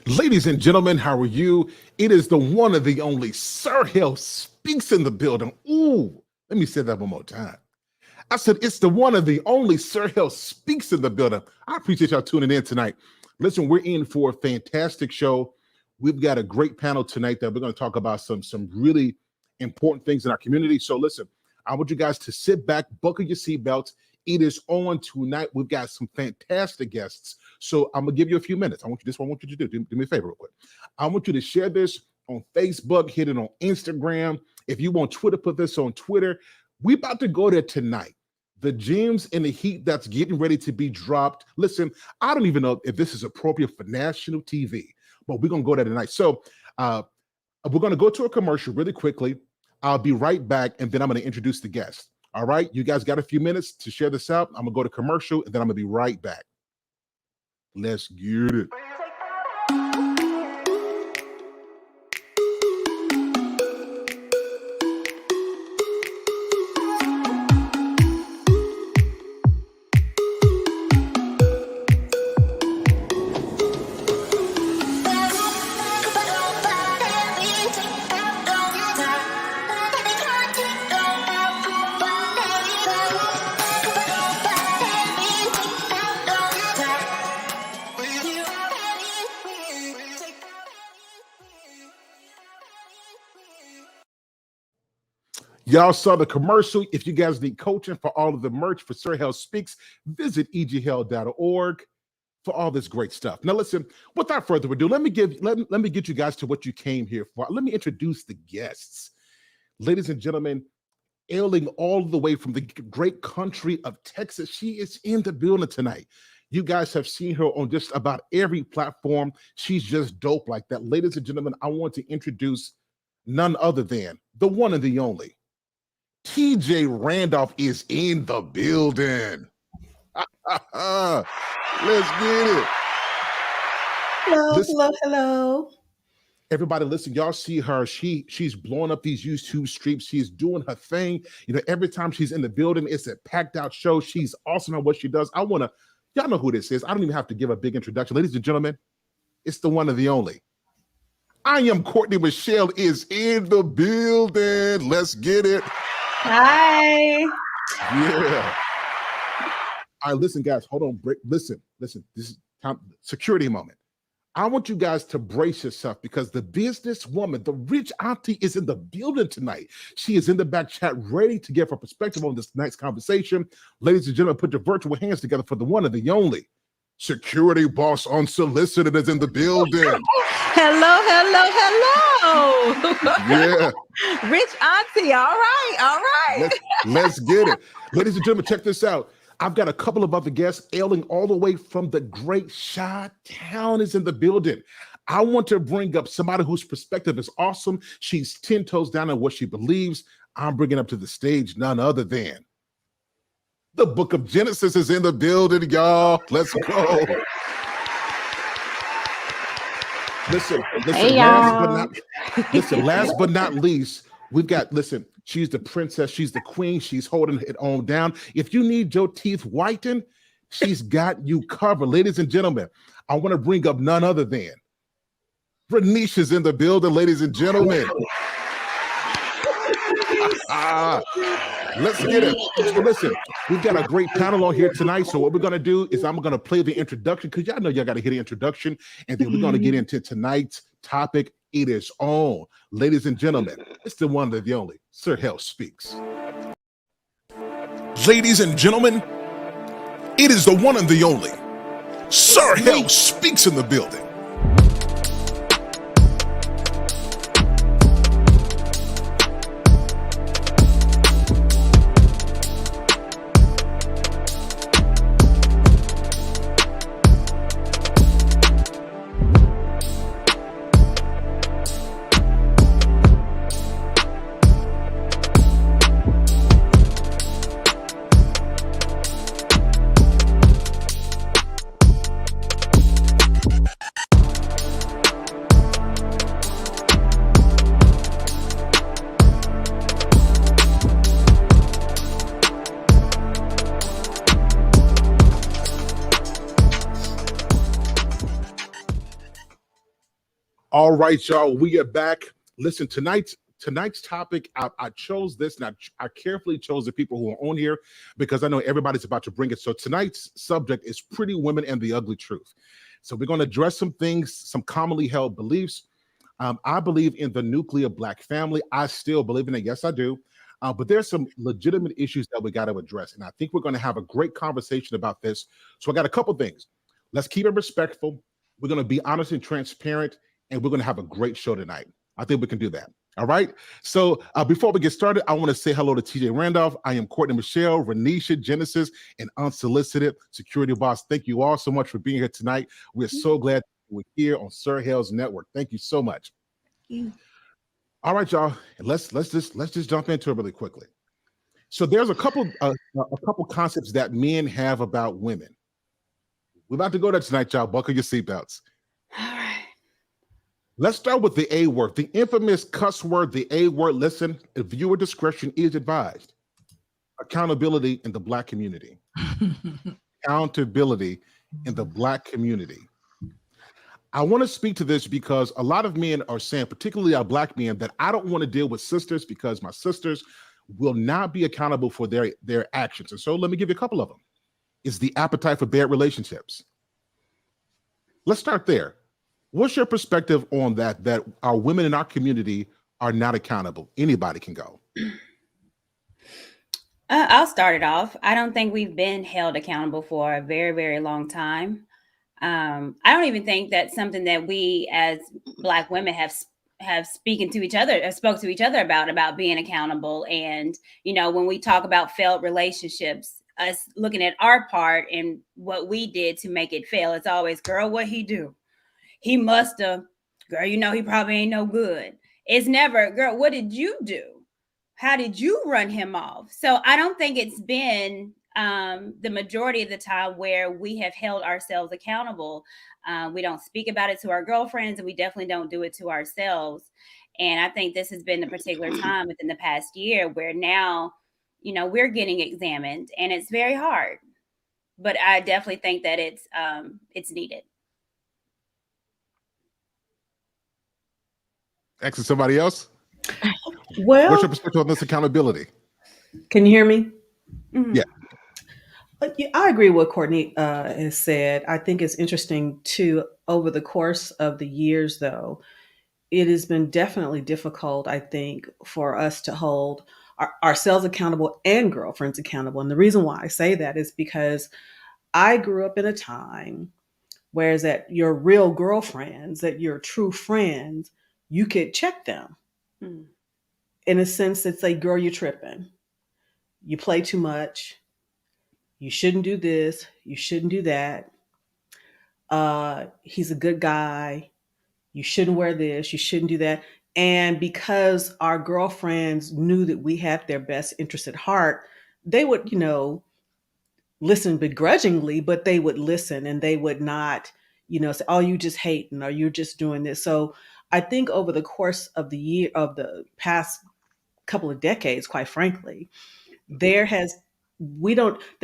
Ladies and gentlemen, how are you? It is the one and the only Sir Hale Speaks in the building. Ooh, let me say that one more time. I said, it's the one and the only Sir Hale Speaks in the building. I appreciate y'all tuning in tonight. Listen, we're in for a fantastic show. We've got a great panel tonight that we're going to talk about some really important things in our community. So listen, I want you guys to sit back, buckle your seatbelts. It is on tonight. We've got some fantastic guests. So I'm gonna give you a few minutes. I want you to do. Do me a favor real quick. I want you to share this on Facebook, hit it on Instagram. If you want Twitter, put this on Twitter. We're about to go there tonight. The gems and the heat that's getting ready to be dropped. Listen, I don't even know if this is appropriate for national TV, but we're gonna go there tonight. So we're gonna go to a commercial really quickly. I'll be right back, and then I'm gonna introduce the guest. All right, you guys got a few minutes to share this out. I'm gonna go to commercial, and then I'm gonna be right back. Let's get it. Y'all saw the commercial. If you guys need coaching for all of the merch for Sir Hale Speaks, visit eghale.org for all this great stuff. Now, listen, without further ado, let me get you guys to what you came here for. Let me introduce the guests. Ladies and gentlemen, hailing all the way from the great country of Texas, she is in the building tonight. You guys have seen her on just about every platform. She's just dope like that. Ladies and gentlemen, I want to introduce none other than the one and the only TJ Randolph is in the building. Let's get it. Hello. Everybody, listen, y'all see her. She's blowing up these YouTube streams. She's doing her thing. You know, every time she's in the building, it's a packed out show. She's awesome at what she does. Y'all know who this is. I don't even have to give a big introduction. Ladies and gentlemen, it's the one and the only. I am Courtney Michelle is in the building. Let's get it. Hi. Yeah. All right, listen, guys, hold on. Listen. This is time, security moment. I want you guys to brace yourself because the businesswoman, the rich auntie, is in the building tonight. She is in the back chat ready to give her perspective on this night's conversation. Ladies and gentlemen, put your virtual hands together for the one and the only security boss Unsolicited is in the building. Hello. Yeah. Rich auntie. All right. Let's get it. Ladies and gentlemen, check this out. I've got a couple of other guests hailing all the way from the great Chi-Town is in the building. I want to bring up somebody whose perspective is awesome. She's 10 toes down on what she believes. I'm bringing up to the stage none other than the Book of Genesis is in the building, y'all. Let's go. Listen, Hey, last but not least, we've got, she's the princess, she's the queen, she's holding it on down. If you need your teeth whitened, she's got you covered. Ladies and gentlemen, I want to bring up none other than Renisha's in the building, ladies and gentlemen. Let's get it. So listen, we've got a great panel on here tonight. So what we're going to do is I'm going to play the introduction because y'all know y'all got to hear the introduction. And then we're going to get into tonight's topic. It is on. Ladies and gentlemen, it's the one and the only Sir Hale Speaks. Ladies and gentlemen, it is the one and the only Sir Hale Speaks in the building. All right, y'all, we are back. Listen, tonight's topic, I chose this, and I carefully chose the people who are on here because I know everybody's about to bring it. So tonight's subject is Pretty Women and the Ugly Truth. So we're going to address some things, some commonly held beliefs. I believe in the nuclear Black family. I still believe in it. Yes, I do. But there's some legitimate issues that we got to address. And I think we're going to have a great conversation about this. So I got a couple things. Let's keep it respectful. We're going to be honest and transparent, and we're going to have a great show tonight. I think we can do that. All right. So before we get started, I want to say hello to TJ Randolph. I am Courtney Michelle, Renisha, Genesis, and Unsolicited Security Boss. Thank you all so much for being here tonight. We're so glad we're here on Sir Hale's network. Thank you so much. All right, y'all. Let's just jump into it really quickly. So there's a couple concepts that men have about women. We're about to go there tonight, y'all. Buckle your seatbelts. All right. Let's start with the A word, the infamous cuss word, the A word. Listen, viewer discretion is advised. Accountability in the Black community. Accountability in the Black community. I want to speak to this because a lot of men are saying, particularly our Black men, that I don't want to deal with sisters because my sisters will not be accountable for their actions. And so let me give you a couple of them. It's the appetite for bad relationships. Let's start there. What's your perspective on that our women in our community are not accountable? Anybody can go. I'll start it off. I don't think we've been held accountable for a very, very long time. I don't even think that's something that we as Black women have spoke to each other about being accountable. And, you know, when we talk about failed relationships, us looking at our part and what we did to make it fail, it's always, girl, what he do? He must have, girl, you know, he probably ain't no good. It's never, girl, what did you do? How did you run him off? So I don't think it's been the majority of the time where we have held ourselves accountable. We don't speak about it to our girlfriends, and we definitely don't do it to ourselves. And I think this has been the particular time within the past year where now, you know, we're getting examined, and it's very hard. But I definitely think that it's needed. Exit somebody else? Well, what's your perspective on this accountability? Can you hear me? Mm-hmm. Yeah. Yeah, I agree with what Courtney has said. I think it's interesting too, over the course of the years, though, it has been definitely difficult, I think, for us to hold ourselves accountable and girlfriends accountable. And the reason why I say that is because I grew up in a time where that your real girlfriends, that your true friends, you could check them. In a sense that say, girl, you're tripping. You play too much. You shouldn't do this. You shouldn't do that. He's a good guy. You shouldn't wear this. You shouldn't do that. And because our girlfriends knew that we had their best interest at heart, they would, you know, listen begrudgingly, but they would listen, and they would not, you know, say, oh, you just hating, or you're just doing this. So I think over the course of the past couple of decades, quite frankly, they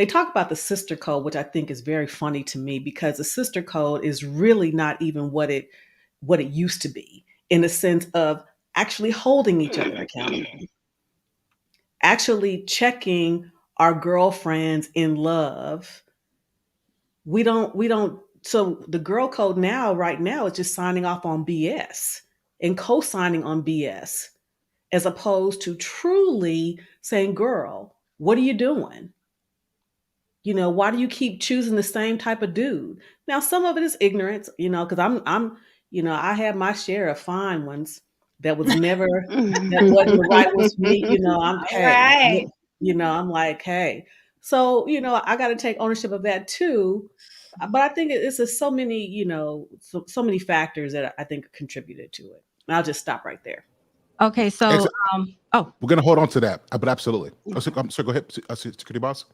talk about the sister code, which I think is very funny to me, because the sister code is really not even what it used to be, in the sense of actually holding each other accountable, actually checking our girlfriends in love. We don't. So the girl code right now is just signing off on BS and co-signing on BS, as opposed to truly saying, girl, what are you doing? You know, why do you keep choosing the same type of dude? Now, some of it is ignorance, you know, because I'm, you know, I had my share of fine ones that wasn't the right ones for me. You know, Right. you know, I'm like, hey, so, you know, I got to take ownership of that too. But I think it's just so many, you know, so many factors that I think contributed to it. And I'll just stop right there. Okay, so we're gonna hold on to that, but absolutely. So go ahead, security boss.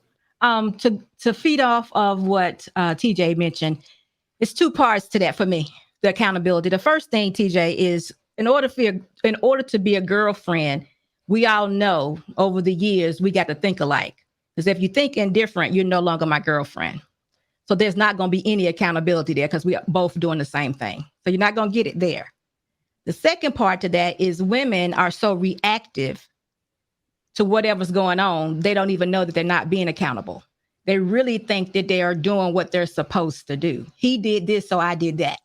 To feed off of what TJ mentioned, it's two parts to that for me. The accountability. The first thing, TJ, is in order to be a girlfriend, we all know over the years we got to think alike. Because if you think indifferent, you're no longer my girlfriend. So there's not going to be any accountability there because we are both doing the same thing. So you're not going to get it there. The second part to that is women are so reactive to whatever's going on. They don't even know that they're not being accountable. They really think that they are doing what they're supposed to do. He did this, so I did that.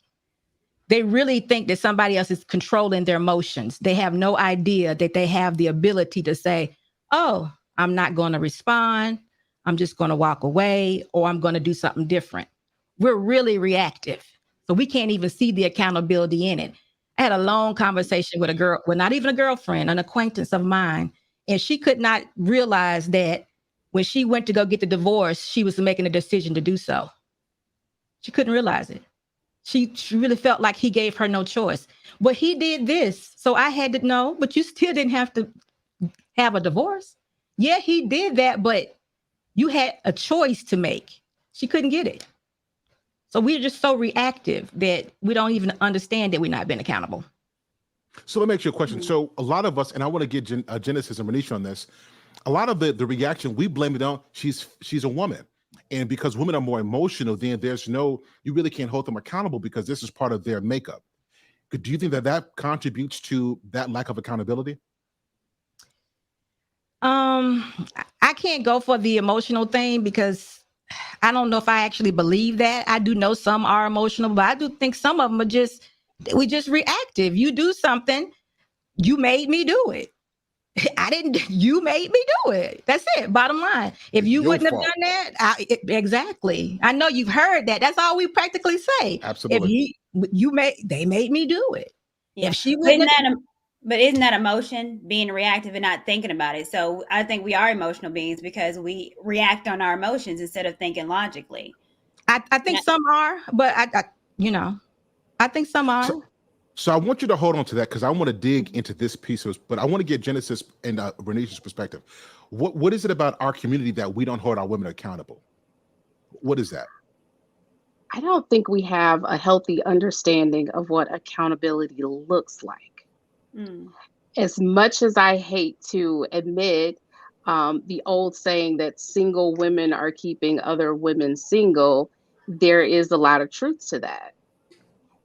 They really think that somebody else is controlling their emotions. They have no idea that they have the ability to say, oh, I'm not going to respond. I'm just going to walk away, or I'm going to do something different. We're really reactive. So we can't even see the accountability in it. I had a long conversation with a girl, well, not even a girlfriend, an acquaintance of mine. And she could not realize that when she went to go get the divorce, she was making a decision to do so. She couldn't realize it. She really felt like he gave her no choice. But he did this. So I had to know, but you still didn't have to have a divorce. Yeah, he did that, but you had a choice to make. She couldn't get it. So we're just so reactive that we don't even understand that we're not being accountable. So let me ask you a question. So a lot of us, and I want to get Genesis and Renisha on this, a lot of the reaction, we blame it on she's a woman. And because women are more emotional, then you really can't hold them accountable because this is part of their makeup. Do you think that contributes to that lack of accountability? I can't go for the emotional thing because I don't know if I actually believe that. I do know some are emotional, but I do think some of them are we just reactive. You do something, you made me do it. I didn't, you made me do it. That's it. Bottom line. If you wouldn't have done that, exactly. I know you've heard that. That's all we practically say. Absolutely. If they made me do it. Yeah. If she wouldn't But isn't that emotion, being reactive and not thinking about it? So I think we are emotional beings because we react on our emotions instead of thinking logically. I think some are, but I think some are. So I want you to hold on to that because I want to dig into this piece, but I want to get Genesis and Renisha's perspective. What is it about our community that we don't hold our women accountable? What is that? I don't think we have a healthy understanding of what accountability looks like. As much as I hate to admit the old saying that single women are keeping other women single, there is a lot of truth to that.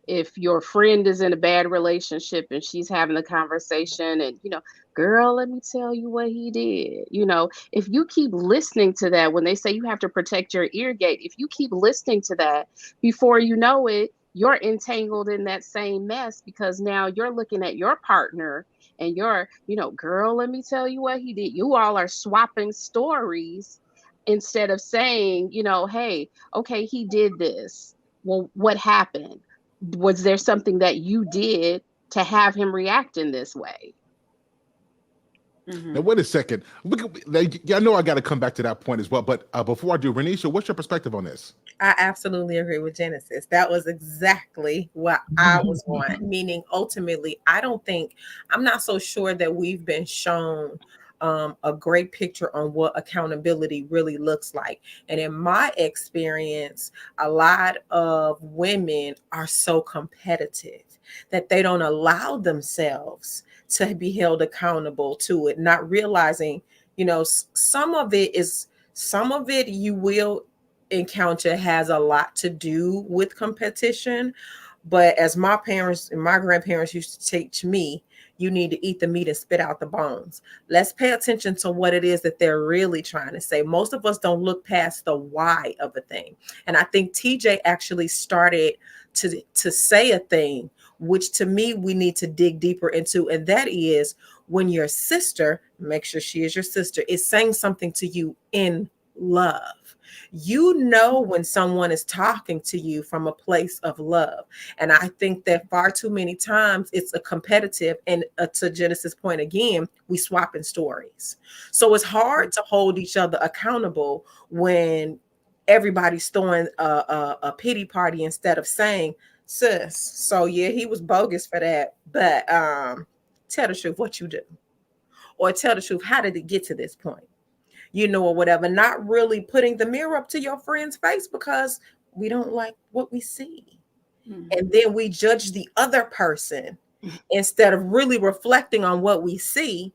If your friend is in a bad relationship and she's having a conversation and, girl, let me tell you what he did. If you keep listening to that, when they say you have to protect your ear gate, if you keep listening to that, before you know it, you're entangled in that same mess because now you're looking at your partner and you're, girl, let me tell you what he did. You all are swapping stories instead of saying, hey, okay, he did this. Well, what happened? Was there something that you did to have him react in this way? Now, wait a second. I know I got to come back to that point as well. But before I do, Renisha, what's your perspective on this? I absolutely agree with Genesis. That was exactly what I was on. Meaning, ultimately, I'm not so sure that we've been shown a great picture on what accountability really looks like. And in my experience, a lot of women are so competitive that they don't allow themselves to be held accountable to it, not realizing, some of it you will encounter has a lot to do with competition. But as my parents and my grandparents used to teach me, you need to eat the meat and spit out the bones. Let's pay attention to what it is that they're really trying to say. Most of us don't look past the why of a thing. And I think TJ actually started to say a thing, which to me, we need to dig deeper into. And that is when your sister, make sure she is your sister, is saying something to you in love. When someone is talking to you from a place of love. And I think that far too many times it's a competitive, and to Genesis' point again, we swap in stories. So it's hard to hold each other accountable when everybody's throwing a pity party instead of saying, sis, so yeah, he was bogus for that, but tell the truth what you do. Or tell the truth, how did it get to this point? Or whatever, not really putting the mirror up to your friend's face because we don't like what we see. And then we judge the other person instead of really reflecting on what we see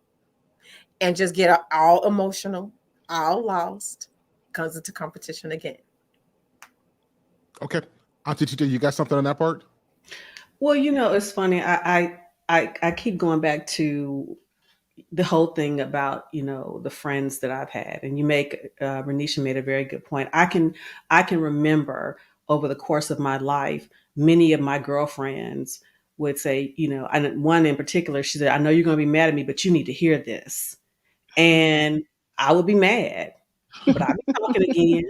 and just get all emotional, all lost, comes into competition again. Okay. Auntie TJ, you got something on that part? Well, it's funny. I I keep going back to the whole thing about, you know, the friends that I've had, and you make Renisha made a very good point. I can remember over the course of my life, many of my girlfriends would say, you know, and one in particular, she said, "I know you're going to be mad at me, but you need to hear this," and I would be mad, but I'd be talking again,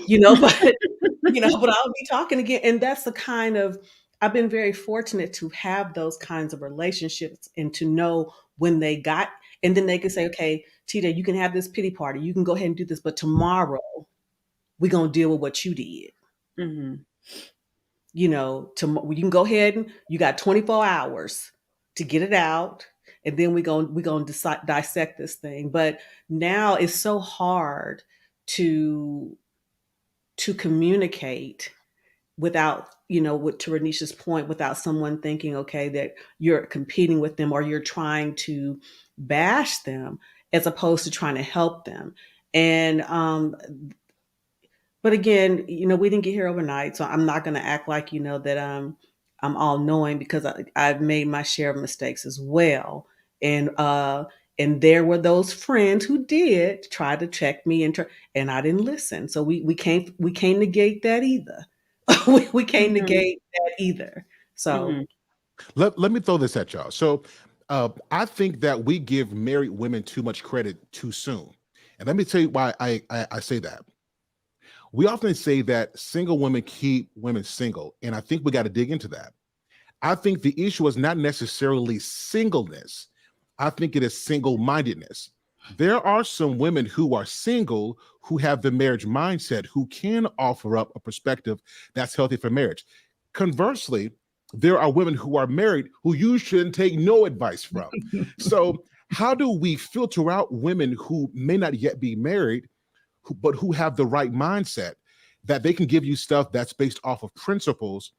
you know, but I'll be talking again. And that's the kind of, I've been very fortunate to have those kinds of relationships and to know when they got, and then they can say, okay, TJ, you can have this pity party. You can go ahead and do this, but tomorrow we're going to deal with what you did. Mm-hmm. You know, you can go ahead and you got 24 hours to get it out. And then we're gonna dissect this thing. But now it's so hard to communicate without, you know, to Renisha's point, without someone thinking, okay, that you're competing with them or you're trying to bash them as opposed to trying to help them. And but again, you know, we didn't get here overnight, so I'm not going to act like, you know, that I'm all knowing, because I've made my share of mistakes as well. And there were those friends who did try to check me and I didn't listen. So we can't negate that either. we can't Mm-hmm. negate that either. So Mm-hmm. Let me throw this at y'all. So I think that we give married women too much credit too soon. And let me tell you why I say that. We often say that single women keep women single, and I think we got to dig into that. I think the issue is not necessarily singleness. I think it is single-mindedness. There are some women who are single who have the marriage mindset, who can offer up a perspective that's healthy for marriage. Conversely, there are women who are married who you shouldn't take no advice from. So, how do we filter out women who may not yet be married, but who have the right mindset, that they can give you stuff that's based off of principles,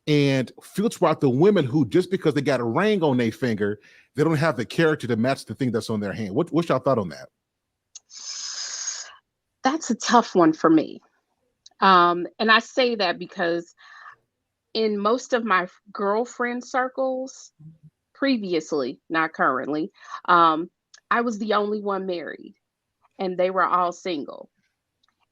and filter out the women who, just because they got a ring on their finger, they don't have the character to match the thing that's on their hand? What's your thought on that? That's a tough one for me. And I say that because in most of my girlfriend circles, previously, not currently, I was the only one married and they were all single.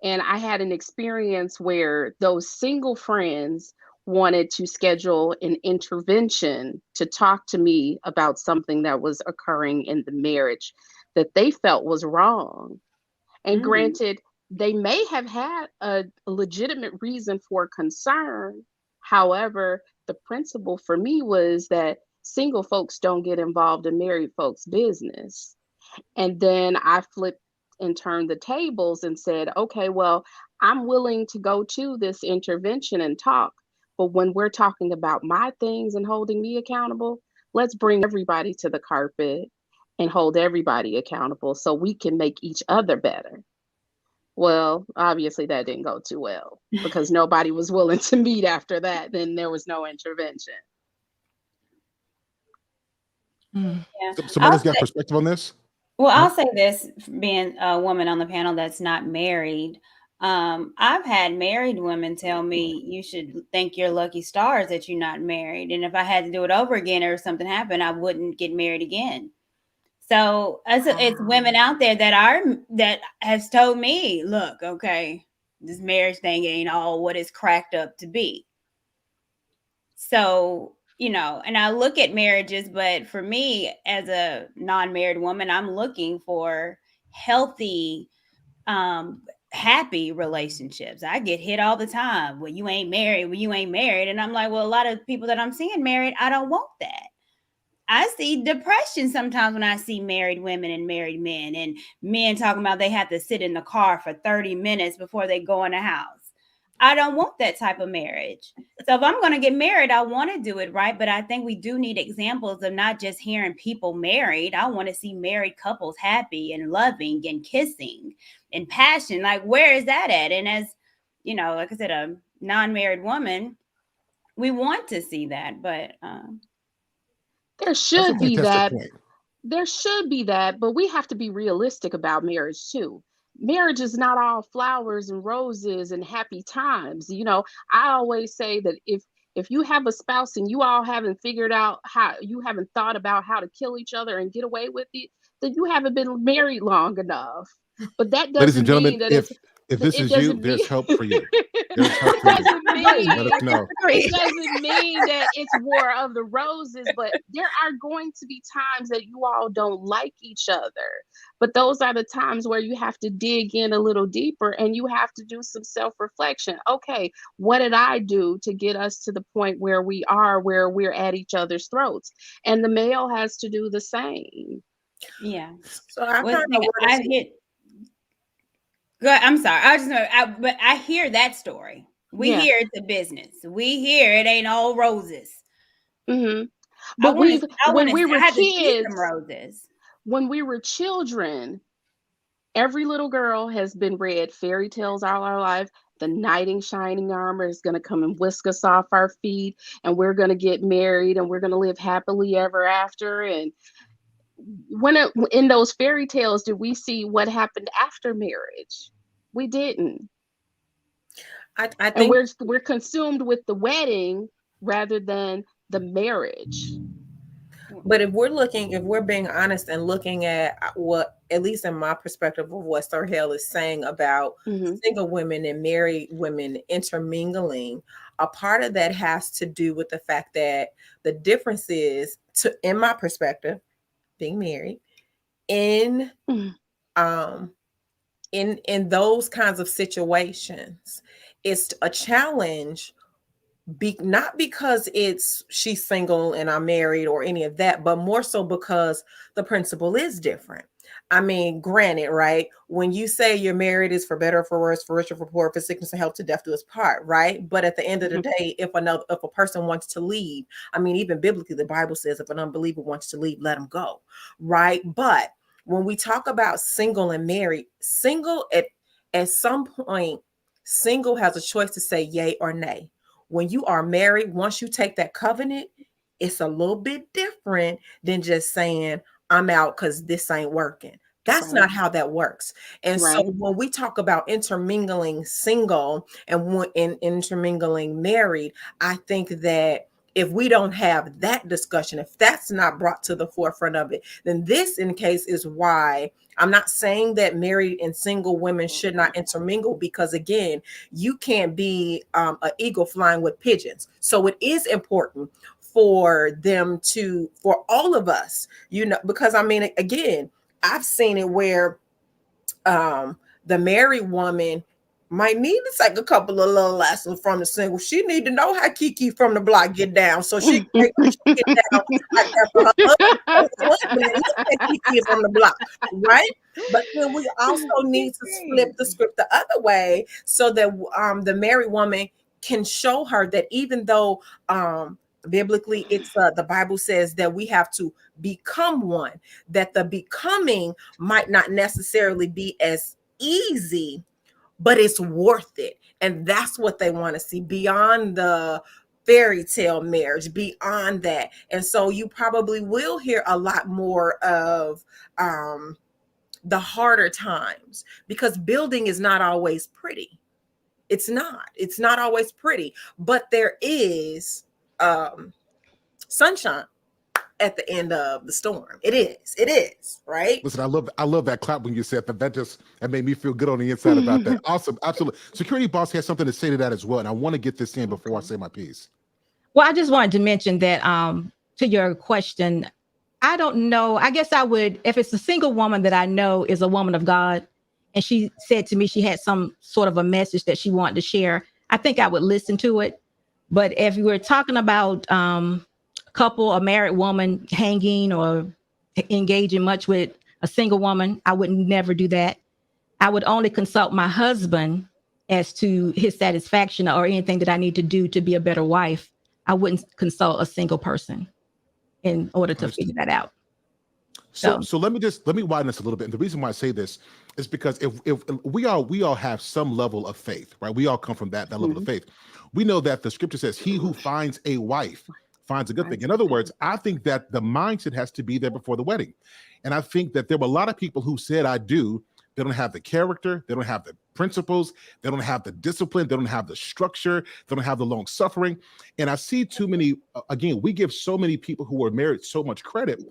And I had an experience where those single friends wanted to schedule an intervention to talk to me about something that was occurring in the marriage that they felt was wrong. And granted, they may have had a legitimate reason for concern. However, the principle for me was that single folks don't get involved in married folks' business. And then I flipped and turned the tables and said, okay, well, I'm willing to go to this intervention and talk. But when we're talking about my things and holding me accountable, let's bring everybody to the carpet and hold everybody accountable so we can make each other better. Well, obviously that didn't go too well because nobody was willing to meet after that. Then there was no intervention. Yeah. Somebody's got perspective on this? Well, I'll say this, being a woman on the panel that's not married. I've had married women tell me you should thank your lucky stars that you're not married. And if I had to do it over again or something happened, I wouldn't get married again. So it's women out there that has told me, look, okay, this marriage thing ain't all what it's cracked up to be. So, you know, and I look at marriages, but for me as a non-married woman, I'm looking for healthy, happy relationships. I get hit all the time. Well, you ain't married. Well, you ain't married. And I'm like, well, a lot of people that I'm seeing married, I don't want that. I see depression sometimes when I see married women and married men, and men talking about they have to sit in the car for 30 minutes before they go in the house. I don't want that type of marriage. So if I'm going to get married, I want to do it right. But I think we do need examples of not just hearing people married. I want to see married couples happy and loving and kissing and passion. Like, where is that at? And as, you know, like I said, a non-married woman, we want to see that. But there should be that. Point. There should be that, but we have to be realistic about marriage too. Marriage is not all flowers and roses and happy times. You know, I always say that If you have a spouse and you all haven't figured out how, you haven't thought about how to kill each other and get away with it, then you haven't been married long enough. But that Ladies and doesn't gentlemen, mean that if this it is you, doesn't mean there's help for you. There's help it for you. doesn't Let us mean know. it doesn't mean that it's war of the roses, but there are going to be times that you all don't like each other. But those are the times where you have to dig in a little deeper and you have to do some self-reflection. Okay, what did I do to get us to the point where we are, where we're at each other's throats? And the male has to do the same. Yeah. So I One kind of thing want I to hear. Good. I'm sorry. I was just but I hear that story. We Yeah. hear it's a business. We hear it ain't all roses. Hmm. I But want to. I want when to. we I were had to see kids, some roses. when we were children, every little girl has been read fairy tales all our life. The knight in shining armor is going to come and whisk us off our feet, and we're going to get married, and we're going to live happily ever after. And in those fairy tales, did we see what happened after marriage? We didn't. I And think we're consumed with the wedding rather than the marriage. But if we're being honest and looking at what, at least in my perspective of what Sir Hale is saying about single women and married women intermingling, a part of that has to do with the fact that the difference is, in my perspective, being married in in those kinds of situations, it's a challenge. Not because she's single and I'm married or any of that, but more so because the principle is different. I mean, granted, right? When you say you're married, is for better or for worse, for richer, for poor, for sickness and health, to death do us part, right? But at the end of the day, if a person wants to leave, I mean, even biblically, the Bible says if an unbeliever wants to leave, let them go, right? But when we talk about single and married, single at some point, single has a choice to say yay or nay. When you are married, once you take that covenant, it's a little bit different than just saying, I'm out because this ain't working. That's not how that works. And so when we talk about intermingling single and intermingling married, I think that if we don't have that discussion, if that's not brought to the forefront of it, then this in case is why I'm not saying that married and single women should not intermingle, because again, you can't be an eagle flying with pigeons. So it is important for all of us, because I mean, again, I've seen it where the married woman might need to take a couple of little lessons from the single. She need to know how Kiki from the block get down, so she can get down like that for her husband. Look at Kiki from the block, right? But then we also need to flip the script the other way, so that the married woman can show her that even though biblically it's the Bible says that we have to become one, that the becoming might not necessarily be as easy, but it's worth it. And that's what they want to see beyond the fairy tale marriage, beyond that. And so you probably will hear a lot more of the harder times, because building is not always pretty. It's not always pretty, but there is sunshine at the end of the storm. It is, right? Listen, I love that clap when you said that. That made me feel good on the inside about that. Awesome, absolutely. Security boss has something to say to that as well, and I want to get this in before I say my piece. Well, I just wanted to mention that to your question, I don't know. I guess I would, if it's a single woman that I know is a woman of God, and she said to me she had some sort of a message that she wanted to share, I think I would listen to it. But if we were talking about a couple, a married woman hanging or engaging much with a single woman, I would never do that. I would only consult my husband as to his satisfaction or anything that I need to do to be a better wife. I wouldn't consult a single person in order to figure that out. So let me widen this a little bit. And the reason why I say this is because if we all have some level of faith, right? We all come from that level of faith. We know that the scripture says, he who finds a wife finds a good thing. In other words, I think that the mindset has to be there before the wedding. And I think that there were a lot of people who said I do They don't have the character. They don't have the principles. They don't have the discipline. They don't have the structure. They don't have the long suffering. And I see too many, again, we give so many people who are married so much credit.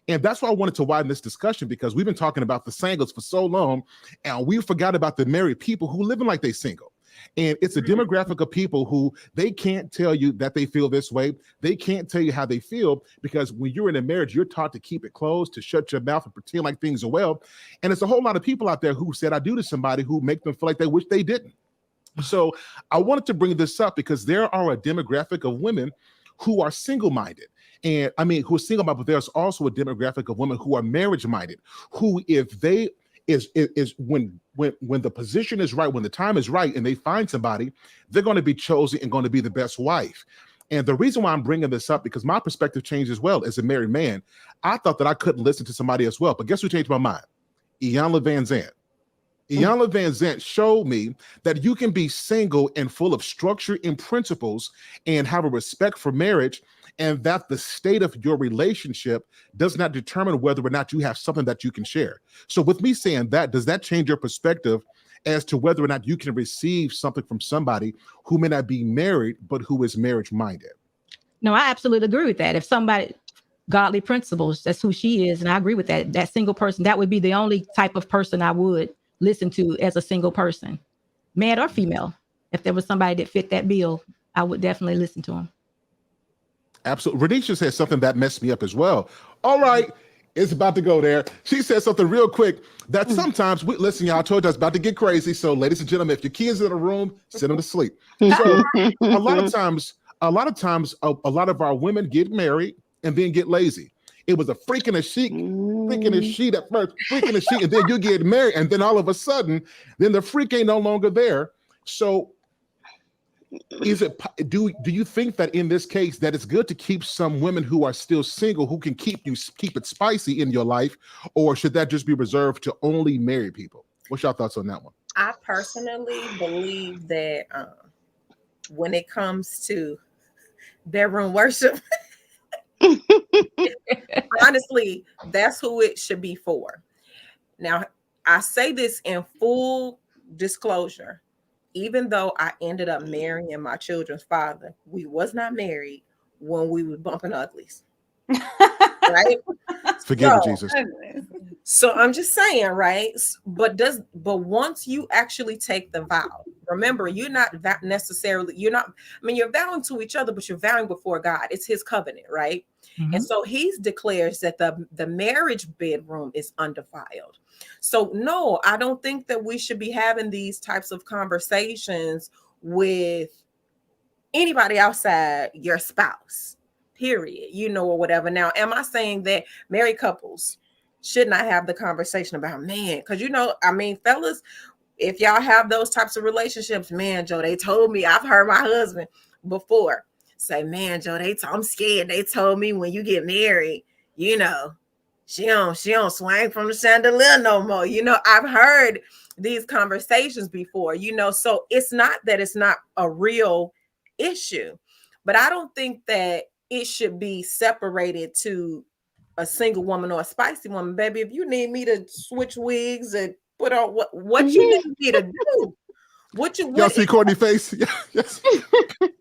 And that's why I wanted to widen this discussion, because we've been talking about the singles for so long, and we forgot about the married people who living like they single. And it's a demographic of people who they can't tell you that they feel this way. They can't tell you how they feel, because when you're in a marriage, you're taught to keep it closed, to shut your mouth and pretend like things are well. And it's a whole lot of people out there who said I do to somebody who make them feel like they wish they didn't. So I wanted to bring this up because there are a demographic of women who are single-minded. And I mean, who are single-minded, but there's also a demographic of women who are marriage-minded, who if they is when the position is right, when the time is right, and they find somebody, they're going to be chosen and going to be the best wife. And the reason why I'm bringing this up, because my perspective changed as well as a married man. I thought that I couldn't listen to somebody as well, but guess who changed my mind? Iyanla Vanzant. Iyanla Vanzant showed me that you can be single and full of structure and principles and have a respect for marriage, and that the state of your relationship does not determine whether or not you have something that you can share. So with me saying that, does that change your perspective as to whether or not you can receive something from somebody who may not be married, but who is marriage minded? No, I absolutely agree with that. If somebody, godly principles, that's who she is. And I agree with that. That single person, that would be the only type of person I would listen to as a single person, man or female. If there was somebody that fit that bill, I would definitely listen to him. Absolutely. Radisha said something that messed me up as well. All right, it's about to go there. She said something real quick that sometimes, listen, y'all, I told you I was about to get crazy. So ladies and gentlemen, if your kids in the room, send them to sleep. So a lot of times, a lot of our women get married and then get lazy. It was a freak in a sheet at first, freak in a sheet, and then you get married, and then all of a sudden, then the freak ain't no longer there. So do you think that in this case that it's good to keep some women who are still single, who can keep it spicy in your life, or should that just be reserved to only married people? What's your thoughts on that one? I personally believe that when it comes to bedroom worship, honestly, that's who it should be for. Now, I say this in full disclosure. Even though I ended up marrying my children's father, we was not married when we was bumping uglies. Right? Forgive me, Jesus. So I'm just saying, right? But once you actually take the vow, remember, you're not you're vowing to each other, but you're vowing before God. It's his covenant, right? Mm-hmm. And so he declares that the marriage bedroom is undefiled. So no, I don't think that we should be having these types of conversations with anybody outside your spouse, period, or whatever. Now, am I saying that married couples should not have the conversation about, man, because, fellas, if y'all have those types of relationships, man, Joe, they told me, I've heard my husband before say, man, Joe, I'm scared. They told me when you get married, she don't swing from the chandelier no more. I've heard these conversations before, so it's not that it's not a real issue, but I don't think that it should be separated to a single woman or a spicy woman. Baby, if you need me to switch wigs and put on what you need me to do, y'all see Courtney's face? Yes.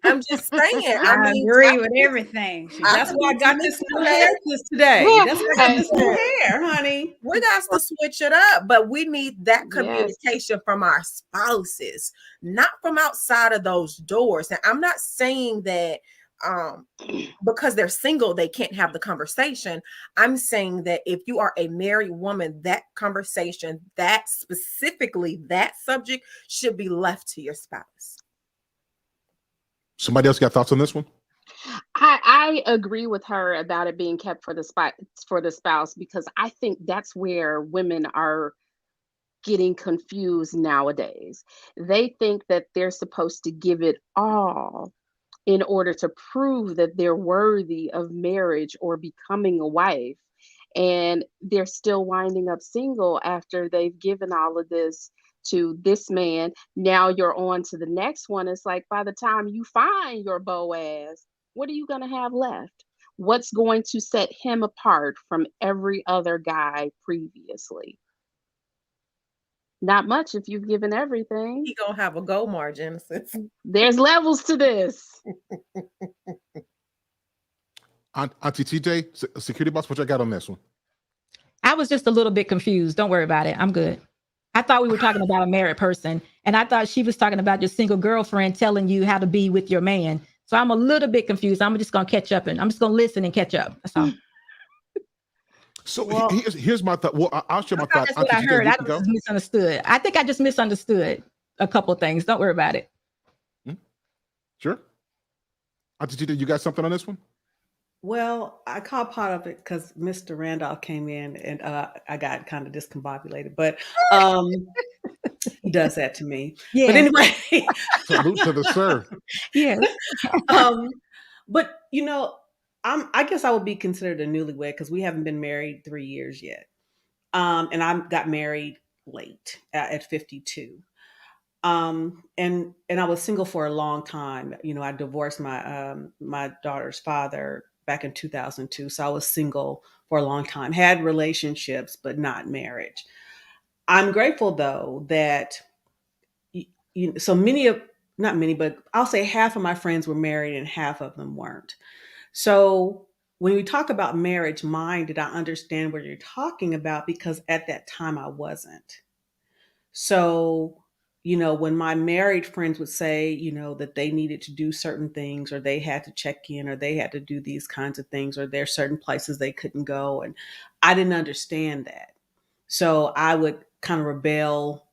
I'm just saying. I agree with everything. That's why I got this new hair today. That's why I got this new hair, honey. We got to switch it up, but we need that communication from our spouses, not from outside of those doors. And I'm not saying that because they're single, they can't have the conversation. I'm saying that if you are a married woman, that conversation, that specifically that subject should be left to your spouse. Somebody else got thoughts on this one? I agree with her about it being kept for the spouse, because I think that's where women are getting confused nowadays. They think that they're supposed to give it all in order to prove that they're worthy of marriage or becoming a wife. And they're still winding up single after they've given all of this to this man. Now you're on to the next one. It's like, by the time you find your Boaz, what are you going to have left? What's going to set him apart from every other guy previously? Not much if you've given everything. He gonna have a gold mark, Genesis. There's levels to this. Auntie TJ, security boss, what you got on this one? I was just a little bit confused. Don't worry about it. I'm good. I thought we were talking about a married person, and I thought she was talking about your single girlfriend telling you how to be with your man. So I'm a little bit confused. I'm just going to catch up, and I'm just going to listen and catch up. That's all. So here's my thought. Well, I'll share my thoughts. That's what I heard. I just misunderstood. I think I just misunderstood a couple of things. Don't worry about it. Sure. Auntie TJ, you got something on this one? Well, I caught part of it because Mr. Randolph came in and I got kind of discombobulated, but he does that to me. Yeah. But anyway. Salute to the sir. Yeah. But I guess I would be considered a newlywed because we haven't been married 3 years yet. And I got married late at 52. And I was single for a long time. I divorced my daughter's father back in 2002. So I was single for a long time, had relationships, but not marriage. I'm grateful though that so not many, but I'll say half of my friends were married and half of them weren't. So when we talk about marriage, did I understand what you're talking about? Because at that time I wasn't. So when my married friends would say, that they needed to do certain things or they had to check in or they had to do these kinds of things or there are certain places they couldn't go. And I didn't understand that. So I would kind of rebel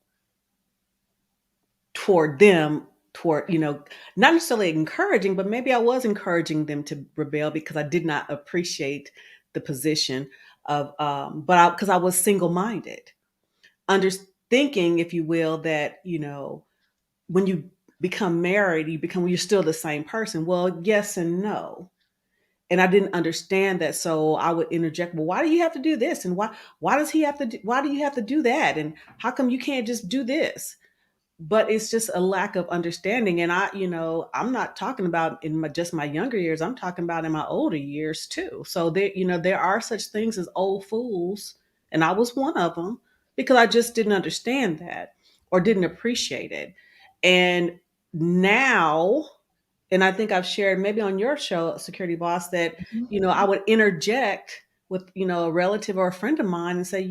toward them, not necessarily encouraging, but maybe I was encouraging them to rebel because I did not appreciate the position of, because I was single-minded. Thinking, if you will, that, when you become married, you're still the same person. Well, yes and no. And I didn't understand that. So I would interject, well, why do you have to do this? And why do you have to do that? And how come you can't just do this? But it's just a lack of understanding. And I'm not talking about in just my younger years, I'm talking about in my older years too. So there are such things as old fools. And I was one of them because I just didn't understand that or didn't appreciate it. And now, and I think I've shared maybe on your show, Security Boss, that, I would interject with, a relative or a friend of mine and say,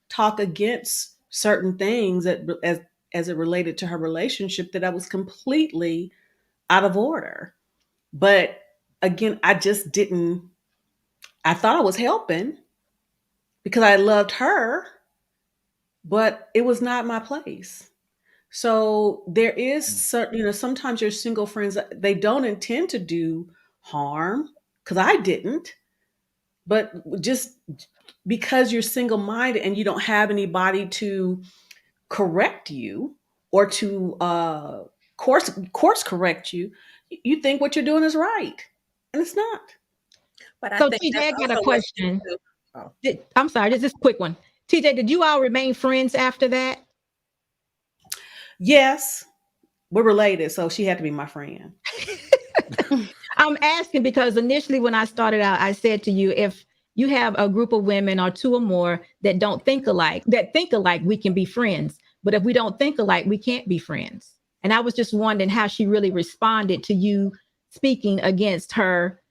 talk against certain things as it related to her relationship that I was completely out of order. But again, I thought I was helping because I loved her, but it was not my place. So there is certain, sometimes your single friends, they don't intend to do harm because I didn't, but just because you're single-minded and you don't have anybody to correct you or to course correct you, you think what you're doing is right, and it's not. But so TJ, I got a question. I'm sorry, just this quick one. TJ, did you all remain friends after that? Yes, we're related, so she had to be my friend. I'm asking because initially when I started out, I said to you, if you have a group of women or two or more that don't think alike, we can be friends. But if we don't think alike, we can't be friends. And I was just wondering how she really responded to you speaking against her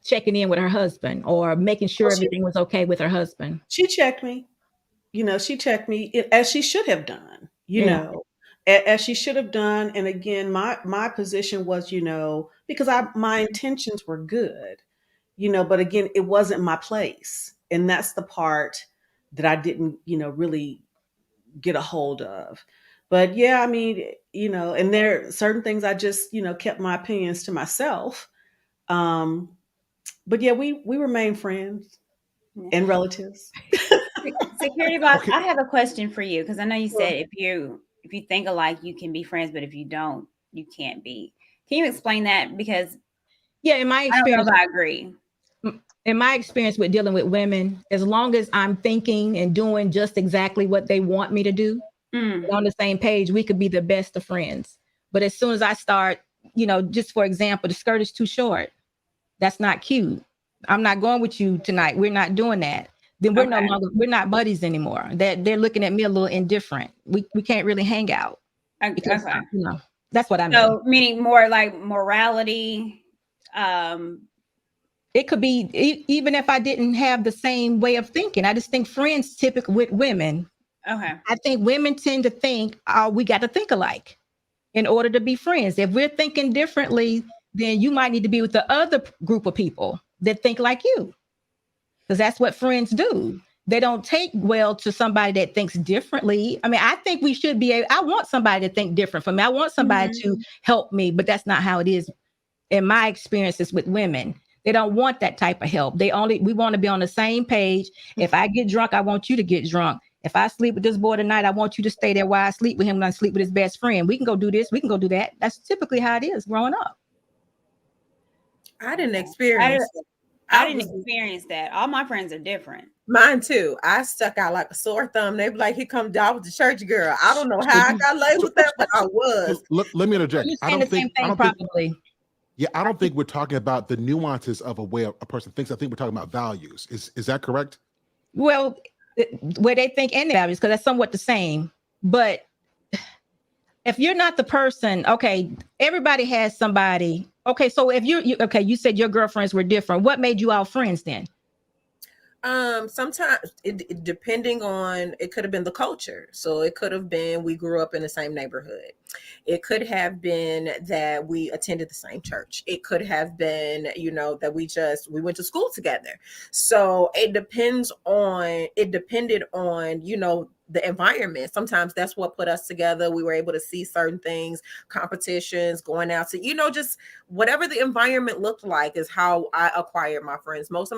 checking in with her husband or making sure everything was okay with her husband. She checked me. She checked me as she should have done, as she should have done. And again, my position was, because my intentions were good, but again, it wasn't my place. And that's the part that I didn't, really get a hold of. But yeah, I mean, and there are certain things I just, kept my opinions to myself. But yeah, we remain friends and relatives. Security Boss, I have a question for you because I know you said if you think alike, you can be friends, but if you don't, you can't be. Can you explain that? Because in my experience, I agree. In my experience with dealing with women, as long as I'm thinking and doing just exactly what they want me to do, on the same page, we could be the best of friends. But as soon as I start, just for example, the skirt is too short. That's not cute. I'm not going with you tonight. We're not doing that. then we're not buddies anymore. That they're looking at me a little indifferent. We can't really hang out. Because, Okay. That's what I mean. So meaning more like morality. It could be even if I didn't have the same way of thinking. I just think friends typically with women. Okay. I think women tend to think, oh, we got to think alike in order to be friends. If we're thinking differently, then you might need to be with the other group of people that think like you. Because that's what friends do. They don't take well to somebody that thinks differently. I mean, I think we should be I want somebody to think different from me. I want somebody to help me, but that's not how it is in my experiences with women. They don't want that type of help. We want to be on the same page. If I get drunk, I want you to get drunk. If I sleep with this boy tonight, I want you to stay there while I sleep with him and I sleep with his best friend. We can go do this. We can go do that. That's typically how it is growing up. I didn't experience it. I didn't experience that. All my friends are different. Mine too. I stuck out like a sore thumb. They be like, "Here come I was the church girl." I don't know how I got laid with that, but I was. Let me interject. You're saying the same thing, probably. I don't think we're talking about the nuances of a way a person thinks. I think we're talking about values. Is that correct? Well, where they think any values, because that's somewhat the same. But if you're not the person, okay, everybody has somebody. Okay, so if you said your girlfriends were different. What made you all friends then? Sometimes it depending on, it could have been the culture. So it could have been we grew up in the same neighborhood. It could have been that we attended the same church. It could have been, that we went to school together. So it depended on, the environment. Sometimes that's what put us together. We were able to see certain things, competitions, going out to, just whatever the environment looked like is how I acquired my friends. Most of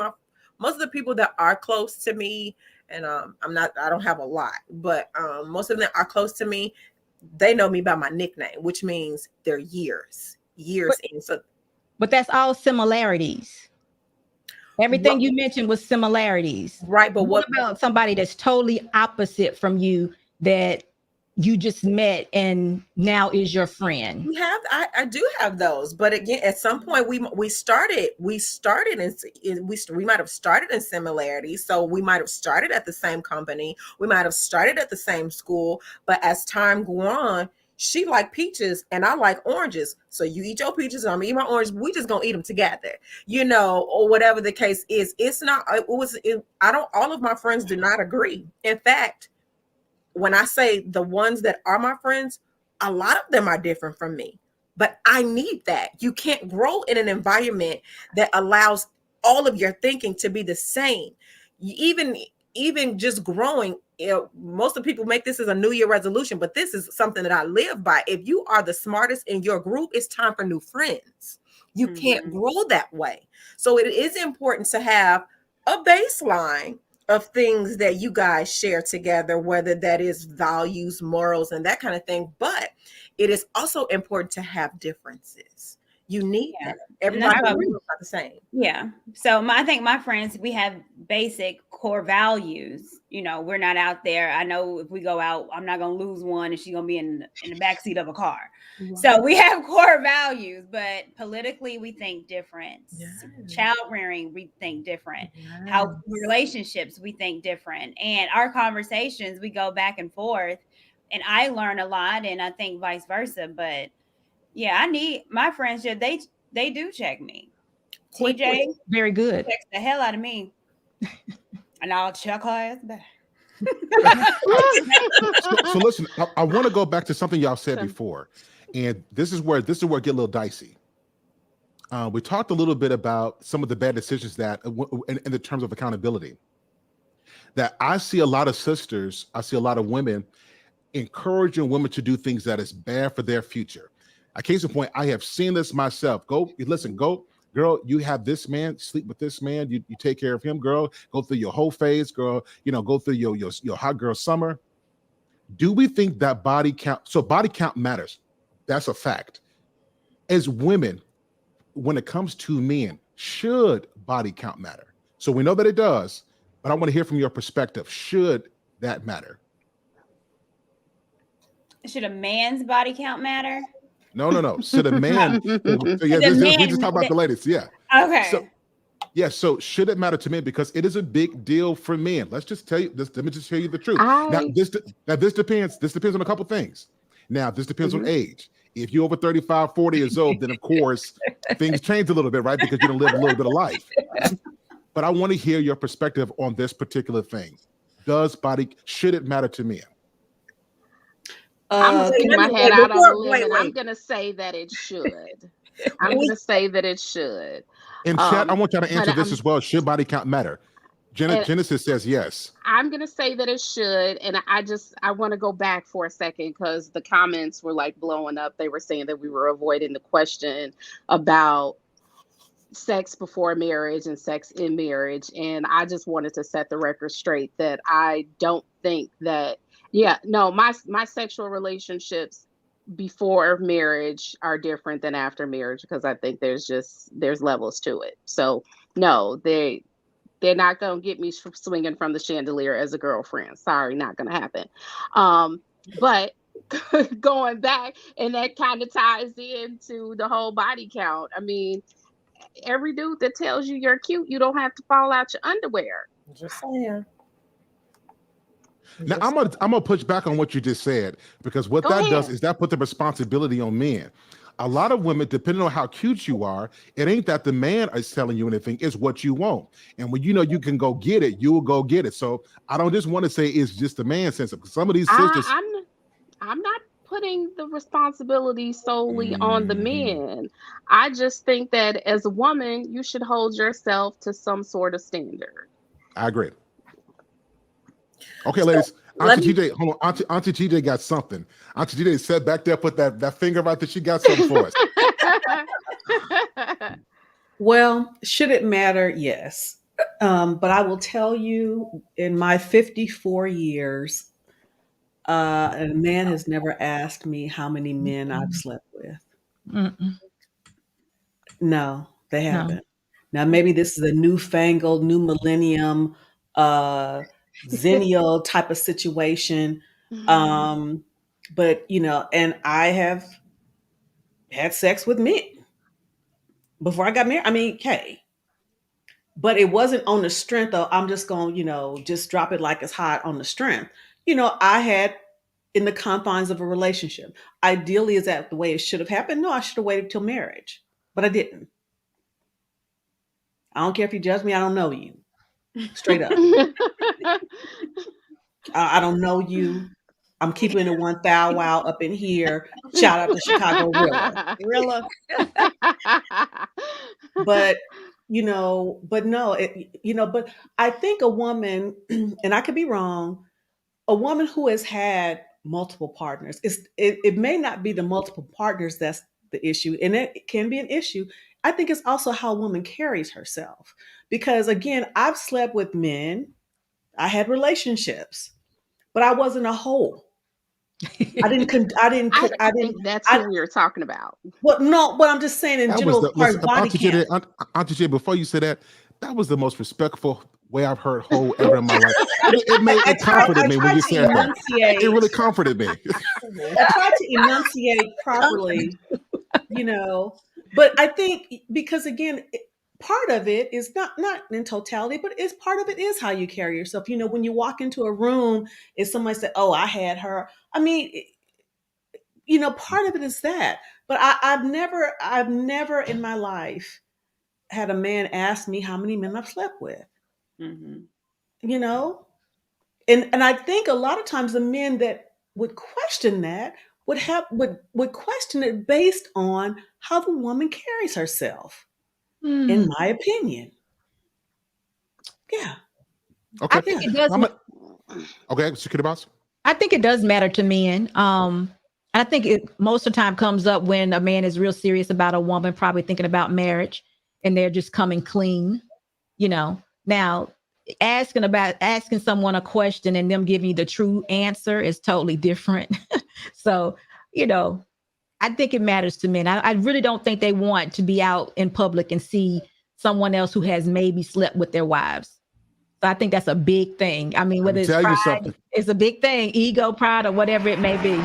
the people that are close to me, and I don't have a lot, but most of them are close to me, they know me by my nickname, which means they're years in. So, but that's all similarities. Everything you mentioned was similarities. Right. But what about somebody that's totally opposite from you that you just met and now is your friend? I do have those, but again, at some point we might have started in similarities. So we might have started at the same company, we might have started at the same school, but as time go on, she like peaches and I like oranges. So you eat your peaches and I'm eating my oranges. We just gonna eat them together, or whatever the case is. All of my friends do not agree. In fact, when I say the ones that are my friends, a lot of them are different from me, but I need that. You can't grow in an environment that allows all of your thinking to be the same. Even just growing, most of the people make this as a New Year resolution, but this is something that I live by. If you are the smartest in your group, it's time for new friends. You can't grow that way. So it is important to have a baseline of things that you guys share together, whether that is values, morals, and that kind of thing. But it is also important to have differences. You need that. Everybody is not the same. Yeah. So I think my friends, we have basic core values. We're not out there. I know if we go out, I'm not going to lose one and she's going to be in the backseat of a car. Wow. So we have core values, but politically we think different. Yes. Child rearing, we think different. Yes. How relationships, we think different. And our conversations, we go back and forth. And I learn a lot, and I think vice versa. But yeah, I need my friendship. They do check me. TJ, very good. Checks the hell out of me, and I'll check her ass back. So listen, I want to go back to something y'all said before, and this is where it get a little dicey. We talked a little bit about some of the bad decisions that, in the terms of accountability, that I see a lot of sisters, I see a lot of women encouraging women to do things that is bad for their future. A case in point, I have seen this myself. Go, girl, you have this man, sleep with this man, you take care of him, girl, go through your whole phase, girl, go through your hot girl summer. Do we think that body count? So body count matters. That's a fact. As women, when it comes to men, should body count matter? So we know that it does, but I want to hear from your perspective. Should that matter? Should a man's body count matter? No. So the man, we just talk about the ladies. Yeah. Okay. Yeah, so should it matter to men? Because it is a big deal for men. Let's just tell you this. Let me just tell you the truth. Now, I this depends. This depends on a couple things. Now, this depends on Mhm. age. If you're over 35, 40 years old, then of course things change a little bit, right? Because you don't live a little bit of life. But I want to hear your perspective on this particular thing. Should it matter to men? I'm gonna stick let my me head wait out on a before. limb, Wait, and I'm wait. gonna say that it should. I'm We, gonna say that it should. In chat, I want y'all to But answer this as well. Should body count matter? and Genesis says yes. I'm gonna say that it should, and I want to go back for a second because the comments were like blowing up. They were saying that we were avoiding the question about sex before marriage and sex in marriage, and I just wanted to set the record straight that I don't think that. Yeah, no, my sexual relationships before marriage are different than after marriage because I think there's levels to it. So no, they're not going to get me swinging from the chandelier as a girlfriend. Sorry, not going to happen. But going back, and that kind of ties into the whole body count. I mean, every dude that tells you you're cute, you don't have to fall out your underwear. just saying. Now I'm gonna push back on what you just said, because what Go that does ahead. is that put the responsibility on men. A lot of women, depending on how cute you are, it ain't that the man is telling you anything, it's what you want. And when you know you can go get it, you will go get it. So I don't just want to say it's just the man sense, because some of these sisters. I'm not putting the responsibility solely on the Mhm. men. I just think that as a woman, you should hold yourself to some sort of standard. I agree. Okay, So ladies. let Auntie me. TJ, hold on. Auntie TJ got something. Auntie TJ sat back there, put that finger right there. She got something for us. Well, should it matter? Yes. But I will tell you, in my 54 years, a man has never asked me how many men I've slept with. Mm-mm. No, they No. haven't. Now, maybe this is a newfangled, new millennium, zennial type of situation. But, and I have had sex with men before I got married. I mean, hey, but it wasn't on the strength of I'm just going, just drop it like it's hot on the strength. I had in the confines of a relationship. Ideally, is that the way it should have happened? No, I should have waited till marriage, but I didn't. I don't care if you judge me. I don't know you. Straight up. I don't know you. I'm keeping it one thou wow up in here. Shout out to Chicago Rilla. Rilla. But but no, but I think a woman, and I could be wrong, a woman who has had multiple partners, it may not be the multiple partners that's the issue, and it can be an issue. I think it's also how a woman carries herself. Because again, I've slept with men, I had relationships, but I wasn't a hoe. I didn't, I think that's who we were talking about. well, no, but I'm just saying in That was general, the as far as listen, body count. Auntie J, before you say that, that was the most respectful way I've heard "ho" ever in my life. It comforted me when you said that. It really comforted me. I tried to enunciate properly, but I think because again, part of it is not in totality, but it's part of it is how you carry yourself. When you walk into a room, if somebody said, "Oh, I had her," I mean, part of it is that. But I've never in my life had a man ask me how many men I've slept with. Mhm. And I think a lot of times the men that would question that would question it based on how the woman carries herself, in my opinion. Yeah. Okay. I think it does. Okay, Security Boss. I think it does matter to men. I think it most of the time comes up when a man is real serious about a woman, probably thinking about marriage, and they're just coming clean. Now asking someone a question and them giving you the true answer is totally different. So, I think it matters to men. I really don't think they want to be out in public and see someone else who has maybe slept with their wives. So I think that's a big thing. I mean, whether it's Tell you pride, something. it's a big thing, ego, pride, or whatever it may be.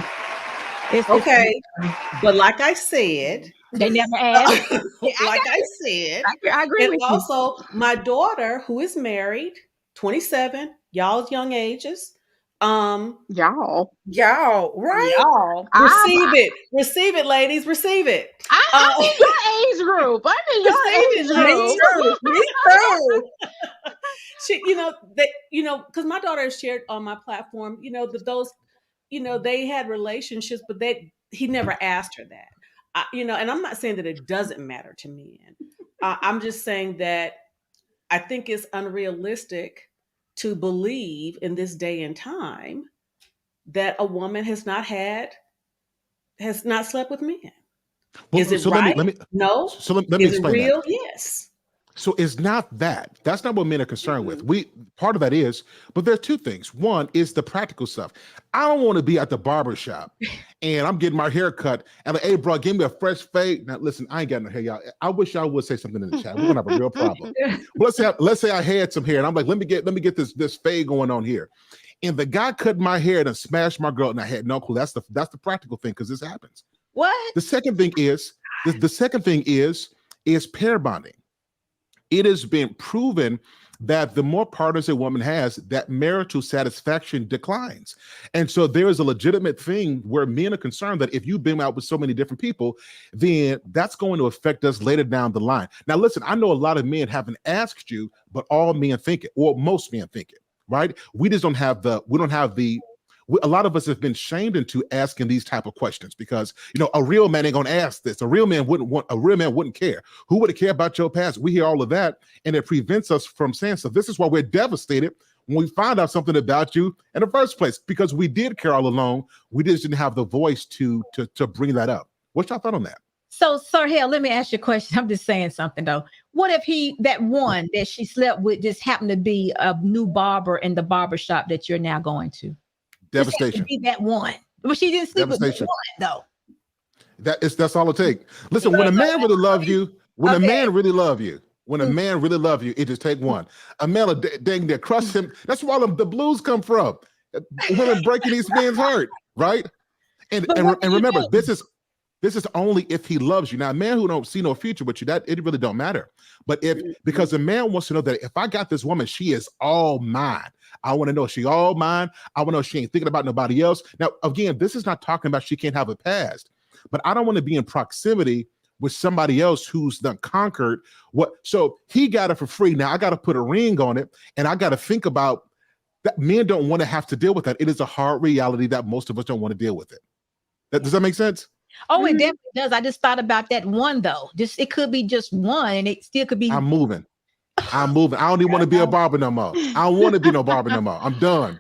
It's Okay. But like I said, They never asked. Like I said. I agree And with you. also, my daughter, who is married, 27, y'all's young ages. Y'all. Y'all, right? Y'all. Receive it, ladies, receive it. I'm in your age group. I'm in your age Receive group. Me too. She, because my daughter has shared on my platform, that those, they had relationships, but he never asked her that. And I'm not saying that it doesn't matter to men. I'm just saying that I think it's unrealistic to believe in this day and time that a woman has not slept with men. Well, Is it so right? let me No. so let me Is it explain that. real? Yes. So it's not that. That's not what men are concerned with. Part of that is, but there's two things. One is the practical stuff. I don't want to be at the barber shop and I'm getting my hair cut and like, hey, bro, give me a fresh fade. Now, listen, I ain't got no hair, y'all. I wish y'all would say something in the chat. We're gonna have a real problem. But let's say I had some hair and I'm like, let me get this fade going on here. And the guy cut my hair and smashed my girl, and I had no clue. That's the practical thing because this happens. What? The second thing is pair bonding. It has been proven that the more partners a woman has, that marital satisfaction declines. And so there is a legitimate thing where men are concerned that if you've been out with so many different people, then that's going to affect us later down the line. Now, listen, I know a lot of men haven't asked you, but all men think it, or most men think it, right? We just don't have a lot of us have been shamed into asking these type of questions because, a real man ain't going to ask this. A real man wouldn't care. Who would care about your past? We hear all of that, and it prevents us from saying so. This is why we're devastated when we find out something about you in the first place, because we did care all along. We just didn't have the voice to bring that up. What's your thought on that? So, Sir Hale, let me ask you a question. I'm just saying something though. What if that one that she slept with just happened to be a new barber in the barber shop that you're now going to? Devastation. Be that one, but she didn't sleep with one though. That's all it takes. Listen, when a man really love you, when a man really love you, it just take one. A man will dang near crush him. That's where all the blues come from. Women breaking these men's heart, right? And remember, this is only if he loves you. Now, a man who don't see no future with you, that it really don't matter. But because a man wants to know that if I got this woman, she is all mine. I want to know she all mine. I want to know she ain't thinking about nobody else. Now, again, this is not talking about she can't have a past, but I don't want to be in proximity with somebody else who's done conquered what. So he got it for free. Now I got to put a ring on it, and I got to think about that. Men don't want to have to deal with that. It is a hard reality that most of us don't want to deal with it. Does that make sense? Oh, it definitely does. I just thought about that one though. It could be just one, and it still could be. I'm moving. I don't even want to be a barber no more. I don't want to be no barber no more. I'm done.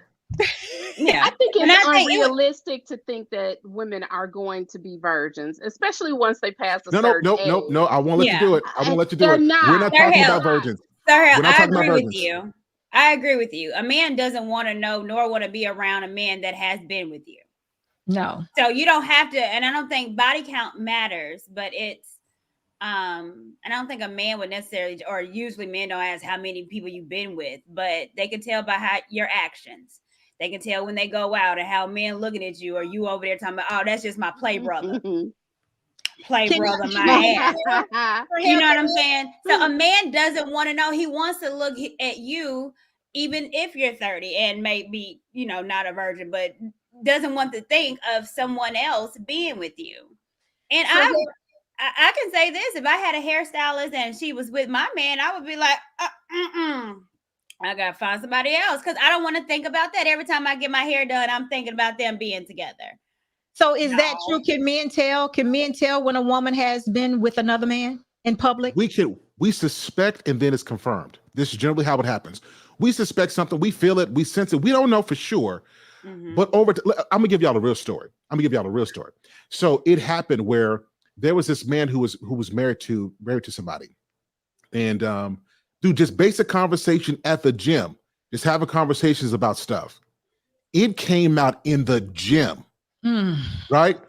Yeah, I think it's unrealistic to think that women are going to be virgins, especially once they pass a certain age. No. I won't let you do it. I won't let you do it. Not. We're not talking about virgins. I agree with you. I agree with you. A man doesn't want to know nor want to be around a man that has been with you. No. So you don't have to, and I don't think body count matters, but it's and I don't think a man would necessarily, or usually men don't ask how many people you've been with, but they can tell by how your actions. They can tell when they go out and how men looking at you, or you over there talking about, oh, that's just my play brother. Play brother, my ass. You know what I'm saying? So a man doesn't want to know. He wants to look at you, even if you're 30 and maybe, not a virgin, but doesn't want to think of someone else being with you. And I can say this, if I had a hairstylist and she was with my man, I would be like, I gotta find somebody else, because I don't want to think about that. Every time I get my hair done, I'm thinking about them being together. So is that true? Can men tell when a woman has been with another man in public? We suspect, and then it's confirmed. This is generally how it happens. We suspect something, we feel it, we sense it, we don't know for sure. But I'm gonna give y'all a real story. So it happened where there was this man who was married to somebody, and through just basic conversation at the gym, just having conversations about stuff, it came out in the gym, right?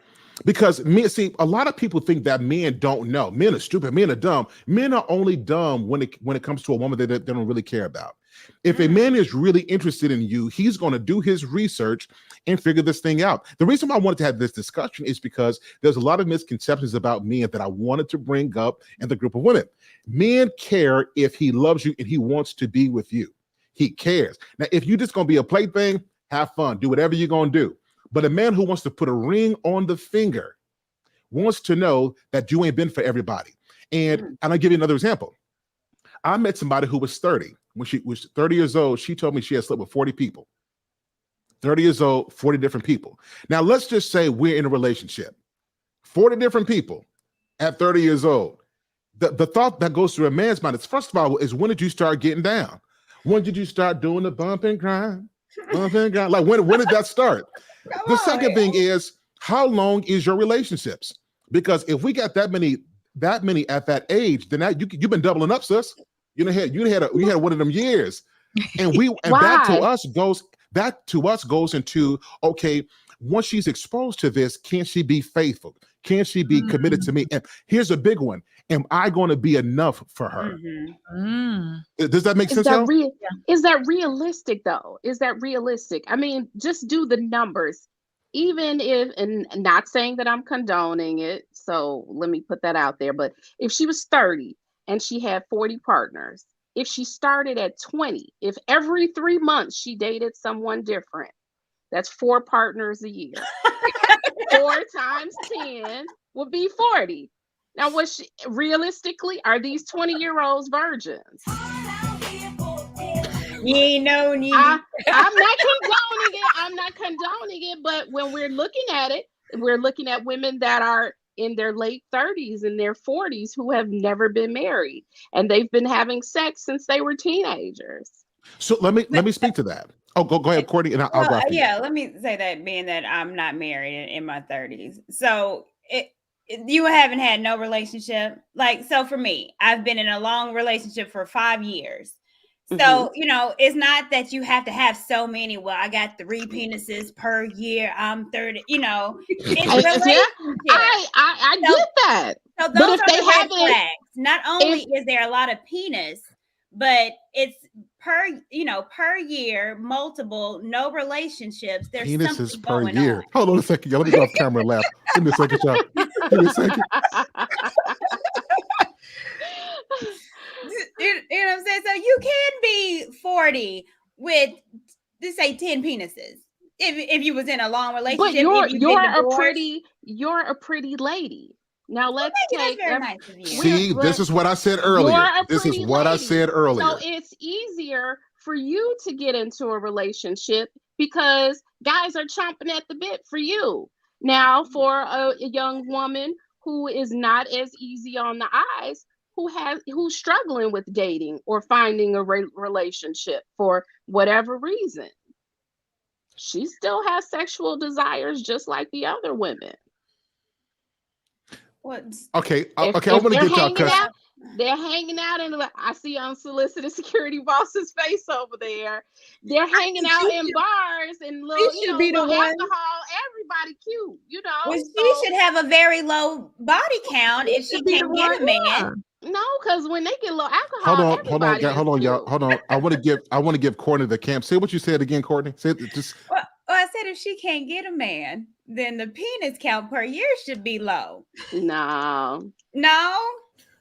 Because a lot of people think that men don't know. Men are stupid. Men are dumb. Men are only dumb when it comes to a woman that they don't really care about. If a man is really interested in you, he's going to do his research and figure this thing out. The reason why I wanted to have this discussion is because there's a lot of misconceptions about men that I wanted to bring up in the group of women. Men care if he loves you and he wants to be with you. He cares. Now, if you're just going to be a plaything, have fun, do whatever you're going to do. But a man who wants to put a ring on the finger wants to know that you ain't been for everybody. And I'll give you another example. I met somebody who was 30. When she was 30 years old, she told me she had slept with 40 people. 30 years old, 40 different people. Now, let's just say we're in a relationship. 40 different people at 30 years old. The thought that goes through a man's mind is, first of all, is when did you start getting down? When did you start doing the bump and grind? Bump and grind? Like, when did that start? The second thing is, how long is your relationships? Because if we got that many at that age, then you've been doubling up, sis. You had one of them years, and that to us goes into, okay, once she's exposed to this, can she be faithful? Can she be committed to me? And here's a big one: am I going to be enough for her? Does that make sense? Is that realistic though? Is that realistic? I mean, just do the numbers. Even if, and not saying that I'm condoning it, so let me put that out there, but if she was 30 and she had 40 partners, if she started at 20, if every 3 months she dated someone different, that's 4 partners a year. 4 times 10 would be 40. Now, realistically, are these 20-year-olds virgins? I'm not condoning it, but when we're looking at it, we're looking at women that are in their late 30s and their 40s who have never been married, and they've been having sex since they were teenagers. So let me speak to that. Oh, go ahead, Courtney, and I'll go after you. Let me say that, being that I'm not married in my 30s, so you haven't had no relationship. Like, so for me, I've been in a long relationship for 5 years. So, it's not that you have to have so many. Well, I got 3 penises per year. I'm 30, it's relationship. I get that. So those are the red flags. Not only is there a lot of penis, but it's per year, multiple, no relationships. There's penises something per going year. on. Hold on a second. Let me go off camera and laugh. Give me a second, y'all. Give me a second. You know what I'm saying? So you can be 40 with, let's say, 10 penises if you was in a long relationship. But you're a pretty lady. Now let's take. Very nice of you. See, this is what I said earlier. This is what I said earlier. So it's easier for you to get into a relationship because guys are chomping at the bit for you. Now, for a young woman who is not as easy on the eyes, who's struggling with dating or finding a relationship for whatever reason, she still has sexual desires just like the other women. Okay, I want to get y'all, because they're hanging out in I see unsolicited security boss's face over there. They're hanging out in bars and little alcohol. Everybody cute, Well, she should have a very low body count if she can't get a man. No, because when they get low alcohol, hold on, y'all. Hold on. I want to give Courtney the camp. Say what you said again, Courtney. Say it, just. Well, I said if she can't get a man, then the penis count per year should be low. No.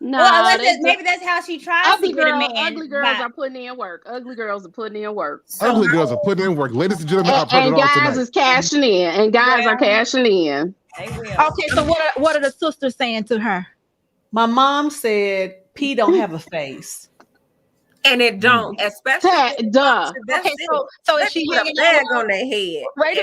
Well, maybe that's how she tries to get a man. Ugly girls are putting in work. Ugly girls are putting in work. Ladies and gentlemen, I've heard it all guys tonight. is cashing in, and guys are cashing in. They will. Okay, so what are the sisters saying to her? My mom said P don't have a face. And it don't, especially Okay, so is she hanging out on their head? Wait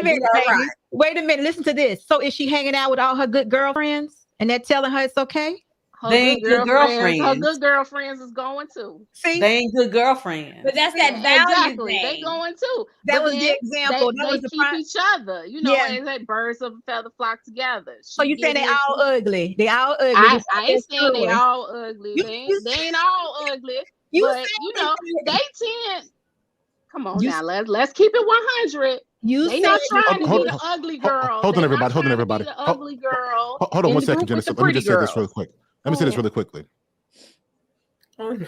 a minute, listen to this. So is she hanging out with all her good girlfriends and they're telling her it's okay? They ain't good girlfriends. Her good girlfriends is going too. See, they ain't good girlfriends. But that's that value thing. They going too. That was the example. They keep each other. It's like birds of a feather flock together. So you saying they all ugly? They all ugly. I ain't saying they all ugly. They ain't all ugly. But they tend. Come on now, let's keep it 100. They not trying to be the ugly girl. Hold on, everybody. The ugly girl. Hold on 1 second, Genesis. Let me just say this really quick. Let me say this really quickly. Oh, no.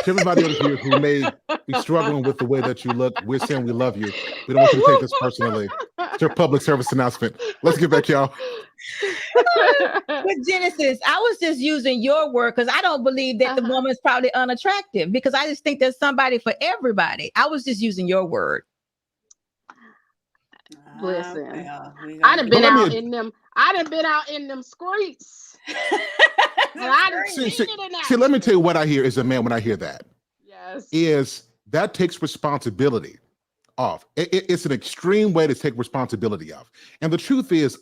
To everybody over here who may be struggling with the way that you look, we're saying we love you. We don't want you to take this personally. It's your public service announcement. Let's get back, y'all. With Genesis, I was just using your word because I don't believe that the woman's probably unattractive, because I just think there's somebody for everybody. I was just using your word. Listen, well, I done been out in them. I done been out in them streets. And I done seen it in that. See, let me tell you what I hear as a man when I hear that. Yes. Is that takes responsibility off. It's an extreme way to take responsibility off. And the truth is,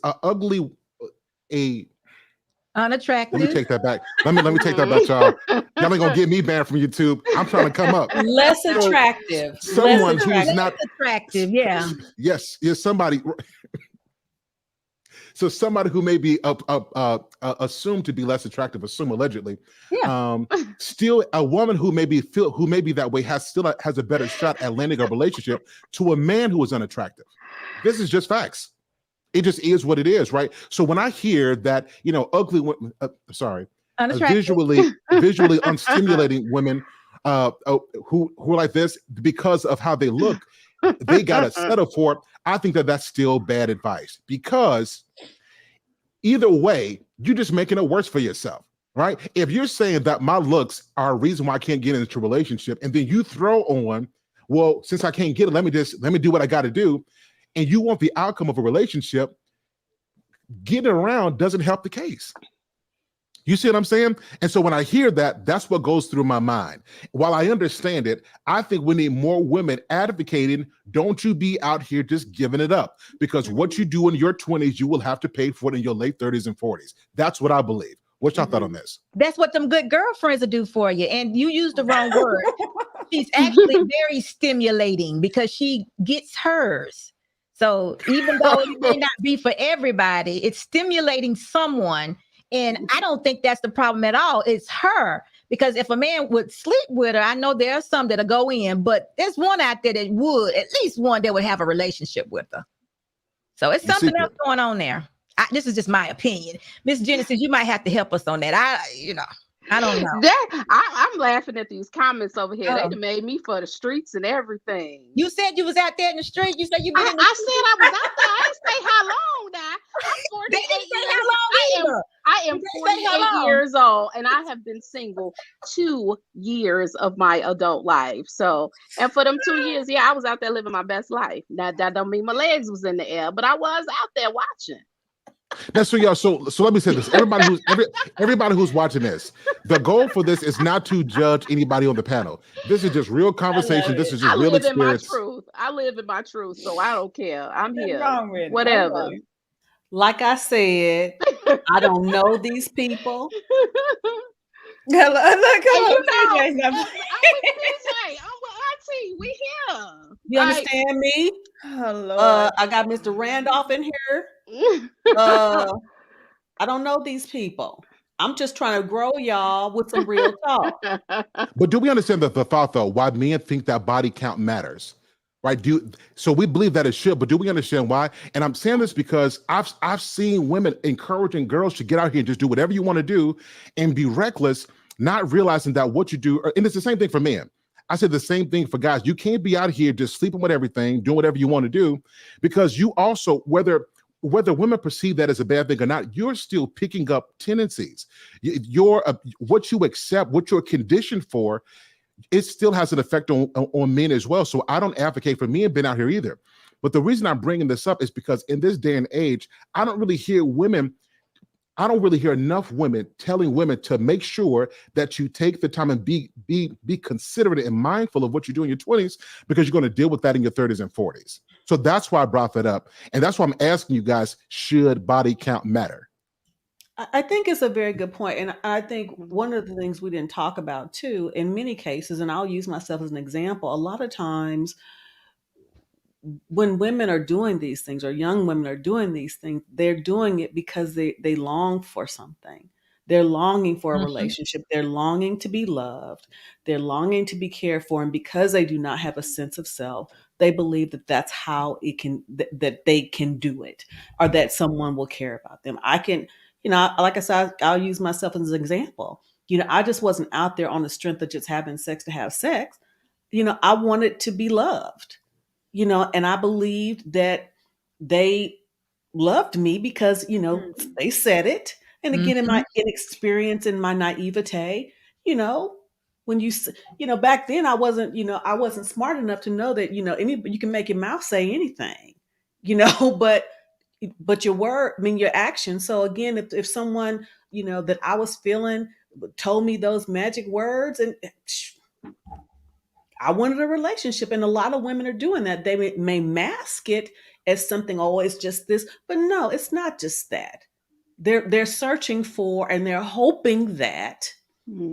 Unattractive. Let me take that back. Let me take that back, y'all. Y'all ain't gonna get me banned from YouTube. I'm trying to come up. Less attractive. Someone who's not attractive. Yeah. Yes, somebody. So somebody who may be assumed to be less attractive, allegedly, still a woman who may be that way has a better shot at landing a relationship to a man who is unattractive. This is just facts. It just is what it is, right? So when I hear that, ugly women, visually unstimulating women who are like this because of how they look, they got to settle for it. I think that that's still bad advice, because either way, you're just making it worse for yourself, right? If you're saying that my looks are a reason why I can't get into a relationship, and then you throw on, well, since I can't get it, let me do what I got to do, and you want the outcome of a relationship, getting around doesn't help the case. You see what I'm saying? And so when I hear that, that's what goes through my mind. While I understand it, I think we need more women advocating, don't you be out here just giving it up, because what you do in your 20s, you will have to pay for it in your late 30s and 40s. That's what I believe. What's your thought on this? That's what them good girlfriends will do for you. And you used the wrong word. She's actually very stimulating because she gets hers. So even though it may not be for everybody, it's stimulating someone. And I don't think that's the problem at all. It's her. Because if a man would sleep with her, I know there are some that'll go in, but there's one out there that would, at least one that would have a relationship with her. So it's something else going on there. This is just my opinion. Miss Genesis, you might have to help us on that. I don't know. I'm laughing at these comments over here. They made me for the streets and everything. You said you was out there in the street. You said you been in the I said I was out there. I didn't say how long now. I'm 48 years. I am 48 years old, and I have been single 2 years of my adult life. So, and for them 2 years, I was out there living my best life. Now, that don't mean my legs was in the air, but I was out there watching. That's for y'all. So let me say this. Everybody who's watching this, the goal for this is not to judge anybody on the panel. This is just real conversation. This is just real experience. I live in my truth, so I don't care. I'm here. Whatever. Like I said, I don't know these people. I'm with Auntie. We here. You understand me? Oh, I got Mr. Randolph in here. I don't know these people. I'm just trying to grow y'all with some real talk. But do we understand the thought, though, why men think that body count matters? Right? So we believe that it should, but do we understand why? And I'm saying this because I've seen women encouraging girls to get out here and just do whatever you want to do and be reckless, not realizing that what you do, and it's the same thing for men. I said the same thing for guys. You can't be out here just sleeping with everything, doing whatever you want to do, because you also, whether women perceive that as a bad thing or not, you're still picking up tendencies. What you accept, what you're conditioned for, it still has an effect on men as well. So I don't advocate for men being out here either. But the reason I'm bringing this up is because in this day and age, I don't really hear enough women telling women to make sure that you take the time and be considerate and mindful of what you do in your 20s, because you're going to deal with that in your 30s and 40s. So that's why I brought that up. And that's why I'm asking you guys, should body count matter? I think it's a very good point. And I think one of the things we didn't talk about too, in many cases, and I'll use myself as an example, a lot of times when women are doing these things, or young women are doing these things, they're doing it because they long for something. They're longing for a relationship. They're longing to be loved. They're longing to be cared for. And because they do not have a sense of self, they believe that that's how that they can do it, or that someone will care about them. I can, like I said, I'll use myself as an example. I just wasn't out there on the strength of just having sex to have sex. I wanted to be loved, and I believed that they loved me because, they said it. And again, in my inexperience and my naivete, when back then I wasn't smart enough to know that, you can make your mouth say anything, but your word, your action. So again, if someone, that I was feeling told me those magic words, and I wanted a relationship. And a lot of women are doing that. They may mask it as something, oh, it's just this, but no, it's not just that. They're searching for, and they're hoping that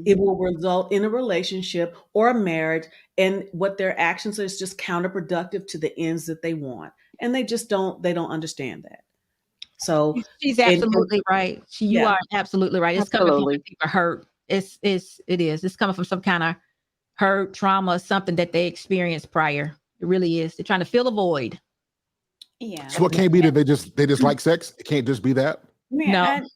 it will result in a relationship or a marriage, and what their actions are is just counterproductive to the ends that they want. And they don't understand that. So she's absolutely right. You are absolutely right. It's coming from a deeper hurt. It is. It's coming from some kind of hurt, trauma, something that they experienced prior. It really is. They're trying to fill a void. Yeah. So it can't be that they just like sex. It can't just be that. Yeah, no.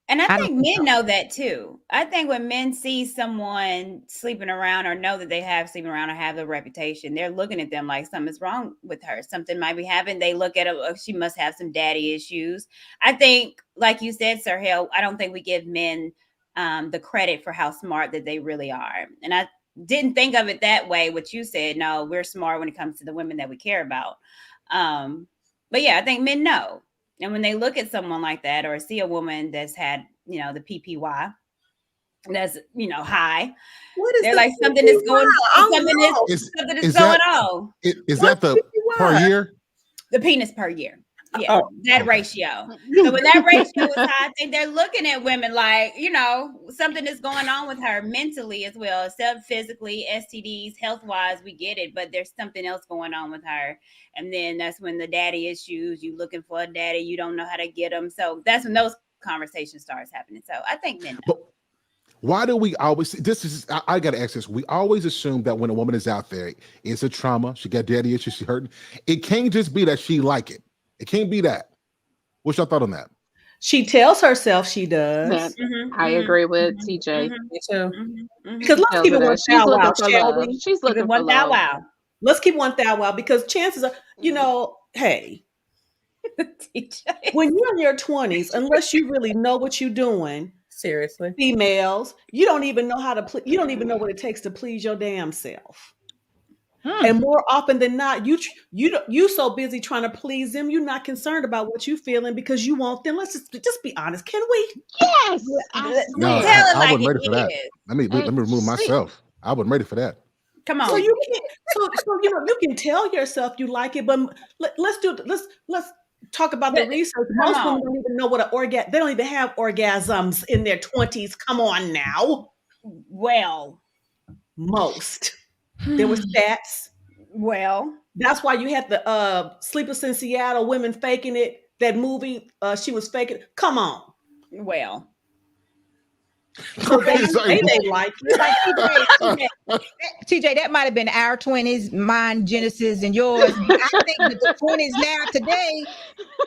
And I think men know that too. I think when men see someone sleeping around or know that they have sleeping around or have the reputation, they're looking at them like something's wrong with her. Something might be happening. They look at her, oh, she must have some daddy issues. I think, like you said, Sir Hale, I don't think we give men the credit for how smart that they really are. And I didn't think of it that way, what you said. No, we're smart when it comes to the women that we care about. But yeah, I think men know. And when they look at someone like that or see a woman that's had, the PPY, that's, high, they're like, something is going on. Something is going on. Is that the per year? The penis per year. Yeah, that ratio. So when that ratio is high, I think they're looking at women like, something is going on with her mentally as well, except physically, STDs, health-wise, we get it, but there's something else going on with her. And then that's when the daddy issues, you looking for a daddy, you don't know how to get them. So that's when those conversations starts happening. So I think men know. But why do we always, I got to ask this. We always assume that when a woman is out there, it's a trauma. She got daddy issues, she hurting. It can't just be that she like it. It can't be that. What's your thought on that? She tells herself she does. I agree with TJ. Me too. Because let's keep it 1,000 shall we? She's looking for love. Let's keep 1,000 because chances are, hey, when you're in your 20s, unless you really know what you're doing, seriously, females, you don't even know how to. You don't even know what it takes to please your damn self. And more often than not, you so busy trying to please them, you're not concerned about what you're feeling because you want them. Let's just be honest, can we? Yes. No, I wasn't ready for that. Let me remove myself. I wasn't ready for that. Come on. So you can't. So you can tell yourself you like it, but let's talk about the research. Most women don't even know what an orgasm. They don't even have orgasms in their 20s. Come on now. Well, most. There were stats. Well, that's why you had the Sleepless in Seattle, women faking it. That movie, she was faking it. Come on. Well. So they like it. TJ, that might have been our 20s, mine, Genesis, and yours. I think that the 20s now today,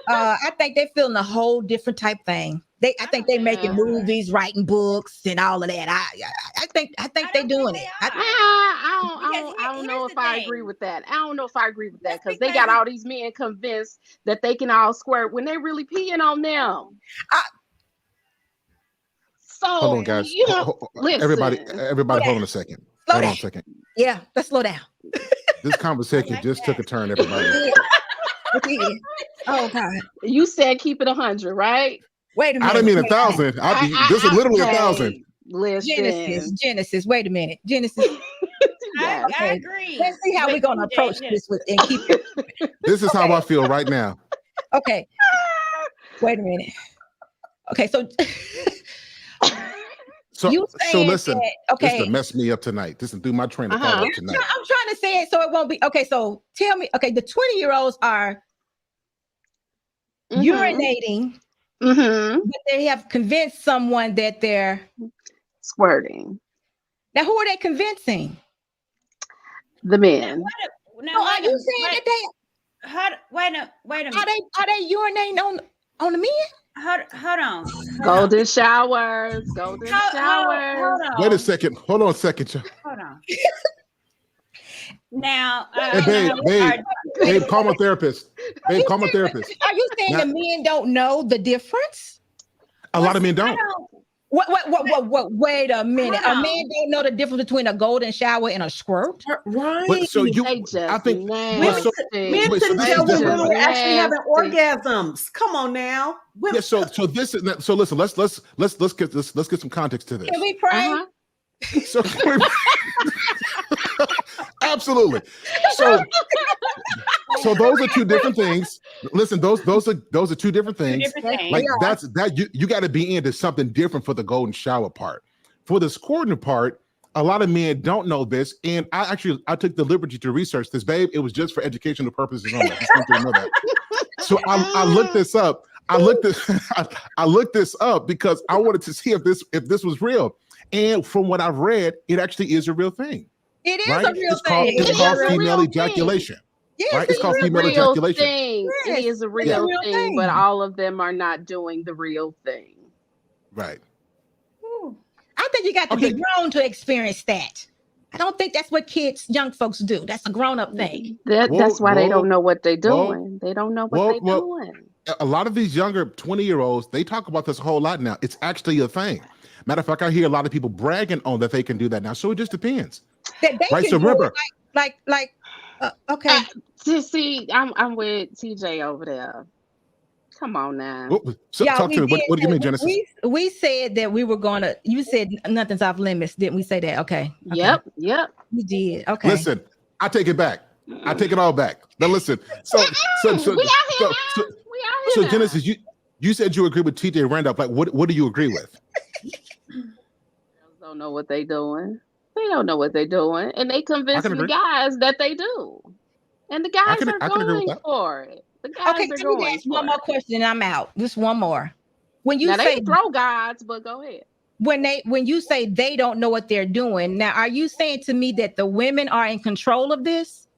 I think they're feeling a whole different type thing. I think they're making movies, writing books, and all of that. I think they're doing it. I don't know if I agree with that. I don't know if I agree with that because they got all these men convinced that they can all squirt when they really peeing on them. So hold on, guys. Everybody, hold on a second. Hold on a second. Yeah, let's slow down. This conversation just took a turn, everybody. Oh God! You said keep it 100, right? Wait a minute. I didn't mean 1,000. This is literally 1,000. Listen. Genesis. Wait a minute, Genesis. I agree. Let's see how we're going to approach this and keep it. This is how I feel right now. Okay. Wait a minute. Okay, so listen. This to mess me up tonight. This is do my train of thought up tonight. I'm trying to say it so it won't be okay. So tell me, the 20-year-olds are urinating, but they have convinced someone that they're squirting. Now, who are they convincing? The men. Are you saying that they? Wait a minute. Are they urinating on the men? hold on. Golden showers. Golden showers. Hold Wait a on. second. Hold on a second. Hold on. Now, Hey, babe, call my therapist. Babe, call my therapist. Are you saying Now- the men don't know the difference? A lot of men don't. Wait a minute. Hold A on. man don't know the difference between a golden shower and a squirt? Right. But so you, They just I think, nasty. so- Men Wait, so couldn't this tell is when different. women were actually having Nasty. orgasms. Come on now. Women, yeah. So this is so. Listen, let's get some context to this. Can we pray? Uh-huh. So absolutely. So those are two different things. Listen, those are two different things. different things. Like you got to be into something different for the golden shower part. For the squirting part, a lot of men don't know this, and I took the liberty to research this, babe. It was just for educational purposes only. I just want you to know that. So I looked this up. I looked this up because I wanted to see if this was real. And from what I've read, it actually is a real thing. It is Right? a real It's called thing. it's It called is a female real ejaculation. Yes, Right? It's called female real ejaculation. thing. Yes, It is a it's a real real thing, thing. but all of them are not doing the real thing. Right. I think you got to Okay. be grown to experience that. I don't think that's what young folks do. That's a grown-up thing. That's why they don't know what they're whoa, doing. They don't know what they're doing. A lot of these younger 20-year-olds, they talk about this a whole lot now. It's actually a thing. Matter of fact, I hear a lot of people bragging on that they can do that now. So it just depends. That they Right, can so do it remember- okay. See, I'm with TJ over there. Come on now. So Yeah, talk to me. What do you mean, Genesis? We said that we were gonna. You said nothing's off limits, didn't we? Say that? Okay. Yep. You did. Okay. Listen, I take it back. I take it all back. Now listen. So We out here now. We out here so now. Genesis, you said you agree with TJ Randolph. Like, what do you agree with? Girls don't know what they doing. They don't know what they're doing, and they convincing the agree. guys that they do, and the guys can are agree with going that. for it. The guys Okay. are Let me going ask one for more it. question, and I'm out. Just one more. When you Now say they throw guys, but go ahead. when you say they don't know what they're doing, now are you saying to me that the women are in control of this?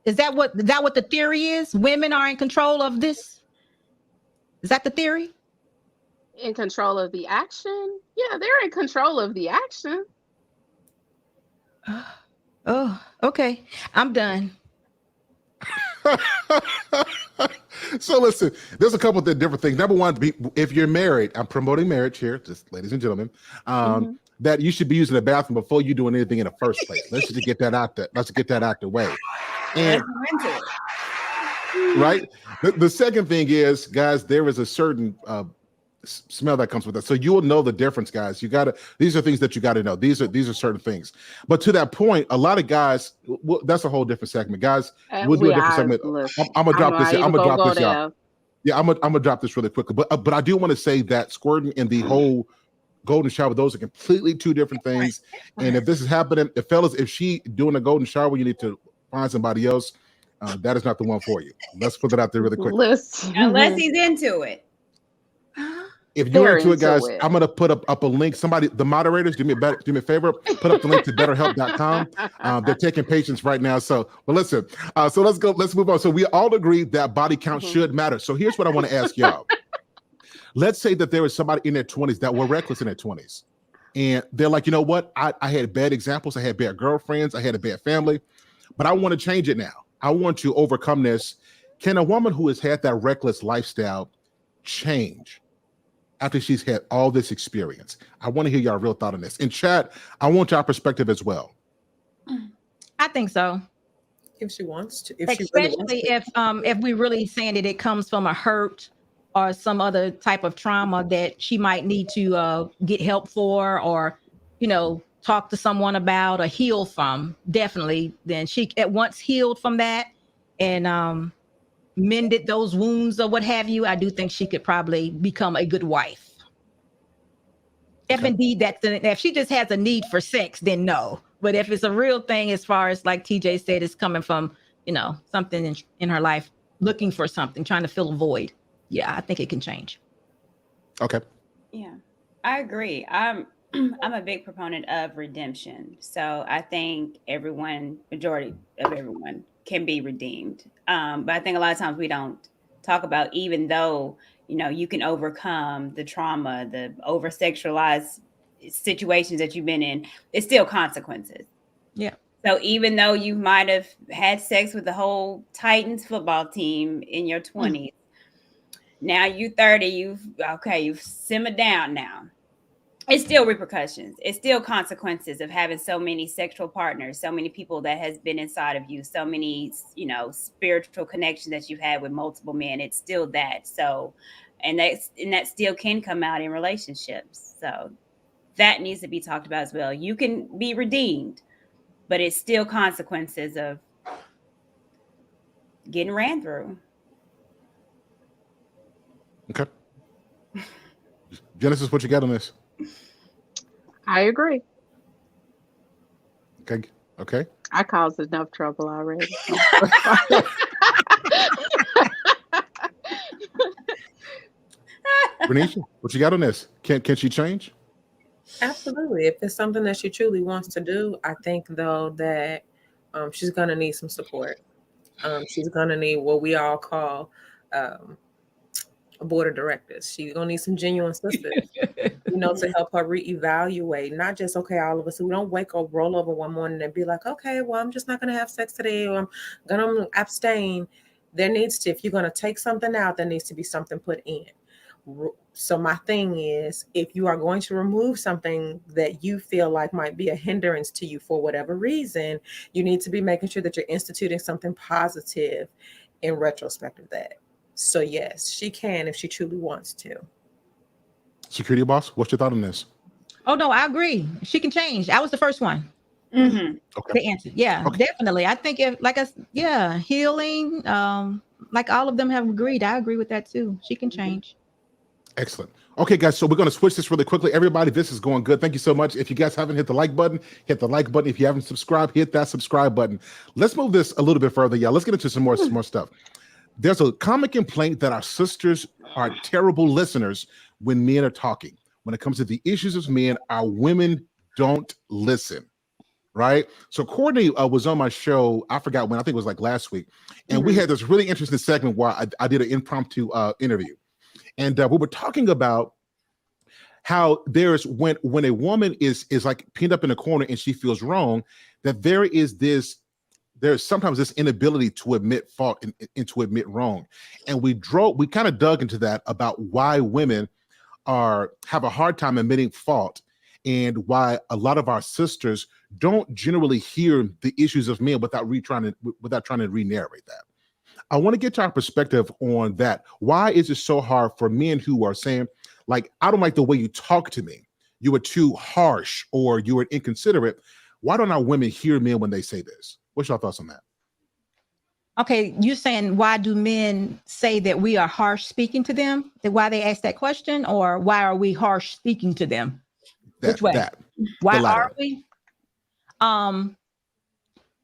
Is that what the theory is? Women are in control of this? Is that the theory? In control of the action. Yeah, they're in control of the action. Oh, okay. I'm done. So listen, there's a couple of different things. Number one, if you're married, I'm promoting marriage here, just ladies and gentlemen, that you should be using the bathroom before you doing anything in the first place. Let's just get that out there. Let's get that out the way. And right, the second thing is, guys, there is a certain smell that comes with that, so you will know the difference, guys. These are things that you got to know. These are certain things. But to that point, a lot of guys, well, that's a whole different segment, guys. We'll do a different segment. I'm gonna drop this. I'm gonna drop this, y'all. Yeah, I'm gonna drop this really quickly. But I do want to say that squirting and the whole golden shower, those are completely two different things. And if this is happening, if she doing a golden shower, you need to find somebody else. That is not the one for you. Let's put that out there really quickly. Unless he's into it. If you're into it, guys, I'm gonna put up a link. Somebody, the moderators, do me a favor, put up the link to BetterHelp.com. They're taking patients right now. So, but listen, so let's move on. So we all agree that body count should matter. So here's what I want to ask y'all. Let's say that there was somebody in their 20s that were reckless in their 20s, and they're like, you know what? I had bad examples. I had bad girlfriends. I had a bad family, but I want to change it now. I want to overcome this. Can a woman who has had that reckless lifestyle change after she's had all this experience? I want to hear y'all real thought on this. In chat, I want y'all perspective as well. I think so. If she wants to, Especially if we really saying that it comes from a hurt or some other type of trauma that she might need to get help for, or talk to someone about or heal from. Definitely, then she at once healed from that and mended those wounds or what have you. I do think she could probably become a good wife. If indeed if she just has a need for sex, then no. But if it's a real thing, as far as like TJ said, it's coming from something in her life, looking for something, trying to fill a void. Yeah, I think it can change. Okay. Yeah, I agree. I'm a big proponent of redemption. So I think majority of everyone can be redeemed. But I think a lot of times we don't talk about, even though you can overcome the trauma, the over sexualized situations that you've been in. It's still consequences. Yeah. So even though you might have had sex with the whole Titans football team in your 20s, now you 30, you've simmered down now. It's still repercussions. It's still consequences of having so many sexual partners, so many people that has been inside of you, so many, spiritual connections that you've had with multiple men. It's still that. So, and that still can come out in relationships. So that needs to be talked about as well. You can be redeemed, but it's still consequences of getting ran through. Okay. Genesis, what you got on this? I agree. Okay. I caused enough trouble already. Renisha, what you got on this? Can she change? Absolutely. If it's something that she truly wants to do, I think though that she's gonna need some support. She's gonna need what we all call a board of directors. She's gonna need some genuine sisters, to help her reevaluate. Not just all of us. We don't wake up, roll over one morning, and be like, okay, well, I'm just not gonna have sex today, or I'm gonna abstain. There needs to, if you're gonna take something out, there needs to be something put in. So my thing is, if you are going to remove something that you feel like might be a hindrance to you for whatever reason, you need to be making sure that you're instituting something positive in retrospect of that. So yes, she can if she truly wants to. Security boss, what's your thought on this? Oh no, I agree. She can change. I was the first one Mm-hmm. to answer. Yeah, definitely. I think healing. Like all of them have agreed. I agree with that too. She can change. Excellent. Okay, guys, so we're going to switch this really quickly. Everybody, this is going good. Thank you so much. If you guys haven't hit the like button, hit the like button. If you haven't subscribed, hit that subscribe button. Let's move this a little bit further. Yeah, let's get into some more stuff. There's a common complaint that our sisters are terrible listeners when men are talking. When it comes to the issues of men, our women don't listen, right? So Courtney was on my show, I forgot when, I think it was like last week, and we had this really interesting segment where I did an impromptu interview. And we were talking about how there's when a woman is like pinned up in a corner and she feels wrong, that there's sometimes this inability to admit fault and to admit wrong. And we kind of dug into that about why women have a hard time admitting fault, and why a lot of our sisters don't generally hear the issues of men without trying to re-narrate that. I want to get to our perspective on that. Why is it so hard for men who are saying, like, I don't like the way you talk to me, you were too harsh, or you were inconsiderate? Why don't our women hear men when they say this? What's your thoughts on that? Okay, you're saying, why do men say that we are harsh speaking to them? Why they ask that question, or why are we harsh speaking to them? Which way? Why are we?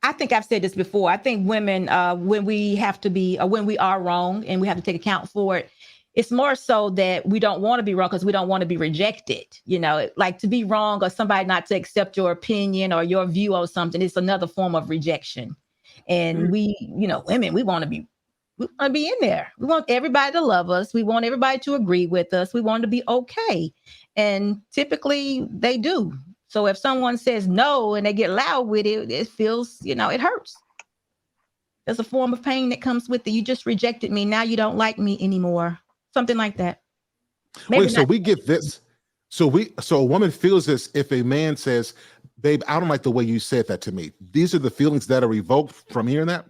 I think I've said this before. I think women, when we are wrong and we have to take account for it, it's more so that we don't want to be wrong because we don't want to be rejected. Like to be wrong or somebody not to accept your opinion or your view on something, it's another form of rejection. And we, women, we want to be in there. We want everybody to love us. We want everybody to agree with us. We want to be okay. And typically they do. So if someone says no and they get loud with it, it feels, it hurts. There's a form of pain that comes with it. You just rejected me. Now you don't like me anymore. Something like that. Wait, so we get this. So a woman feels this if a man says, babe, I don't like the way you said that to me. These are the feelings that are evoked from hearing that?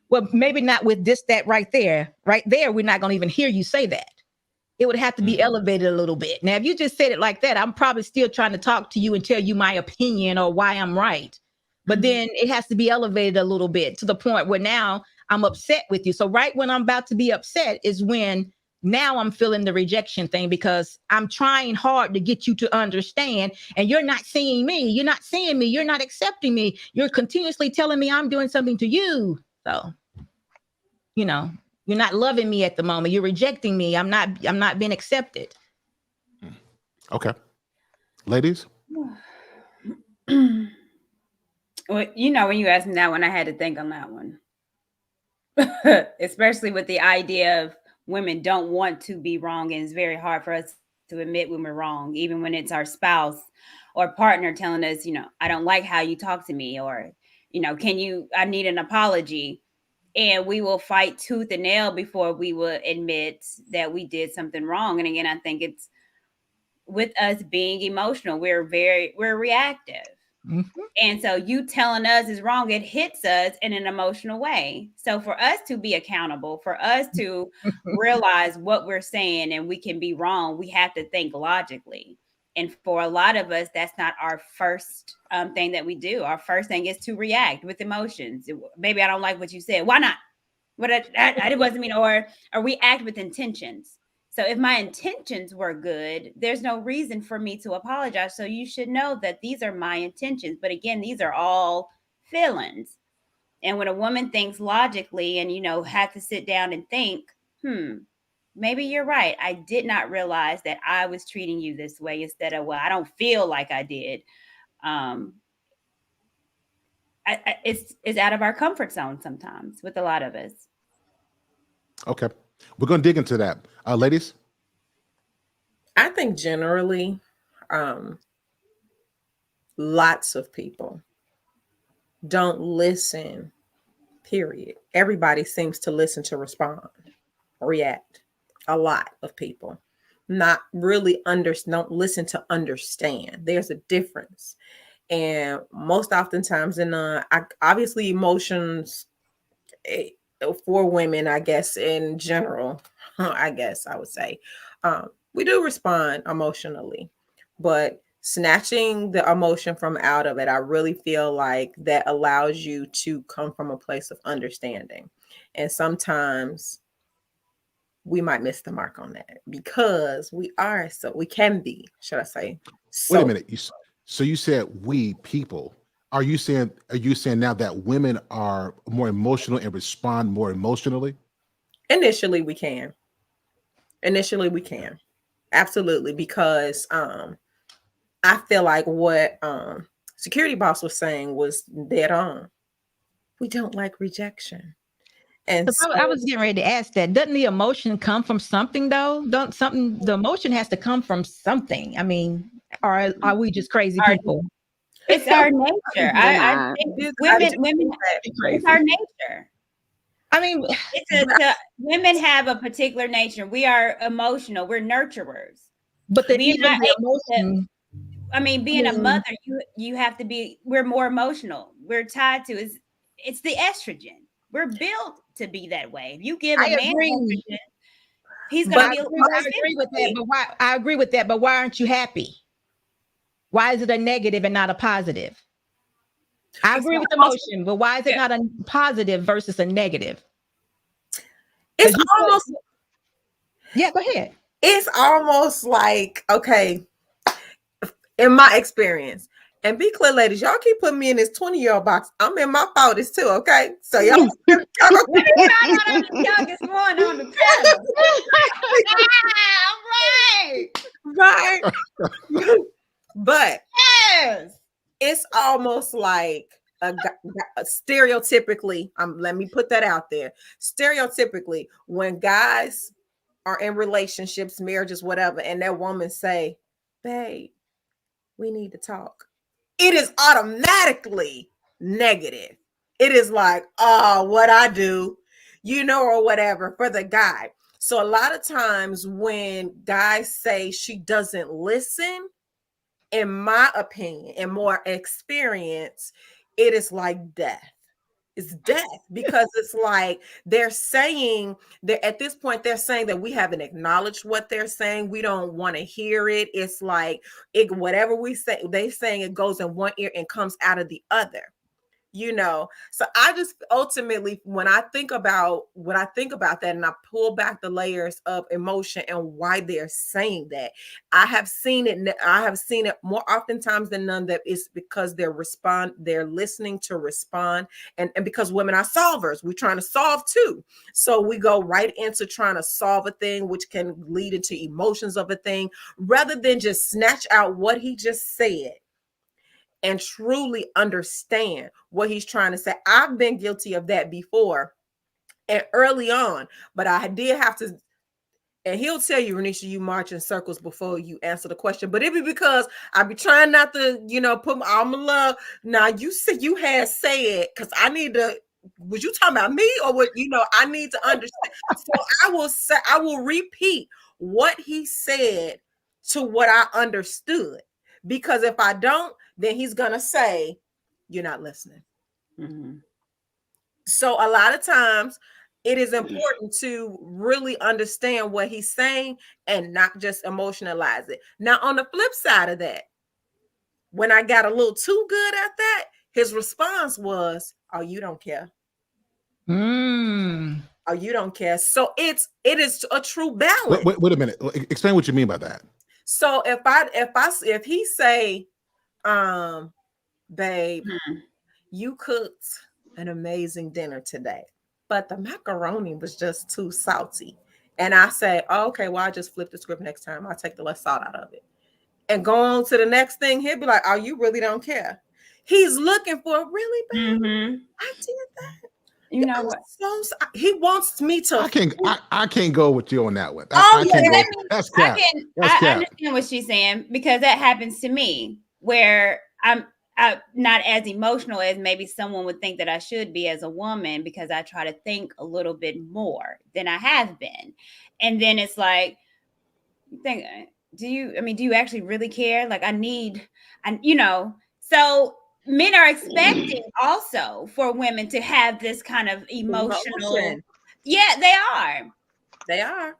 Well, maybe not with that right there. Right there, we're not going to even hear you say that. It would have to be elevated a little bit. Now, if you just said it like that, I'm probably still trying to talk to you and tell you my opinion or why I'm right. But then it has to be elevated a little bit to the point where now I'm upset with you. So right when I'm about to be upset is when now I'm feeling the rejection thing, because I'm trying hard to get you to understand, and you're not seeing me. You're not seeing me. You're not accepting me. You're continuously telling me I'm doing something to you. So, you're not loving me at the moment. You're rejecting me. I'm not being accepted. Okay. Ladies? Well, when you asked me that one, I had to think on that one. Especially with the idea of women don't want to be wrong, and it's very hard for us to admit when we're wrong, even when it's our spouse or partner telling us, I don't like how you talk to me, or, I need an apology. And we will fight tooth and nail before we will admit that we did something wrong. And again, I think it's with us being emotional, we're reactive. Mhm. And so you telling us is wrong, it hits us in an emotional way. So for us to be accountable, for us to realize what we're saying and we can be wrong, we have to think logically. And for a lot of us, that's not our first thing that we do. Our first thing is to react with emotions. Maybe I don't like what you said. Why not? What I wasn't mean, or we act with intentions. So if my intentions were good, there's no reason for me to apologize. So you should know that these are my intentions. But again, these are all feelings. And when a woman thinks logically and, have to sit down and think, maybe you're right. I did not realize that I was treating you this way instead of, well, I don't feel like I did. It's out of our comfort zone sometimes with a lot of us. Okay. We're going to dig into that. Ladies? I think generally, lots of people don't listen, period. Everybody seems to listen to respond, react. A lot of people not really don't listen to understand. There's a difference. And most oftentimes obviously emotions for women, I guess in general, I guess I would say, we do respond emotionally, but snatching the emotion from out of it, I really feel like that allows you to come from a place of understanding. And sometimes we might miss the mark on that because we can be, should I say. Wait a minute. So you said we people. Are you saying now that women are more emotional and respond more emotionally? Initially we can. Absolutely. Because I feel like what security boss was saying was dead on. We don't like rejection. And So I was getting ready to ask that. Doesn't the emotion come from something though? The emotion has to come from something. I mean, are we just crazy people? It's our nature. I think women, it's our nature. I mean, women have a particular nature. We are emotional. We're nurturers. But being a mother, you have to be. We're more emotional. We're tied to it's the estrogen. We're built to be that way. If you give a man estrogen, he's going to be. I agree with that. But why? I agree with that. But why aren't you happy? Why is it a negative and not a positive? I agree with emotion, but why is it not a positive versus a negative? It's almost. Yeah, go ahead. It's almost like, okay, in my experience, and be clear, ladies, y'all keep putting me in this 20-year-old box. I'm in my 40s too, okay? So y'all youngest one on the panel. Right. But yes, it's almost like stereotypically, let me put that out there. Stereotypically, when guys are in relationships, marriages, whatever, and that woman say, babe, we need to talk, it is automatically negative. It is like, oh, what I do, or whatever for the guy. So a lot of times when guys say she doesn't listen, in my opinion and more experience, it is like death. It's death because it's like they're saying that at this point, they're saying that we haven't acknowledged what they're saying. We don't want to hear it. It's like whatever we say, they're saying it goes in one ear and comes out of the other. So I just ultimately, when I think about that and I pull back the layers of emotion and why they're saying that, I have seen it more oftentimes than none that it's because they're listening to respond. And because women are solvers, we're trying to solve too. So we go right into trying to solve a thing, which can lead into emotions of a thing, rather than just snatch out what he just said and truly understand what he's trying to say. I've been guilty of that before and early on, but I did have to And he'll tell you, Renisha, you march in circles before you answer the question. But it be because I be trying not to, put my arm in love. Now you said you had said, because I need to, was you talking about me or what? I need to understand. So I will repeat what he said to what I understood. Because if I don't, then he's gonna say, you're not listening. Mm-hmm. So a lot of times it is important to really understand what he's saying and not just emotionalize it. Now, on the flip side of that, when I got a little too good at that, his response was, "Oh, you don't care. Mm. Oh, you don't care." So it is a true balance. Wait a minute. Explain what you mean by that. So if he say, babe, you cooked an amazing dinner today, but the macaroni was just too salty. And I say, oh, okay, well, I just flip the script next time. I'll take the less salt out of it. And go on to the next thing. He'll be like, oh, you really don't care. He's looking for, really, babe? I did that. You know what? He wants me to. I can't go with you on that one. Oh, I can't yeah. go. That's cap. I understand what she's saying, because that happens to me where I'm not as emotional as maybe someone would think that I should be as a woman, because I try to think a little bit more than I have been. And then it's like, do you actually really care? Like, so men are expecting also for women to have this kind of emotional. Yeah, they are. They are.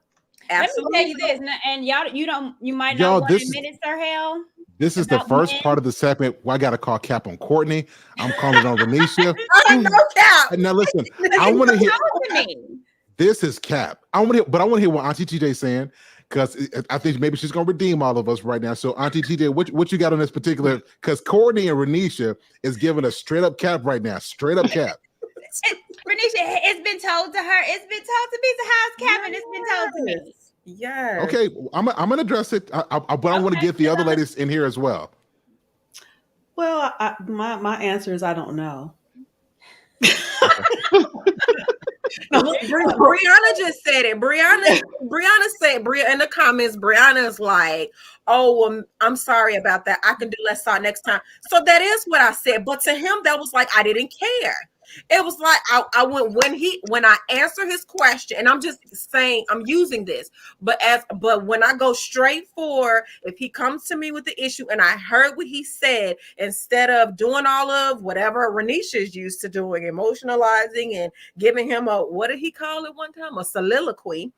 Absolutely. Let me tell you this, and you might not want to admit it, Sir Hale. This is the first part of the segment where I got to call cap on Courtney. I'm calling on Renisha. No cap. Now listen, I want to hear. This is cap. I want to hear what Auntie TJ saying, because I think maybe she's gonna redeem all of us right now. So Auntie TJ, what you got on this particular? Because Courtney and Renisha is giving a straight up cap right now. Straight up cap. Renisha, it's been told to her. It's been told to me. The house cap, and it's been told to me. Yeah. Okay, I'm gonna address it, but I want to get the other ladies in here as well. Well, my answer is I don't know. Brianna just said it. Brianna said in the comments. Brianna's like, "Oh, well, I'm sorry about that. I can do less salt next time." So that is what I said. But to him, that was like I didn't care. It was like I went when I answer his question, and I'm just saying I'm using this, but when I go straight for, if he comes to me with the issue and I heard what he said, instead of doing all of whatever Renisha's used to doing, emotionalizing and giving him what did he call it one time, a soliloquy,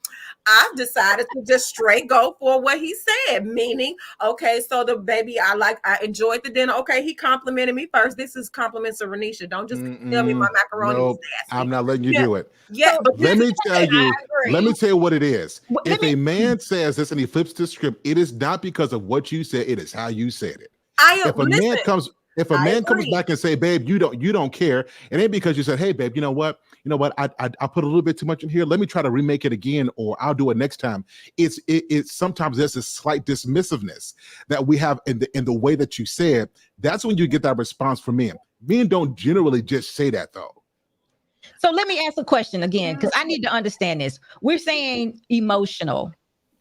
I've decided to just straight go for what he said, meaning, okay, so the baby, I enjoyed the dinner. Okay, he complimented me first. This is compliments of Renisha. Don't just tell me my macaroni was nasty. I'm not letting you do it. Yeah, but let me tell you what it is. If a man says this and he flips the script, it is not because of what you said, it is how you said it. If a man comes back and say, babe, you don't care, it ain't because you said, hey, babe, you know what, I put a little bit too much in here. Let me try to remake it again, or I'll do it next time. It's sometimes there's a slight dismissiveness that we have in the way that you said. That's when you get that response from men. Men don't generally just say that though. So let me ask a question again, because I need to understand this. We're saying emotional.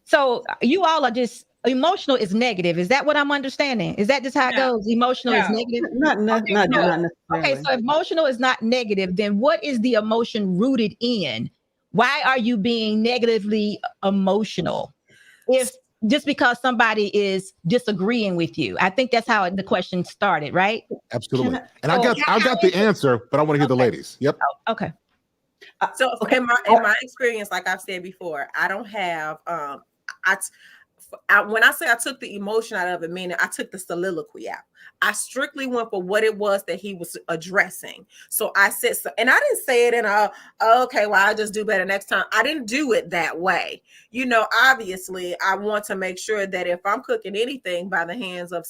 So you all are just, emotional is negative. Is that what I'm understanding? Is that just how it goes? Emotional is negative? Not necessarily. Okay, so emotional is not negative. Then what is the emotion rooted in? Why are you being negatively emotional? If just because somebody is disagreeing with you. I think that's how the question started, right? Absolutely. And I got the answer, but I want to hear the ladies. Yep. Okay. So in my experience, like I've said before, I don't have when I say I took the emotion out of it, meaning I took the soliloquy out. I strictly went for what it was that he was addressing. So I said, and I didn't say it in okay, well, I'll just do better next time. I didn't do it that way. Obviously, I want to make sure that if I'm cooking anything by the hands of,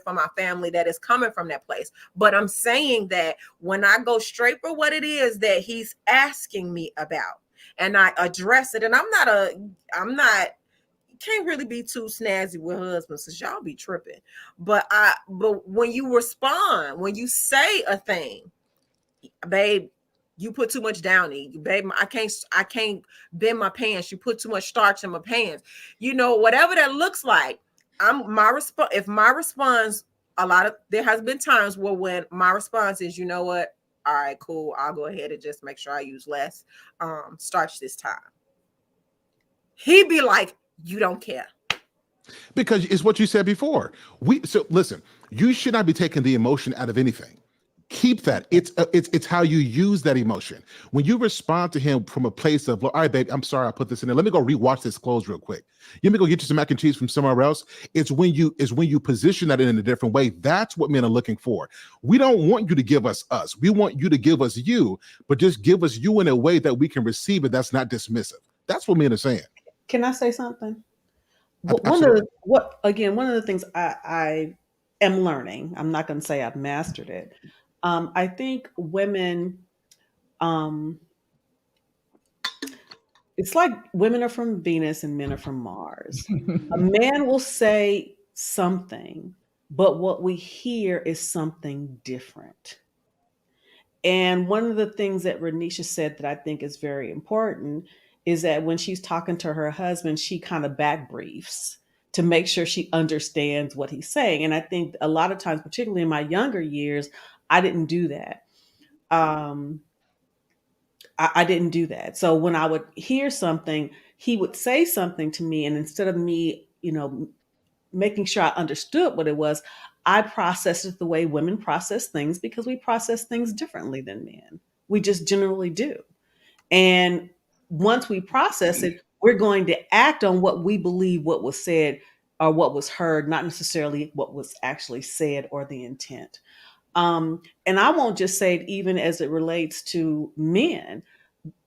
for my family, that is coming from that place. But I'm saying that when I go straight for what it is that he's asking me about, and I address it, and I'm not can't really be too snazzy with husbands, because y'all be tripping. But when you respond, when you say a thing, babe, You put too much Downy, babe. I can't bend my pants. You put too much starch in my pants. You know, whatever that looks like. If my response, there has been times where when my response is, you know what? All right, cool. I'll go ahead and just make sure I use less starch this time. He'd be like, you don't care. Because it's what you said before. So listen, you should not be taking the emotion out of anything. Keep that. It's how you use that emotion. When you respond to him from a place of, all right, babe, I'm sorry I put this in there. Let me go rewatch this clothes real quick. You may go get you some mac and cheese from somewhere else. It's when you position that in a different way. That's what men are looking for. We don't want you to give us us. We want you to give us you, but just give us you in a way that we can receive it. That's not dismissive. That's what men are saying. Can I say something? Absolutely. One of the things I am learning, I'm not going to say I've mastered it. I think women, it's like women are from Venus and men are from Mars. A man will say something, but what we hear is something different. And one of the things that Renisha said that I think is very important is that when she's talking to her husband, she kind of back briefs to make sure she understands what he's saying. And I think a lot of times, particularly in my younger years, I didn't do that. I didn't do that. So when I would hear something, he would say something to me, and instead of me, making sure I understood what it was, I processed it the way women process things, because we process things differently than men. We just generally do. And once we process it, we're going to act on what we believe what was said or what was heard, not necessarily what was actually said or the intent. And I won't just say it even as it relates to men,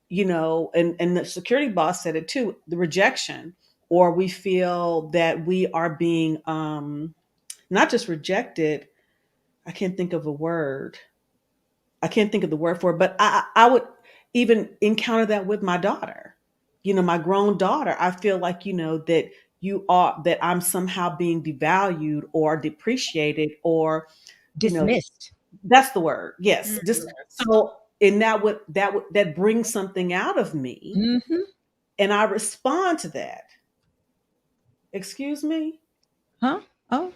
and the security boss said it too, the rejection, or we feel that we are being not just rejected. I can't think of the word for it, but I would even encounter that with my daughter, my grown daughter. I feel like, that I'm somehow being devalued or depreciated or Dismissed. That's the word. Yes. So, and that brings something out of me, and I respond to that. Excuse me? Huh? Oh.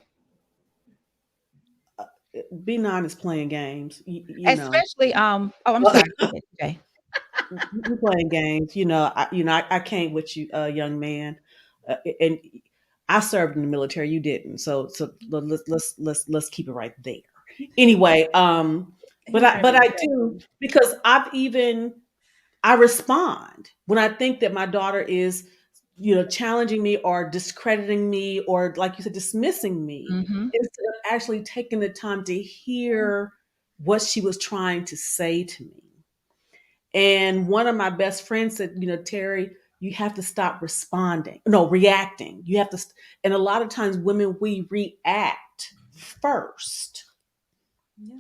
B9 is playing games. Especially, I'm sorry. Okay. You're playing games. I can't with you, young man. And I served in the military. You didn't. So let's keep it right there. Anyway, but I do, because I respond when I think that my daughter is, challenging me or discrediting me or, like you said, dismissing me, instead of actually taking the time to hear what she was trying to say to me. And one of my best friends said, Terry, you have to stop reacting. You have to, and a lot of times women, we react first. Yeah.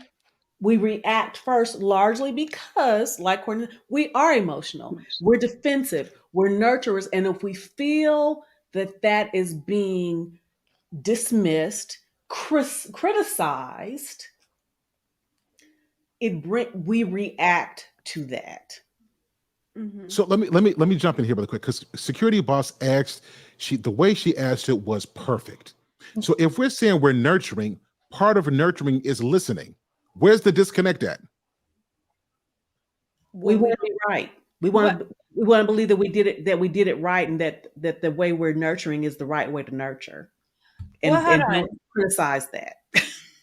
We react first, largely because, like we are emotional, we're defensive, we're nurturers. And if we feel that is being dismissed, criticized, we react to that. So let me jump in here really quick, because security boss asked, the way she asked it was perfect. So if we're saying we're nurturing, part of nurturing is listening. Where's the disconnect at? We want to be right. We want to believe that we did it right, and that the way we're nurturing is the right way to nurture. And don't criticize that.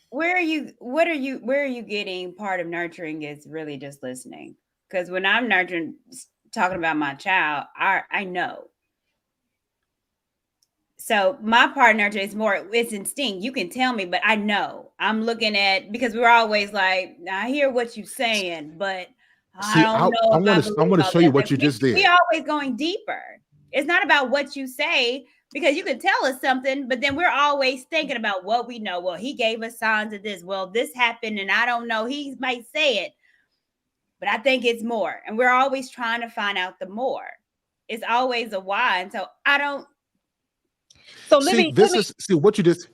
Where are you getting part of nurturing is really just listening? Because when I'm nurturing, talking about my child, I know. So my part of nurturing is more, it's instinct. You can tell me, but I know. I'm looking at, because we're always like, I hear what you're saying, but I don't know. I want to show you what you just did. We always going deeper. It's not about what you say, because you can tell us something, but then we're always thinking about what we know. Well, he gave us signs of this. Well, this happened, and I don't know. He might say it, but I think it's more. And we're always trying to find out the more. It's always a why. And so I don't. So see what you just.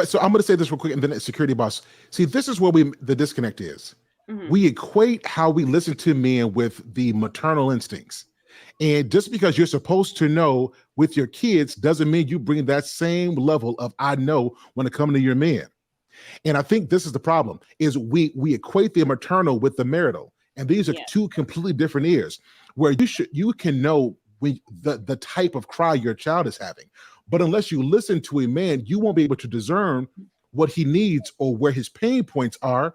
So I'm going to say this real quick, and then security boss. See, this is where the disconnect is. Mhm. We equate how we listen to men with the maternal instincts. And just because you're supposed to know with your kids doesn't mean you bring that same level of I know when it comes to your men. And I think this is the problem: is we equate the maternal with the marital, and these are Yeah. two completely different ears. Where you can know when the type of cry your child is having, but unless you listen to a man, you won't be able to discern what he needs or where his pain points are,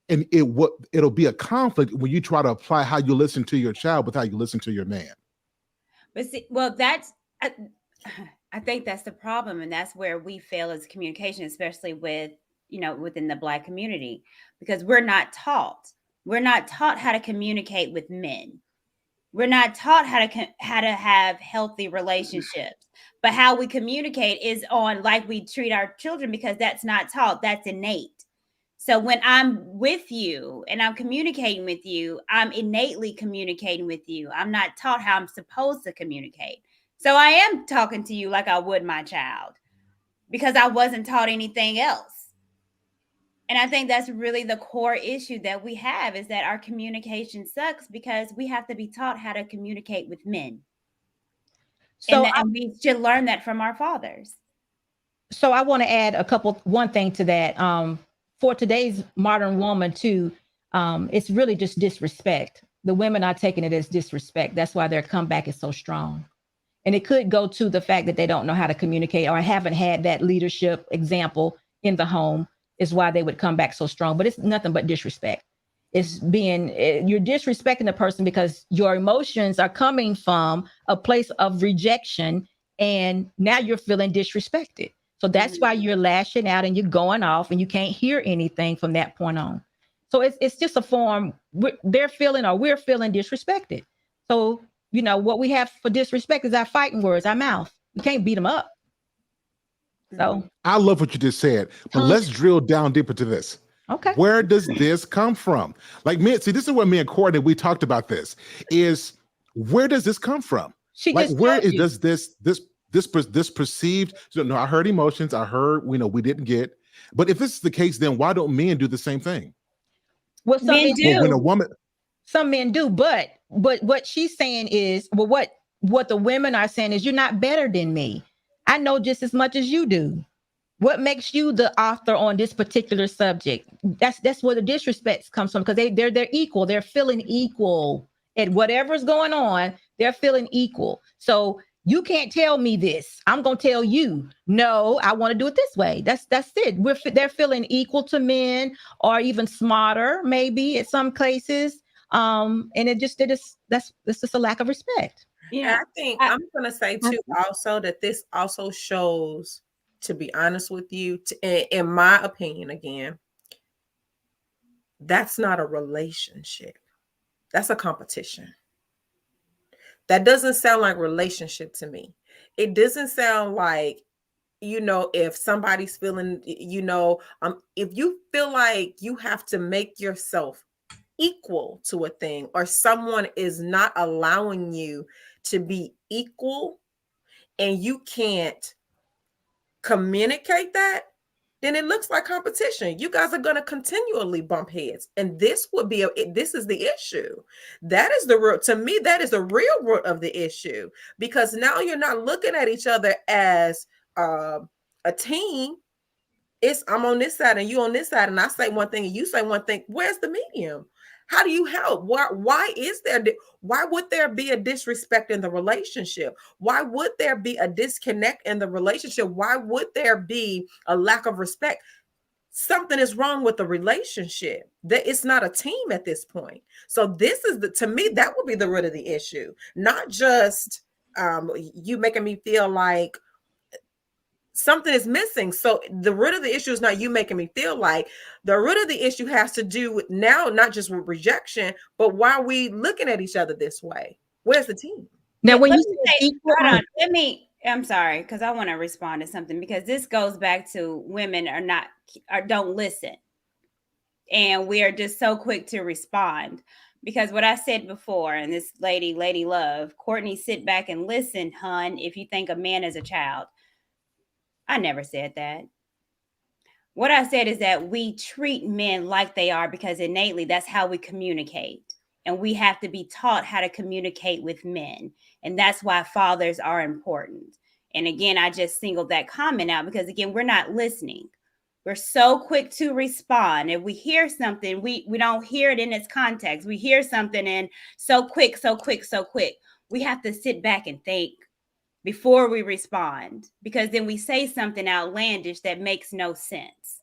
and it'll be a conflict when you try to apply how you listen to your child with how you listen to your man. But see, well, that's I, I think that's the problem, and that's where we fail as communication, especially with within the Black community, because we're not taught. We're not taught how to communicate with men. We're not taught how to have healthy relationships. But how we communicate is on like we treat our children, because that's not taught. That's innate. So when I'm with you and I'm communicating with you, I'm innately communicating with you. I'm not taught how I'm supposed to communicate. So I am talking to you like I would my child, because I wasn't taught anything else. And I think that's really the core issue that we have, is that our communication sucks because we have to be taught how to communicate with men. So And we should learn that from our fathers. So I want to add one thing to that. For today's modern woman too, it's really just disrespect. The women are taking it as disrespect. That's why their comeback is so strong. And it could go to the fact that they don't know how to communicate or haven't had that leadership example in the home is why they would come back so strong. But it's nothing but disrespect. You're disrespecting the person because your emotions are coming from a place of rejection, and now you're feeling disrespected. So that's why you're lashing out and you're going off and you can't hear anything from that point on. So it's just a form they're feeling, or we're feeling disrespected. So, what we have for disrespect is our fighting words, our mouth. We can't beat them up. So I love what you just said, but let's drill down deeper to this. okay. Where does this come from? Like, me, see, this is where me and Courtney, we talked about this, is where does this come from? She Like, just where told you. does this perceived, no, I heard emotions, I heard, we didn't get, but if this is the case, then why don't men do the same thing? Well, some Men men do. When a woman, Some men do, but what she's saying is, well, what the women are saying is, you're not better than me. I know just as much as you do. What makes you the author on this particular subject? That's where the disrespect comes from, because they're equal. They're feeling equal at whatever's going on. They're feeling equal. So you can't tell me this. I'm gonna tell you. No, I want to do it this way. That's it. They're feeling equal to men, or even smarter, maybe in some cases. And that's just a lack of respect. And I think I'm going to say too also that this also shows, to be honest with you, in my opinion, again, that's not a relationship. That's a competition. That doesn't sound like relationship to me. It doesn't sound like, if somebody's feeling, if you feel like you have to make yourself equal to a thing, or someone is not allowing you to be equal, and you can't communicate that, then it looks like competition. You guys are going to continually bump heads. And this is the issue. That is the root. To me, that is the real root of the issue, because now you're not looking at each other as a team. It's I'm on this side and you on this side, and I say one thing and you say one thing. Where's the medium? How do you help? Why would there be a disrespect in the relationship? Why would there be a disconnect in the relationship? Why would there be a lack of respect? Something is wrong with the relationship. That it's not a team at this point. So this is to me, that would be the root of the issue. Not just you making me feel like something is missing. So the root of the issue is not you making me feel like. The root of the issue has to do with now, not just with rejection, but why are we looking at each other this way? Where's the team? Now, when you say equal, hold on, I'm sorry, because I want to respond to something, because this goes back to women don't listen. And we are just so quick to respond. Because what I said before, and this lady love, Courtney, sit back and listen, hun, if you think a man is a child. I never said that. What I said is that we treat men like they are because innately that's how we communicate. And we have to be taught how to communicate with men. And that's why fathers are important. And again, I just singled that comment out because, again, we're not listening. We're so quick to respond. If we hear something, we don't hear it in its context. We hear something and so quick. We have to sit back and think before we respond, because then we say something outlandish that makes no sense.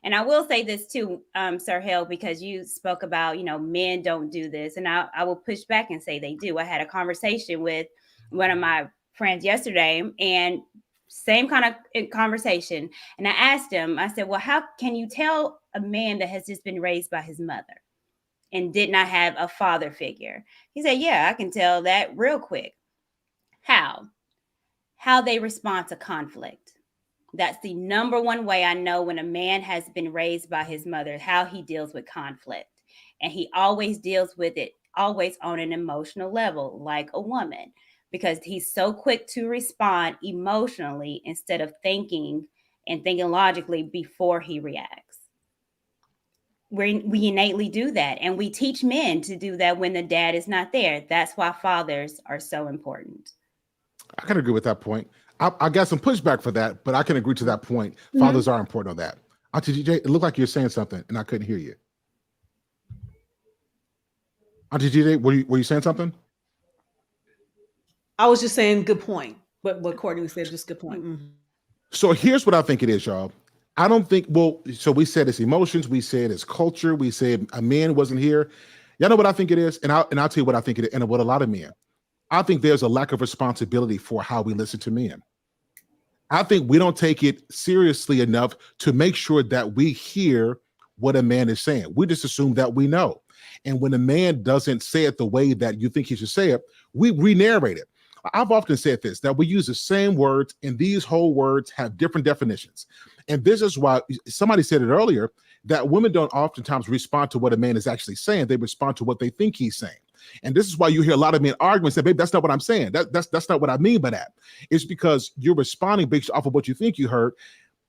And I will say this too, Sir Hale, because you spoke about, men don't do this. And I will push back and say they do. I had a conversation with one of my friends yesterday, and same kind of conversation. And I asked him, I said, well, how can you tell a man that has just been raised by his mother and did not have a father figure? He said, yeah, I can tell that real quick. How they respond to conflict. That's the number one way I know when a man has been raised by his mother, how he deals with conflict. And he always deals with it, always on an emotional level, like a woman, because he's so quick to respond emotionally instead of thinking logically before he reacts. We innately do that. And we teach men to do that when the dad is not there. That's why fathers are so important. I can agree with that point. I got some pushback for that, but I can agree to that point. Fathers are important on that. Auntie GJ, it looked like you're saying something, and I couldn't hear you. Auntie GJ, were you saying something? I was just saying good point. But what Courtney said, just good point. Mm-hmm. So here's what I think it is, y'all. I don't think, so we said it's emotions, we said it's culture, we said a man wasn't here. Y'all know what I think it is? And I'll tell you what I think it is, and what a lot of men. I think there's a lack of responsibility for how we listen to men. I think we don't take it seriously enough to make sure that we hear what a man is saying. We just assume that we know. And when a man doesn't say it the way that you think he should say it, we re-narrate it. I've often said this, that we use the same words and these whole words have different definitions. And this is why somebody said it earlier, that women don't oftentimes respond to what a man is actually saying. They respond to what they think he's saying. And this is why you hear a lot of men argue and say, babe, that's not what I'm saying. That's not what I mean by that. It's because you're responding based off of what you think you heard,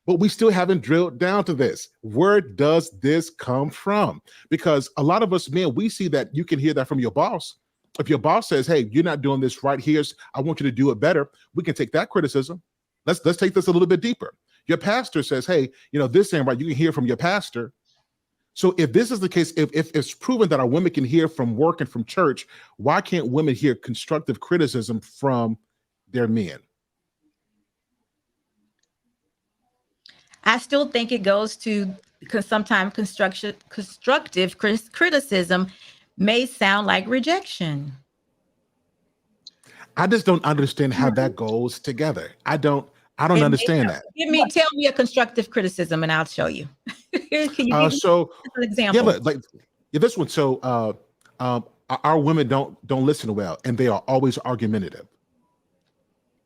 but we still haven't drilled down to this. Where does this come from? Because a lot of us men, we see that you can hear that from your boss. If your boss says, hey, you're not doing this right here, I want you to do it better, we can take that criticism. Let's take this a little bit deeper. Your pastor says, hey, this ain't right. You can hear from your pastor. So if this is the case, if it's proven that our women can hear from work and from church, why can't women hear constructive criticism from their men? I still think it goes to, because sometimes constructive criticism may sound like rejection. I just don't understand how that goes together. I don't understand that. Tell me a constructive criticism and I'll show you. Can you give me an example? Yeah, this one. So our women don't listen well, and they are always argumentative.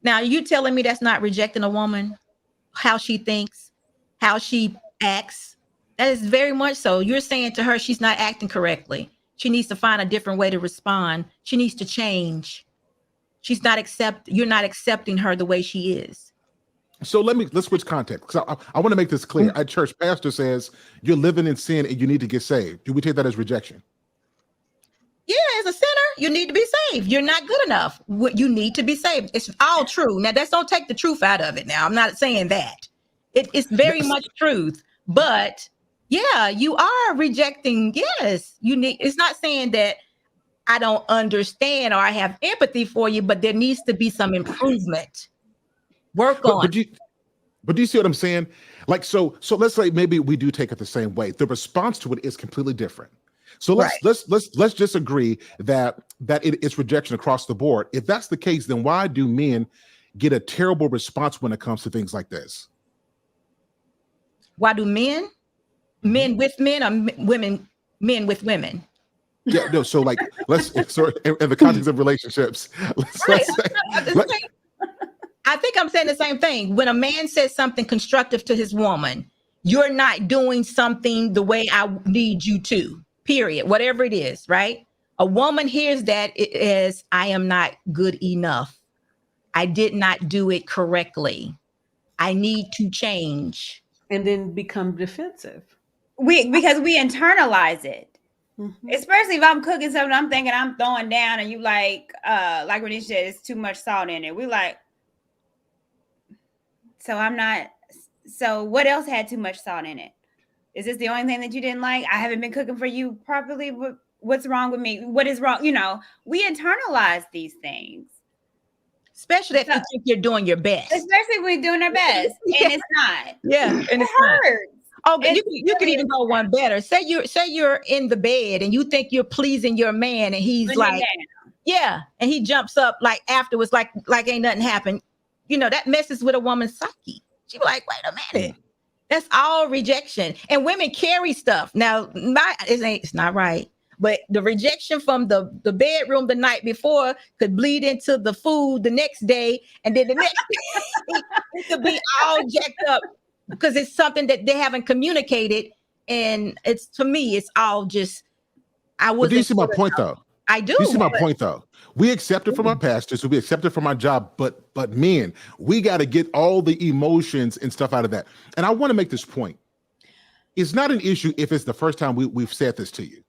Now, are you telling me that's not rejecting a woman? How she thinks, how she acts? That is very much so. You're saying to her she's not acting correctly. She needs to find a different way to respond. She needs to change. You're not accepting her the way she is. So let's switch context, because I want to make this clear. At church, pastor says you're living in sin and you need to get saved. Do we take that as rejection? Yeah, as a sinner, you need to be saved. You're not good enough. You need to be saved. It's all true. Now, don't take the truth out of it. Now, I'm not saying that. It's very much truth. But yeah, you are rejecting. Yes, you need. It's not saying that I don't understand or I have empathy for you, but there needs to be some improvement. Work on. But do you see what I'm saying? Like, so let's say maybe we do take it the same way. The response to it is completely different. So let's just agree that it's rejection across the board. If that's the case, then why do men get a terrible response when it comes to things like this? Why do men with men, or men with women? Yeah, no. So like, in the context of relationships, I think I'm saying the same thing. When a man says something constructive to his woman, you're not doing something the way I need you to, period, whatever it is, right? A woman hears that as, I am not good enough. I did not do it correctly. I need to change. and then become defensive. Because we internalize it. Mm-hmm. Especially if I'm cooking something, I'm thinking I'm throwing down, and you like Renee said, it's too much salt in it. We like, so I'm not. So what else had too much salt in it? Is this the only thing that you didn't like? I haven't been cooking for you properly. What's wrong with me? What is wrong? You know, we internalize these things. Especially if you think you're doing your best. Especially if we're doing our best, and it's not. Yeah, and it hurts. Oh, you can even go one better. Say you're in the bed and you think you're pleasing your man, and he's like, yeah, and he jumps up like afterwards, like ain't nothing happened. You know, that messes with a woman's psyche. She be like, wait a minute. That's all rejection. And women carry stuff. Now, it's not right. But the rejection from the bedroom the night before could bleed into the food the next day. And then the next day, it could be all jacked up because it's something that they haven't communicated. And it's, to me, it's all just, do you see my point, though? I do. You see my point, though? We accept it from our pastors, we accept it from our job, but men, we got to get all the emotions and stuff out of that. And I want to make this point. It's not an issue if it's the first time we've said this to you.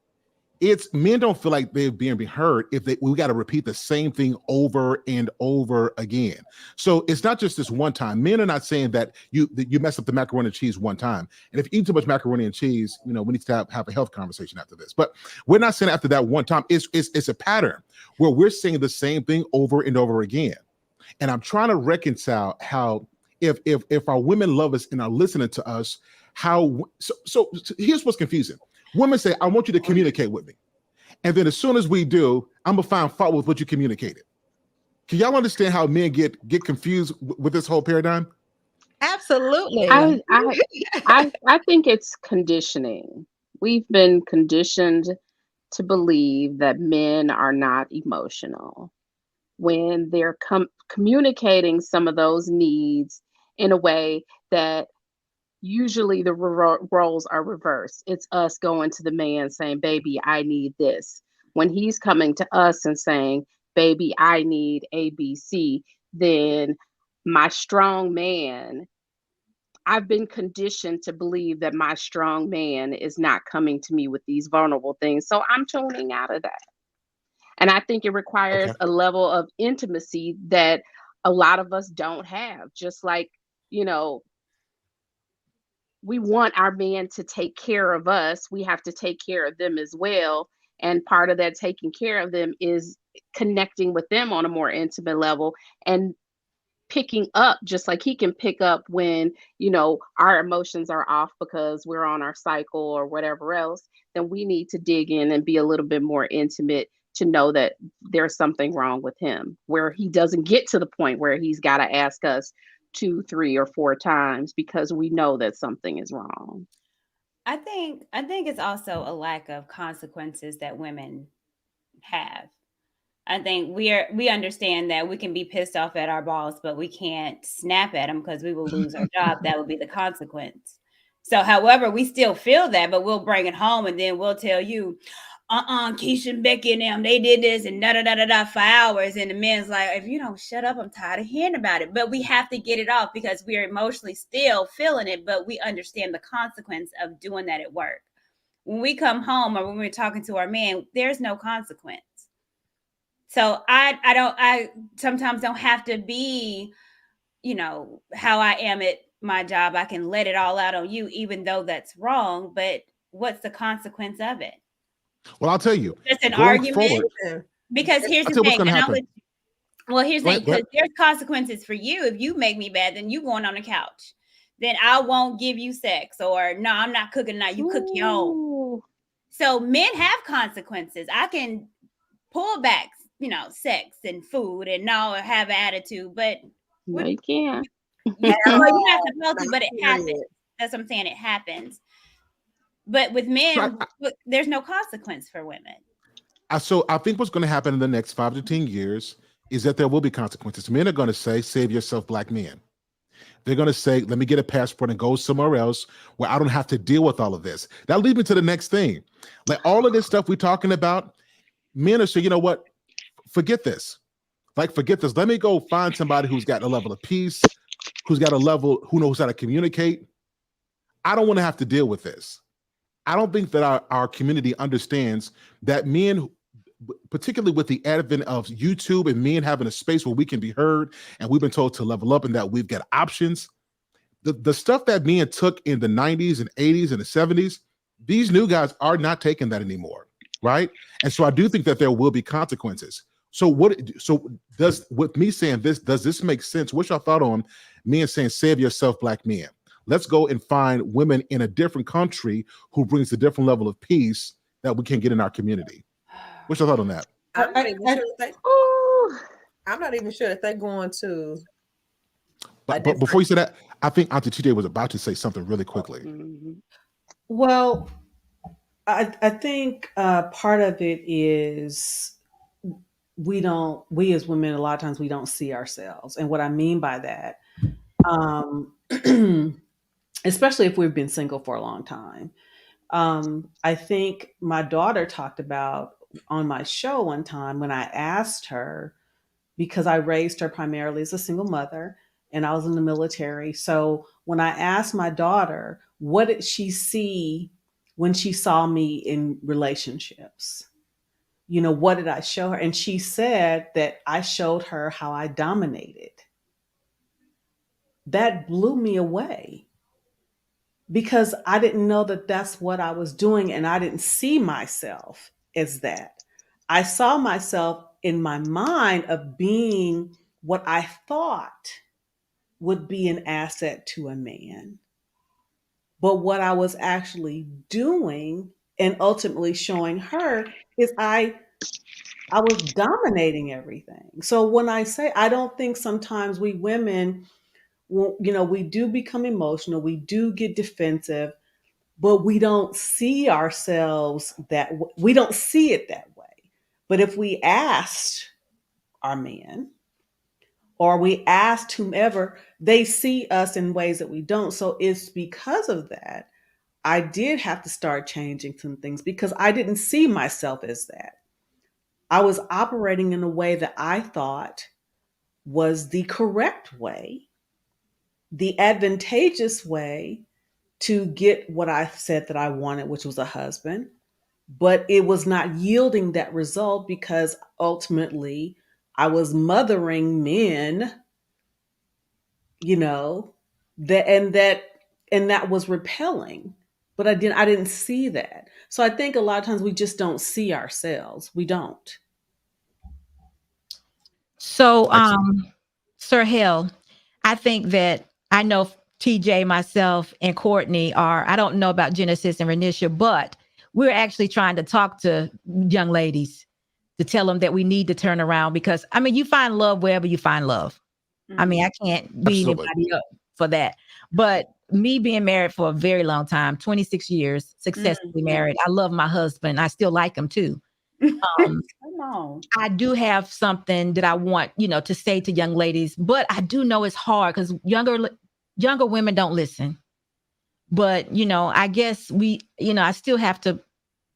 It's men don't feel like they're being heard if we got to repeat the same thing over and over again. So it's not just this one time. Men are not saying that you mess up the macaroni and cheese one time. And if you eat too much macaroni and cheese, you know, we need to have a health conversation after this. But we're not saying after that one time. It's a pattern where we're saying the same thing over and over again. And I'm trying to reconcile how if our women love us and are listening to us, so here's what's confusing. Women say, I want you to communicate with me. And then as soon as we do, I'm going to find fault with what you communicated. Can y'all understand how men get confused with this whole paradigm? Absolutely. I think it's conditioning. We've been conditioned to believe that men are not emotional when they're communicating some of those needs in a way that usually the roles are reversed. It's us going to the man saying, baby, I need this. When he's coming to us and saying, baby, I need ABC, then my strong man, I've been conditioned to believe that my strong man is not coming to me with these vulnerable things. So I'm tuning out of that. And I think it requires a level of intimacy that a lot of us don't have. Just like, you know, we want our man to take care of us. We have to take care of them as well. And part of that taking care of them is connecting with them on a more intimate level and picking up, just like he can pick up when, you know, our emotions are off because we're on our cycle or whatever else. Then we need to dig in and be a little bit more intimate to know that there's something wrong with him, where he doesn't get to the point where he's got to ask us 2, 3, or 4 times because we know that something is wrong. I think it's also a lack of consequences that women have. I think we understand that we can be pissed off at our boss, but we can't snap at them because we will lose our job. That would be the consequence. So, however, we still feel that, but we'll bring it home and then we'll tell you, Keisha and Becky and them, they did this and da-da-da-da-da for hours. And the man's like, if you don't shut up, I'm tired of hearing about it. But we have to get it off because we're emotionally still feeling it, but we understand the consequence of doing that at work. When we come home or when we're talking to our man, there's no consequence. So I sometimes don't have to be, you know, how I am at my job. I can let it all out on you, even though that's wrong. But what's the consequence of it? Well, I'll tell you. It's an argument. Because here's the thing. Here's the thing. Because there's consequences for you. If you make me bad, then you going on the couch. Then I won't give you sex. Or no, I'm not cooking tonight. You cook your own. So men have consequences. I can pull back, you know, sex and food and not have an attitude. But no, you can't. Yeah, well, you're not supposed to, but it happens. That's what I'm saying. It happens. But with men, there's no consequence for women. So I think what's going to happen in the next 5 to 10 years is that there will be consequences. Men are going to say, save yourself, black men. They're going to say, let me get a passport and go somewhere else where I don't have to deal with all of this. That leads me to the next thing. Like all of this stuff we're talking about, men are saying, you know what? Forget this. Forget this. Let me go find somebody who's got a level of peace, who's got a level, who knows how to communicate. I don't want to have to deal with this. I don't think that our community understands that men, particularly with the advent of YouTube and men having a space where we can be heard and we've been told to level up and that we've got options. The stuff that men took in the 90s and 80s and the 70s, these new guys are not taking that anymore, right? And so I do think that there will be consequences. So with me saying this, does this make sense? What's your thought on men saying, save yourself, black men? Let's go and find women in a different country who brings a different level of peace that we can get in our community. What's your thought on that? I'm not even sure that they're going to. But before you say that, I think Auntie TJ was about to say something really quickly. Well, I think part of it is we as women, a lot of times we don't see ourselves. And what I mean by that, especially if we've been single for a long time. I think my daughter talked about on my show one time when I asked her, because I raised her primarily as a single mother and I was in the military. So when I asked my daughter, what did she see when she saw me in relationships? You know, what did I show her? And she said that I showed her how I dominated. That blew me away because I didn't know that that's what I was doing. And I didn't see myself as that. I saw myself in my mind of being what I thought would be an asset to a man. But what I was actually doing and ultimately showing her is I was dominating everything. So when I say, I don't think sometimes we women, we do become emotional, we do get defensive, but we don't see ourselves we don't see it that way. But if we asked our men or we asked whomever, they see us in ways that we don't. So it's because of that, I did have to start changing some things because I didn't see myself as that. I was operating in a way that I thought was the correct way, the advantageous way to get what I said that I wanted, which was a husband. But it was not yielding that result because ultimately I was mothering men, that was repelling. But I didn't see that. So I think a lot of times we just don't see ourselves. We don't. So, Sir Hale, I think that I know TJ, myself, and Courtney I don't know about Genesis and Renisha, but we're actually trying to talk to young ladies to tell them that we need to turn around because, you find love wherever you find love. Mm-hmm. I can't beat anybody up for that. But me being married for a very long time, 26 years, successfully married, I love my husband. I still like him too. Come on. I do have something that I want, to say to young ladies, but I do know it's hard because younger women don't listen. But, I guess I still have to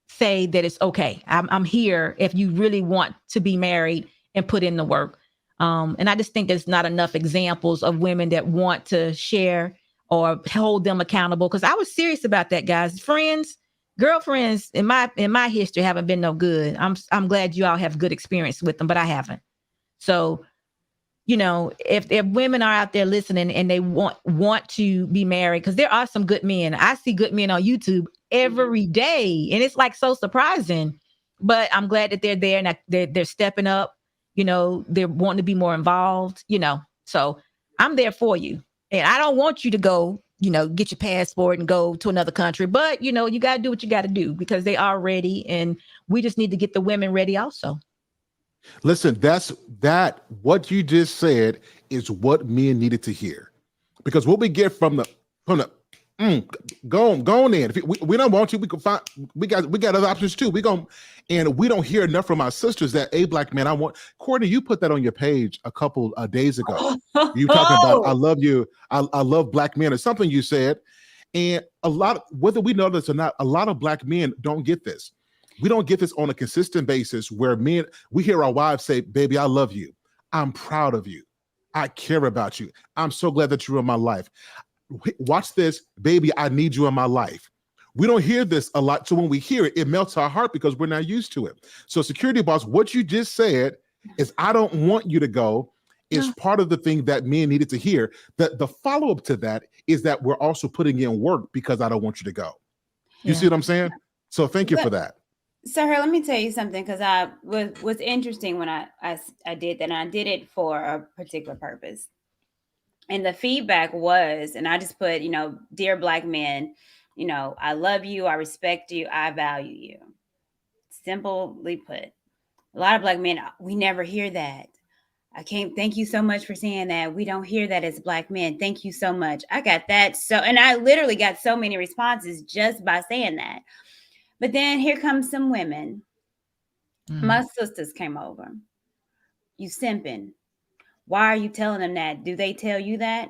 say that it's okay. I'm here if you really want to be married and put in the work. And I just think there's not enough examples of women that want to share or hold them accountable. Because I was serious about that, guys. Girlfriends in my history haven't been no good. I'm glad you all have good experience with them, but I haven't. So, if women are out there listening and they want to be married, because there are some good men. I see good men on YouTube every day, and it's like so surprising. But I'm glad that they're there and they're stepping up. They're wanting to be more involved. So I'm there for you, and I don't want you to go. Get your passport and go to another country. But, you got to do what you got to do because they are ready. And we just need to get the women ready also. Listen, what you just said is what men needed to hear. Because what we get from the go on in. If we don't want you, we can find, we got other options too. And we don't hear enough from our sisters that a black man, Courtney, you put that on your page a couple of days ago. You talking about, I love you. I love black men or something you said. And whether we know this or not, a lot of black men don't get this. We don't get this on a consistent basis where we hear our wives say, baby, I love you. I'm proud of you. I care about you. I'm so glad that you're in my life. Watch this, baby, I need you in my life. We don't hear this a lot. So when we hear it, it melts our heart because we're not used to it. So security boss, what you just said is I don't want you to go is part of the thing that men needed to hear. The follow-up to that is that we're also putting in work because I don't want you to go. You see what I'm saying? So thank you for that. So her, let me tell you something, because I was interesting when I did that, and I did it for a particular purpose. And the feedback was, and I just put, dear Black men, I love you, I respect you, I value you. Simply put. A lot of Black men, we never hear that. I can't, thank you so much for saying that. We don't hear that as Black men. Thank you so much. I got that. And I literally got so many responses just by saying that. But then here comes some women. My sisters came over. You simping. Why are you telling them that? Do they tell you that?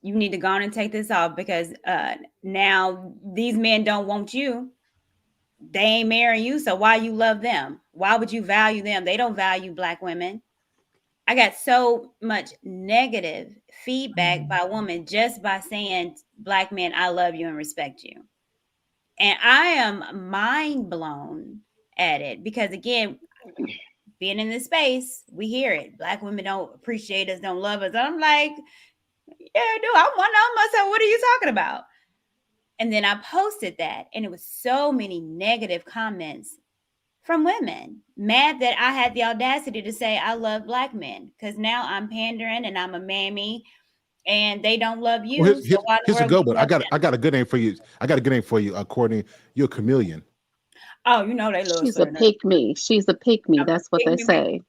You need to go on and take this off, because now these men don't want you. They ain't marrying you. So why you love them? Why would you value them? They don't value Black women. I got so much negative feedback by women just by saying, Black men, I love you and respect you. And I am mind blown at it because, again, being in this space, we hear it. Black women don't appreciate us, don't love us. I'm like, yeah, I do. I want to know myself. What are you talking about? And then I posted that, and it was so many negative comments from women, mad that I had the audacity to say I love Black men, because now I'm pandering and I'm a mammy, and they don't love you. Well, here's a world good one. I love got a good name for you. I got a good name for you, Courtney. You're a chameleon. Oh, they love. She's a pick me. She's a pick me. That's what they say.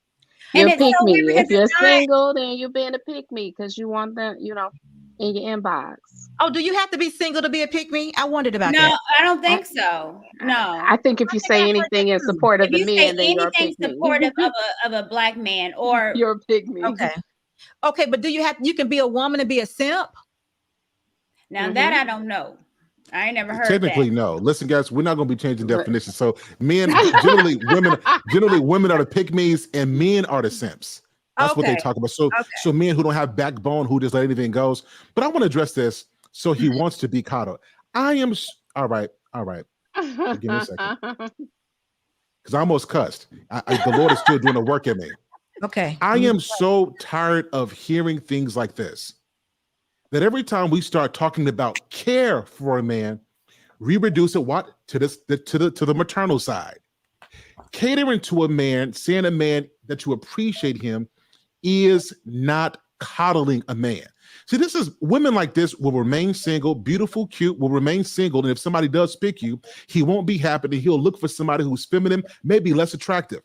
And You're a it's pick so me. weird because If you're it's not. single, then you're being a pick me because you want them, in your inbox. Oh, do you have to be single to be a pick me? I wondered about No, that. I don't think so. No. I think if you say anything in support of If the you say men, then you're a anything pick me. supportive of a Black man, or You're a pick me. Okay, but you can be a woman and be a simp? Now that I don't know. I ain't never heard Technically, that. no. Listen, guys, we're not going to be changing definitions. So men, generally women are the pick-me's and men are the simps. That's what they talk about. So men who don't have backbone, who just let anything goes. But I want to address this. So he wants to be coddled. I am all right. Give me a second. Because I almost cussed. The Lord is still doing the work in me. Okay. I am so tired of hearing things like this, that every time we start talking about care for a man, we reduce it to the maternal side. Catering to a man, saying a man that you appreciate him, is not coddling a man. See, this is women like this will remain single, beautiful, cute, will remain single. And if somebody does pick you, he won't be happy. He'll look for somebody who's feminine, maybe less attractive.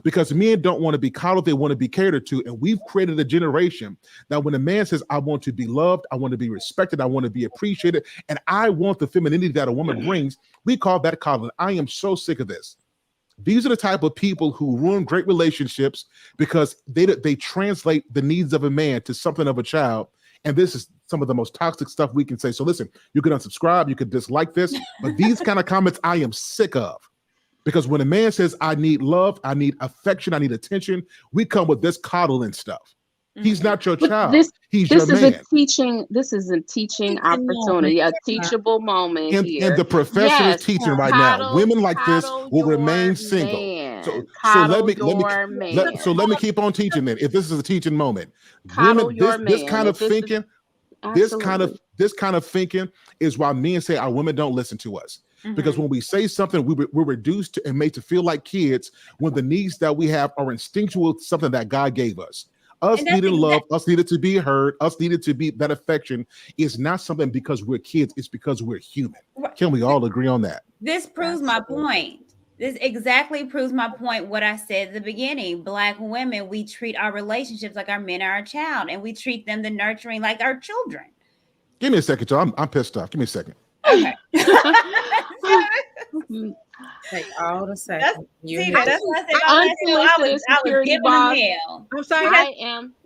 Because men don't want to be coddled, they want to be catered to. And we've created a generation that when a man says, I want to be loved, I want to be respected, I want to be appreciated, and I want the femininity that a woman brings, we call that coddling. I am so sick of this. These are the type of people who ruin great relationships because they translate the needs of a man to something of a child. And this is some of the most toxic stuff we can say. So listen, you can unsubscribe, you can dislike this, but these kind of comments I am sick of. Because when a man says, I need love, I need affection, I need attention, we come with this coddling stuff. He's not your child. He's your man. This is a teaching opportunity, a teachable moment here. And the professor is teaching right now. Women like this will remain single. So let me keep on teaching then. If this is a teaching moment, women, this kind of thinking is why men say our women don't listen to us. Because when we say something, we're reduced to and made to feel like kids when the needs that we have are instinctual, something that God gave us. Us needing love, us needed to be heard, us needed to be that affection is not something because we're kids, it's because we're human. Can we all agree on that? This proves my point. This exactly proves my point, what I said at the beginning. Black women, we treat our relationships like our men are our child, and we treat them, the nurturing, like our children. Give me a second, Joe. I'm pissed off. Give me a second. Okay. Take all the seconds. That's what I said. I was giving them hell. I'm sorry.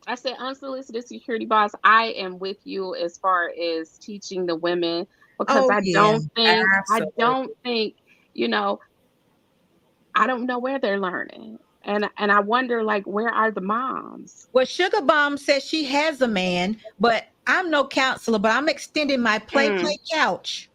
I said unsolicited security boss. I am with you as far as teaching the women because I don't think, I don't know where they're learning. And I wonder, like, where are the moms? Well, Sugar Bomb says she has a man, but I'm no counselor, but I'm extending my play couch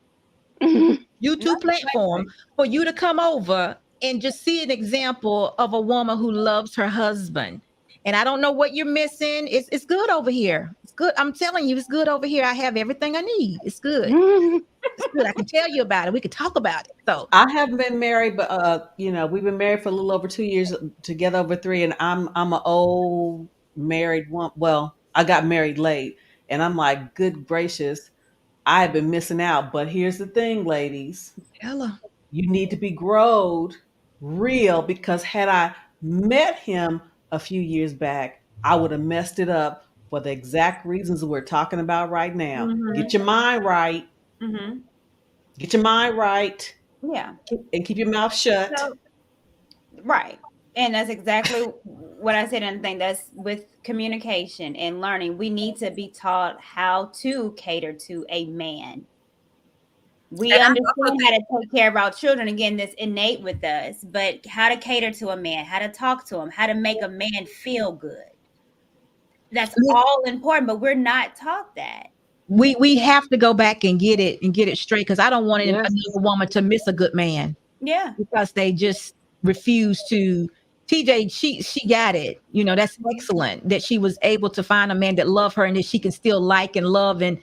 YouTube platform for you to come over and just see an example of a woman who loves her husband. And I don't know what you're missing. It's good over here. It's good. I'm telling you, it's good over here. I have everything I need. It's good. It's good. I can tell you about it. We could talk about it. So I haven't been married, but we've been married for a little over 2 years, together over 3, and I'm an old married one. Well, I got married late, and I'm like, good gracious, I have been missing out. But here's the thing, ladies, Ella. you need to be growed real, because had I met him a few years back, I would have messed it up for the exact reasons we're talking about right now. Get your mind right. Get your mind right. Yeah. And keep your mouth shut. So, right. And that's exactly what I said. And I think that's with communication and learning. We need to be taught how to cater to a man. We understand how to take care of our children. Again, that's innate with us, but how to cater to a man, how to talk to him, how to make a man feel good. That's all important, but we're not taught that. We have to go back and get it straight, because I don't want another woman to miss a good man. Yeah. Because they just refuse to. TJ, she got it. That's excellent that she was able to find a man that loved her and that she can still like and love and,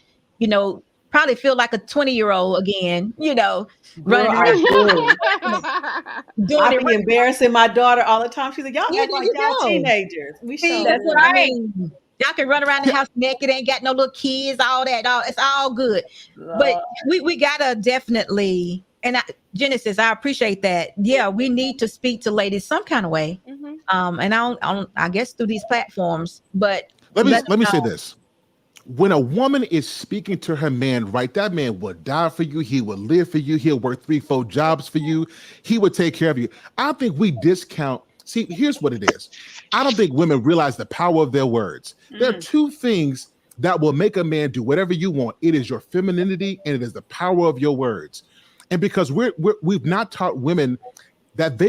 probably feel like a 20-year-old again, running around. I be embarrassing my daughter all the time. She's like, y'all act like y'all teenagers. That's right. Y'all can run around the house naked, ain't got no little kids, all that. It's all good. But we gotta definitely, and Genesis, I appreciate that. Yeah, we need to speak to ladies some kind of way. And I guess through these platforms. But let me say this. When a woman is speaking to her man, right, that man will die for you. He will live for you. He'll work 3-4 jobs for you. He will take care of you. I think we discount. See, here's what it is. I don't think women realize the power of their words. There are two things that will make a man do whatever you want. It is your femininity and it is the power of your words. And because we've not taught women that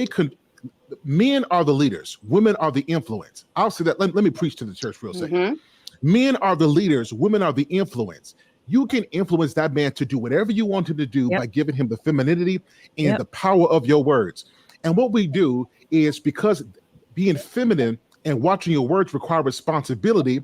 men are the leaders. Women are the influence. I'll say that. Let me preach to the church real second. Men are the leaders, women are the influence. You can influence that man to do whatever you want him to do by giving him the femininity and the power of your words. And what we do is, because being feminine and watching your words require responsibility,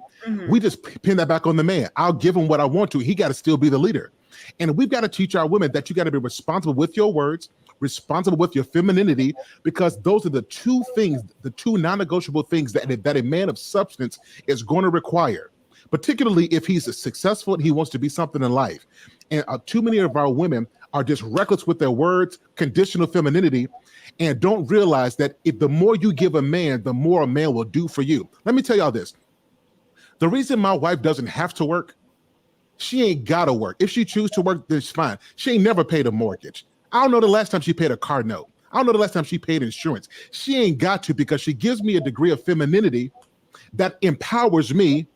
we just pin that back on the man. I'll give him what I want to. He got to still be the leader. And we've got to teach our women that you got to be responsible with your words, responsible with your femininity, because those are the two things, the two non-negotiable things that a man of substance is going to require, particularly if he's successful and he wants to be something in life. And too many of our women are just reckless with their words, conditional femininity, and don't realize that if the more you give a man, the more a man will do for you. Let me tell y'all this. The reason my wife doesn't have to work, she ain't got to work. If she chooses to work, then it's fine. She ain't never paid a mortgage. I don't know the last time she paid a car note. I don't know the last time she paid insurance. She ain't got to, because she gives me a degree of femininity that empowers me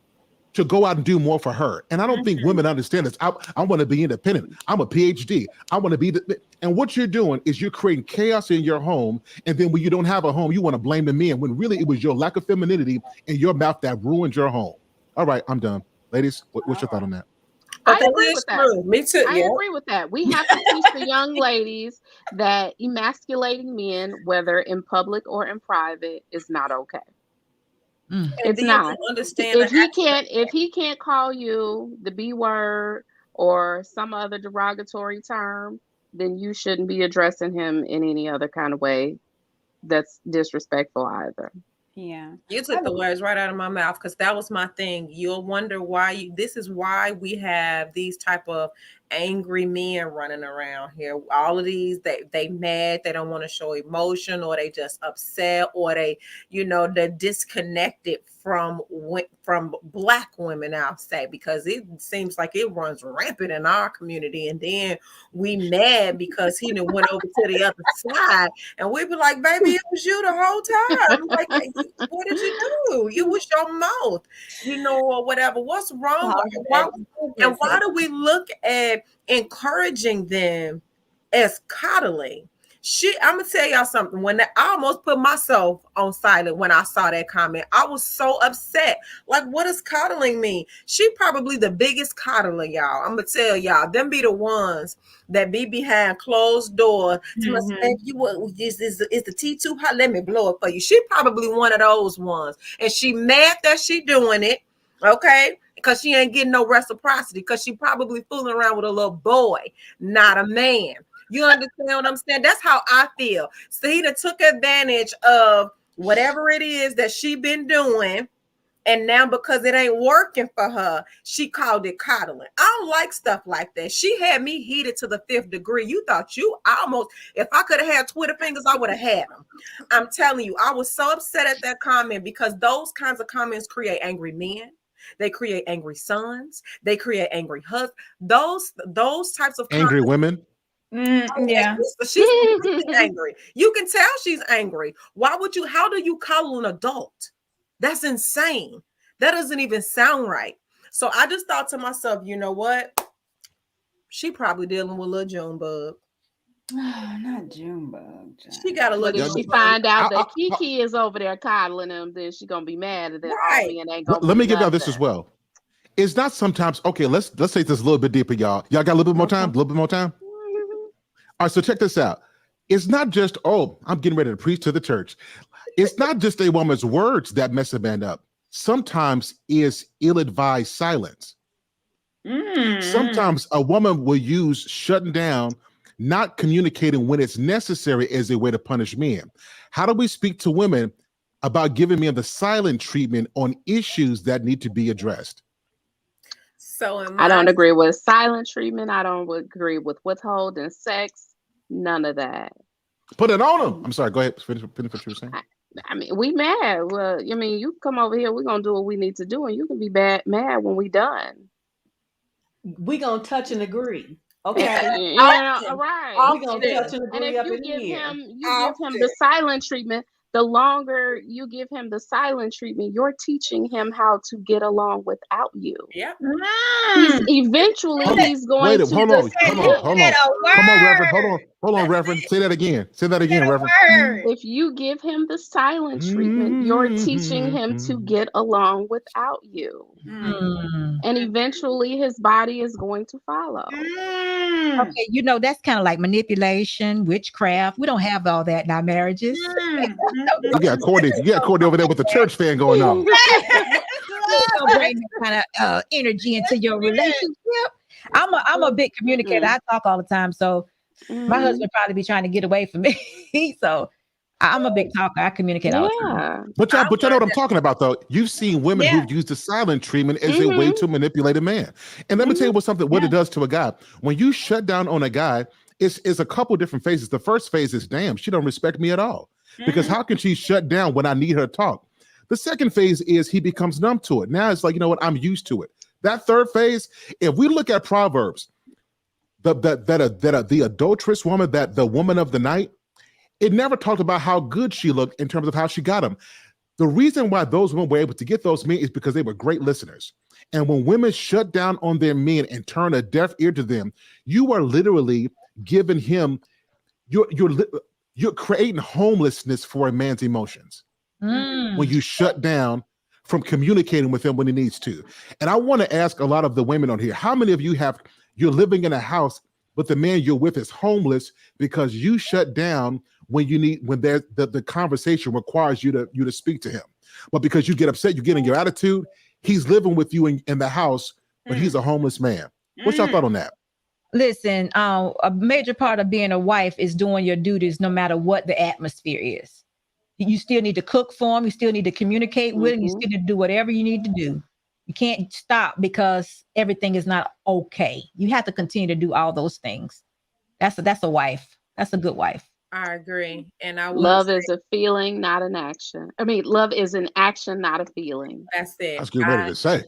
to go out and do more for her. And I don't think women understand this. I want to be independent. I'm a PhD. I want to be and what you're doing is you're creating chaos in your home. And then when you don't have a home, you want to blame the men, when really it was your lack of femininity in your mouth that ruined your home. All right, I'm done. Ladies, what's your thought on that? I agree with that. Me too. I agree with that. We have to teach the young ladies that emasculating men, whether in public or in private, is not okay. It's not. Understand if he can't call you the B word or some other derogatory term, then you shouldn't be addressing him in any other kind of way that's disrespectful either. Yeah. You took the words right out of my mouth, because that was my thing. You'll wonder why this is why we have these type of angry men running around here. All of these, they mad, they don't want to show emotion, or they just upset, or they're disconnected from Black women, I'll say, because it seems like it runs rampant in our community. And then we mad because he done went over to the other side, and we be like, baby, it was you the whole time. Like, what did you do? You was your mouth, or whatever. What's wrong with you? And why do we look at encouraging them as coddling? I'm gonna tell y'all something. I almost put myself on silent when I saw that comment. I was so upset. Like, what does coddling mean? She probably the biggest coddler, y'all. I'm gonna tell y'all, them be the ones that be behind closed doors. Is the tea too hot? Let me blow it for you. She probably one of those ones, and she mad that she doing it. Okay, because she ain't getting no reciprocity, because she probably fooling around with a little boy, not a man. You understand what I'm saying? That's how I feel. So he done took advantage of whatever it is that she been doing. And now because it ain't working for her, she called it coddling. I don't like stuff like that. She had me heated to the 5th degree. You thought if I could have had Twitter fingers, I would have had them. I'm telling you, I was so upset at that comment, because those kinds of comments create angry men. They create angry sons. They create angry husbands. Those types of Angry women. Yeah. She's angry. You can tell she's angry. How do you coddle an adult? That's insane. That doesn't even sound right. So I just thought to myself, you know what? She probably dealing with a little Junebug. Not Junebug. She got a But little. if she find out that Kiki is over there coddling him, then she gonna be mad at that. Right. Ain't gonna Let me give y'all this as well. It's not sometimes, okay, let's take this a little bit deeper, y'all. Y'all got a little bit more time? A little bit more time? All right, so check this out. It's not just, I'm getting ready to preach to the church. It's not just a woman's words that mess a man up. Sometimes it's ill-advised silence. Sometimes a woman will use shutting down, not communicating when it's necessary, as a way to punish men. How do we speak to women about giving men the silent treatment on issues that need to be addressed? So I don't agree with silent treatment. I don't agree with withholding sex. None of that. Put it on them. I'm sorry. Go ahead. Finish what you were saying. I mean, we mad. Well, I mean, you come over here. We're gonna do what we need to do, and you can be mad when we done. We gonna touch and agree. Okay. Yeah, right. We gonna touch and agree. And if you give him the silent treatment, the longer you give him the silent treatment, you're teaching him how to get along without you. Yeah. He's going to. Hold on, Reverend. Hold on, Reverend. Say that again, Reverend. If you give him the silent treatment, you're teaching him to get along without you. And eventually his body is going to follow. Okay, that's kind of like manipulation, witchcraft. We don't have all that in our marriages. You got Courtney over there with the church fan going on. Don't bring that kind of energy into your relationship. I'm a big communicator. I talk all the time, so my husband probably be trying to get away from me. So I'm a big talker. I communicate all the time. But y'all know what I'm talking about, though. You've seen women who've used the silent treatment as a way to manipulate a man. And let me tell you what it does to a guy. When you shut down on a guy, it's a couple different phases. The first phase is, damn, she don't respect me at all. Because how can she shut down when I need her to talk? The second phase is he becomes numb to it. Now it's like, you know what? I'm used to it. That third phase, if we look at Proverbs, the adulterous woman, that the woman of the night, it never talked about how good she looked in terms of how she got him. The reason why those women were able to get those men is because they were great listeners. And when women shut down on their men and turn a deaf ear to them, you are literally giving him, you're creating homelessness for a man's emotions when you shut down from communicating with him when he needs to. And I want to ask a lot of the women on here, how many of you you're living in a house, but the man you're with is homeless because you shut down when the conversation requires you to speak to him, but because you get upset, you get in your attitude, he's living with you in the house, but he's a homeless man. What's your thought on that? Listen, a major part of being a wife is doing your duties no matter what the atmosphere is. You still need to cook for him. You still need to communicate with him. You still need to do whatever you need to do. You can't stop because everything is not okay. You have to continue to do all those things. That's a wife. That's a good wife. I agree. And love is a feeling, not an action. I mean, love is an action, not a feeling. That's it. I was getting ready to say.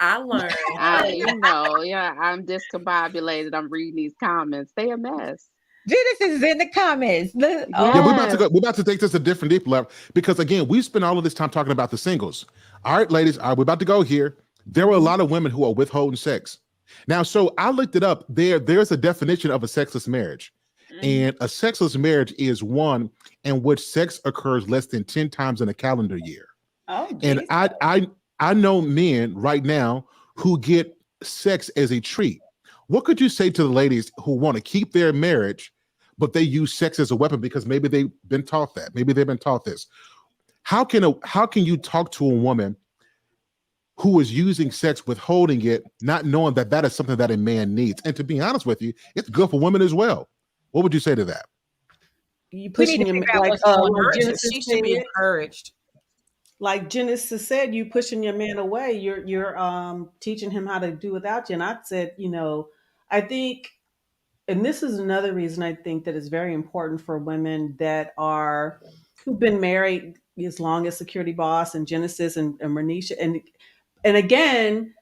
I learned. I'm discombobulated. I'm reading these comments. They a mess. Genesis is in the comments. Yeah, we're about to take this a different deep level because again, we spent all of this time talking about the singles. All right, ladies, we're about to go here. There are a lot of women who are withholding sex. Now, so I looked it up. There's a definition of a sexless marriage. And a sexless marriage is one in which sex occurs less than 10 times in a calendar year. Oh, And Jesus. I know men right now who get sex as a treat. What could you say to the ladies who want to keep their marriage, but they use sex as a weapon because maybe they've been taught that, maybe they've been taught this? How can you talk to a woman who is using sex, withholding it, not knowing that that is something that a man needs? And to be honest with you, it's good for women as well. What would you say to that? You We need pushing to your, figure out like what's going on. Genesis She should be said, encouraged. like Genesis said, you pushing your man away. You're teaching him how to do without you. And I said, I think, and this is another reason I think that it's very important for women who've been married as long as Security Boss and Genesis and Renisha and again,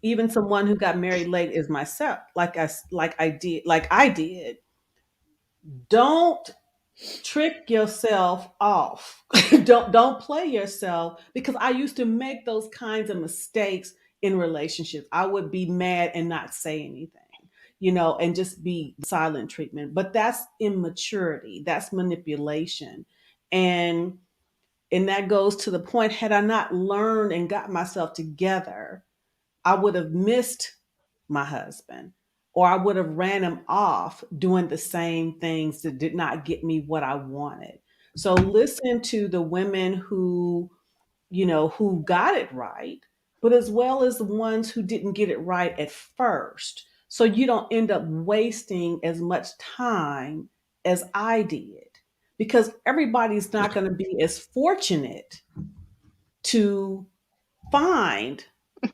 even someone who got married late is myself, like I did. Don't trick yourself off. don't play yourself, because I used to make those kinds of mistakes in relationships. I would be mad and not say anything, and just be silent treatment. But that's immaturity. That's manipulation. And that goes to the point, had I not learned and got myself together, I would have missed my husband, or I would have ran him off doing the same things that did not get me what I wanted. So listen to the women who got it right, but as well as the ones who didn't get it right at first. So you don't end up wasting as much time as I did, because everybody's not going to be as fortunate to find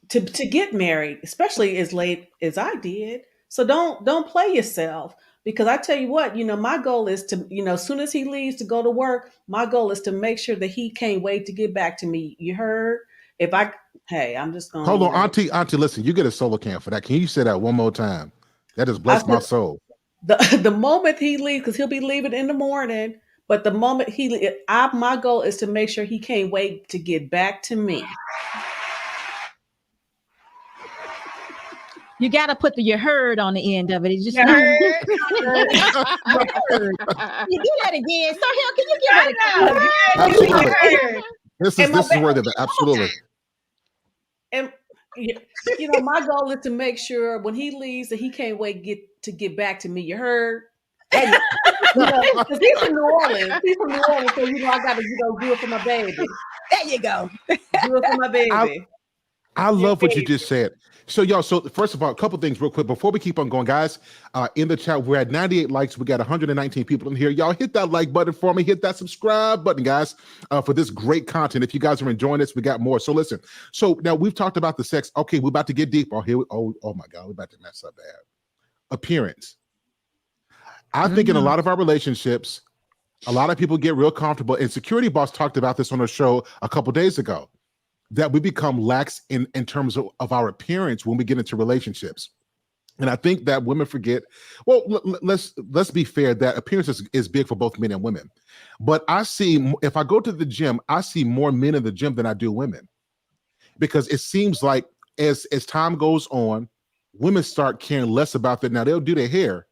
to get married, especially as late as I did. So don't play yourself, because I tell you what, my goal is to, as soon as he leaves to go to work, my goal is to make sure that he can't wait to get back to me. You heard? Hey, I'm just going. Hold on, Auntie, listen, you get a solo cam for that. Can you say that one more time? That has blessed my soul. The moment he leaves, because he'll be leaving in the morning, but the moment my goal is to make sure he can't wait to get back to me. You got to put the "you heard" on the end of it. It's just You heard? You do that again. So Hale, can you give it a Absolutely. This is worthy of it. Absolutely. And my goal is to make sure when he leaves that he can't wait to get back to me. You heard? And, because he's from New Orleans. So I got to do it for my baby. There you go. Do it for my baby. I love what you just said. So y'all, first of all, a couple things real quick before we keep on going, guys. In the chat, we're at 98 likes. We got 119 people in here. Y'all hit that like button for me. Hit that subscribe button, guys, for this great content. If you guys are enjoying this, we got more. So listen. So now we've talked about the sex. Okay, we're about to get deep. Oh, my God, we're about to mess up bad. Appearance. I think in a lot of our relationships, a lot of people get real comfortable. And Security Boss talked about this on a show a couple days ago, that we become lax in terms of our appearance when we get into relationships. And I think that women forget, well, let's be fair, that appearance is big for both men and women. But if I go to the gym, I see more men in the gym than I do women, because it seems like as time goes on, women start caring less about that. Now they'll do their hair,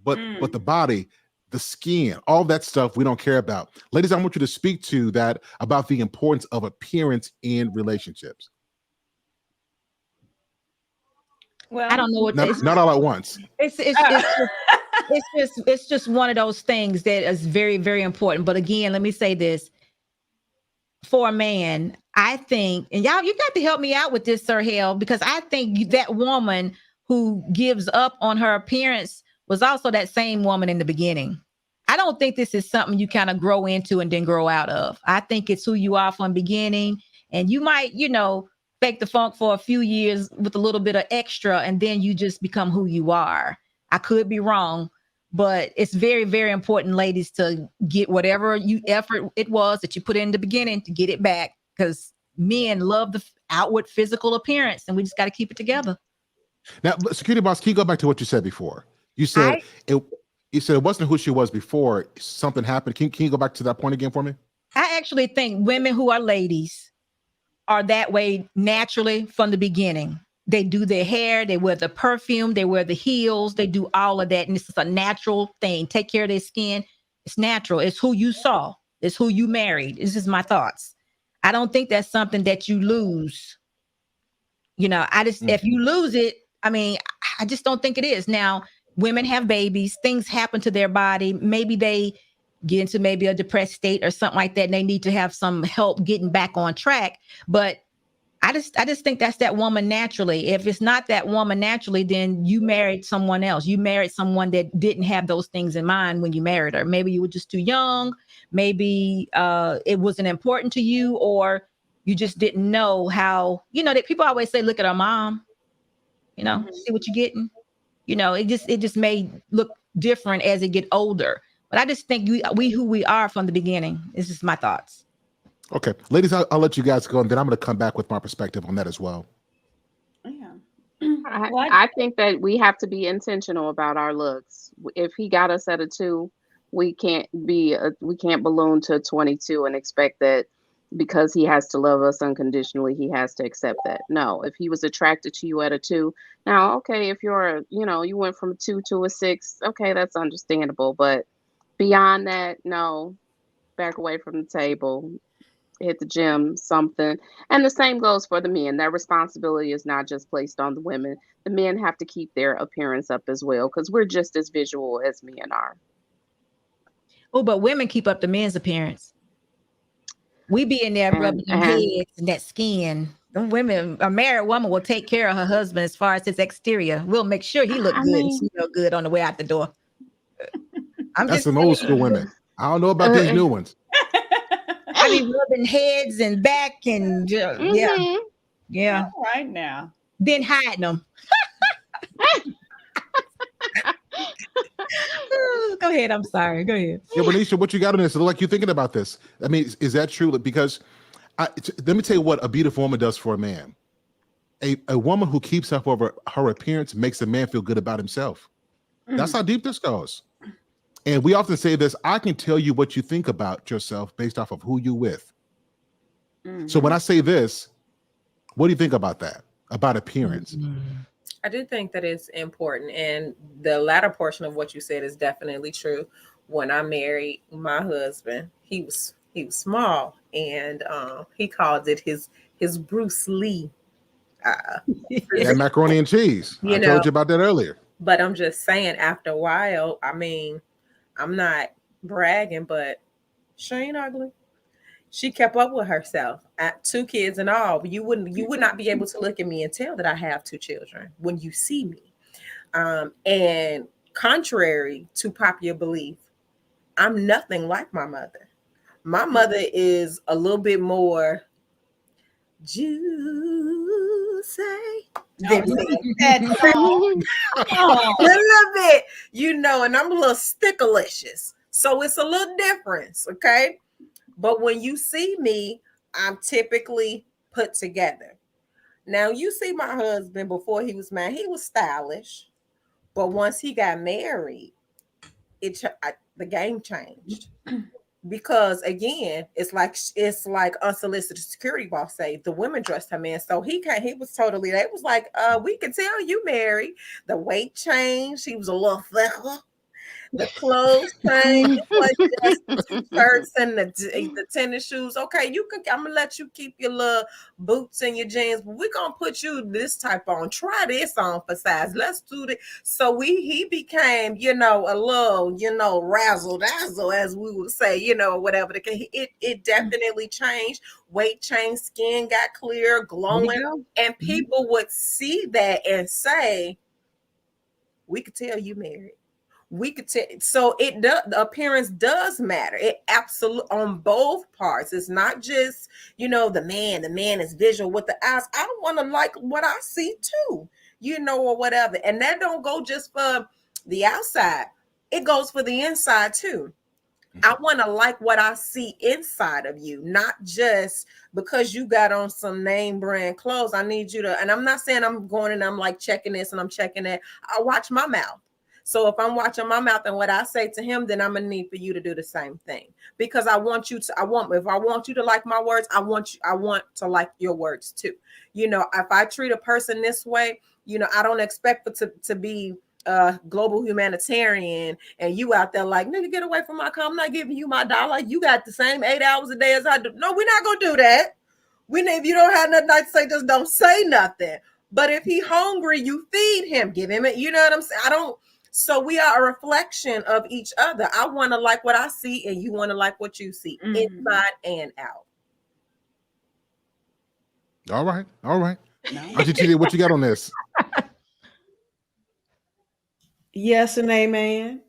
but the body, the skin, all that stuff we don't care about. Ladies, I want you to speak to that about the importance of appearance in relationships. Well, I don't know what not all at once. It's just one of those things that is very, very important. But again, let me say this. For a man, I think, and y'all, you got to help me out with this, Sir Hale, because I think that woman who gives up on her appearance was also that same woman in the beginning. I don't think this is something you kind of grow into and then grow out of. I think it's who you are from the beginning, and you might, fake the funk for a few years with a little bit of extra, and then you just become who you are. I could be wrong, but it's very, very important, ladies, to get whatever effort it was that you put in the beginning to get it back, because men love the outward physical appearance, and we just got to keep it together. Now, Security Boss, can you go back to what you said before? You said it wasn't who she was before. Something happened. Can you go back to that point again for me? I actually think women who are ladies are that way naturally from the beginning. They do their hair, they wear the perfume, they wear the heels, they do all of that. And this is a natural thing. Take care of their skin. It's natural. It's who you saw. It's who you married. This is my thoughts. I don't think that's something that you lose. If you lose it, I mean, I just don't think it is. Now, women have babies, things happen to their body. Maybe they get into maybe a depressed state or something like that, and they need to have some help getting back on track. But I just think that's that woman naturally. If it's not that woman naturally, then you married someone else. You married someone that didn't have those things in mind when you married her. Maybe you were just too young. Maybe it wasn't important to you, or you just didn't know how, that people always say, look at our mom, see what you're getting. It just may look different as it get older. But I just think we who we are from the beginning. This is my thoughts. Okay, ladies, I'll let you guys go, and then I'm going to come back with my perspective on that as well. Yeah. I think that we have to be intentional about our looks. If he got us at a 2, we can't balloon to 22 and expect that because he has to love us unconditionally, he has to accept that. No, if he was attracted to you at a 2, now, okay, if you're you went from a 2 to a 6, okay, that's understandable. But beyond that, no, back away from the table. Hit the gym, something. And the same goes for the men. That responsibility is not just placed on the women. The men have to keep their appearance up as well, because we're just as visual as men are. Oh, but women keep up the men's appearance. We be in there rubbing them heads and that skin. Them women, a married woman will take care of her husband as far as his exterior. We'll make sure he look good and smell good on the way out the door. That's some old school women. I don't know about these new ones. I be rubbing heads and back and yeah. All right now. Then hiding them. Go ahead. I'm sorry. Go ahead. Yeah, Renisha, what you got on this? It look like you're thinking about this. I mean, is that true? Because let me tell you what a beautiful woman does for a man. A woman who keeps up over her appearance makes a man feel good about himself. That's how deep this goes. And we often say this, I can tell you what you think about yourself based off of who you're with. So when I say this, what do you think about that? About appearance? I do think that it's important. And the latter portion of what you said is definitely true. When I married my husband, he was small, and he called it his Bruce Lee. Yeah, macaroni and cheese. I told you about that earlier. But I'm just saying, after a while, I mean, I'm not bragging, but she ain't ugly. She kept up with herself. At 2 kids and all, you would not be able to look at me and tell that I have 2 children when you see me. And contrary to popular belief, I'm nothing like my mother. My mother is a little bit more juicy than me. A little bit, and I'm a little stickalicious. So it's a little difference, okay? But when you see me, I'm typically put together. Now, you see my husband before he was married, he was stylish. But once he got married, the game changed. Because again, it's like unsolicited security boss say the women dressed him in. So he was totally, they was like, we can tell you married. The weight changed. He was a little thicker. The clothes changed. It wasn't just the t-shirts and the tennis shoes. Okay, I'm gonna let you keep your little boots and your jeans, but we're gonna put you this type on. Try this on for size. Let's do this. So he became, a little, razzle dazzle, as we would say, whatever. It definitely changed. Weight changed, skin got clear, glowing, and people would see that and say, "We could tell you married." We could tell. So it does. The appearance does matter. It absolutely on both parts. It's not just the man. The man is visual with the eyes. I don't want to like what I see too, or whatever. And that don't go just for the outside. It goes for the inside too. I want to like what I see inside of you, not just because you got on some name brand clothes. I need you to, and I'm not saying I'm going and I'm like checking this and I'm checking that. I watch my mouth. So if I'm watching my mouth and what I say to him, then I'm gonna need for you to do the same thing, because if I want you to like my words, I want to like your words too. You know, if I treat a person this way, you know, I don't expect it to be global humanitarian and you out there like, nigga, get away from my car. I'm not giving you my dollar. You got the same 8 hours a day as I do. No, we're not gonna do that. If you don't have nothing nice to say, just don't say nothing. But if he hungry, you feed him, give him it. You know what I'm saying? So we are a reflection of each other. I want to like what I see and you want to like what you see, inside and out. All right. Auntie TJ, what you got on this? Yes and amen.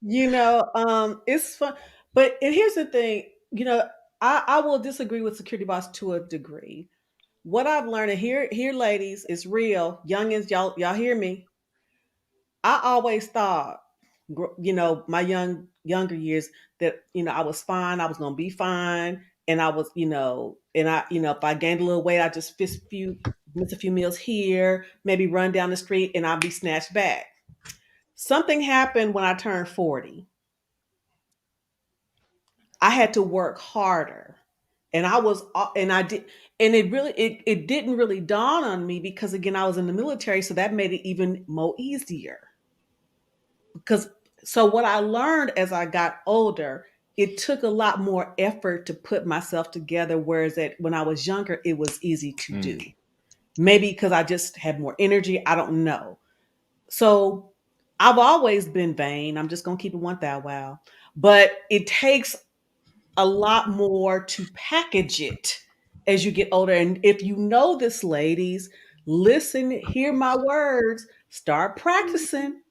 You know, it's fun. But here's the thing, you know, I will disagree with Security Boss to a degree. What I've learned, and here, ladies, it's real. Youngins, y'all hear me? I always thought, you know, my younger years that, you know, I was fine. I was going to be fine. And I was, you know, if I gained a little weight, I just miss a few meals here, maybe run down the street and I'll be snatched back. Something happened when I turned 40. I had to work harder. And it didn't really dawn on me because, again, I was in the military. So that made it even more easier. So what I learned as I got older, it took a lot more effort to put myself together. Whereas when I was younger, it was easy to do. Maybe because I just had more energy. I don't know. So I've always been vain. I'm just going to keep it 1,000 wow. But it takes a lot more to package it as you get older. And if you know this, ladies, listen, hear my words, start practicing.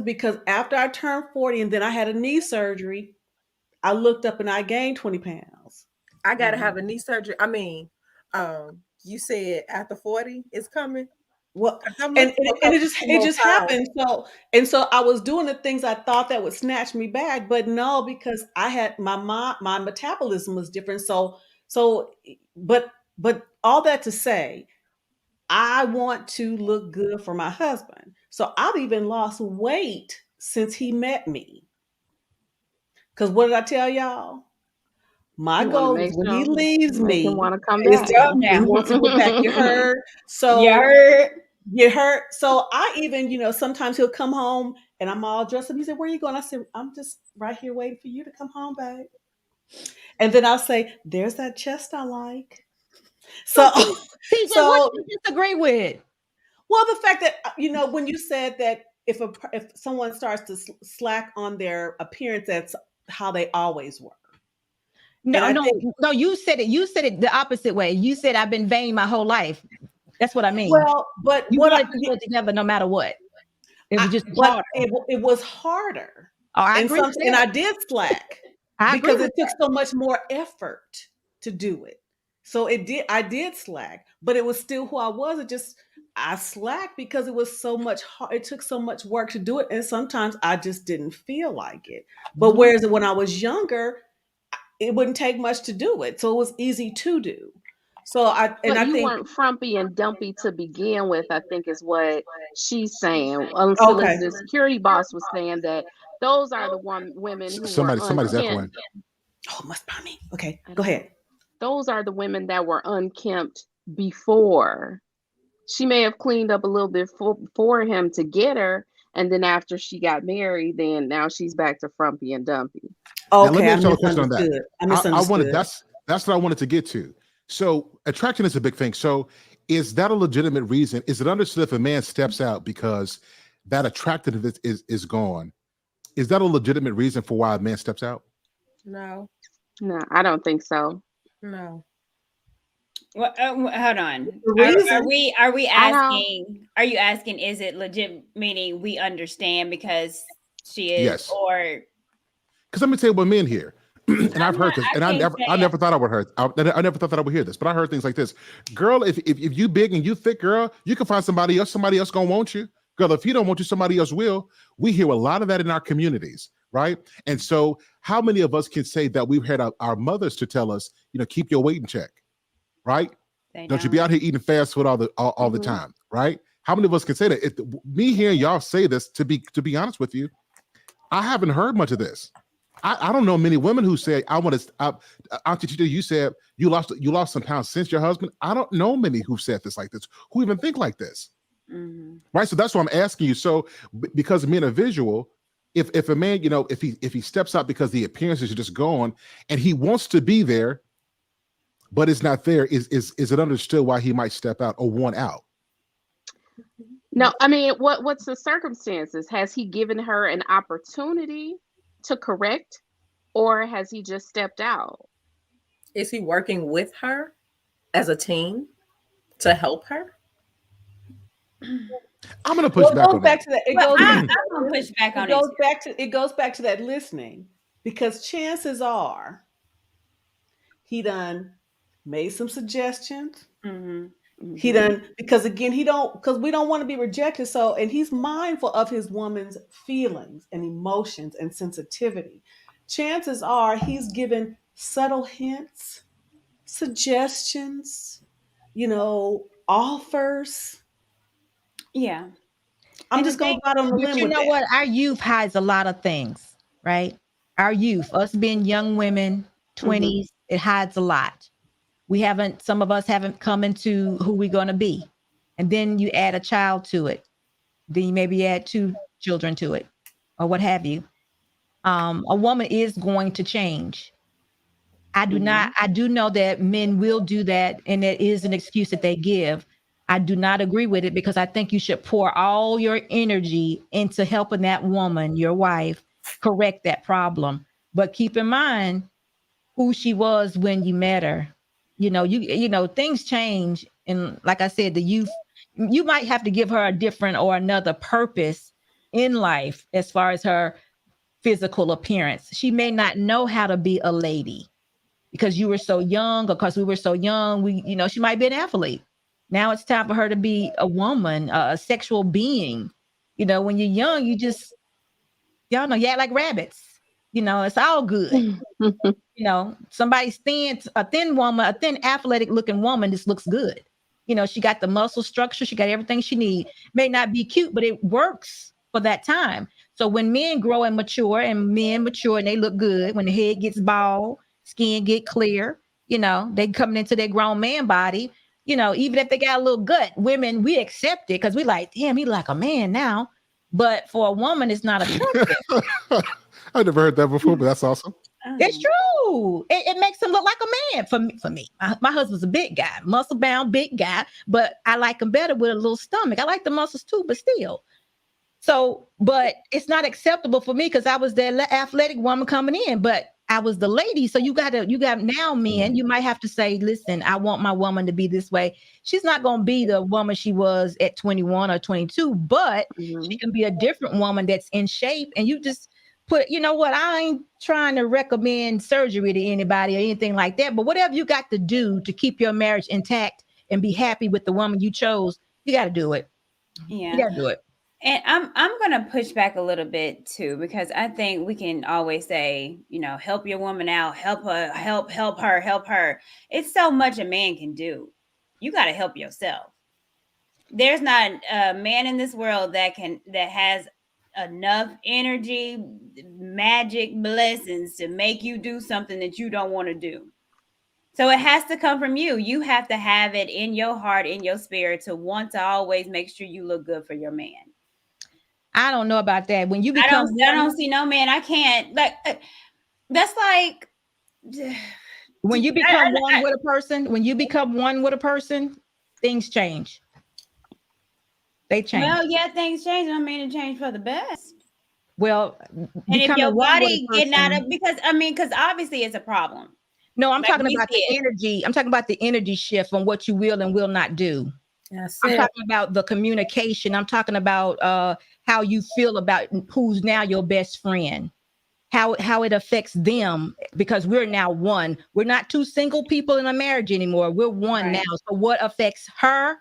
Because after I turned 40 and then I had a knee surgery, I looked up and I gained 20 pounds. I got to have a knee surgery. I mean, you said after 40 it's coming. Well, and it just happened. So I was doing the things I thought that would snatch me back, but no, because I had my metabolism was different. But all that to say, I want to look good for my husband. So I've even lost weight since he met me. Because what did I tell y'all? My goal is when he leaves me, he want to come back. He wants to get back. You heard? So you heard. So I even, you know, sometimes he'll come home and I'm all dressed up. He said, "Where are you going?" I said, "I'm just right here waiting for you to come home, babe." And then I'll say, "There's that chest I like." So, TJ, what do you disagree with? Well, the fact that, you know, when you said that if someone starts to slack on their appearance, that's how they always were. No, you said it. You said it the opposite way. You said I've been vain my whole life. That's what I mean. Well, but you wanted to put together no matter what. It was just harder. It was harder. Oh, I agree. And I did slack because it took so much more effort to do it. So I did slack, but it was still who I was. I slacked because it was so much hard. It took so much work to do it. And sometimes I just didn't feel like it. But whereas when I was younger, it wouldn't take much to do it. So it was easy to do. So I think weren't frumpy and dumpy to begin with, I think is what she's saying. The security boss was saying that those are the women who somebody's echoing. Oh, it must be me. Okay, go ahead. Those are the women that were unkempt before. She may have cleaned up a little bit for him to get her, and then after she got married, then now she's back to frumpy and dumpy. Okay, let me ask you a question on that. That's what I wanted to get to. So attraction is a big thing. So is that a legitimate reason? Is it understood if a man steps out because that attractiveness is gone? Is that a legitimate reason for why a man steps out? No, I don't think so. No. Well, hold on. Are we asking? Are you asking? Is it legit? Meaning we understand because she is, yes. Or because let me tell you what men here, and I've heard this, and I never thought I would hear. I never thought that I would hear this, but I heard things like this: "Girl, if you big and you thick, girl, you can find somebody else. Somebody else gonna want you. Girl, if you don't want you, somebody else will." We hear a lot of that in our communities, right? And so, how many of us can say that we've heard our mothers to tell us, you know, keep your weight in check, right? Don't you be out here eating fast food all the time, right? How many of us can say that? Me hearing y'all say this, to be honest with you, I haven't heard much of this. I don't know many women who say, I want to, Auntie Tita, you said you lost some pounds since your husband. I don't know many who've said this like this, who even think like this. Right? So that's why I'm asking you. So because men are visual, if a man, if he steps out because the appearances are just gone and he wants to be there, but it's not there, is it understood why he might step out or want out? No, I mean, what's the circumstances? Has he given her an opportunity to correct, or has he just stepped out? Is he working with her as a team to help her? I'm going to push back on that. I'm going to push back on it. It goes back to that listening, because chances are he done made some suggestions. He done, because again, because we don't want to be rejected. So, and he's mindful of his woman's feelings and emotions and sensitivity. Chances are he's given subtle hints, suggestions, offers. Yeah. I'm just going to go out on the limb. You know what? Our youth hides a lot of things, right? Our youth, us being young women, 20s, it hides a lot. Some of us haven't come into who we're going to be. And then you add a child to it. Then you maybe add 2 children to it or what have you. A woman is going to change. I do know that men will do that. And that is an excuse that they give. I do not agree with it, because I think you should pour all your energy into helping that woman, your wife, correct that problem. But keep in mind who she was when you met her. Things change. And like I said, the youth, you might have to give her a different or another purpose in life as far as her physical appearance. She may not know how to be a lady because you were so young, or because we were so young. She might be an athlete. Now it's time for her to be a woman, a sexual being. When you're young, y'all know, you act like rabbits. It's all good. Somebody a thin woman, a thin athletic looking woman, just looks good. She got the muscle structure. She got everything she needs. May not be cute, but it works for that time. So when men grow and mature, and they look good, when the head gets bald, skin get clear, they coming into their grown man body, even if they got a little gut, women, we accept it because we like, damn, he like a man now. But for a woman, it's not attractive. I've never heard that before, but that's awesome. It's true. It makes him look like a man for me. My husband's a big guy, muscle bound, big guy, but I like him better with a little stomach. I like the muscles too, but still. So, but it's not acceptable for me because I was the athletic woman coming in, but I was the lady. So you got now men, you might have to say, listen, I want my woman to be this way. She's not going to be the woman she was at 21 or 22, but she can be a different woman that's in shape. And you just I ain't trying to recommend surgery to anybody or anything like that, but whatever you got to do to keep your marriage intact and be happy with the woman you chose, you got to do it. Yeah. You got to do it. And I'm going to push back a little bit too, because I think we can always say, help your woman out, help her, help her. It's so much a man can do. You got to help yourself. There's not a man in this world that has enough energy, magic, blessings to make you do something that you don't want to do. So it has to come from you. You have to have it in your heart, in your spirit, to want to always make sure you look good for your man. I don't know about that. When you become, I don't see no man. I can't that's like when you become one with a person. When you become one with a person, things change. They change. Well, yeah, things change. I mean, it changed for the best. Well, and if your body getting out of, because obviously it's a problem. No, I'm talking about the energy. I'm talking about the energy shift on what you will and will not do. I'm talking about the communication. I'm talking about how you feel about who's now your best friend, how it affects them, because we're now one. We're not 2 single people in a marriage anymore. We're one now. So what affects her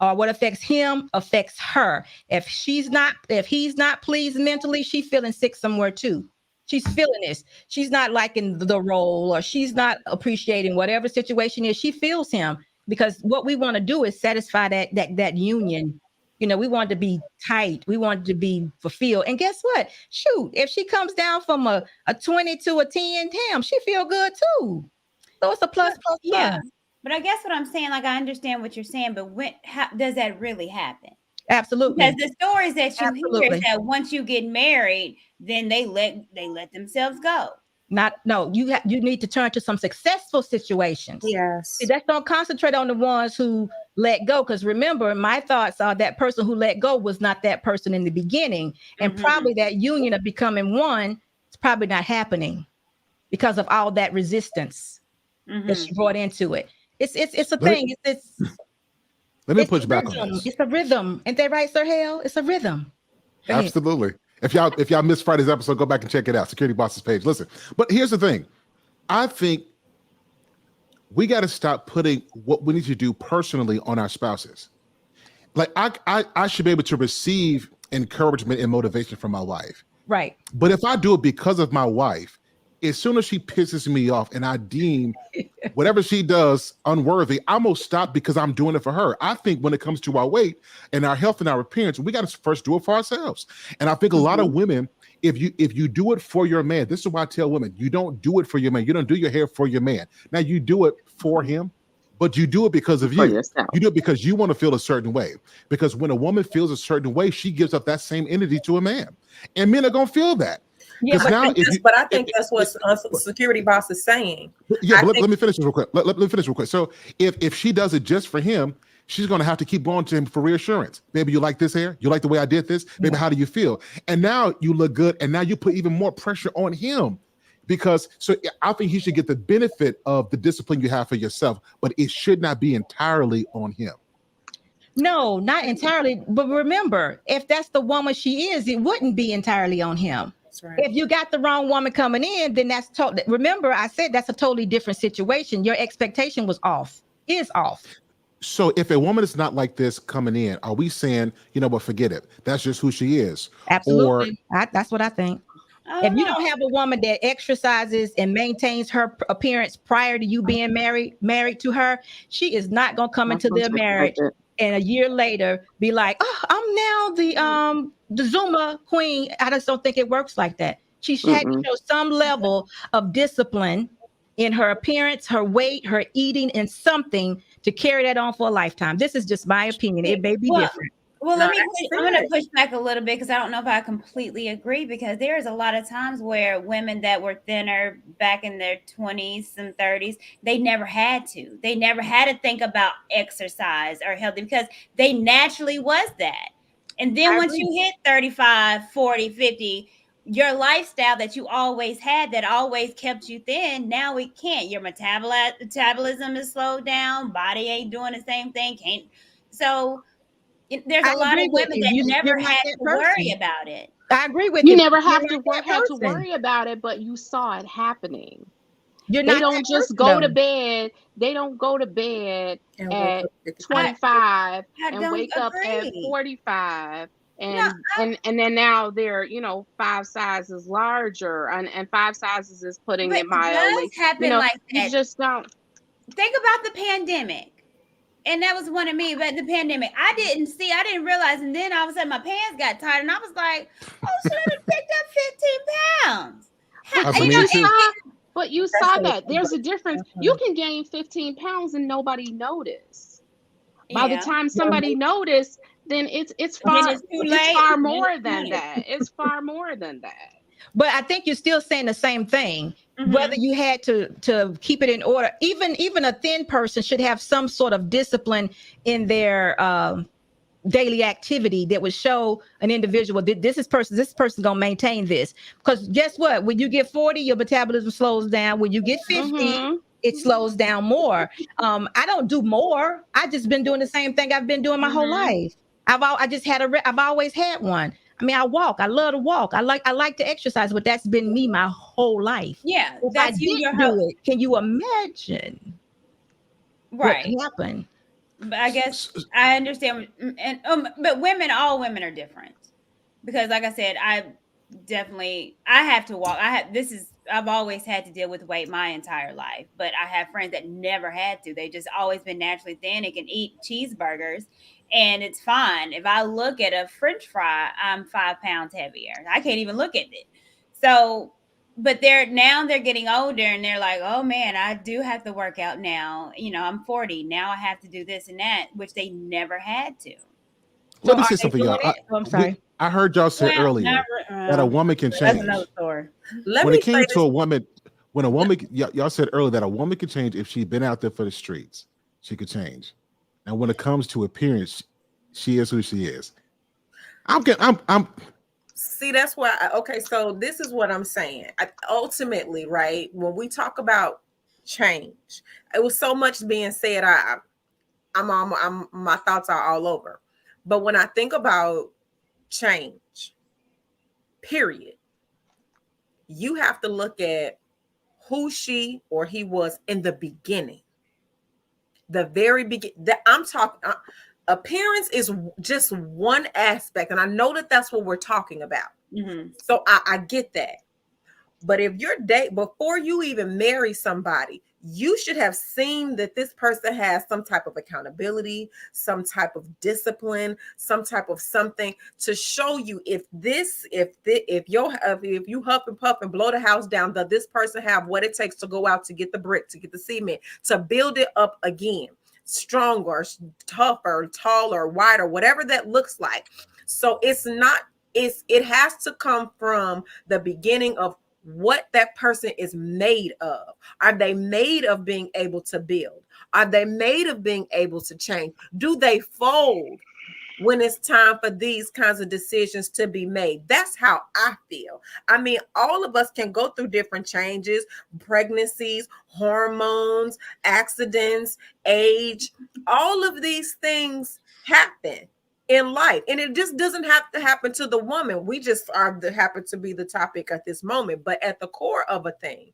or what affects him affects her. If he's not pleased mentally, she's feeling sick somewhere too. She's feeling this. She's not liking the role, or she's not appreciating whatever situation is. She feels him. because what we want to do is satisfy that union. You know, we want to be tight. We want to be fulfilled. And guess what? Shoot, if she comes down from a 20 to a 10, damn, she feel good too. So it's a plus, plus, Yeah. plus. But I guess what I'm saying, like, I understand what you're saying, but how does that really happen? Absolutely. Because the stories that you hear is that once you get married, then they let themselves go. You need to turn to some successful situations. Yes. See, don't concentrate on the ones who let go, because remember, my thoughts are that person who let go was not that person in the beginning, and probably that union of becoming one is probably not happening because of all that resistance that she brought into it. It's a thing. Let me push back on this. It's a rhythm. Ain't that right, Sir Hale? It's a rhythm. Absolutely. If y'all missed Friday's episode, go back and check it out. Security Boss's page. Listen, but here's the thing. I think we got to stop putting what we need to do personally on our spouses. Like I should be able to receive encouragement and motivation from my wife. Right. But if I do it because of my wife, as soon as she pisses me off and I deem whatever she does unworthy, I'm gonna stop because I'm doing it for her. I think when it comes to our weight and our health and our appearance, we got to first do it for ourselves. And I think a lot of women, if you do it for your man, this is why I tell women, you don't do it for your man. You don't do your hair for your man. Now you do it for him, but you do it because of you. You do it because you want to feel a certain way. Because when a woman feels a certain way, she gives up that same energy to a man. And men are gonna feel that. Yeah, but I think that's what Security Boss is saying. Yeah, but let me finish this real quick. Let me finish real quick. So if she does it just for him, she's going to have to keep going to him for reassurance. Baby, you like this hair? You like the way I did this? Baby, how do you feel? And now you look good. And now you put even more pressure on him. So I think he should get the benefit of the discipline you have for yourself, but it should not be entirely on him. No, not entirely. But remember, if that's the woman she is, it wouldn't be entirely on him. Right. If you got the wrong woman coming in, then that's totally. Remember, I said that's a totally different situation. Your expectation was off. Is off. So if a woman is not like this coming in, are we saying, but forget it? That's just who she is. Absolutely. That's what I think. If you don't have a woman that exercises and maintains her appearance prior to you being married to her, she is not going to come into their marriage and a year later be like, oh, I'm now the Zuma queen. I just don't think it works like that. She had to show some level of discipline in her appearance, her weight, her eating, and something to carry that on for a lifetime. This is just my opinion. It may be different. Well, I'm going to push back a little bit because I don't know if I completely agree, because there's a lot of times where women that were thinner back in their 20s and 30s, they never had to. They never had to think about exercise or healthy because they naturally was that. And then once you hit 35, 40, 50, your lifestyle that you always had that always kept you thin, now it can't. Your metabolism is slowed down. Body ain't doing the same thing. So there's a lot of women that never had to worry about it. I agree with you. You never have to worry about it, but you saw it happening. They don't just go to bed. They don't go to bed at 25 and wake up at 45. And then now they're 5 sizes larger, and 5 sizes is putting it mildly. It does happen like that. You just don't think about the pandemic. And that was one of me, but the pandemic, I didn't realize. And then all of a sudden my pants got tight and I was like, oh, should I have picked up 15 pounds? But you saw that. There's a difference. You can gain 15 pounds and nobody notice. By the time somebody noticed, then it's far more than that. It's far more than that. But I think you're still saying the same thing. Whether you had to keep it in order, even a thin person should have some sort of discipline in their daily activity that would show an individual that this person gonna maintain this. Because guess what? When you get 40, your metabolism slows down. When you get 50, it slows down more. I don't do more. I just been doing the same thing I've been doing my whole life. I've always had one. I mean, I walk. I love to walk. I like to exercise, but that's been me my whole life. Yeah, if I didn't do it, can you imagine what happened? But I guess I understand, but all women are different, because, like I said, I have to walk. This is I've always had to deal with weight my entire life, but I have friends that never had to. They just always been naturally thin and can eat cheeseburgers, and it's fine. If I look at a French fry, I'm 5 pounds heavier. I can't even look at it. So, but they're getting older, and they're like, oh man, I do have to work out now. I'm 40 now. I have to do this and that, which they never had to. Let me are say they something, doing y'all. it? Oh, I'm sorry. I heard y'all say Well, earlier that a woman can that's change. another story. Let When me it came say to this. a woman, when a woman, y'all said earlier that a woman can change if she'd been out there for the streets. She could change. And when it comes to appearance, she is who she is. I'm See, that's why. Okay, so this is what I'm saying. Ultimately, right, when we talk about change, it was so much being said. I'm my thoughts are all over. But when I think about change, period, you have to look at who she or he was in the beginning. The very beginning. That I'm talking. Appearance is just one aspect, and I know that that's what we're talking about. Mm-hmm. So I get that. But if you're before you even marry somebody, you should have seen that this person has some type of accountability, some type of discipline, some type of something to show you if you huff and puff and blow the house down, does this person have what it takes to go out to get the brick, to get the cement, to build it up again, stronger, tougher, taller, wider, whatever that looks like. So it has to come from the beginning of what that person is made of. Are they made of being able to build? Are they made of being able to change? Do they fold when it's time for these kinds of decisions to be made? That's how I feel. I mean, all of us can go through different changes, pregnancies, hormones, accidents, age. All of these things happen in life, and it just doesn't have to happen to the woman. We just happen to be the topic at this moment. But at the core of a thing,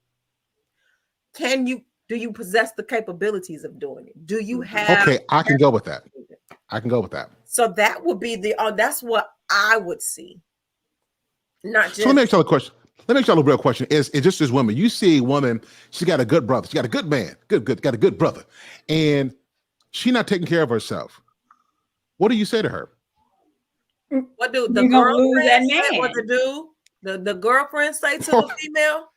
do you possess the capabilities of doing it? Do you have? okay. I can go with that. I can go with that. So that would be that's what I would see. Not just. So let me ask y'all a question. Let me ask y'all a real question. Is just as women, you see a woman, she got a good brother, she got a good man, got a good brother, and she not taking care of herself. What do you say to her? What do the You're gonna lose that girlfriend say? man. What to do? The girlfriend say to the female?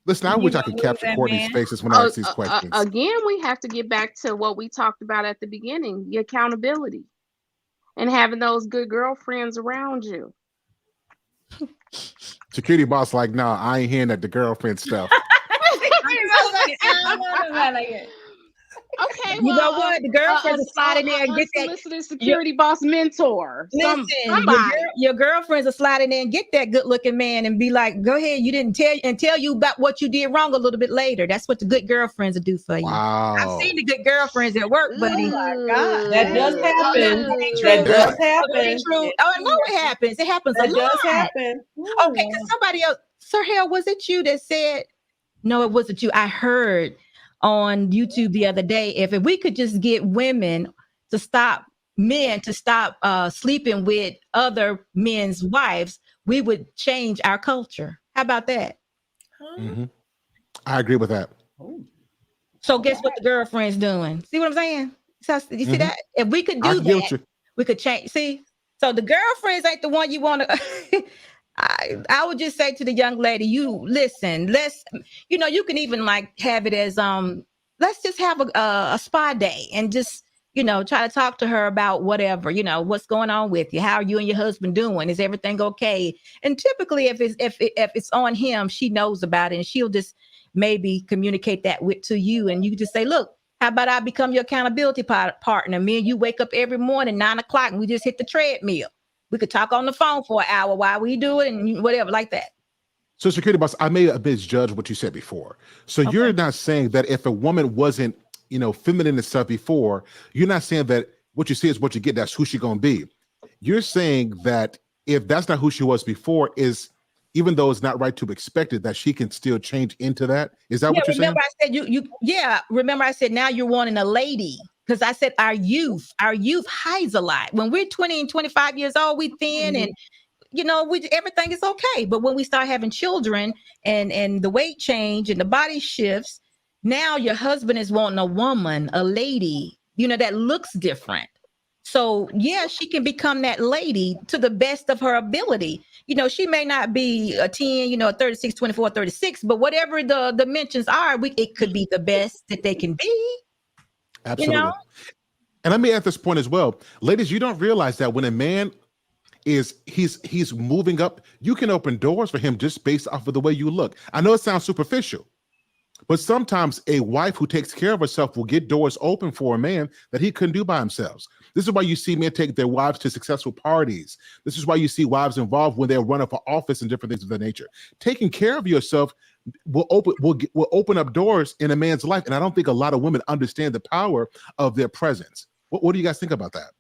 Listen, I You wish I gonna could lose capture that Courtney's man? faces when I ask these questions. Again, we have to get back to what we talked about at the beginning, the accountability and having those good girlfriends around you. Security boss, like, no, I ain't hearing that the girlfriend stuff. Okay, You know what? The girlfriends will slide in there and get that. Unsolicited security boss mentor. Listen, Somebody. your girlfriends will slide in there and get that good looking man and be like, go ahead, you didn't tell you about what you did wrong a little bit later. That's what the good girlfriends will do for you. Wow. I've seen the good girlfriends at work, buddy. Oh my God, that does happen. That does happen. True. Oh, I know it happens. It happens a That lot. does happen. Okay, because somebody else, Sir Hale, was it you that said, no, it wasn't you. I heard on YouTube the other day, if we could just get men to stop sleeping with other men's wives, we would change our culture. How about that? Mm-hmm. I agree with that. So guess what the girlfriend's doing? See what I'm saying? So you see that? If we could do that, we could change. See, so the girlfriends ain't the one you want to. I would just say to the young lady, you listen, you can even like have it as, let's just have a spa day and just, try to talk to her about whatever, what's going on with you. How are you and your husband doing? Is everything okay? And typically if it's on him, she knows about it and she'll just maybe communicate that to you. And you can just say, look, how about I become your accountability partner? Me and you wake up every morning, 9:00 and we just hit the treadmill. We could talk on the phone for an hour while we do it and whatever like that. So security boss, I may have misjudged what you said before. So you're not saying that if a woman wasn't, feminine and stuff before, you're not saying that what you see is what you get. That's who she's going to be. You're saying that if that's not who she was before, even though it's not right to expect it, that she can still change into that. Is that what you're saying? Remember I said, now you're wanting a lady. Because I said our youth hides a lot. When we're 20 and 25 years old, we thin and everything is okay. But when we start having children and the weight change and the body shifts, now your husband is wanting a woman, a lady, that looks different. So yeah, she can become that lady to the best of her ability. She may not be a 10, a 36, 24, 36, but whatever the dimensions are, it could be the best that they can be. Absolutely. And let me add this point as well. Ladies, you don't realize that when a man he's moving up, you can open doors for him just based off of the way you look. I know it sounds superficial, but sometimes a wife who takes care of herself will get doors open for a man that he couldn't do by himself. This is why you see men take their wives to successful parties. This is why you see wives involved when they're running for office and different things of that nature. Taking care of yourself will open up doors in a man's life. And I don't think a lot of women understand the power of their presence. What do you guys think about that?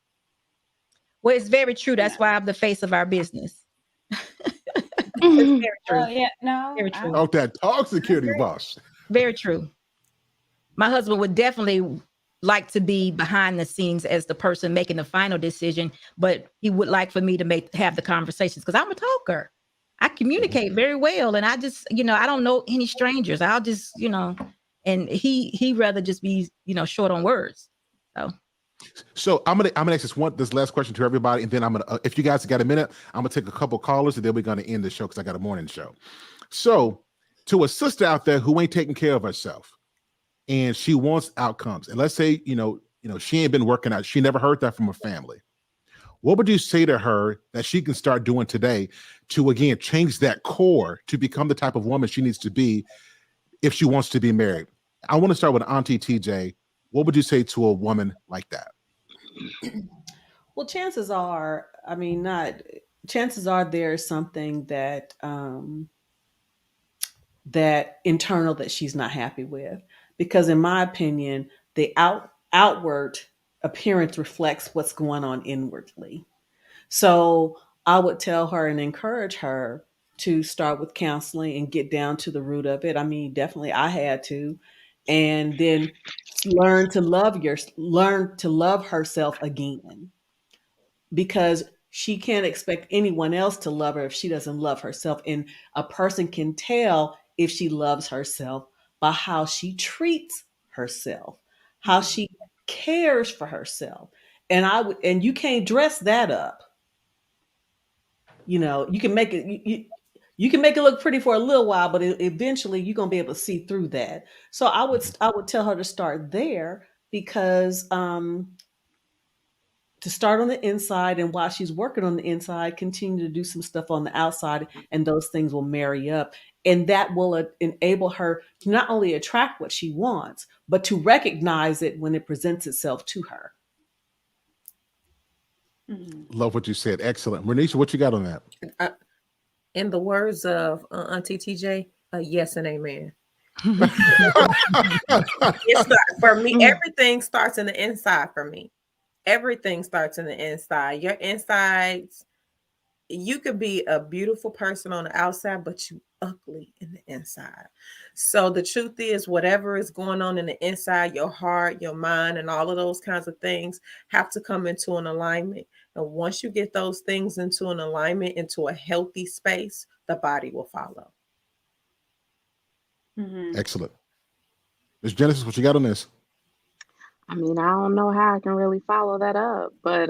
Well, it's very true. That's why I'm the face of our business. It's very true. Oh, yeah, no. Very true. Oh, that talk security boss. Very true. My husband would definitely like to be behind the scenes as the person making the final decision, but he would like for me to have the conversations because I'm a talker. I communicate very well, and I just, I don't know any strangers. I'll just, and he rather just be, short on words. So I'm gonna ask this last question to everybody, and then I'm gonna, if you guys got a minute, I'm gonna take a couple callers, and then we're gonna end the show because I got a morning show. So, to a sister out there who ain't taking care of herself, and she wants outcomes, and let's say she ain't been working out, she never heard that from her family. What would you say to her that she can start doing today to again change that core to become the type of woman she needs to be if she wants to be married? I want to start with Auntie TJ. What would you say to a woman like that? Well, chances are there's something that that internal that she's not happy with, because in my opinion, the outward appearance reflects what's going on inwardly. So I would tell her and encourage her to start with counseling and get down to the root of it. I mean, definitely I had to, and then learn to love herself again, because she can't expect anyone else to love her if she doesn't love herself. And a person can tell if she loves herself by how she treats herself, how she cares for herself. And you can't dress that up. You can make it, you can make it look pretty for a little while, but eventually you're going to be able to see through that. So I would tell her to start there, because to start on the inside, and while she's working on the inside, continue to do some stuff on the outside, and those things will marry up. And that will enable her to not only attract what she wants, but to recognize it when it presents itself to her. Love what you said. Excellent. Renisha, what you got on that? In the words of Auntie TJ, yes and amen. For me, everything starts in the inside for me. Everything starts in the inside. Your insides, you could be a beautiful person on the outside, but you ugly in the inside. So the truth is, whatever is going on in the inside, your heart, your mind, and all of those kinds of things have to come into an alignment. And once you get those things into an alignment, into a healthy space, the body will follow. Excellent. Ms. Genesis, what you got on this? I mean, I don't know how I can really follow that up, but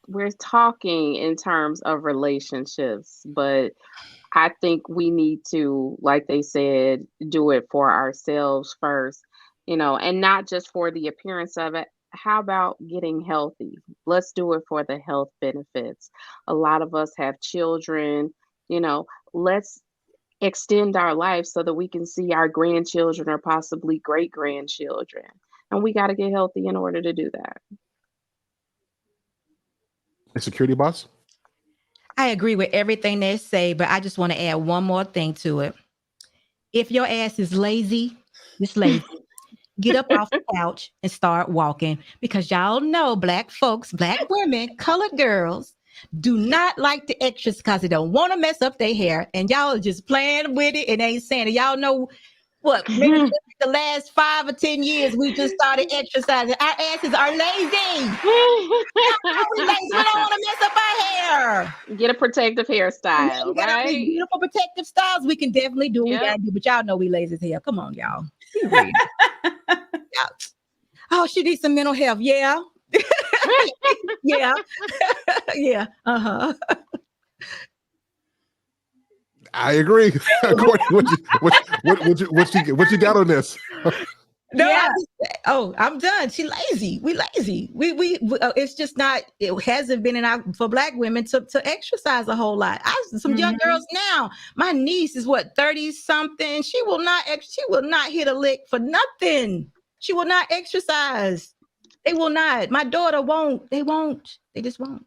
we're talking in terms of relationships, but I think we need to, like they said, do it for ourselves first, and not just for the appearance of it. How about getting healthy? Let's do it for the health benefits. A lot of us have children, let's extend our life so that we can see our grandchildren or possibly great grandchildren. And we got to get healthy in order to do that. A security boss? I agree with everything they say, but I just want to add one more thing to it. If your ass is lazy, it's lazy. Get up off the couch and start walking, because y'all know Black folks, Black women, colored girls do not like the extras because they don't want to mess up their hair. And y'all are just playing with it and ain't saying it. Y'all know What? Maybe the last 5 or 10 years, we just started exercising. Our asses are lazy. We lazy. We don't want to mess up our hair. Get a protective hairstyle, We got all these right? beautiful protective styles. We can definitely do what we Yep. gotta do, but y'all know we lazy as hell. Come on, y'all. Be real. Yeah. Oh, she needs some mental health. Yeah. Yeah. Yeah. Uh-huh. I agree. Courtney, what you got on this? No, Yeah. I'm done. She lazy. We lazy. We it's just not. It hasn't been in our for Black women to exercise a whole lot. Some young girls now. My niece is 30 something. She will not hit a lick for nothing. She will not exercise. They will not. My daughter won't. They won't. They just won't.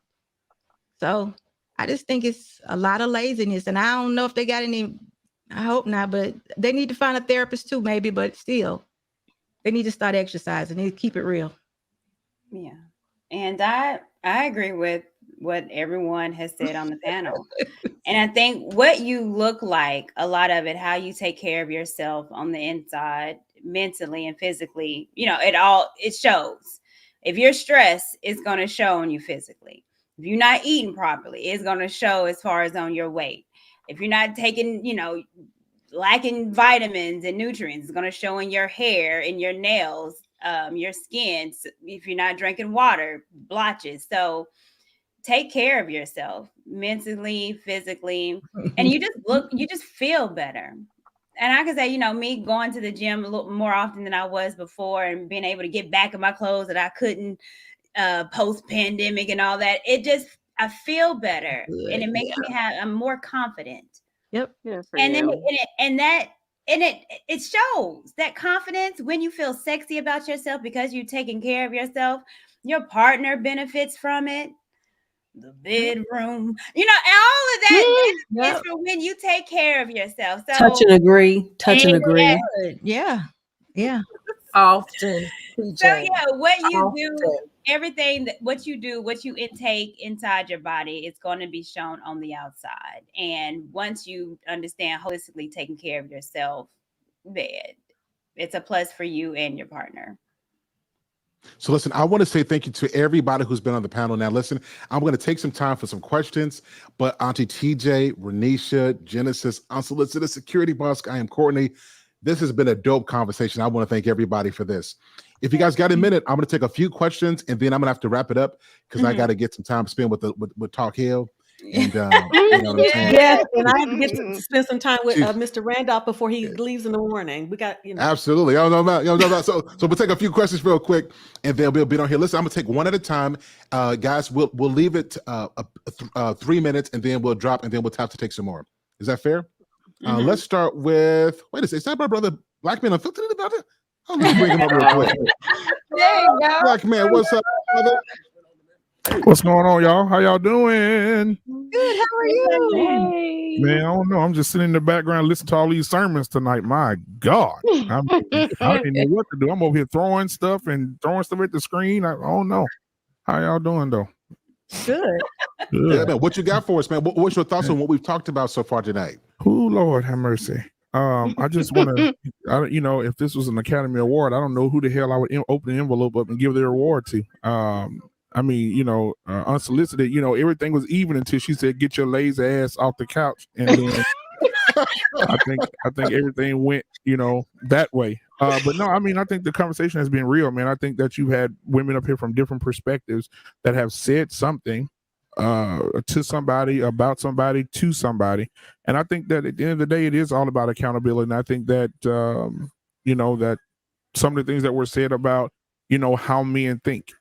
So I just think it's a lot of laziness, and I don't know if they got any. I hope not, but they need to find a therapist too, maybe. But still. They need to start exercising. They need to keep it real. Yeah. And I agree with what everyone has said on the panel. And I think what you look like, a lot of it, how you take care of yourself on the inside, mentally and physically, it shows. If you're stressed, it's going to show on you physically. If you're not eating properly, it's going to show as far as on your weight. If you're not taking, lacking vitamins and nutrients, it's going to show in your hair, in your nails, your skin. If you're not drinking water, blotches. So take care of yourself mentally, physically, and you just feel better. And I can say, me going to the gym a little more often than I was before and being able to get back in my clothes that I couldn't post-pandemic and all that, I feel better. Good. And it makes I'm more confident. Yep. Yeah, And then it shows that confidence when you feel sexy about yourself because you're taking care of yourself. Your partner benefits from it. The bedroom, and all of that is for when you take care of yourself. So Touch and agree. Touch and agree. Yeah. Yeah. Often. So what you do, everything what you intake inside your body, it's going to be shown on the outside. And once you understand holistically taking care of yourself, it's a plus for you and your partner. So listen, I want to say thank you to everybody who's been on the panel. Now listen, I'm going to take some time for some questions, but Auntie TJ, Renisha, Genesis, Unsolicited Security Boss, I am Courtney. This has been a dope conversation. I want to thank everybody for this. If you guys got a minute, I'm going to take a few questions and then I'm going to have to wrap it up because I got to get some time to spend with Talk Hale. And you know what I'm saying? Yes, and I have to get to spend some time with Mr. Randolph before he leaves in the morning. We got, Absolutely. I don't know about. So we'll take a few questions real quick, and then we'll be on here. Listen, I'm gonna take one at a time, guys. We'll leave it 3 minutes, and then we'll drop, and then we'll have to take some more. Is that fair? Let's start with. Wait a second. Is that my brother Black Man Unfiltered about it? Oh, let me bring him up real quick. There you go. Black Man, what's up, brother? What's going on, y'all? How y'all doing? Good. How are you? Hey. Man, I don't know. I'm just sitting in the background listening to all these sermons tonight. My God. I don't know what to do. I'm over here throwing stuff at the screen. I don't know. How y'all doing, though? Good. Yeah, man. What you got for us, man? What's your thoughts on what we've talked about so far tonight? Oh, Lord have mercy. I just want to, if this was an Academy Award, I don't know who the hell I would open the envelope up and give their award to. Unsolicited, everything was even until she said, "Get your lazy ass off the couch." And then I think everything went, that way. But no, I think the conversation has been real, man. I think that you had women up here from different perspectives that have said something to somebody, about somebody, to somebody. And I think that at the end of the day, it is all about accountability. And I think that, that some of the things that were said about, how men think,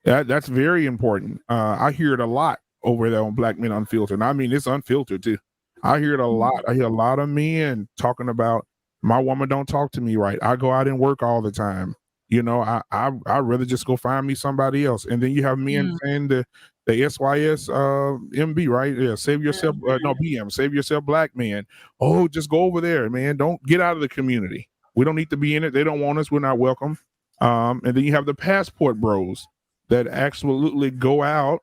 that's very important. I hear it a lot over there on Black Men Unfiltered. And I mean, it's unfiltered too. I hear it a lot. I hear a lot of men talking about, my woman don't talk to me right. I go out and work all the time. I'd rather just go find me somebody else. And then you have men saying the SYS MB, right? Yeah, save yourself. BM, save yourself, black man. Oh, just go over there, man. Don't get out of the community. We don't need to be in it. They don't want us. We're not welcome. And then you have the passport bros that absolutely go out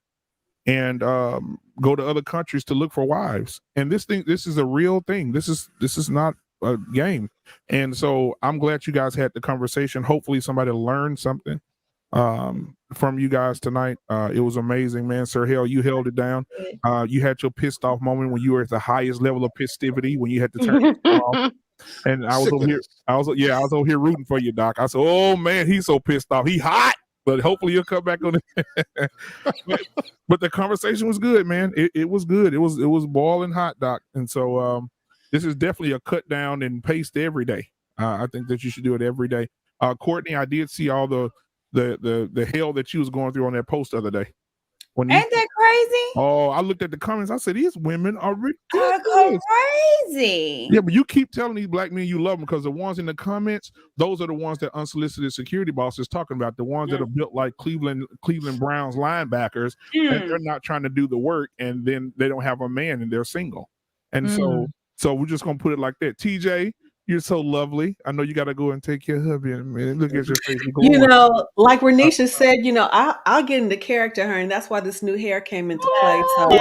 and go to other countries to look for wives. And this is a real thing. This is not game. And so I'm glad you guys had the conversation. Hopefully somebody learned something from you guys tonight. It was amazing, man. Sir Hale, you held it down. You had your pissed off moment when you were at the highest level of festivity, when you had to turn it off. And I was over here. I was over here rooting for you, Doc. I said, "Oh man, he's so pissed off. He hot." But hopefully you'll come back on it. but the conversation was good, man. It was good. It was boiling hot, Doc. And so this is definitely a cut down and paste every day. I think that you should do it every day. Courtney, I did see all the hell that you was going through on that post the other day. Ain't that crazy? Oh, I looked at the comments. I said, these women are ridiculous. Crazy. Yeah, but you keep telling these black men you love them, because the ones in the comments, those are the ones that Unsolicited Security Boss is talking about. The ones that are built like Cleveland Browns linebackers, and they're not trying to do the work, and then they don't have a man and they're single. And so we're just gonna put it like that. TJ, you're so lovely. I know you got to go and take your hubby. Man, look at your face. You know, like Renisha said, you know, I'll get into character, her, and that's why this new hair came into play. So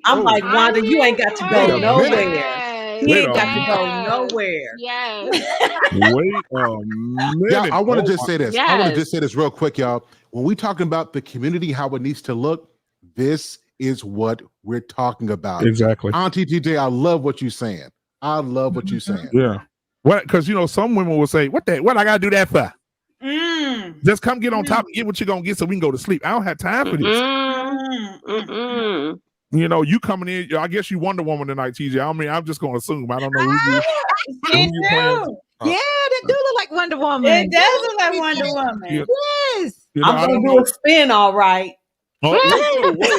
I'm like, Wanda, you ain't got to go nowhere. He ain't got to go nowhere. Yes. Wait a minute. Yeah, I want to just say this. Yes. I want to just say this real quick, y'all. When we talking about the community, how it needs to look, this is what we're talking about. Exactly. Auntie TJ, I love what you're saying. I love what you're saying. Yeah. What? Because you know, some women will say, "What I gotta do that for? Just come get on top and get what you're gonna get, so we can go to sleep." I don't have time for this. You know, you coming in. I guess you Wonder Woman tonight, TJ. I mean, I'm just gonna assume. I don't know who you. Yeah, that do look like Wonder Woman. It does look like Wonder Woman. Yeah. Yes. You know, I'm gonna do a spin, all right. Oh, whoa.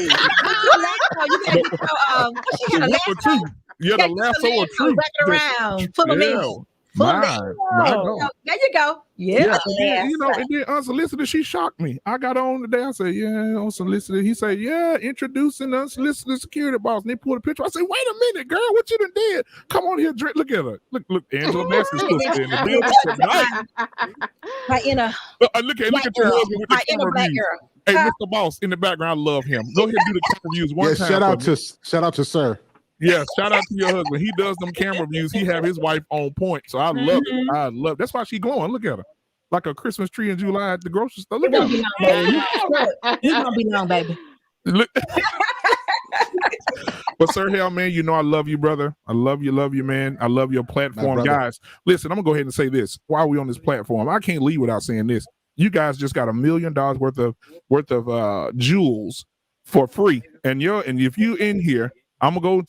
She got a lasso. Yeah, the lasso of truth. Wrap it around. Full of me. Full of me. There you go. Yeah. You know, and then Unsolicited, she shocked me. I got on today. I said, "Yeah, Unsolicited." He said, "Yeah, introducing Unsolicited Security Boss." And they pulled a picture. I said, "Wait a minute, girl, what you done did? Come on here, drink. Look at her. Look, Angela Bassett's sister in the building tonight." My inner. Look at your husband with the camera black views. girl. Hey, Mr. Boss in the background, I love him. Go ahead and do the camera views one time. Shout out to Sir. Yeah, shout out to your husband. He does them camera views. He have his wife on point. So I love it. I love it. That's why she glowing. Look at her. Like a Christmas tree in July at the grocery store. Look at her. He's gonna be long, baby. Look. But Sir Hale, man, you know I love you, brother. I love you, man. I love your platform. Guys, listen, I'm gonna go ahead and say this. While we on this platform, I can't leave without saying this. You guys just got $1 million worth of jewels for free. And if you in here, I'm gonna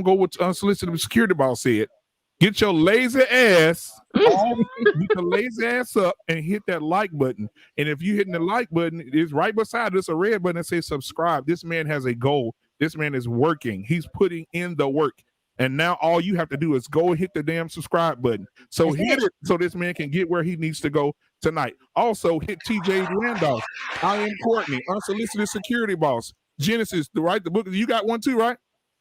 go with Unsolicited Security Boss said. Get your lazy ass off, get your lazy ass up and hit that like button. And if you hitting the like button, it's right beside this a red button that says subscribe. This man has a goal. This man is working. He's putting in the work. And now all you have to do is go and hit the damn subscribe button. So hit it so this man can get where he needs to go tonight. Also hit TJ Randolph. I am Courtney, Unsolicited Security Boss. Genesis, the book. You got one too, right?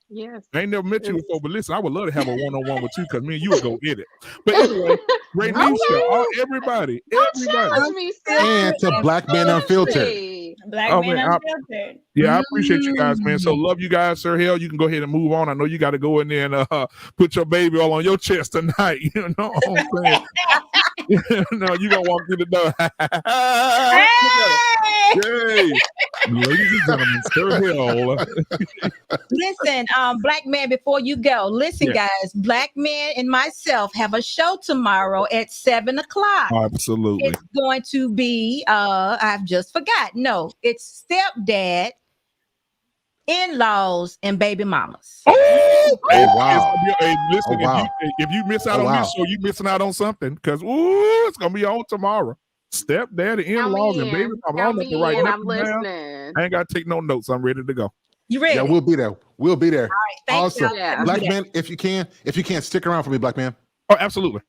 Yes. I ain't never met you before, but listen, I would love to have a one-on-one with you, because me and you would go get it. But anyway, Renisha, everybody. And to Black Men Unfiltered. Black Men Unfiltered. Yeah, I appreciate you guys, man. So love you guys, Sir Hale. You can go ahead and move on. I know you got to go in there and put your baby all on your chest tonight. You know what I'm saying? No, you gonna walk through the door. Hey! Ladies and gentlemen, Sir Hale. Listen, Black man, before you go, listen, guys. Black Man and myself have a show tomorrow at 7:00. Absolutely. It's going to be I've just forgot. No, it's stepdad, in-laws, and baby mamas. Oh, wow. Hey, listen, Oh, wow. if you miss out on this show, you're missing out on something, because it's gonna be on tomorrow. Stepdad, in-laws, and baby mama. I don't have to write nothing down. I ain't gotta take no notes. I'm ready to go. You ready? Yeah, we'll be there. We'll be there. All right, thanks. Awesome. Yeah. Black man, if you can, stick around for me, Black man. Oh, absolutely.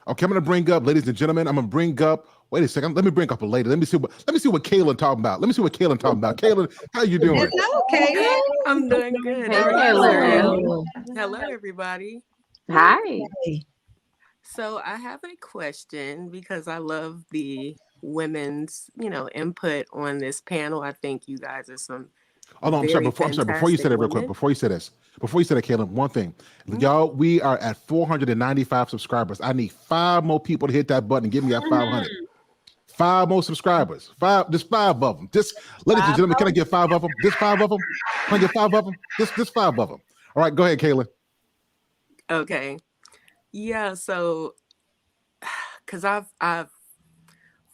Okay, I'm gonna bring up, ladies and gentlemen. I'm gonna bring up. Wait a second. Let me bring up a lady. Let me see what Kaylin talking about. Kaylin, how you doing? Okay. I'm doing good. Hello. Hello, everybody. Hi. So I have a question, because I love the women's, input on this panel. I think you guys are some Oh no, I'm sorry. very I'm sorry. Before you fantastic said it, real quick. women. Before you say this, before you said it, Caleb, one thing, Mhm. y'all, we are at 495 subscribers. I need 5 more people to hit that button and give me that 500. 5 more subscribers. Just 5 of them. Just, ladies and Five gentlemen, can I get 5 of them? Just 5 of them. Can I get 5 of them? Just 5 of them. All right, go ahead, Kayla. Okay. Yeah, so because I've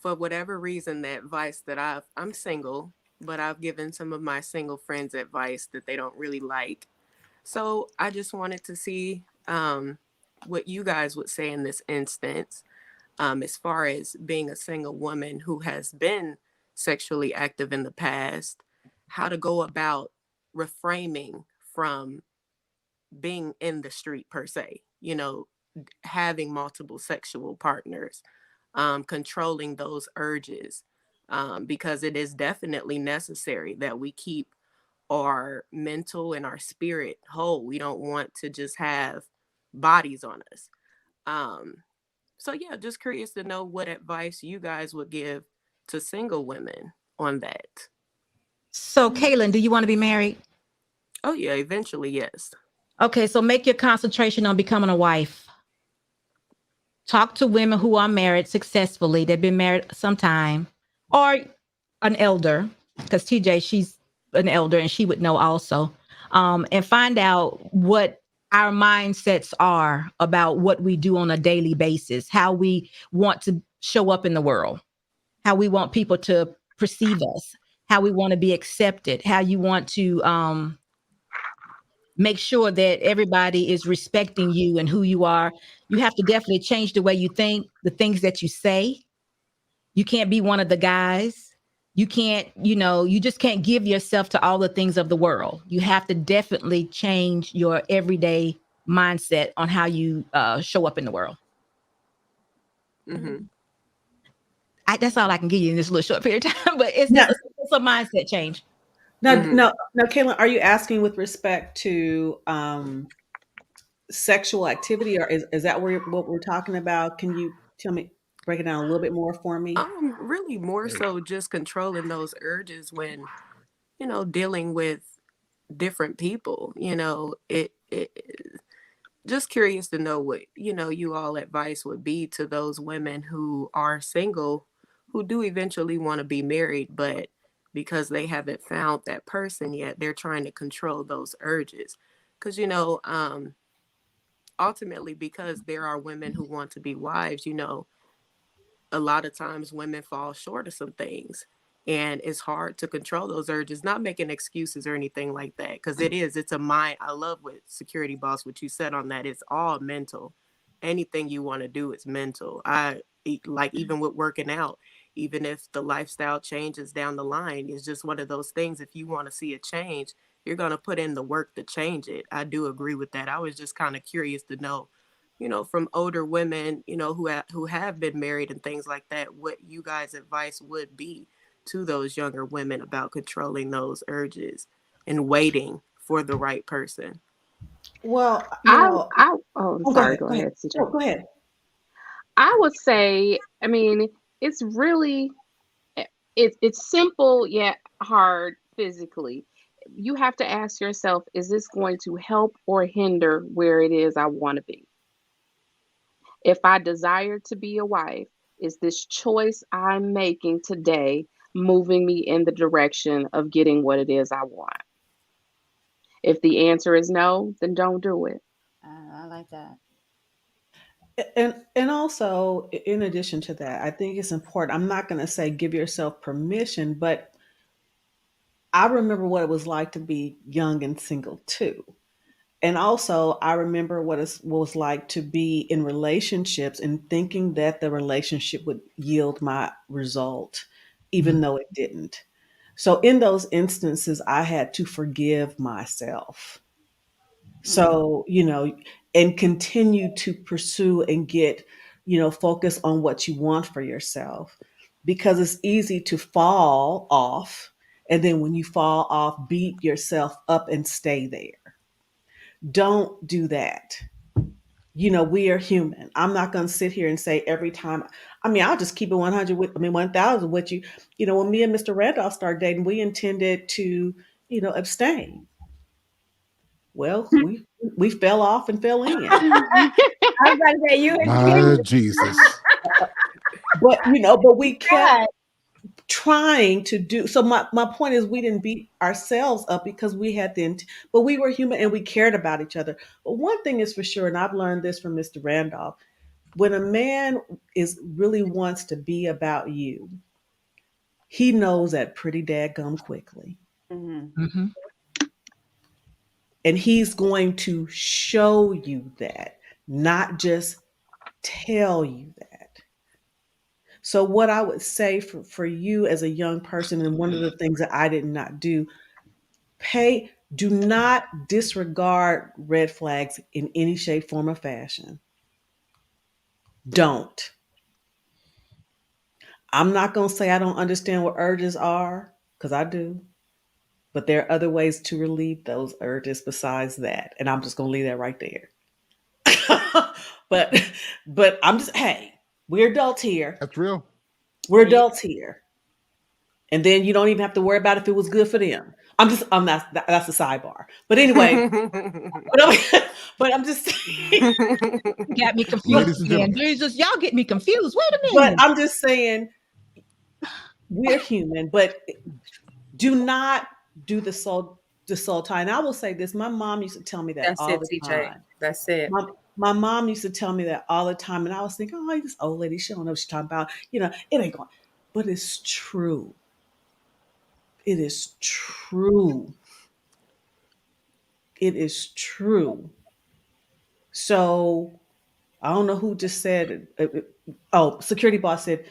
for whatever reason the advice that I'm single, but I've given some of my single friends advice that they don't really like. So I just wanted to see what you guys would say in this instance, as far as being a single woman who has been sexually active in the past, how to go about reframing from being in the street per se, having multiple sexual partners, controlling those urges, because it is definitely necessary that we keep our mental and our spirit whole. We don't want to just have bodies on us. Um, so, yeah, just curious to know what advice you guys would give to single women on that. So, Kaylin, do you want to be married? Oh, yeah, eventually, yes. Okay, so make your concentration on becoming a wife. Talk to women who are married successfully. They've been married some time, or an elder, because TJ, she's an elder and she would know also. And find out what our mindsets are about what we do on a daily basis, how we want to show up in the world, how we want people to perceive us, how we want to be accepted, how you want to make sure that everybody is respecting you and who you are. You have to definitely change the way you think, the things that you say. You can't be one of the guys. You can't, you just can't give yourself to all the things of the world. You have to definitely change your everyday mindset on how you show up in the world. Mm-hmm. That's all I can give you in this little short period of time, but it's Now, it's a mindset change. Mhm. now, Caitlin, are you asking with respect to sexual activity, or is that what we're talking about? Can you break it down a little bit more for me? Really more so just controlling those urges when, dealing with different people. It just curious to know what, you all advice would be to those women who are single, who do eventually want to be married, but because they haven't found that person yet, they're trying to control those urges. Because, ultimately, because there are women who want to be wives, a lot of times women fall short of some things, and it's hard to control those urges, not making excuses or anything like that, because it's a mind. I love what security boss, what you said on that. It's all mental. Anything you want to do is mental. Like, even with working out, even if the lifestyle changes down the line, it's just one of those things. If you want to see a change, you're going to put in the work to change it. I do agree with that. I was just kind of curious to know, from older women, who have been married and things like that, what you guys' advice would be to those younger women about controlling those urges and waiting for the right person. Well, I'm oh, go sorry. ahead. Go Go ahead. ahead, Oh, CJ. go ahead. I would say, I mean, it's really, it's simple yet hard physically. You have to ask yourself, is this going to help or hinder where it is I want to be? If I desire to be a wife, is this choice I'm making today moving me in the direction of getting what it is I want? If the answer is no, then don't do it. I like that. And also, in addition to that, I think it's important. I'm not going to say give yourself permission, but I remember what it was like to be young and single too. And also, I remember what it was like to be in relationships and thinking that the relationship would yield my result, even though it didn't. So, in those instances, I had to forgive myself. So, and continue to pursue and get, focus on what you want for yourself, because it's easy to fall off. And then when you fall off, beat yourself up and stay there. Don't do that. We are human. I'm not going to sit here and say every time. I mean, I'll just keep it 100 with, 1000 with you. When me and Mr. Randolph started dating, we intended to abstain. Well, we fell off and fell in. I was about to say you My and Jesus. But we kept God. trying to do. So my point is, we didn't beat ourselves up because we had but we were human and we cared about each other. But one thing is for sure, and I've learned this from Mr. Randolph, when a man really wants to be about you, he knows that pretty dadgum quickly. Mm-hmm. And he's going to show you that, not just tell you that. So what I would say for you as a young person, and one of the things that I did not do, do not disregard red flags in any shape, form, or fashion. Don't. I'm not going to say I don't understand what urges are, because I do. But there are other ways to relieve those urges besides that. And I'm just going to leave that right there. but I'm just, hey, we're adults here. That's real. We're adults here. And then you don't even have to worry about if it was good for them. That's a sidebar. But anyway, but I'm just saying. You got me confused. Ladies and gentlemen. Jesus, y'all get me confused. Wait a But minute. I'm just saying, we're human, but do not do the soul tie. And I will say this: my mom used to tell me that That's all it, the TJ. time. That's it. My mom used to tell me that all the time, and I was thinking, oh, this old lady, she don't know what she's talking about. It ain't going. But it's true. It is true. It is true. So I don't know who just said it. Security boss said,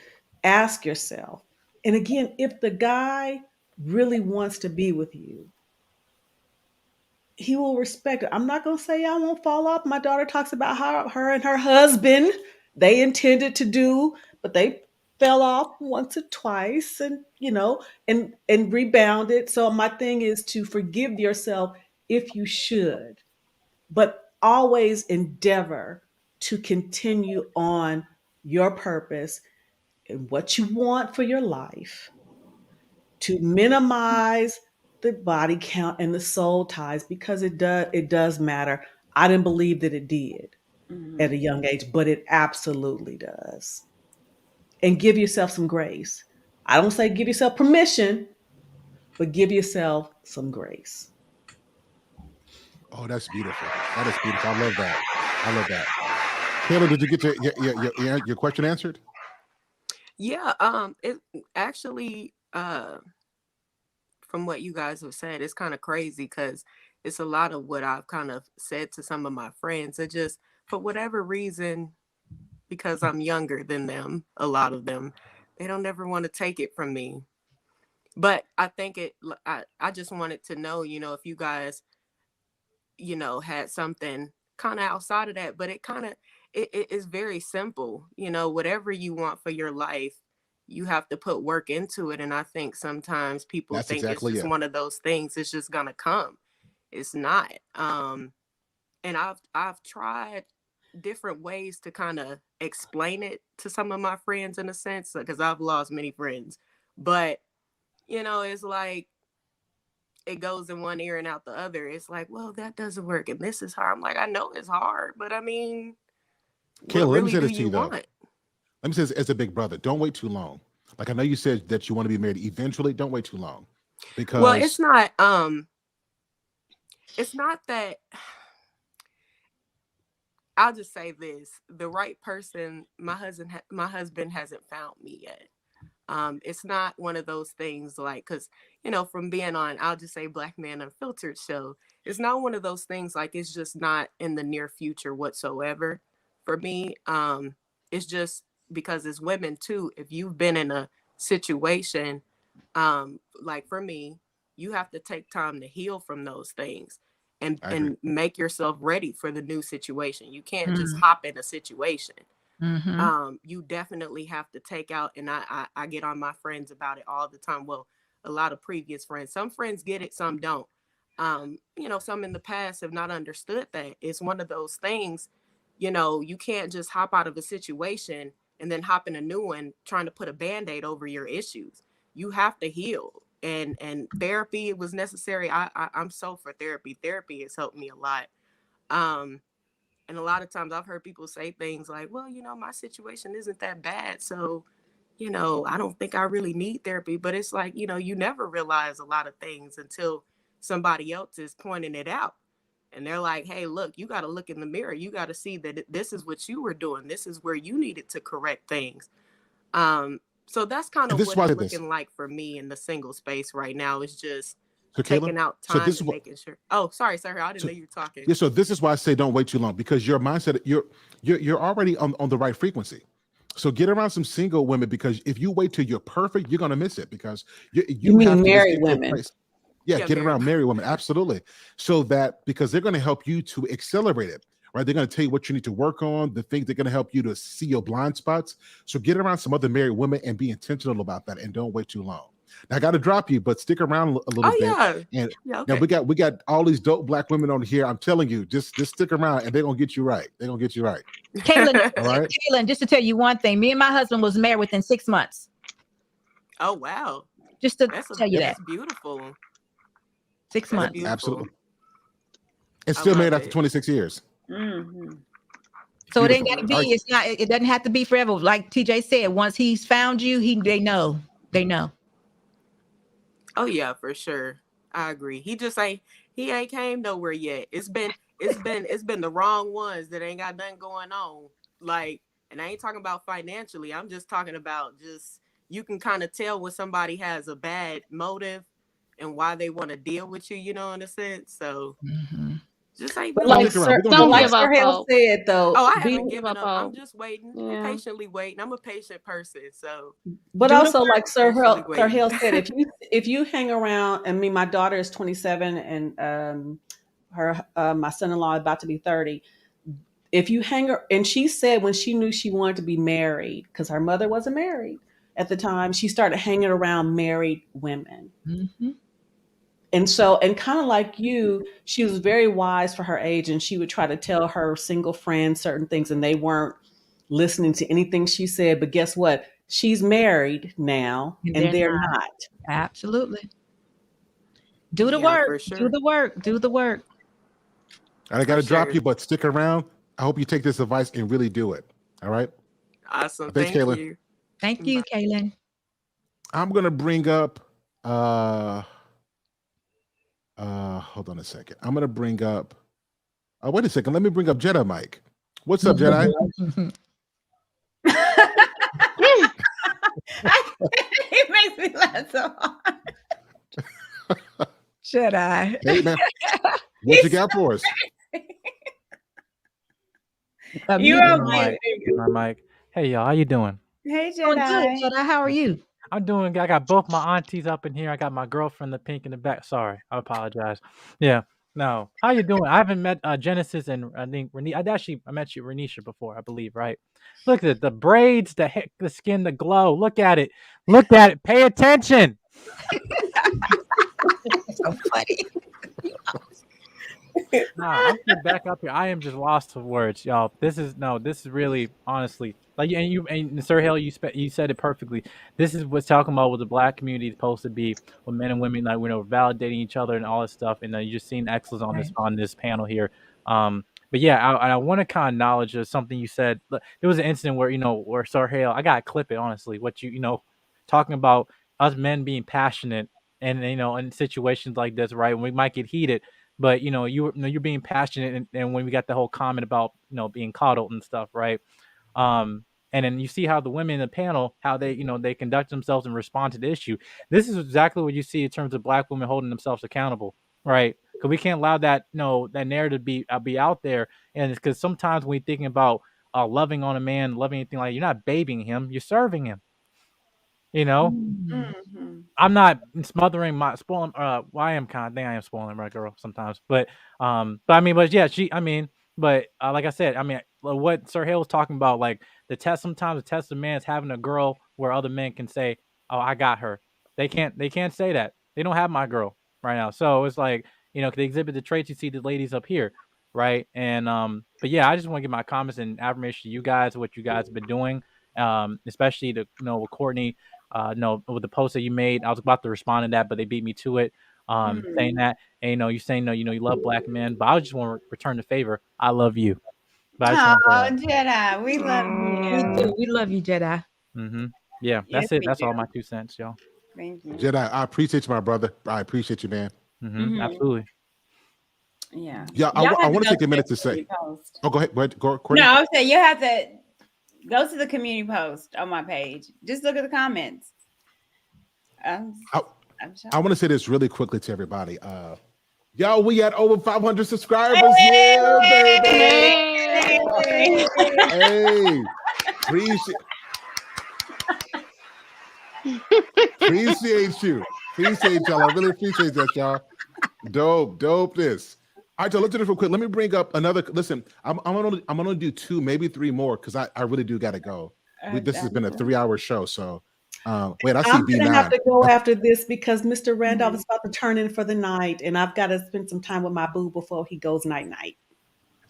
ask yourself. And again, if the guy really wants to be with you, he will respect it. I'm not going to say I won't fall off. My daughter talks about how her and her husband, they intended to do, but they fell off once or twice and, and rebounded. So my thing is to forgive yourself if you should, but always endeavor to continue on your purpose and what you want for your life, to minimize the body count and the soul ties, because it does matter. I didn't believe that it did at a young age, but it absolutely does. And give yourself some grace. I don't say give yourself permission, but give yourself some grace. Oh, that's beautiful. That is beautiful. I love that. I love that. Taylor, did you get your question answered? Yeah, it actually, from what you guys have said, it's kind of crazy because it's a lot of what I've kind of said to some of my friends. It just, for whatever reason, because I'm younger than them, a lot of them, they don't ever want to take it from me. But I think I just wanted to know, if you guys, had something kind of outside of that, but it is very simple. Whatever you want for your life, you have to put work into it. And I think sometimes people That's think exactly it's just it. one of those things. It's just gonna come. It's not. And I've tried different ways to kind of explain it to some of my friends in a sense, because I've lost many friends. But it's like it goes in one ear and out the other. It's like, well, that doesn't work, and this is hard. I'm like, I know it's hard, but I mean, Kayla, what let me really say do this to you you though. want? Let me say this as a big brother. Don't wait too long. Like I know you said that you want to be married eventually. Don't wait too long. Because Well, it's not that. I'll just say this: the right person, my husband hasn't found me yet. It's not one of those things like, because from being on, I'll just say Black Man Unfiltered show, it's not one of those things like it's just not in the near future whatsoever for me. It's just because as women too, if you've been in a situation, like for me, you have to take time to heal from those things and make yourself ready for the new situation. You can't just hop in a situation. You definitely have to take out, and I get on my friends about it all the time. Well, a lot of previous friends, some friends get it, some don't. Some in the past have not understood that. It's one of those things, you can't just hop out of a situation and then hop in a new one trying to put a band-aid over your issues. You have to heal. and therapy was necessary. I'm so for therapy. Therapy has helped me a lot. And a lot of times I've heard people say things like, well, my situation isn't that bad, so I don't think I really need therapy. But it's like, you never realize a lot of things until somebody else is pointing it out. And they're like, hey, look, you got to look in the mirror. You got to see that this is what you were doing. This is where you needed to correct things. So that's kind of what it's looking like for me in the single space right now. Is just taking out time and making sure. Oh, sorry, sir. I didn't know you were talking. Yeah, so this is why I say don't wait too long, because your mindset, you're already on the right frequency. So get around some single women, because if you wait till you're perfect, you're gonna miss it, because you mean have to married women. Yeah, get around married women, absolutely. So that, because they're going to help you to accelerate it, right? They're going to tell you what you need to work on, the things they're going to help you to see your blind spots. So get around some other married women and be intentional about that, and don't wait too long. Now, I got to drop you, but stick around a little bit. And now we got all these dope Black women on here. I'm telling you, just stick around, and they're gonna get you right. They're gonna get you right. Kaylin, all right? Kaylin, just to tell you one thing, me and my husband was married within 6 months. Oh wow! Just to tell you that's beautiful. 6 months. Beautiful. Absolutely. And still married after 26 years. Mm-hmm. So it ain't got to be. It's not. It doesn't have to be forever. Like TJ said, once he's found you, they know. They know. Oh yeah, for sure. I agree. He ain't came nowhere yet. It's been the wrong ones that ain't got nothing going on. Like, and I ain't talking about financially. I'm just talking about you can kind of tell when somebody has a bad motive and why they want to deal with you, in a sense. So just ain't But really. like Sir Hale said, though. Oh, I haven't given up. I'm just waiting, patiently waiting. I'm a patient person, so. But also, like Sir Hale said, if you hang around, I mean, my daughter is 27, and my son-in-law is about to be 30. If you and she said when she knew she wanted to be married, because her mother wasn't married at the time, she started hanging around married women. Mm-hmm. And so, and kind of like you, she was very wise for her age, and she would try to tell her single friends certain things, and they weren't listening to anything she said. But guess what? She's married now, and they're not. Absolutely. Do the work. For sure. Do the work. Do the work. I got to drop you, but stick around. I hope you take this advice and really do it. All right. Awesome. Thanks, Thank Kaylin. you. Thank you, Kaylin. I'm gonna bring up. Hold on a second. I'm gonna bring up. Wait a second. Let me bring up Jedi Mike. What's up, Jedi? It makes me laugh so hard. Jedi. Hey, man. What you got for us? You're on my mic. Hey, y'all. How you doing? Hey, Jedi. Good, Jedi. How are you? I'm doing good. I got both my aunties up in here. I got my girlfriend, the pink in the back. Sorry, I apologize. Yeah, no. How you doing? I haven't met Genesis and I think I met you, Renisha, before, I believe, right? Look at it, the braids, the skin, the glow. Look at it. Look at it. Pay attention. So funny. Nah, I'm getting back up here. I am just lost for words, y'all. This is really honestly like, and Sir Hale, you said it perfectly. This is what's talking about what the Black community is supposed to be, with men and women, like, validating each other and all this stuff. And you're just seeing excellence on this panel here. But yeah, I want to kind of acknowledge something you said. There was an incident where Sir Hale, I gotta clip it honestly. What talking about us men being passionate and in situations like this, right? When we might get heated. But you're being passionate, and when we got the whole comment about being coddled and stuff, right? And then you see how the women in the panel, how they they conduct themselves and respond to the issue. This is exactly what you see in terms of Black women holding themselves accountable, right? Because we can't allow that that narrative be out there, and it's because sometimes when we're thinking about loving on a man, loving anything like that, you're not babying him, you're serving him. Mm-hmm. I'm not spoiling. Well, I am spoiling my girl sometimes, but like I said, what Sir Hale was talking about, like sometimes the test of man is having a girl where other men can say, "Oh, I got her." They can't say that. They don't have my girl right now. So it's like, they exhibit the traits you see the ladies up here, right? And but yeah, I just want to give my comments and affirmation to you guys, what you guys have been doing, especially with Courtney. No, with the post that you made, I was about to respond to that, but they beat me to it. Saying that, and you saying no, you love black men, but I just want to return the favor. I love you. But I just Oh, want to say Jedi, we love We you. do. We love you, Jedi. that. Yeah, Yes, that's it. we That's do. all my 2 cents, y'all. Thank you. Jedi, I appreciate you, my brother. I appreciate you, man. Absolutely. Yeah. Yeah, I Y'all have want to go take a minute the to say. community post. Oh, go ahead, Courtney. No, I was saying you have to go to the community post on my page. Just look at the comments. I'm I want to say this really quickly to everybody. Y'all, we at over 500 subscribers. Yeah, baby. Hey, appreciate you. Appreciate y'all. I really appreciate that, y'all. Dope this. All right, so let's do this real quick. Let me bring up another. Listen, I'm gonna do 2, maybe 3 more because I really do gotta go. This has been a 3-hour show. So wait, I see I'm B9. gonna have to go after this because Mr. Randolph is about to turn in for the night, and I've got to spend some time with my boo before he goes night.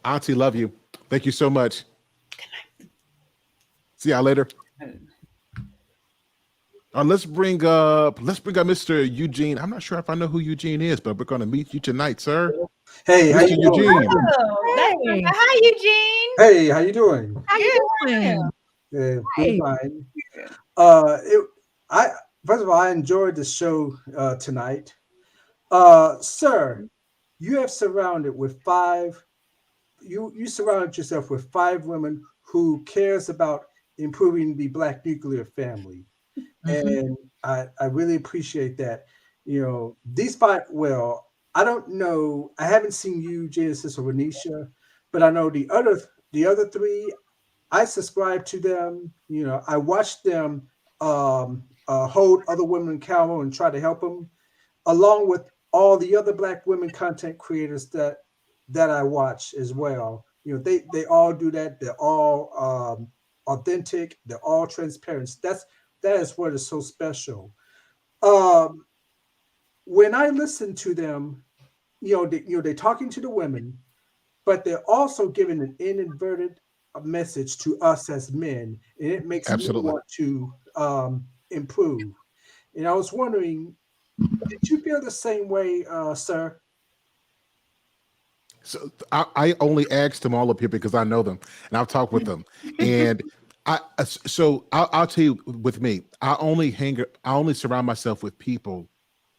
Auntie, love you. Thank you so much. Good night. See y'all later. Let's bring up Mr. Eugene. I'm not sure if I know who Eugene is, but we're going to meet you tonight, sir. Hey, how Mr. you Eugene. doing? Hey. Hi, Eugene. Hey, how you doing? How you doing? Yeah, Hey. fine. First of all, I enjoyed the show tonight. Sir, you have surrounded with 5. You surrounded yourself with 5 women who cares about improving the Black nuclear family. And I really appreciate that. These 5, well, I don't know. I haven't seen you, Genesis or Renisha, but I know the other 3, I subscribe to them. I watch them hold other women accountable and try to help them, along with all the other Black women content creators that I watch as well. They all do that. They're all authentic. They're all transparent. That is what is so special. When I listen to them, they're talking to the women, but they're also giving an inadvertent message to us as men, and it makes me want to improve. And I was wondering, did you feel the same way, sir? So I only asked them all up here because I know them and I've talked with them. And I'll tell you, with me, I only surround myself with people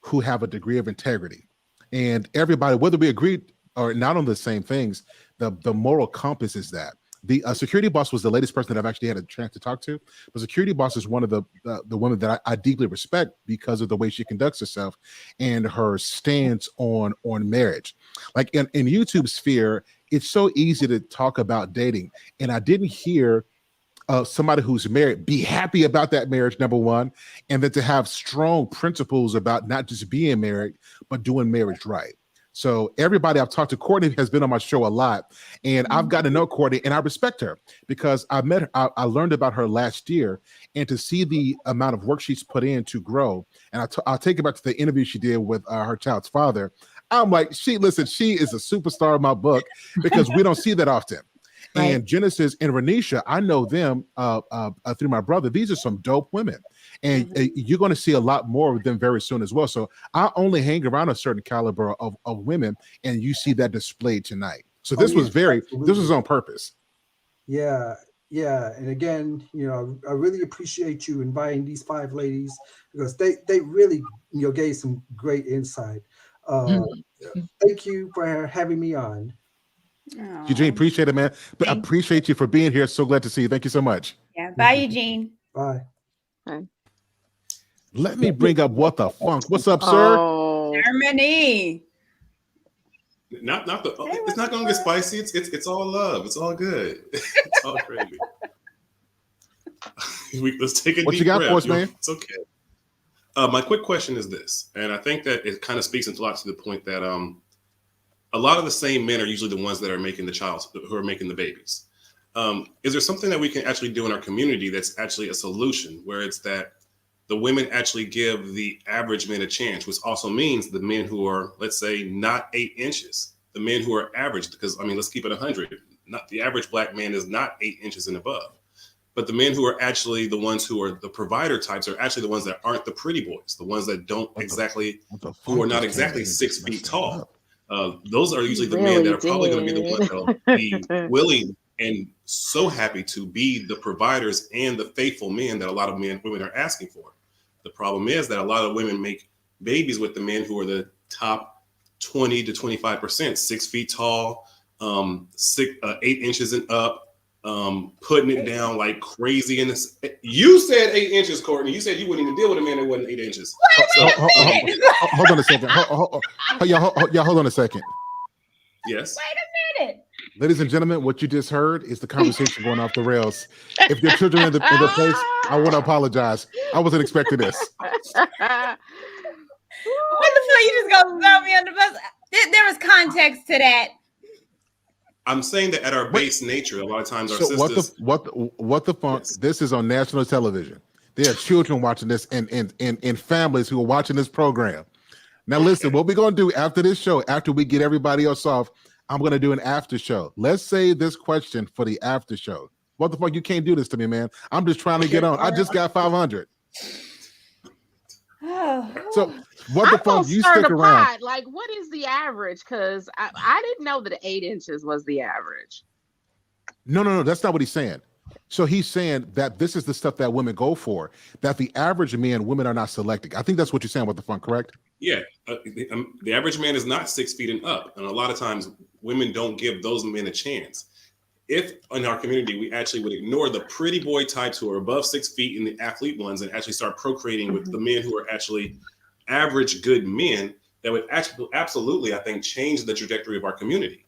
who have a degree of integrity. And everybody, whether we agree or not on the same things, the moral compass is that. The security boss was the latest person that I've actually had a chance to talk to. The security boss is one of the women that I deeply respect because of the way she conducts herself and her stance on marriage. Like in YouTube sphere, it's so easy to talk about dating, and I didn't hear somebody who's married be happy about that marriage, number one, and then to have strong principles about not just being married but doing marriage right. So everybody I've talked to, Courtney has been on my show a lot, and I've gotten to know Courtney, and I respect her because I met her. I learned about her last year, and to see the amount of work she's put in to grow, and I'll take it back to the interview she did with her child's father. I'm like, she is a superstar in my book because we don't see that often. Right. And Genesis and Renisha, I know them through my brother. These are some dope women. And you're going to see a lot more of them very soon as well. So I only hang around a certain caliber of women, and you see that displayed tonight. So this was this was on purpose. Yeah. And again, I really appreciate you inviting these 5 ladies because they really gave some great insight. Thank you for having me on. Eugene, appreciate it, man. But I appreciate you for being here. So glad to see you. Thank you so much. Yeah. Bye, Eugene. Bye. Let me bring up What the Funk. What's up, sir? Germany. Not the. It's not gonna get spicy. It's all love. It's all good. It's all crazy. Let's take a what deep you got breath. For us, man? It's okay. My quick question is this, and I think that it kind of speaks into a lot to the point that a lot of the same men are usually the ones that are making who are making the babies. Is there something that we can actually do in our community that's actually a solution, where it's that the women actually give the average men a chance, which also means the men who are, let's say, not 8 inches, the men who are average, because let's keep it 100. Not the average Black man is not 8 inches and above, But the men who are actually the ones who are the provider types are actually the ones that aren't the pretty boys, the ones that don't who are not exactly 6 feet tall. Those are usually the men that are probably going to be the ones that will be willing and so happy to be the providers and the faithful men that a lot of women are asking for. The problem is that a lot of women make babies with the men who are the top 20 to 25%, 6 feet tall, 8 inches and up, putting it down like crazy. In this, you said 8 inches, Courtney. You said you wouldn't even deal with a man that wasn't 8 inches. So, hold on a second. Hold on a second. Yes. Wait a minute. Ladies and gentlemen, what you just heard is the conversation going off the rails. If your children are in the place, I want to apologize. I wasn't expecting this. What the fuck? You just gonna throw me on the bus? There was context to that. I'm saying that at our base nature, a lot of times our So sisters. what the fuck? Yes. This is on national television. There are children watching this and families who are watching this program. Now listen, what we're gonna do after this show, after we get everybody else off, I'm going to do an after show. Let's save this question for the after show. What the fuck? You can't do this to me, man. I'm just trying to get on. I just got 500. So what the fuck? You stick around. Like, what is the average? Because I didn't know that 8 inches was the average. No. That's not what he's saying. So he's saying that this is the stuff that women go for, that the average women are not selecting. I think that's what you're saying. What the fuck? Correct? Yeah. The average man is not 6 feet and up. And a lot of times women don't give those men a chance. If in our community, we actually would ignore the pretty boy types who are above 6 feet and the athlete ones and actually start procreating with the men who are actually average good men, that would actually absolutely, I think, change the trajectory of our community.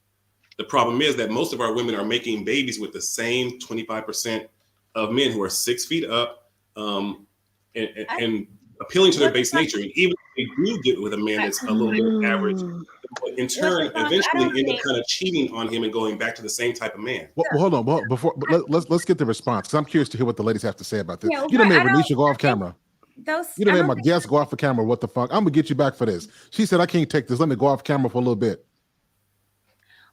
The problem is that most of our women are making babies with the same 25% of men who are 6 feet up and appealing to their base nature. And even if they do get with a man that's a little bit average, but in turn, eventually end up kind of cheating on him and going back to the same type of man. Well, hold on. Well, let's get the response, because I'm curious to hear what the ladies have to say about this. You done made Renisha go off camera. You done made my guest go off the camera. What the fuck? I'm gonna get you back for this. She said, I can't take this. Let me go off camera for a little bit.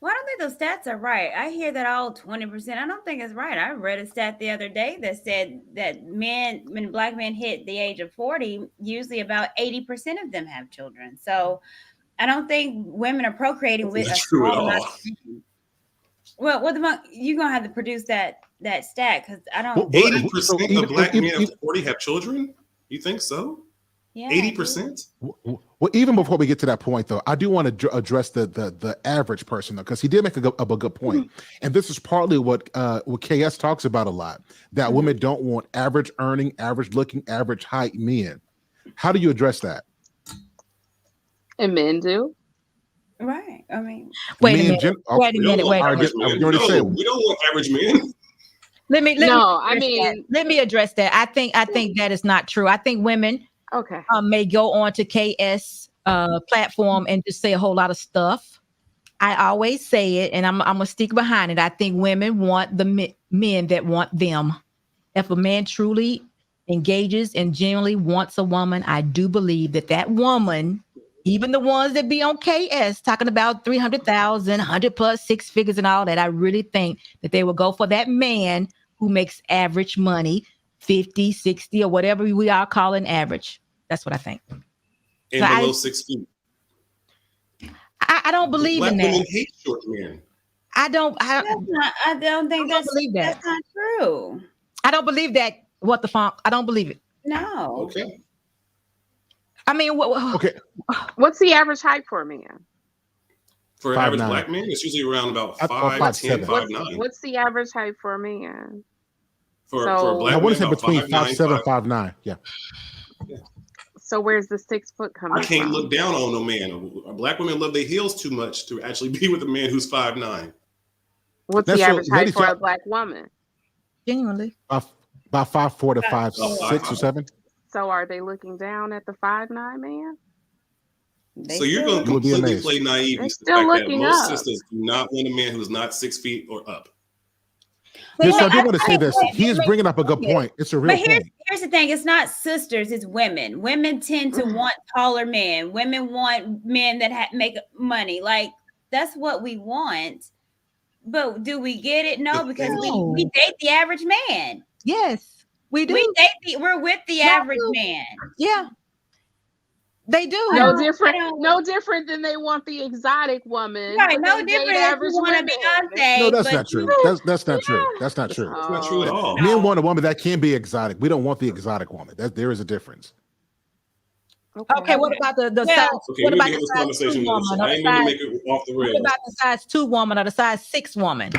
Well, I don't think those stats are right. I hear that all 20%. I don't think it's right. I read a stat the other day that said that when black men hit the age of 40, usually about 80% of them have children. So I don't think women are procreating with a small amount. Well, what the fuck? You're gonna have to produce that stat, because I don't. 80% of black men of 40 have children? You think so? Yeah, 80%? Well, even before we get to that point, though, I do want to address the average person, though, because he did make a good point. And this is partly what KS talks about a lot, that women don't want average earning, average looking, average height men. How do you address that? And men do. Right. I mean, wait a minute. Wait a minute. We don't want average men. Let me address that. I think that is not true. I think women may go on to KS platform and just say a whole lot of stuff. I always say it, and I'm gonna stick behind it. I think women want the men that want them. If a man truly engages and genuinely wants a woman, I do believe that woman, even the ones that be on KS talking about 300,000, 100 plus, 6 figures and all that, I really think that they will go for that man who makes average money, 50, 60, or whatever we are calling average. That's what I think. And so below 6 feet. I don't believe in that. Black women hate short men. I don't believe that. That's not true. I don't believe that. What the fuck? I don't believe it. No. Okay. I mean, okay. What's the average height for a man? For an average black man, it's usually around about 5'10", 5'9". What's the average height for a man? For a black man, I want to say between 5'7", 5'9". Yeah. So where's the 6 foot coming from? I can't look down on no man. Black women love their heels too much to actually be with a man who's 5'9". What's the average height for a black woman? Genuinely. About 5'4" to 5'6" or 7. So are they looking down at the 5'9" man? So you're going to completely play naive. They're still looking most up. sisters do not want a man who's not 6 feet or up. Yes, so I do want to say this. He is bringing up a good point. It's a real point. Here's the thing. It's not sisters. It's women. Women tend to want taller men. Women want men that make money. Like, that's what we want. But do we get it? No, because we date the average man. Yes, we do. We're with the No, average man. Yeah, they do. No different than they want the exotic woman. Right, but no they different date if you average want a women. Beyonce. No, that's but not true. That's not true. That's not true. That's not true at all. Men want a woman that can be exotic. We don't want the exotic woman. There is a difference. Okay, what about the size? Okay, What we about can have the this size conversation 2 later. woman? So I ain't mean to make it off the What rails. about the size 2 woman or the size 6 woman?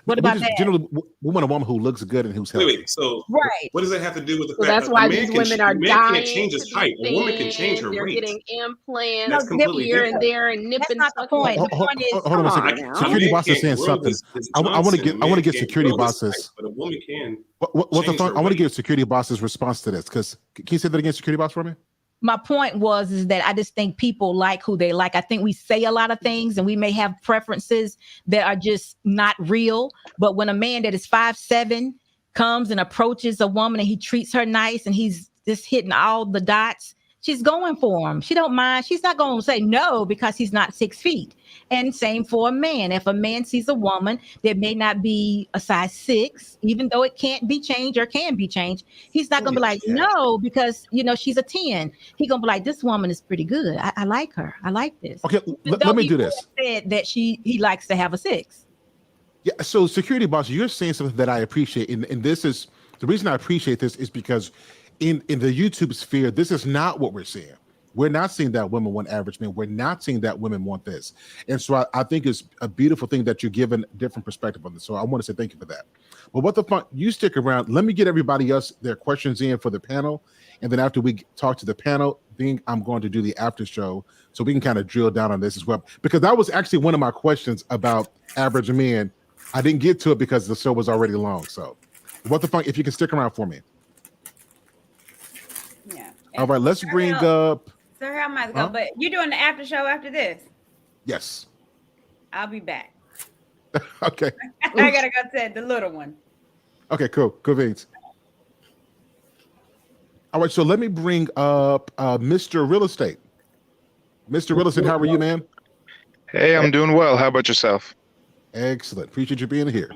What We about just that? generally we want a woman who looks good and who's healthy. Wait. So Right. what does that have to do with the So fact that's that why a man these can women are a man can't dying change to his be height? A woman can change thin. her They're weight. getting implants That's completely here different. and there and nip That's and not the tuck. point. The Hold point is, on a Come second. on now. Security A man boss is can't saying grow something. his I want to Johnson. get A man get can't security grow his height, bosses. but a woman can What's the change fun? her I want to weight. get security boss's response to this because can you say that again, security boss, for me? my point is that I just think people like who they like. I think we say a lot of things and we may have preferences that are just not real. But when a man that is 5'7" comes and approaches a woman and he treats her nice and he's just hitting all the dots, she's going for him. She don't mind. She's not going to say no because he's not 6 feet. And same for a man. If a man sees a woman that may not be a size 6, even though it can't be changed or can be changed, he's not going to be like, no, because, she's a 10. He's going to be like, this woman is pretty good. I like her. I like this. Okay, let me do this. Said that he likes to have a 6. Yeah, so security boss, you're saying something that I appreciate. And this is the reason I appreciate this is because in the YouTube sphere, this is not what we're seeing. We're not seeing that women want average men. We're not seeing that women want this. And so I think it's a beautiful thing that you're giving a different perspective on this. So I want to say thank you for that. But what the fun, you stick around. Let me get everybody else their questions in for the panel. And then after we talk to the panel, then I'm going to do the after show so we can kind of drill down on this as well. Because that was actually one of my questions about average men. I didn't get to it because the show was already long. So what the fuck, if you can stick around for me. Yeah. All right, let's bring up. Sir Hale might go, but you're doing the after show after this. Yes. I'll be back. Okay. I gotta go to the little one. Okay, cool. Cool beans. All right, so let me bring up Mr. Real Estate. Mr. Real Estate, how are you, man? Hey, I'm doing well. How about yourself? Excellent. Appreciate you being here.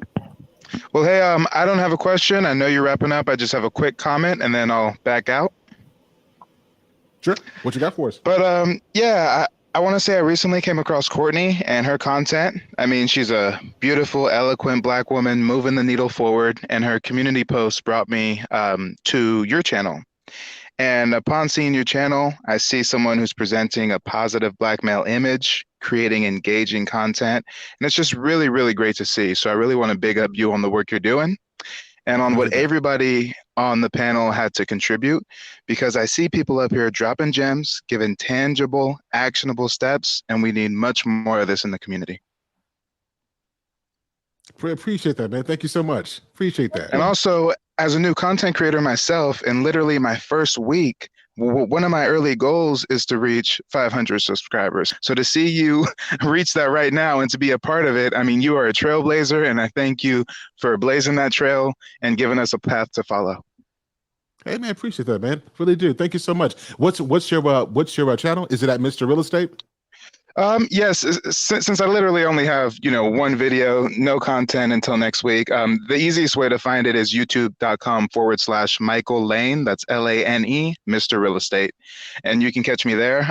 Well, hey, I don't have a question. I know you're wrapping up. I just have a quick comment, and then I'll back out. Sure. What you got for us? But yeah, I want to say I recently came across Courtney and her content. I mean, she's a beautiful, eloquent Black woman moving the needle forward, and her community post brought me to your channel. And upon seeing your channel, I see someone who's presenting a positive Black male image, creating engaging content, and it's just really, really great to see. So I really want to big up you on the work you're doing and on what everybody on the panel had to contribute, because I see people up here dropping gems, giving tangible, actionable steps, and we need much more of this in the community. Appreciate that, man. Thank you so much. Appreciate that. And also, as a new content creator myself, in literally my first week, one of my early goals is to reach 500 subscribers. So to see you reach that right now and to be a part of it, I mean, you are a trailblazer, and I thank you for blazing that trail and giving us a path to follow. Hey, man, appreciate that, man. Really do. Thank you so much. What's your channel? Is it at Mr. Real Estate? Yes, since I literally only have, one video, no content until next week. The easiest way to find it is youtube.com/Michael Lane. That's LANE, Mr. Real Estate. And you can catch me there.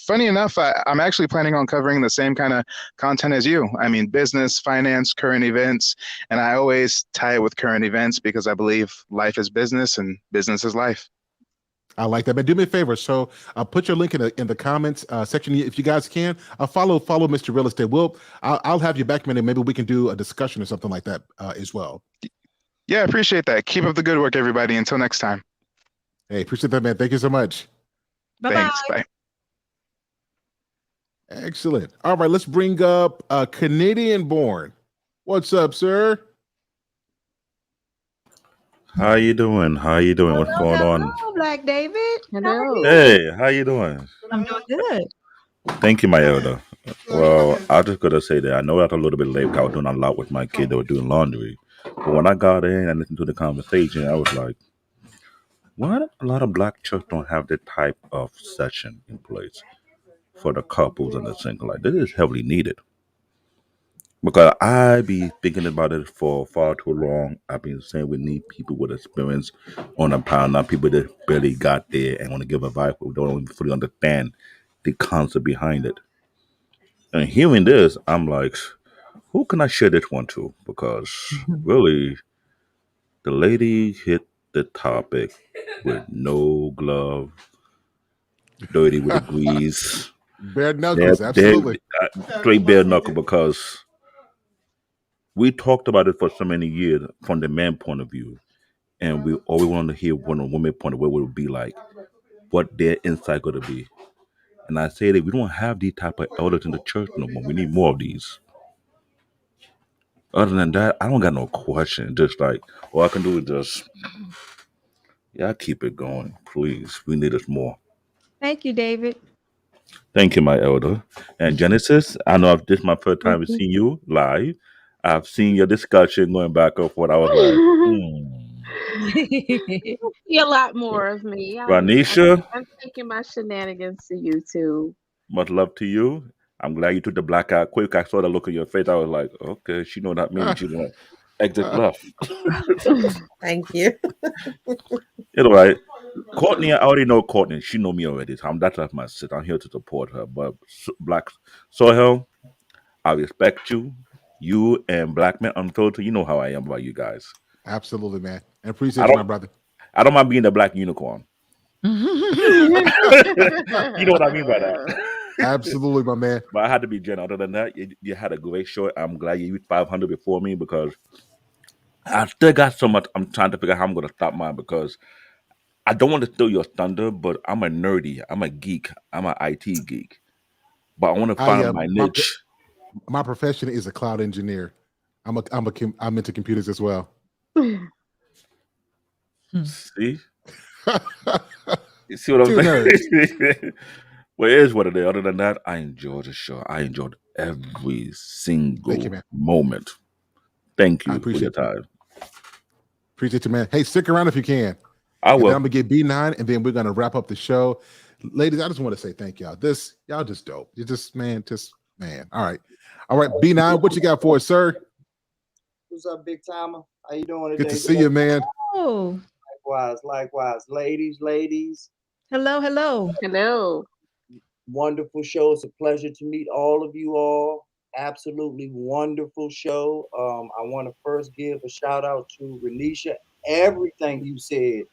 Funny enough, I'm actually planning on covering the same kind of content as you. I mean, business, finance, current events. And I always tie it with current events because I believe life is business and business is life. I like that, man. Do me a favor. So put your link in the comments section if you guys can. Follow Mr. Real Estate. I'll have you back, man, and maybe we can do a discussion or something like that as well. Yeah, I appreciate that. Keep up the good work, everybody. Until next time. Hey, appreciate that, man. Thank you so much. Bye-bye. Thanks. Bye. Excellent. All right, let's bring up Canadian Born. What's up, sir? How you doing? What's going on? Hello, Black David. Hello. Hey, how you doing? I'm doing good. Thank you, my elder. Well, I just gotta say that I know that a little bit late because I was doing a lot with my kid. They were doing laundry. But when I got in and listened to the conversation, I was like, why a lot of Black churches don't have that type of session in place for the couples and the single? Like, this is heavily needed. Because I be thinking about it for far too long. I've been saying we need people with experience on a panel, not people that barely got there and want to give advice, but don't even fully understand the concept behind it. And hearing this, I'm like, who can I share this one to? Because really, the lady hit the topic with no glove, dirty with the grease. Bare They're, knuckles, they're absolutely. straight bare knuckle because we talked about it for so many years from the man point of view. And we always wanted to hear from a woman point of view what it would be like, what their insight going to be. And I say that we don't have these type of elders in the church no more. We need more of these. Other than that, I don't got no question. Just like all I can do is just, yeah, keep it going, please. We need us more. Thank you, David. Thank you, my elder. And Genesis, I know this is my first time seeing you live. I've seen your discussion going back and forth. I was like, See a lot more of me. Ranisha, I'm taking my shenanigans to YouTube. much love to you. I'm glad you took the black out quick. I saw the look on your face. I was like, okay, she know what that means. She's gonna exit left. Thank you. It's all right. Courtney, I already know Courtney. She know me already. So that's my sit. I'm here to support her. But Black Soil, I respect you. You and Black Men Unfiltered, you know how I am about you guys. Absolutely, man. I I appreciate you, my don't brother. I don't mind being the black unicorn. You know what I mean by that. Absolutely, my man. But I had to be general. Other than that, you had a great show. I'm glad you used 500 before me because I still got so much. I'm trying to figure out how I'm going to stop mine because I don't want to steal your thunder, but I'm a nerdy. I'm a geek. I'm an IT geek. But I want to I find my niche. my profession is a cloud engineer. I'm into computers as well. See? You see what I'm Two saying? Well, it is what it is. Other than that, I enjoyed the show. I enjoyed every single Thank you, man. moment. Thank I you for your appreciate you. time. Appreciate you, man. Hey, stick around if you can. I And will. then I'm gonna get B9, and then we're gonna wrap up the show. Ladies, I just want to say thank y'all. Y'all just dope. You just man. All right. B9, what you got for us, sir? What's up, big timer? How you doing today? Good to see you, man. Oh, Likewise. Ladies. hello. Hello. Wonderful show. It's a pleasure to meet all of you all. Absolutely wonderful show. I want to first give a shout out to Renisha. Everything you said,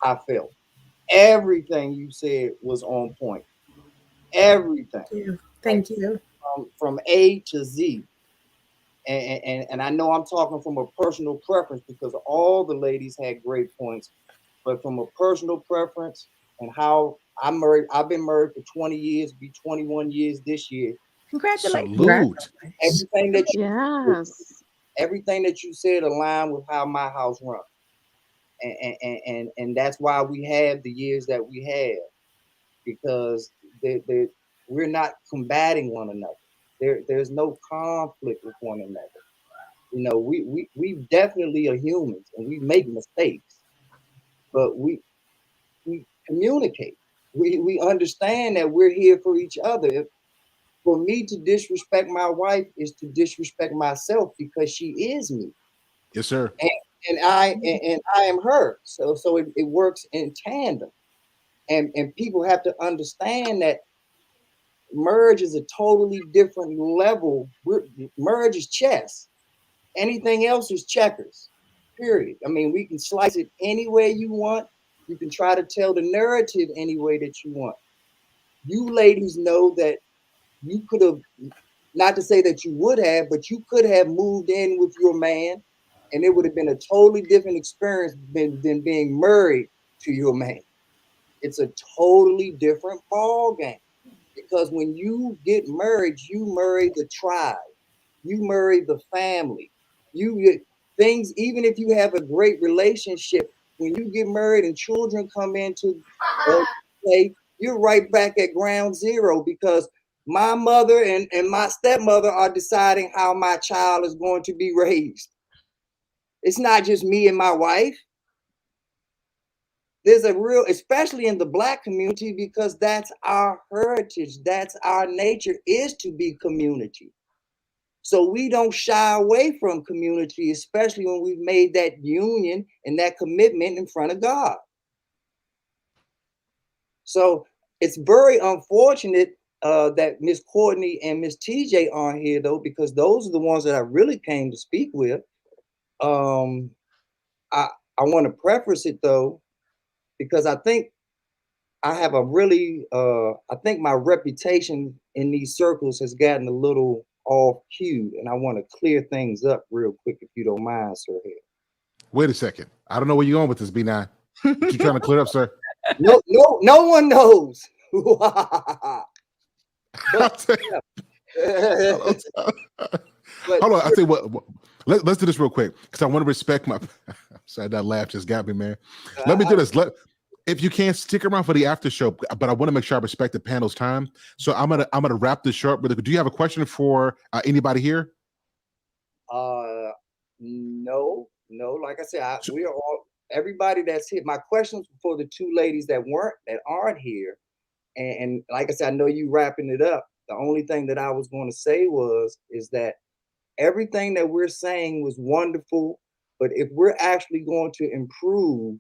I felt. Everything you said was on point. Everything. Thank you. From A to Z. And I know I'm talking from a personal preference because all the ladies had great points, but from a personal preference and how I've been married for 20 years, be 21 years this year. Congratulations. Salute. Everything that you said aligned with how my house runs. And that's why we have the years that we have, because we're not combating one another. There's no conflict with one another. You know, we definitely are humans and we make mistakes, but we communicate. We understand that we're here for each other. For me to disrespect my wife is to disrespect myself because she is me. Yes, sir. And I am her. So it works in tandem. And people have to understand that marriage is a totally different level. Marriage is chess. Anything else is checkers, period. I mean, we can slice it any way you want. You can try to tell the narrative any way that you want. You ladies know that you could have, not to say that you would have, but you could have moved in with your man and it would have been a totally different experience than being married to your man. It's a totally different ball game because when you get married, you marry the tribe, you marry the family. You get things, even if you have a great relationship, when you get married and children come into play, you're right back at ground zero because my mother and my stepmother are deciding how my child is going to be raised. It's not just me and my wife. There's a real, especially in the Black community, because that's our heritage, that's our nature, is to be community. So we don't shy away from community, especially when we've made that union and that commitment in front of God. So it's very unfortunate that Miss Courtney and Miss TJ aren't here, though, because those are the ones that I really came to speak with. I want to preface it, though, because I think I have a really, I think my reputation in these circles has gotten a little off cue, and I want to clear things up real quick, if you don't mind, Sir Hale. Wait a second. I don't know where you're going with this, B9. What you trying to clear up, sir? No one knows. But, hold on. I'll tell you what. Let's do this real quick because I want to respect my. Sorry, that laugh just got me, man. Let me do this. If you can stick around for the after show, but I want to make sure I respect the panel's time. So I'm gonna wrap this short. But do you have a question for anybody here? No. Like I said, we are all, everybody that's here. My questions for the two ladies that aren't here, and like I said, I know you wrapping it up. The only thing that I was going to say is that everything that we're saying was wonderful, but if we're actually going to improve,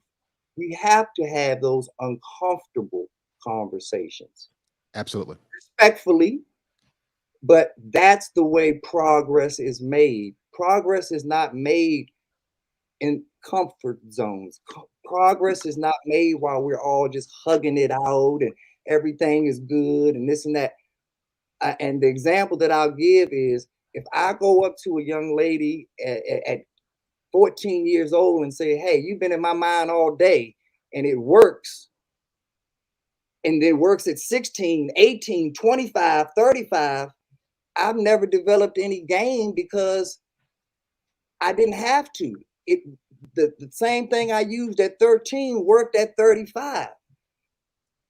we have to have those uncomfortable conversations. Absolutely. Respectfully, but that's the way progress is made. Progress is not made in comfort zones. Progress is not made while we're all just hugging it out and everything is good and this and that. And the example that I'll give is if I go up to a young lady at 14 years old and say, hey, you've been in my mind all day, and it works. And it works at 16, 18, 25, 35. I've never developed any game because I didn't have to. The same thing I used at 13 worked at 35.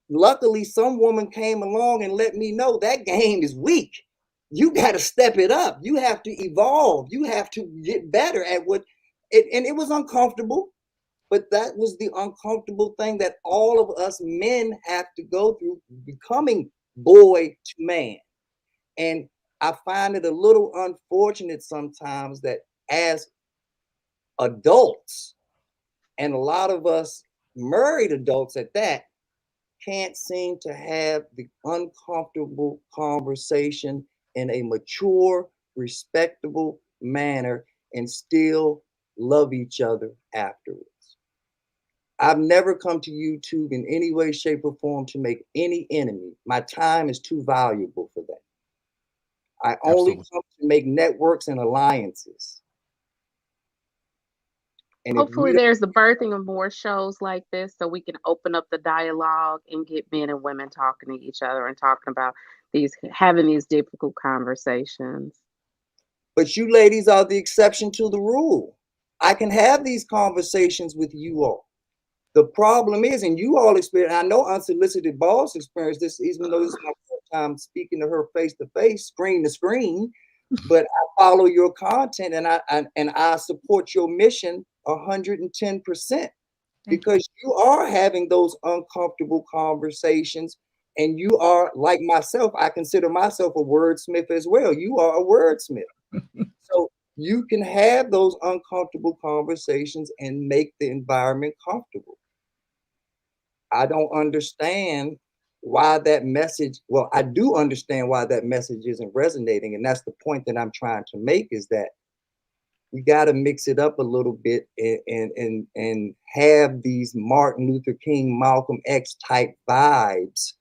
Luckily, some woman came along and let me know that game is weak. You got to step it up. You have to evolve. You have to get better at what it, and it was uncomfortable, but that was the uncomfortable thing that all of us men have to go through, becoming boy to man. And I find it a little unfortunate sometimes that as adults, and a lot of us married adults at that, can't seem to have the uncomfortable conversation in a mature, respectable manner and still love each other afterwards. I've never come to YouTube in any way, shape, or form to make any enemy. My time is too valuable for that. I only come to make networks and alliances. And hopefully there's the birthing of more shows like this so we can open up the dialogue and get men and women talking to each other and talking about having these difficult conversations. But you ladies are the exception to the rule. I can have these conversations with you all. The problem is, and you all experience, I know Unsolicited Boss experienced this, even though this is my first time speaking to her face to face, screen to screen, but I follow your content and I support your mission 110% because you are having those uncomfortable conversations, and you are, like myself, I consider myself a wordsmith as well. You are a wordsmith. So you can have those uncomfortable conversations and make the environment comfortable. I don't understand why that message, well, I do understand why that message isn't resonating. And that's the point that I'm trying to make, is that we got to mix it up a little bit and have these Martin Luther King, Malcolm X type vibes,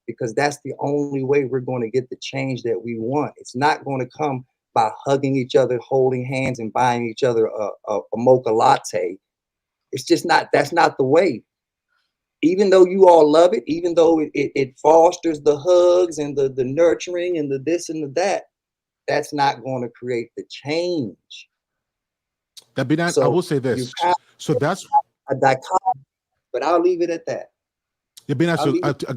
because that's the only way we're going to get the change that we want. It's not going to come by hugging each other, holding hands, and buying each other a mocha latte. It's just not, that's not the way. Even though you all love it, even though it fosters the hugs and the nurturing and the this and the that, that's not going to create the change. That be not, so I will say this. So that's a dichotomy, but I'll leave it at that. Yeah, be nice.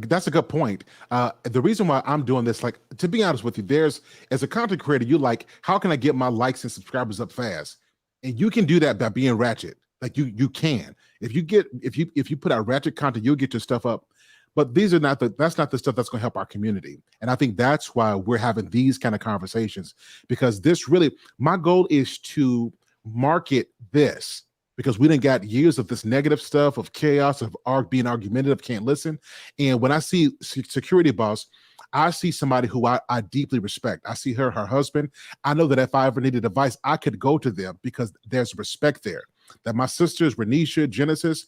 That's a good point. The reason why I'm doing this, like, to be honest with you, as a content creator, you like, how can I get my likes and subscribers up fast? And you can do that by being ratchet. Like you can. If you put out ratchet content, you'll get your stuff up. But these are that's not the stuff that's going to help our community. And I think that's why we're having these kind of conversations, because this really, my goal is to market this, because we didn't got years of this negative stuff, of chaos, of being argumentative, can't listen. And when I see Security Boss, I see somebody who I deeply respect. I see her husband. I know that if I ever needed advice, I could go to them because there's respect there. That my sisters, Renisha, Genesis,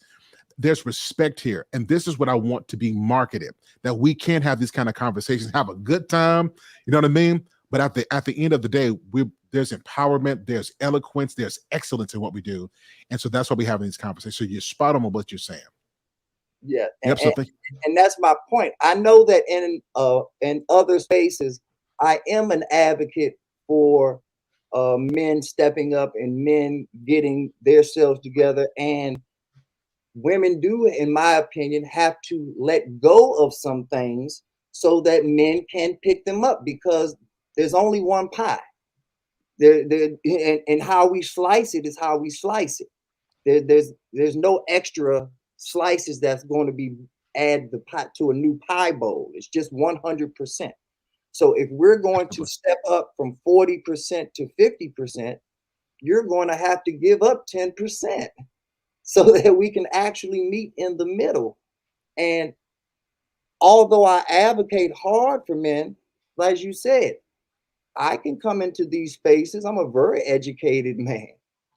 there's respect here. And this is what I want to be marketed, that we can have these kind of conversations, have a good time, you know what I mean? But at the end of the day, there's empowerment, there's eloquence, there's excellence in what we do. And so that's why we're having these conversations. So you're spot on with what you're saying. Yeah. Yep, and that's my point. I know that in other spaces, I am an advocate for men stepping up and men getting themselves together, and women do, in my opinion, have to let go of some things so that men can pick them up, because there's only one pie. And how we slice it is how we slice it. There's no extra slices that's going to be add the pot to a new pie bowl. It's just 100%. So if we're going to step up from 40% to 50%, you're going to have to give up 10%. So that we can actually meet in the middle. And although I advocate hard for men, as you said, I can come into these spaces. I'm a very educated man.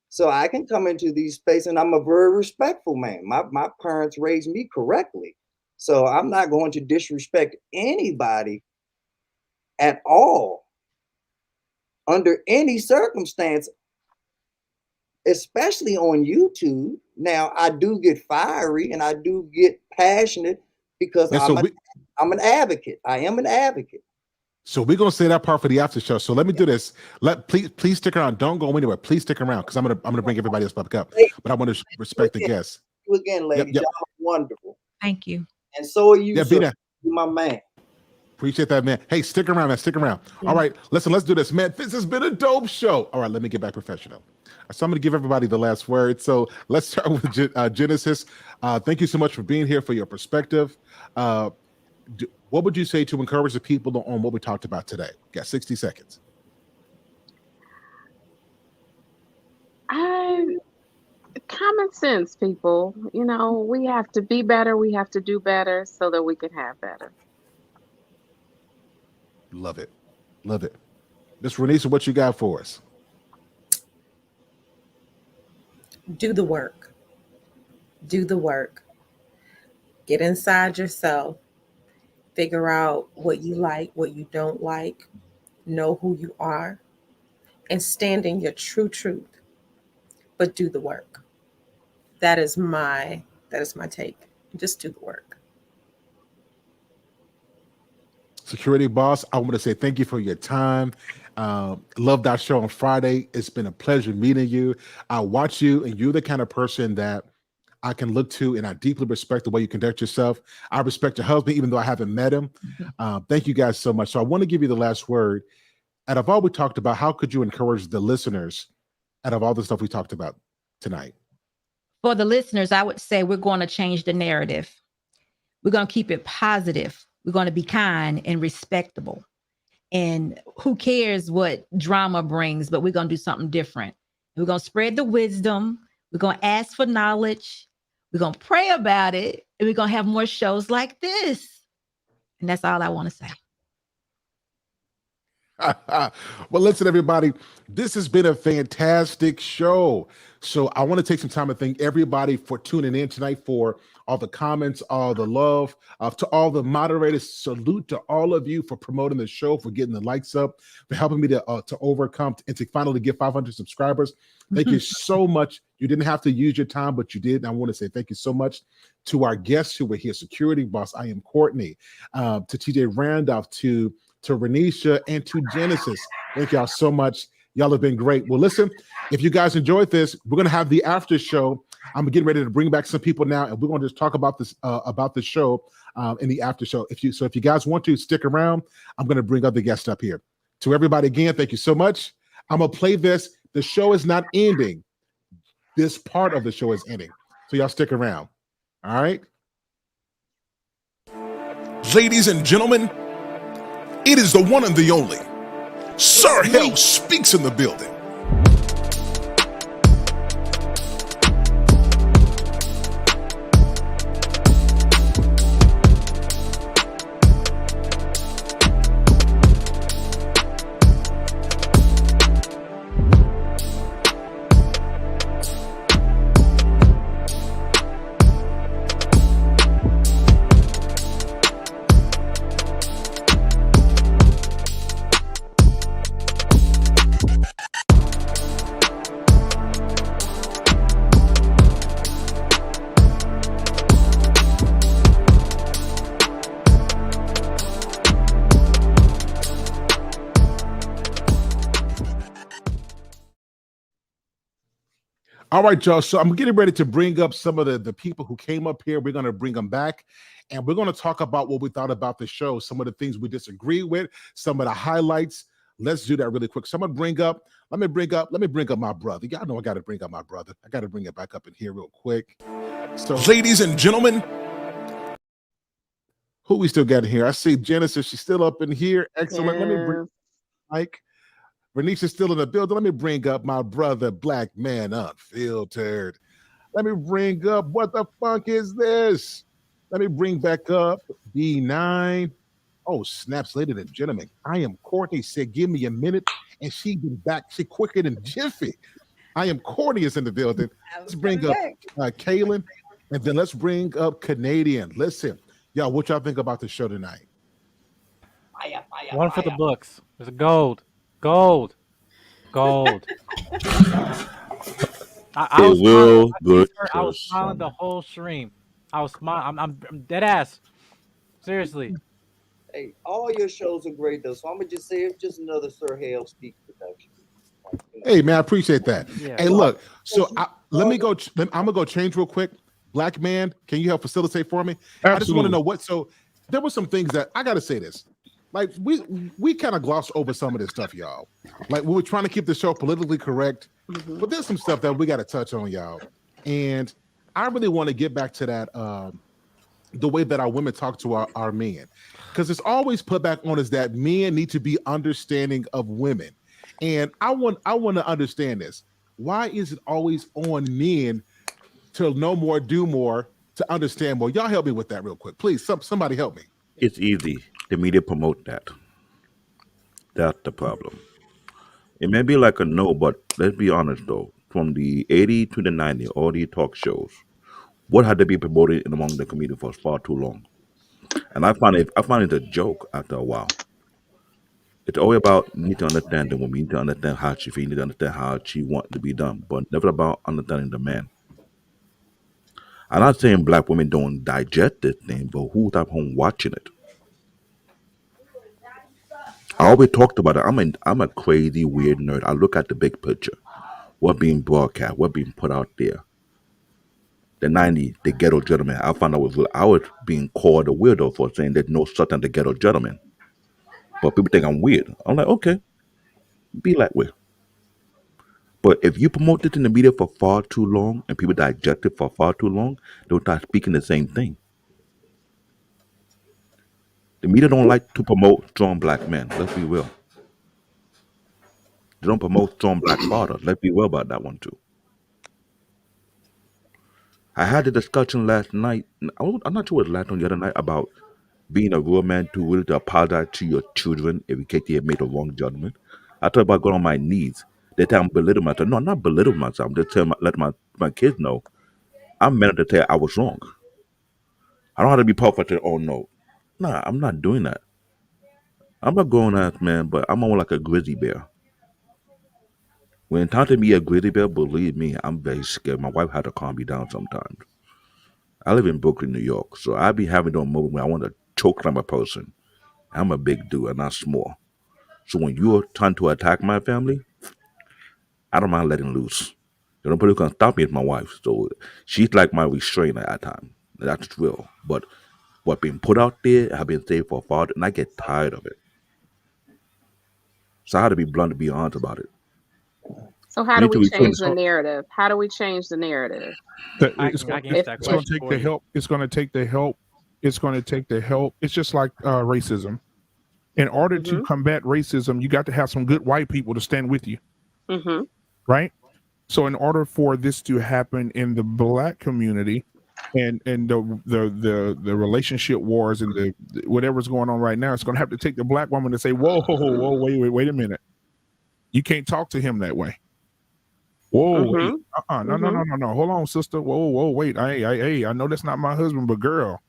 So I can come into these spaces, and I'm a very respectful man. My parents raised me correctly. So I'm not going to disrespect anybody at all under any circumstance, especially on YouTube. Now, I do get fiery and I do get passionate because I'm an advocate. I am an advocate. So we're gonna say that part for the after show. So let me do this. Please stick around. Don't go anywhere. Please stick around, because I'm gonna bring everybody else back up. But I want to respect the guests. You again, ladies. Yep. Y'all are wonderful. Thank you. And so are you. Yeah, Sir. You're my man. Appreciate that, man. Hey, stick around, man. Stick around. All right, listen, let's do this, man. This has been a dope show. All right, let me get back professional. So I'm going to give everybody the last word. So let's start with Genesis. Thank you so much for being here, for your perspective. What would you say to encourage the people on what we talked about today? Got 60 seconds. Common sense, people. You know, we have to be better. We have to do better so that we can have better. Love it. Love it. Miss Renisa, what you got for us? Do the work. Do the work. Get inside yourself. Figure out what you like, what you don't like. Know who you are. And stand in your true truth. But do the work. That is my take. Just do the work. Security Boss, I want to say thank you for your time. Loved our show on Friday. It's been a pleasure meeting you. I watch you, and you're the kind of person that I can look to, and I deeply respect the way you conduct yourself. I respect your husband, even though I haven't met him. Thank you guys so much. So I want to give you the last word. Out of all we talked about, how could you encourage the listeners out of all the stuff we talked about tonight? For the listeners, I would say we're going to change the narrative. We're going to keep it positive. We're going to be kind and respectable. And who cares what drama brings, but we're going to do something different. We're going to spread the wisdom. We're going to ask for knowledge. We're going to pray about it. And we're going to have more shows like this. And that's all I want to say. Well, listen, everybody, this has been a fantastic show. So I want to take some time to thank everybody for tuning in tonight, for all the comments, all the love, to all the moderators. Salute to all of you for promoting the show, for getting the likes up, for helping me to overcome and to finally get 500 subscribers. Thank you so much. You didn't have to use your time, but you did. And I want to say thank you so much to our guests who were here. Security Boss, I am Courtney, to TJ Randolph, to Renisha, and to Genesis. Thank y'all so much. Y'all have been great. Well, listen, if you guys enjoyed this, we're going to have the after show. I'm getting ready to bring back some people now, and we're going to just talk about this show in the after show. If you guys want to stick around, I'm going to bring other guests up here. To everybody again, thank you so much. I'm going to play this. The show is not ending. This part of the show is ending. So y'all stick around. All right. Ladies and gentlemen, it is the one and the only Sir Hale Speaks in the building. All right, y'all. So I'm getting ready to bring up some of the people who came up here. We're going to bring them back, and we're going to talk about what we thought about the show, some of the things we disagree with, some of the highlights. Let's do that really quick. So I'm going to let me bring up my brother. Y'all know I got to bring up my brother. I got to bring it back up in here real quick. So, ladies and gentlemen, who we still got in here? I see Genesis. She's still up in here. Excellent. Let me bring Mike. Bernice is still in the building. Let me bring up my brother, Black Man Unfiltered. Let me bring up, what the fuck is this? Let me bring back up B9. Oh, snaps, ladies and gentlemen. I am Courtney. Said, give me a minute. And she been back. She quicker than Jiffy. I am Courtney is in the building. Let's bring up Kaylin. And then let's bring up Canadian. Listen, y'all, what y'all think about the show tonight? One for the books. There's a gold. Gold. I was smiling the whole stream. I was smiling. I'm dead ass. Seriously. Hey, all your shows are great though. So I'm gonna just say it's just another Sir Hale Speaks production. Hey man, I appreciate that. Yeah. Hey, look. So let me go. I'm gonna go change real quick. Black Man, can you help facilitate for me? Absolutely. I just want to know what. So there were some things that I got to say this. Like we kind of glossed over some of this stuff, y'all. Like we were trying to keep the show politically correct, but there's some stuff that we got to touch on, y'all. And I really want to get back to that, the way that our women talk to our men, because it's always put back on us that men need to be understanding of women. And I want to understand this. Why is it always on men to know more, do more, to understand more? Y'all help me with that real quick, please. Somebody help me. It's easy. The media promote that. That's the problem. It may be like a no, but let's be honest though. From the 80s to the 90s, all these talk shows, what had to be promoted in among the community for far too long. And I find it a joke after a while. It's always about you need to understand the woman, you need to understand how she feels, you need to understand how she wants to be done, but never about understanding the man. I'm not saying black women don't digest this thing, but who's at home watching it? I always talked about it. I'm a crazy, weird nerd. I look at the big picture. What being broadcast, what being put out there. The 90s, the ghetto gentleman. I found I was being called a weirdo for saying there's no such thing as the ghetto gentleman. But people think I'm weird. I'm like, okay, be that way. But if you promote it in the media for far too long and people digest it for far too long, they'll start speaking the same thing. The media don't like to promote strong black men. Let's be real. They don't promote strong black fathers. Let's be real about that one too. I had a discussion last night. I'm not sure what it was last on the other night about being a real man to really to apologize to your children if in case they have made a wrong judgment. I talk about going on my knees. They tell I'm belittling myself. No, I'm not belittling myself. I'm just let my kids know I'm meant to tell I was wrong. I don't have to be perfect. Oh no, nah, I'm not doing that. I'm a grown ass man, but I'm more like a grizzly bear. When it's time to be a grizzly bear, believe me, I'm very scared. My wife had to calm me down sometimes. I live in Brooklyn, New York, so I be having those moments when I want to choke slam a person. I'm a big dude, I'm not small. So when you're trying to attack my family, I don't mind letting loose. The only person who can stop me is my wife. So she's like my restraint at that time. That's real. But what being put out there have been said for far, and I get tired of it. So I had to be blunt to be honest about it. So how do we change the narrative? How do we change the narrative? It's going to take the help. It's going to take the help It's going to take the help. It's just like racism. In order to combat racism, you got to have some good white people to stand with you, right? So in order for this to happen in the Black community, and the relationship wars and the whatever's going on right now, it's going to have to take the Black woman to say, whoa, wait a minute, you can't talk to him that way. Whoa, wait, no, hold on, sister. Whoa, wait, I know that's not my husband, but girl,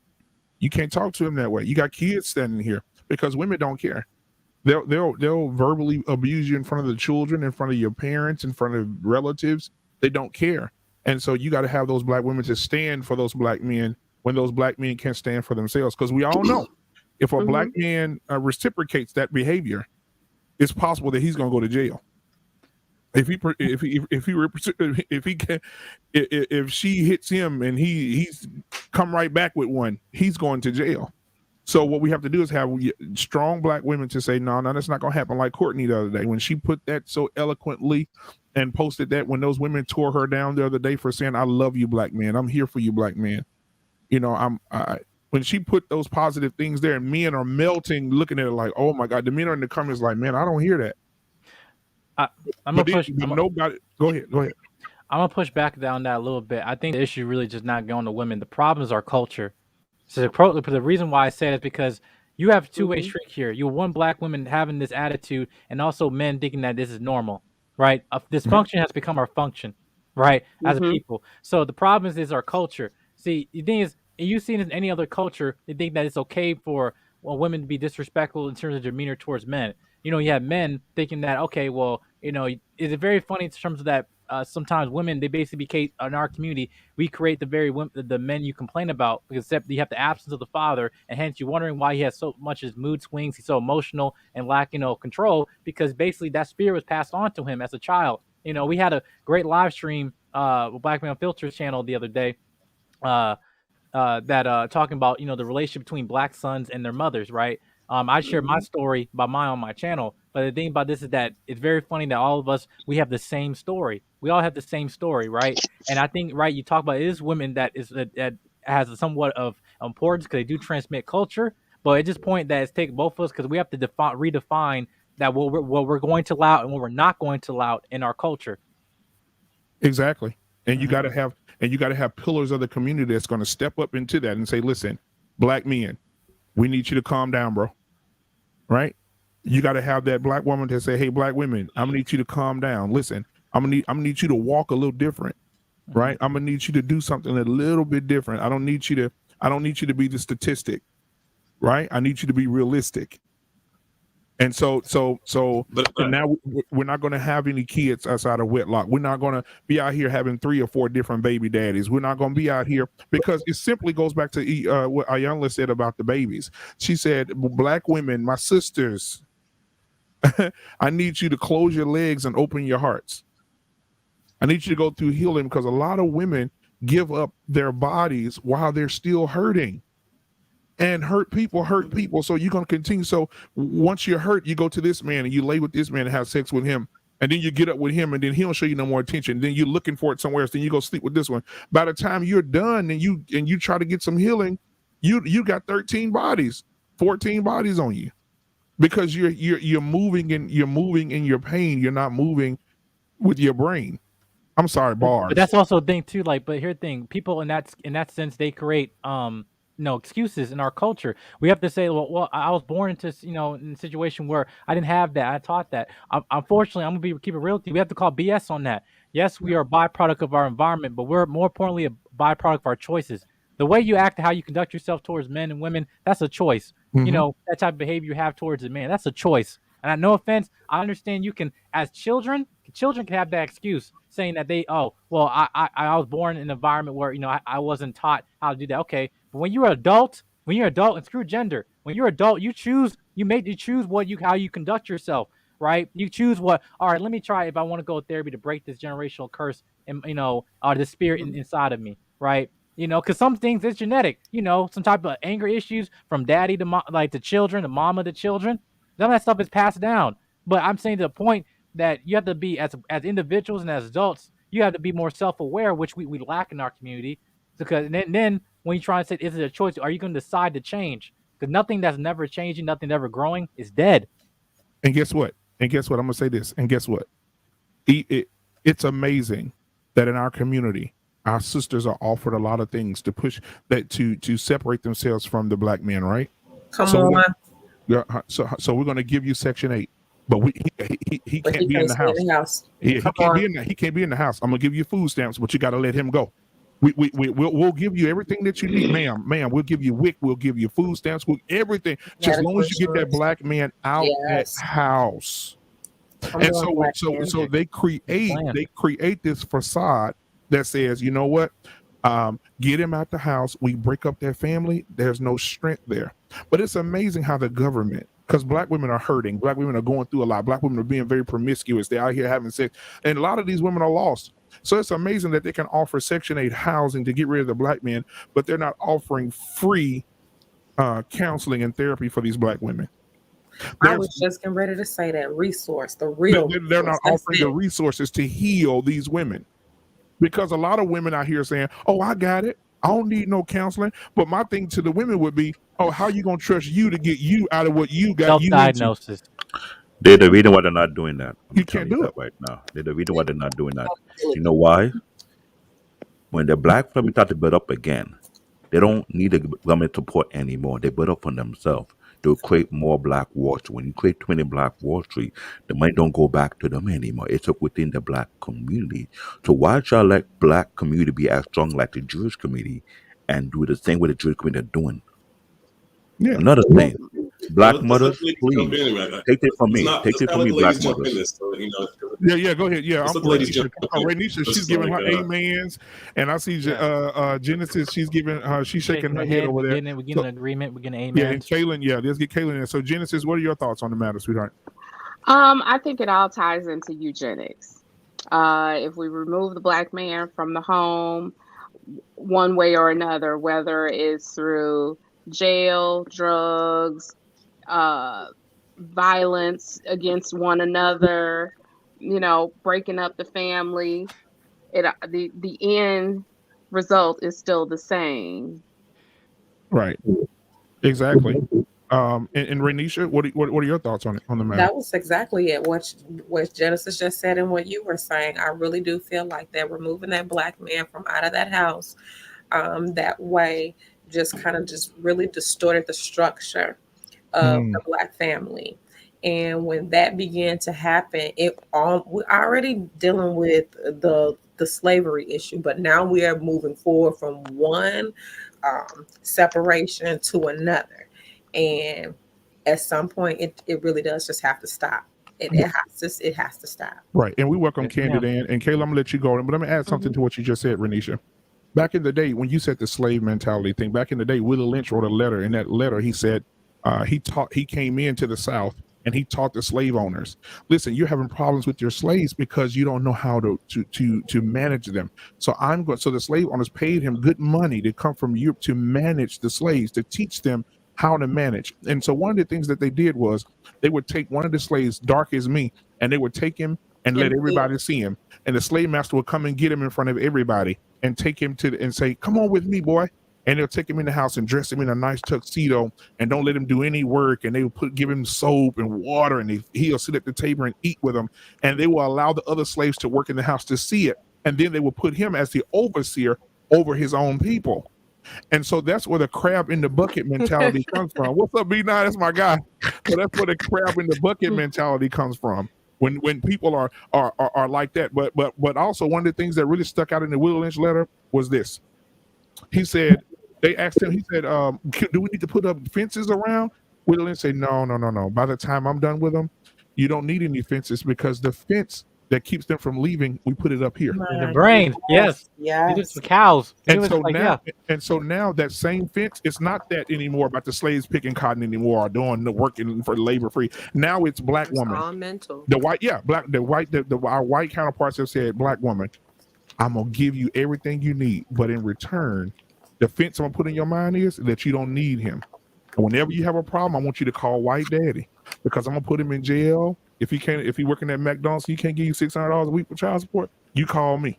you can't talk to him that way. You got kids standing here, because women don't care. They'll verbally abuse you in front of the children, in front of your parents, in front of relatives. They don't care. And so you got to have those Black women to stand for those Black men when those Black men can't stand for themselves. Because we all know if a Black man reciprocates that behavior, it's possible that he's going to go to jail. If she hits him and he's come right back with one, he's going to jail. So what we have to do is have strong Black women to say, no, that's not going to happen. Like Courtney the other day, when she put that so eloquently and posted that, when those women tore her down the other day for saying, I love you, Black man. I'm here for you, Black man. You know, when she put those positive things there, and men are melting, looking at it like, oh my God. The men are in the comments like, man, I don't hear that. I'm gonna push. Nobody. Go ahead. I'm gonna push back down that a little bit. I think the issue really just not going to women. The problem is our culture. So the reason why I say it is because you have a two-way street here. You have one Black woman having this attitude, and also men thinking that this is normal, right? Dysfunction has become our function, right? As a people. So the problem is our culture. See, the thing is, you've seen in any other culture, they think that it's okay for women to be disrespectful in terms of demeanor towards men. You know, you have men thinking that, okay, well, you know, is it very funny in terms of that sometimes women, they basically in our community, we create the men you complain about, except you have the absence of the father, and hence you're wondering why he has so much his mood swings, he's so emotional and lacking control, because basically that spirit was passed on to him as a child. You know, we had a great live stream with Black Man Filters channel the other day, that talking about the relationship between Black sons and their mothers, right? I shared my story about mine on my channel, but the thing about this is that it's very funny that all of us, we have the same story. We all have the same story, right? And I think, right, you talk about it is women that has a somewhat of importance because they do transmit culture, but at this point that it's taken both of us, because we have to redefine that what we're going to allow and what we're not going to allow in our culture. Exactly. And you got to have pillars of the community that's going to step up into that and say, listen, Black men, we need you to calm down, bro. Right? You got to have that Black woman to say, hey, Black women, I'm gonna need you to calm down. Listen, I'm gonna need you to walk a little different, right? I'm gonna need you to do something a little bit different. I don't need you to be the statistic, right? I need you to be realistic. And so now we're not going to have any kids outside of wedlock. We're not going to be out here having 3 or 4 different baby daddies. We're not going to be out here, because it simply goes back to what Ayanla said about the babies. She said, Black women, my sisters, I need you to close your legs and open your hearts. I need you to go through healing, because a lot of women give up their bodies while they're still hurting. And hurt people. So you're going to continue. So once you're hurt, you go to this man and you lay with this man and have sex with him. And then you get up with him, and then he don't show you no more attention. Then you're looking for it somewhere else. Then you go sleep with this one. By the time you're done and you try to get some healing, you got 13 bodies, 14 bodies on you, because you're moving in your pain. You're not moving with your brain. I'm sorry, bars. But that's also the thing too. Like, but here's the thing: people in that sense, they create excuses in our culture. We have to say, well, I was born into in a situation where I didn't have that. I taught that. Unfortunately, I'm gonna keep it real with you. We have to call BS on that. Yes, we are a byproduct of our environment, but we're more importantly a byproduct of our choices. The way you act, how you conduct yourself towards men and women, that's a choice. That type of behavior you have towards a man, that's a choice. And no offense, I understand you can, as children can have that excuse, saying that I was born in an environment where I wasn't taught how to do that. Okay, but when you're an adult, and screw gender, when you're adult, you choose how you conduct yourself, right? You choose all right, let me try if I want to go to therapy to break this generational curse and the spirit inside of me, right? Because some things it's genetic, some type of anger issues from daddy to to children, to mama to children. None of that stuff is passed down. But I'm saying to the point that you have to be, as individuals and as adults, you have to be more self-aware, which we lack in our community. Because then when you try and say, is it a choice? Are you going to decide to change? Because nothing that's never changing, nothing ever growing is dead. And guess what? I'm gonna say this. And guess what? It's amazing that in our community, our sisters are offered a lot of things to push that to separate themselves from the black men, right? Come So on. so we're going to give you Section 8, but he But can't be in the stay house. in the house. He Come can't on. be in he can't be in the house. I'm gonna give you food stamps, but you got to let him go. We'll give you everything that you need, ma'am. We'll give you WIC, we'll give you food stamps, everything, just as long as you get that black man out that house. And so they create this facade that says, you know what, get him out the house. We break up their family. There's no strength there. But it's amazing how the government, because black women are hurting, black women are going through a lot, black women are being very promiscuous, they're out here having sex, and a lot of these women are lost. So it's amazing that they can offer Section 8 housing to get rid of the black men, but they're not offering free counseling and therapy for these black women. I was just getting ready to say that resource, the real. They're not offering the resources to heal these women, because a lot of women out here saying, "Oh, I got it. I don't need no counseling." But my thing to the women would be, "Oh, how are you gonna trust you to get you out of what you got?" Self-diagnosis. They're the reason why they're not doing that. You can't do it right now. They're the reason why they're not doing that. You know why? When the black family start to build up again, they don't need the government support anymore. They build up for themselves. They'll create more Black Wall Street. When you create 20 Black Wall Street, the money don't go back to them anymore. It's up within the black community. So why y'all let black community be as strong like the Jewish community and do the same way the Jewish community are doing? Yeah. Another thing, black Let's mothers, let ladies jump please in, man. take it from Let's me. not- Take let's it not from let me, the black ladies jump in mothers. this, so, you know, Yeah, go ahead. Yeah, let's I'm let the ladies Renisha. jump in. Renisha, Just she's giving like, her amens, and I see Genesis. She's giving she's shaking her head over there. We're getting an agreement. We're getting Yeah, and amens. Kaylin, let's get Kaylin in. So Genesis, what are your thoughts on the matter, sweetheart? I think it all ties into eugenics. If we remove the black man from the home, one way or another, whether it's through jail, drugs, violence against one another, breaking up the family, the end result is still the same. Right. Exactly. And Renisha, what are your thoughts on the matter? That was exactly it. What Genesis just said and what you were saying. I really do feel like that removing that black man from out of that house, that way, just kind of just really distorted the structure of the black family. And when that began to happen, we're already dealing with the slavery issue, but now we are moving forward from one separation to another. And at some point, it really does just have to stop. It has to stop. Right. And we welcome Candid and Kayla, I'm gonna let you go, but let me add something to what you just said, Renisha. Back in the day, when you said the slave mentality thing, back in the day, Willie Lynch wrote a letter. In that letter, he said he came into the South and he taught the slave owners, listen, you're having problems with your slaves because you don't know how to manage them. So the slave owners paid him good money to come from Europe to manage the slaves, to teach them how to manage. And so one of the things that they did was they would take one of the slaves, dark as me, and they would take him and let everybody see him. And the slave master would come and get him in front of everybody and take him and say, come on with me, boy. And they'll take him in the house and dress him in a nice tuxedo and don't let him do any work. And they will give him soap and water, and he'll sit at the table and eat with them. And they will allow the other slaves to work in the house to see it. And then they will put him as the overseer over his own people. And so that's where the crab in the bucket mentality comes from. What's up, B9? That's my guy. So that's where the crab in the bucket mentality comes from. When people are like that. But also one of the things that really stuck out in the Willie Lynch letter was this. He said, they asked him, he said, do we need to put up fences around? Willie Lynch said, no. By the time I'm done with them, you don't need any fences, because the fence that keeps them from leaving, we put it up here. In the brain. Yes. It's for cows. And so now that same fence, it's not that anymore about the slaves picking cotton anymore or doing the working for labor free. Now it's black woman. All mental. Our white counterparts have said, black woman, I'm gonna give you everything you need, but in return, the fence I'm gonna put in your mind is that you don't need him. And whenever you have a problem, I want you to call white daddy, because I'm gonna put him in jail. If he working at McDonald's, he can't give you $600 a week for child support, you call me.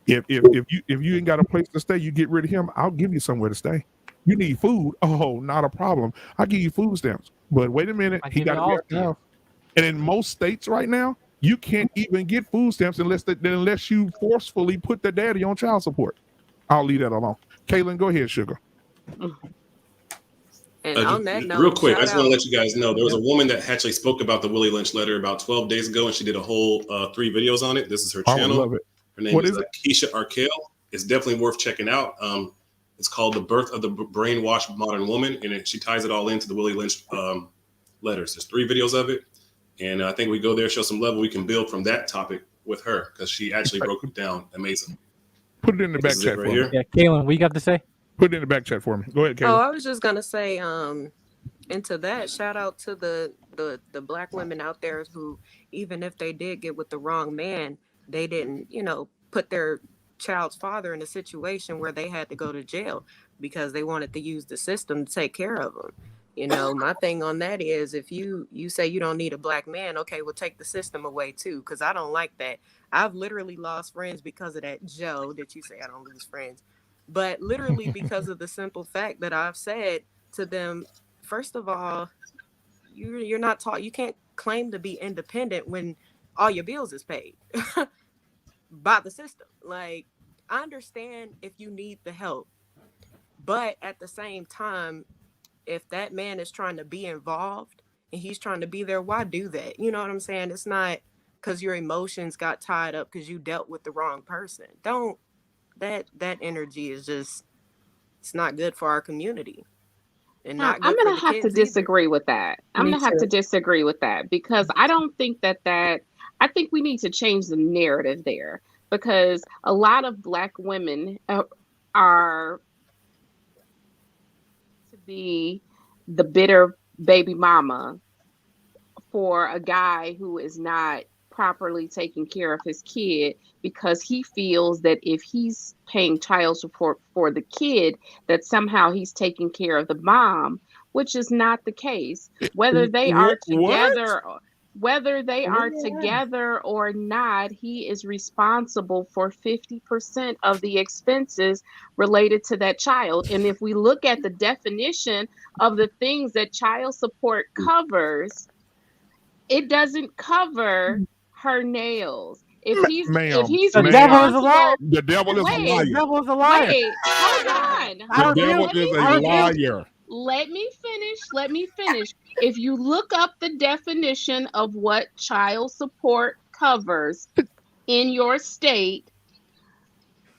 If you ain't got a place to stay, you get rid of him. I'll give you somewhere to stay. You need food? Oh, not a problem. I'll give you food stamps. But wait a minute, he got to be out the house. And in most states right now, you can't even get food stamps unless you forcefully put the daddy on child support. I'll leave that alone. Kaylin, go ahead, sugar. And on that note, real quick, I just want to out. let you guys know there was a woman that actually spoke about the Willie Lynch letter about 12 days ago, and she did a whole 3 videos on it. This is her channel. I love it. Her name is Keisha Arkell. It's definitely worth checking out. It's called The Birth of the Brainwashed Modern Woman, and she ties it all into the Willie Lynch letters. There's 3 videos of it, and I think we go there, show some level we can build from that topic with her, because she actually broke it down amazing. Put it in the back chat for me. Yeah, Kaylin, what you got to say? Put it in the back chat for me. Go ahead, Kaylin. Oh, I was just gonna say, into that, shout out to the Black women out there who, even if they did get with the wrong man, they didn't, put their child's father in a situation where they had to go to jail because they wanted to use the system to take care of them. My thing on that is, if you say you don't need a Black man, okay, well, take the system away too, because I don't like that. I've literally lost friends because of that. Joe, did you say I don't lose friends? But literally because of the simple fact that I've said to them, first of all, you're not taught, you can't claim to be independent when all your bills is paid by the system. Like, I understand if you need the help, but at the same time, if that man is trying to be involved and he's trying to be there, why do that? You know what I'm saying? It's not because your emotions got tied up because you dealt with the wrong person. Don't. That energy is just, it's not good for our community. And not good I'm going for to the have to kids disagree with that. I'm going to have to disagree with that, because I don't think that I think we need to change the narrative there, because a lot of Black women are to be the bitter baby mama for a guy who is not properly taking care of his kid, because he feels that if he's paying child support for the kid, that somehow he's taking care of the mom, which is not the case. Whether they are together, or not, he is responsible for 50% of the expenses related to that child. And if we look at the definition of the things that child support covers, it doesn't cover her nails. If he's the devil is a liar. The devil is a liar. The devil is a liar. Wait, hold on. The devil is a liar. Let me finish. If you look up the definition of what child support covers in your state,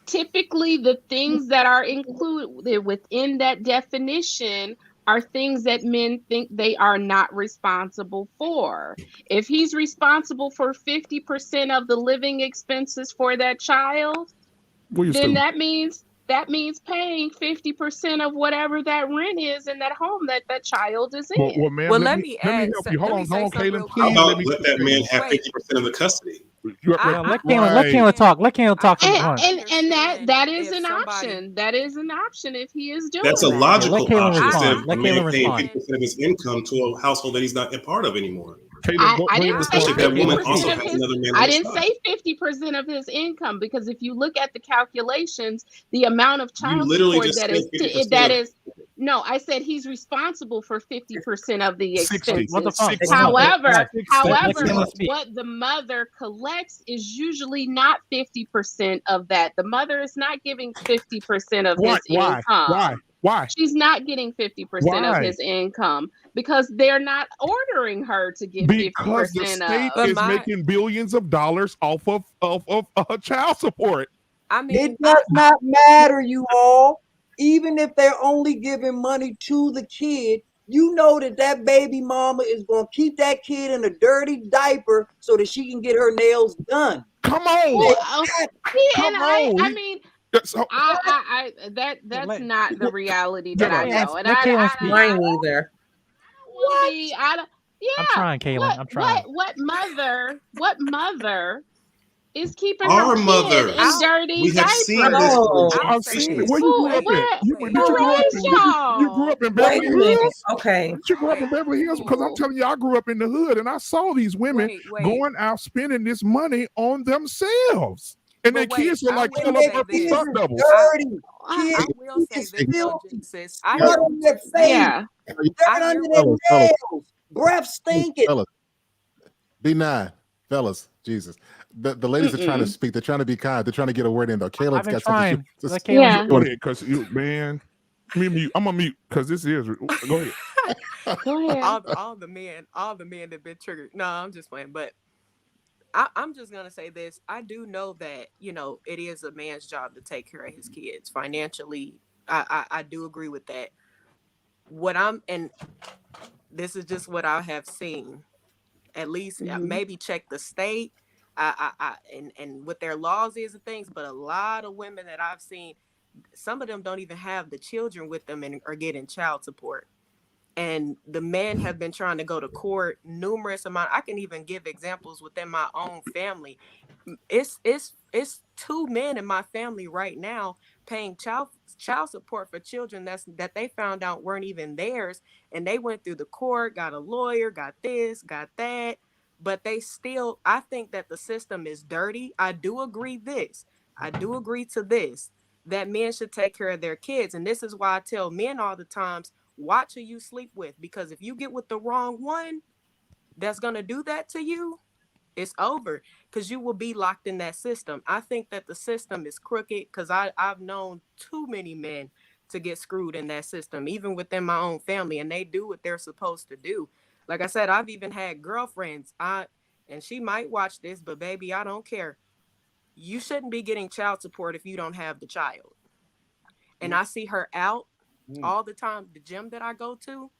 typically the things that are included within that definition are things that men think they are not responsible for. If he's responsible for 50% of the living expenses for that child, then that means paying 50% of whatever that rent is in that home that child is in. Well, ma'am, let me help you. Hold on, Kaylin. Please, how about let that man have 50% of the custody? Let Kaylin talk. Let Kaylin talk. And that is an option. That is an option if he is doing That's a logical option instead of Let a man Kaylin paying respond. 50% of his income to a household that he's not a part of anymore. I didn't say Especially if that woman 50% also of has his, another man. I didn't say 50% of his income, because if you look at the calculations, the amount of child support that is no, I said he's responsible for 50% of the expenses. However, what the mother collects is usually not 50% of that. The mother is not giving 50% of his income. Why? She's not getting 50% of his income because they're not ordering her to get 50% because the state is making billions of dollars off of child support. I mean, it does not matter, you all. Even if they're only giving money to the kid, you know that baby mama is going to keep that kid in a dirty diaper so that she can get her nails done. Come on. I mean, that's not the reality that I know. And I either. I'm trying, Kaylin. I'm trying. What mother is keeping our her mother kid in dirty we have diapers? seen this. I've seen it. Where you grew up at? You grew up in Beverly Hills. Okay. You grew up in Beverly Hills, because I'm telling you, I grew up in the hood and I saw these women going out spending this money on themselves. And But then wait, kids are I like will pull up say her this. stunt double. Dirty. I, I Kids will say is this though, filthy. Genesis. I Blood hear on what their you're saying. face. yeah. Dirt I hear under what their you're Fellas, nails. Breath stinking. fellas, B9, fellas, Jesus. The ladies are trying to Mm-mm. speak. They're trying to be kind. They're trying to get a word in though. I've Kayla's been got something trying. to Let say. Kaylin Yeah. Go speak. ahead, cause you man. Mute. I'm gonna mute because this is. Go ahead. Go ahead. all the men that been triggered. No, I'm just playing. But I'm just gonna say this. I do know that, it is a man's job to take care of his kids financially. I do agree with that. And this is just what I have seen. At least Hmm. maybe check the state, and what their laws is and things. But a lot of women that I've seen, some of them don't even have the children with them and are getting child support. And the men have been trying to go to court numerous amount. I can even give examples within my own family. It's two men in my family right now paying child support for children that they found out weren't even theirs, and they went through the court, got a lawyer, got this, got that, but they still. I think that the system is dirty. I do agree to this, that men should take care of their kids, and this is why I tell men all the times, watch who you sleep with, because if you get with the wrong one that's going to do that to you, it's over, because you will be locked in that system. I think that the system is crooked, because I've known too many men to get screwed in that system, even within my own family, and they do what they're supposed to do. Like I said, I've even had girlfriends, and she might watch this, but baby, I don't care. You shouldn't be getting child support if you don't have the child. And I see her out all the time. The gym that I go to,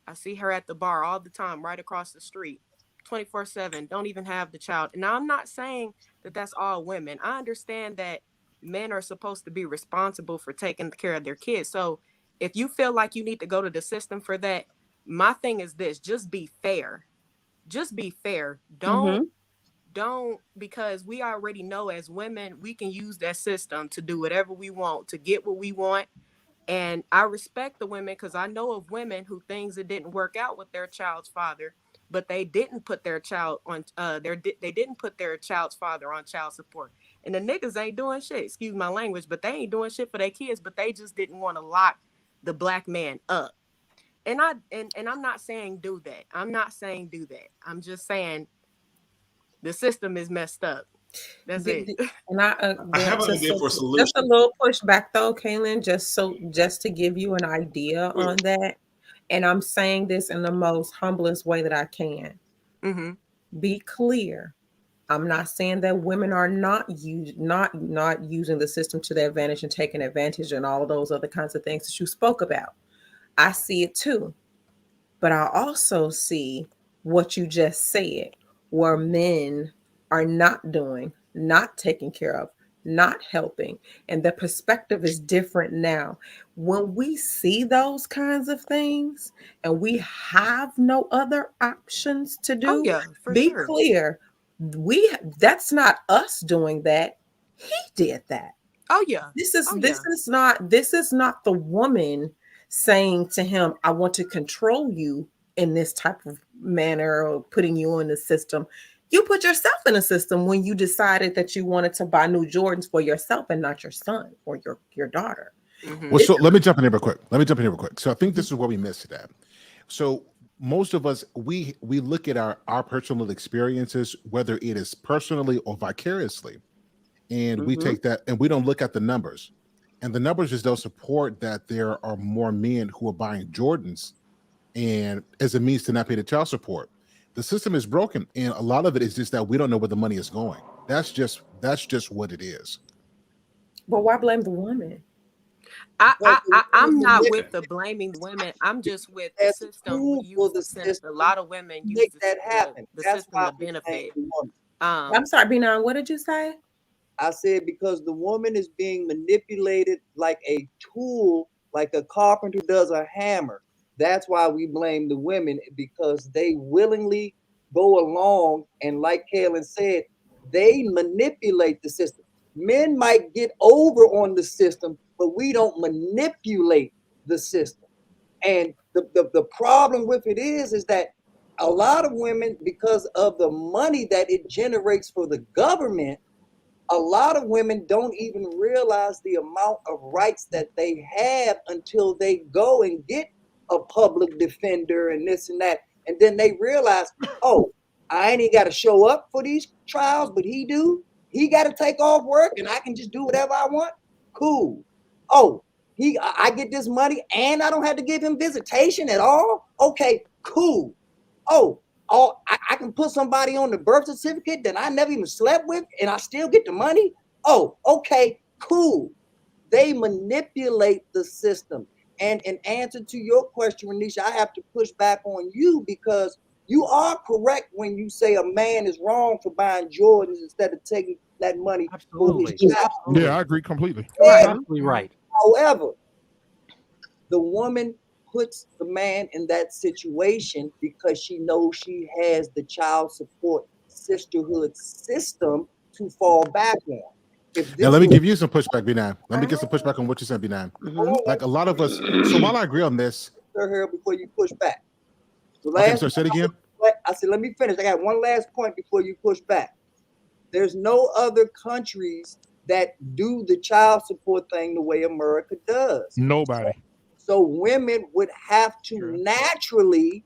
I see her at the bar all the time, right across the street, 24/7, don't even have the child. Now, I'm not saying that that's all women. I understand that men are supposed to be responsible for taking care of their kids. So if you feel like you need to go to the system for that, my thing is this: just be fair. Just be fair. Hmm. Don't, because we already know as women, we can use that system to do whatever we want, to get what we want. And I respect the women, because I know of women who things that didn't work out with their child's father, but they didn't put their child on they didn't put their child's father on child support. And the niggas ain't doing shit, excuse my language, but they ain't doing shit for their kids, but they just didn't want to lock the black man up. And I'm not saying do that. I'm just saying the system is messed up. That's it. And I have an idea for a just solution. a little pushback though, Kaylin, just to give you an idea on that. And I'm saying this in the most humblest way that I can. Mm-hmm. Be clear. I'm not saying that women are not using the system to their advantage and taking advantage and all of those other kinds of things that you spoke about. I see it too. But I also see what you just said, where men are not doing, not taking care of, not helping. And the perspective is different now. When we see those kinds of things and we have no other options to Oh do, yeah, for be sure. clear. That's not us doing that. He did that. Oh yeah. This is Oh this yeah. is not the woman saying to him, I want to control you in this type of manner or putting you in the system. You put yourself in a system when you decided that you wanted to buy new Jordans for yourself and not your son or your daughter. Mm-hmm. Well, so let me jump in here real quick. So I think this is where we missed it at. So most of us, we look at our personal experiences, whether it is personally or vicariously, and we Mhm. take that and we don't look at the numbers. And the numbers just don't support that there are more men who are buying Jordans and as a means to not pay the child support. The system is broken, and a lot of it is just that we don't know where the money is going. That's just what it is. But why blame the woman? Because the I'm women not manip- with the blaming women. I'm just with the as a system. We tool for use the a system lot of women to use make that happen. the That's system why to we blame benefit. the woman. I'm sorry, Binan, what did you say? I said because the woman is being manipulated like a tool, like a carpenter does a hammer. That's why we blame the women, because they willingly go along, and like Kaylin said, they manipulate the system. Men might get over on the system, but we don't manipulate the system. And the problem with it is that a lot of women, because of the money that it generates for the government, a lot of women don't even realize the amount of rights that they have until they go and get a public defender and this and that. And then they realize, oh, I ain't even got to show up for these trials, but he do. He got to take off work and I can just do whatever I want. Cool. Oh, I get this money and I don't have to give him visitation at all. Okay, cool. Oh, I can put somebody on the birth certificate that I never even slept with and I still get the money. Oh, okay, cool. They manipulate the system. And in answer to your question, Renisha, I have to push back on you because you are correct when you say a man is wrong for buying Jordans instead of taking that money for his child. Yeah, I agree completely. Absolutely right. However, the woman puts the man in that situation because she knows she has the child support sisterhood system to fall back on. Now, let me give you some pushback, B9. Let me get some pushback on what you said, B9. Like a lot of us. So while I agree on this, Sir, before you push back. Okay, so say it again. I said, let me finish. I got one last point before you push back. There's no other countries that do the child support thing the way America does. Nobody. So women would have to naturally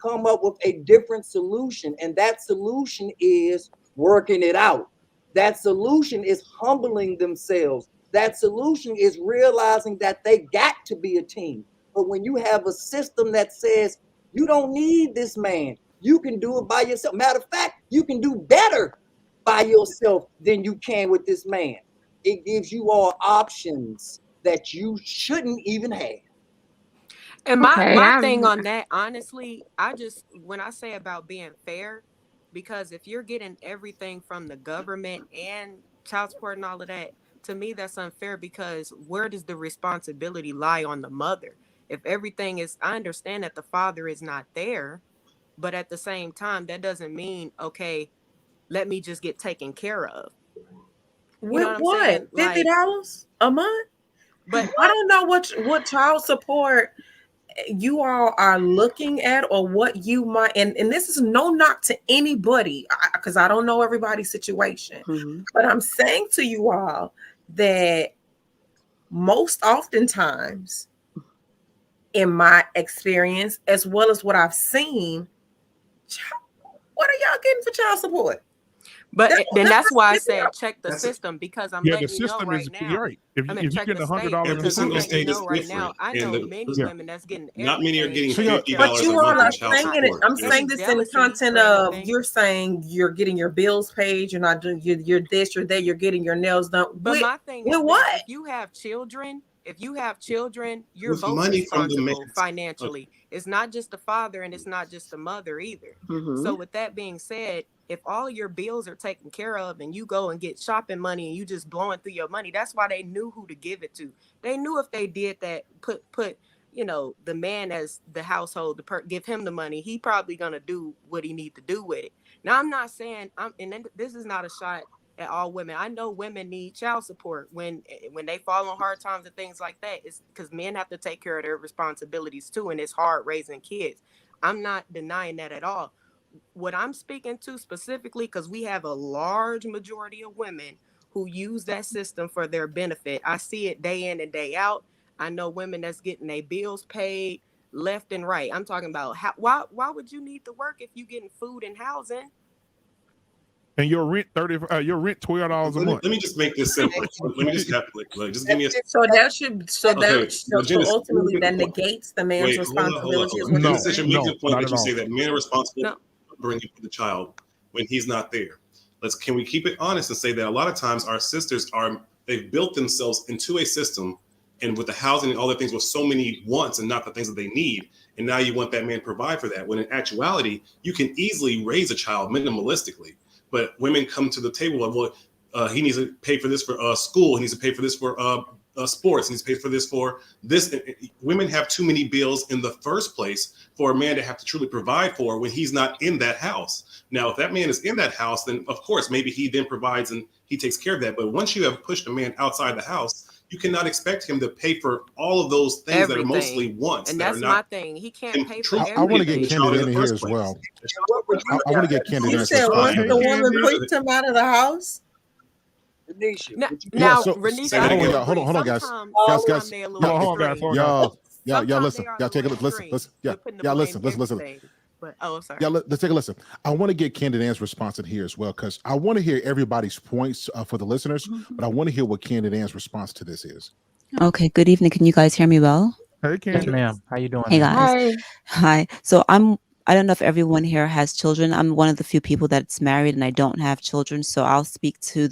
come up with a different solution. And that solution is working it out. That solution is humbling themselves. That solution is realizing that they got to be a team. But when you have a system that says, you don't need this man, you can do it by yourself. Matter of fact, you can do better by yourself than you can with this man. It gives you all options that you shouldn't even have. And my thing on that, honestly, when I say about being fair, because if you're getting everything from the government and child support and all of that, to me, that's unfair because where does the responsibility lie on the mother? If everything is, I understand that the father is not there, but at the same time, that doesn't mean, okay, let me just get taken care of. You know what? $50 a month? But I don't know what child support you all are looking at or what you might, and this is no knock to anybody because I don't know everybody's situation, but I'm saying to you all that most oftentimes in my experience, as well as what I've seen, what are y'all getting for child support? But then that's why I said check the system because I'm letting the you know system right is now. right. If I you mean, check get the state $100 because I'm letting you know right now. I know many women that's getting not many are getting everything. $50 But you a all month are in child saying it. support. I'm saying this in content of you're saying you're getting your bills paid. You're not doing you're this, you're that. You're getting your nails done. But my thing is what? If you have children, you're With both money from the responsible man. financially. It's not just the father and it's not just the mother either. So with that being said, if all your bills are taken care of and you go and get shopping money and you just blowing through your money, that's why they knew who to give it to. They knew if they did that, put the man as the household, give him the money, he probably gonna do what he need to do with it. Now I'm not saying this is not a shot at all women. I know women need child support when they fall on hard times and things like that. It's because men have to take care of their responsibilities too, and it's hard raising kids. I'm not denying that at all. What I'm speaking to specifically, because we have a large majority of women who use that system for their benefit. I see it day in and day out. I know women that's getting their bills paid left and right. I'm talking about why would you need to work if you getting food and housing? And your rent $12 a month. Let me just make this simple. Let me just just give me a. So that should so ultimately that negates the man's responsibility. You said you made the point that you say that men are responsible for bringing up the child when he's not there. Can we keep it honest and say that a lot of times our sisters they've built themselves into a system and with the housing and all the things with so many wants and not the things that they need. And now you want that man to provide for that. When in actuality, you can easily raise a child minimalistically. But women come to the table of, well, he needs to pay for this for school. He needs to pay for this for sports. He needs to pay for this for this. Women have too many bills in the first place for a man to have to truly provide for when he's not in that house. Now, if that man is in that house, then of course, maybe he then provides and he takes care of that. But once you have pushed a man outside the house, you cannot expect him to pay for all of those things that are mostly wants. And that's my thing. He can't pay for everything. I want to get Candid in here as well. I want to get Candid in. You said once the woman pushed him out of the house? Denisha, Now, what you Yeah. now So, Renisha, Say so that I hold on, do again. y'all. Hold on, agree. hold on, guys. Sometimes, Guys. they a little Hold on, guys. extreme. Hold on, guys. Y'all Sometimes listen. they are a Y'all take a little listen. extreme Listen. Yeah. with putting the Y'all blame listen. Listen. everything. But sorry. Yeah, let's take a listen. I want to get Candid Ann's response in here as well, because I want to hear everybody's points for the listeners, but I want to hear what Candid Ann's response to this is. Okay, good evening. Can you guys hear me well? Hey, Yes, Candy. ma'am. How you doing, Hey ma'am? guys. Hi. Hi. So I don't know if everyone here has children. I'm one of the few people that's married and I don't have children. So I'll speak to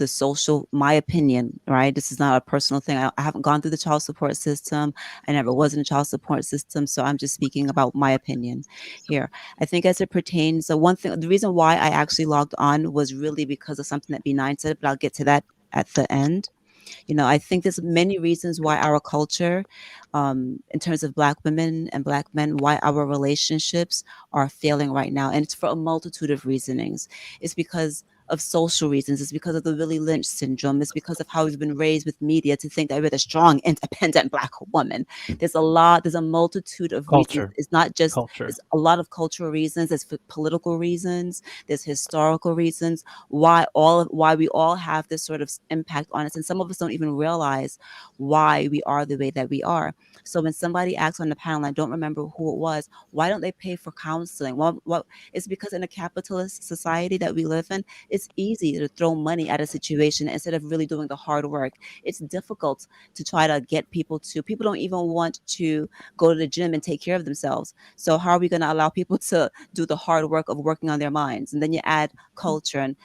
my opinion, right? This is not a personal thing. I haven't gone through the child support system. I never was in a child support system. So I'm just speaking about my opinion here. I think as it pertains, the reason why I actually logged on was really because of something that B9 said, but I'll get to that at the end. I think there's many reasons why our culture, in terms of Black women and Black men, why our relationships are failing right now. And it's for a multitude of reasonings. It's because of social reasons. It's because of the Willie Lynch syndrome. It's because of how we've been raised with media to think that we're the strong, independent Black woman. There's a multitude of reasons. Culture. It's not just, Culture. it's a lot of cultural reasons. There's political reasons. There's historical reasons why we all have this sort of impact on us. And some of us don't even realize why we are the way that we are. So when somebody asks on the panel, I don't remember who it was, why don't they pay for counseling? Well, it's because in a capitalist society that we live in, it's easy to throw money at a situation instead of really doing the hard work. It's difficult to try to get people don't even want to go to the gym and take care of themselves. So how are we going to allow people to do the hard work of working on their minds? And then you add culture and,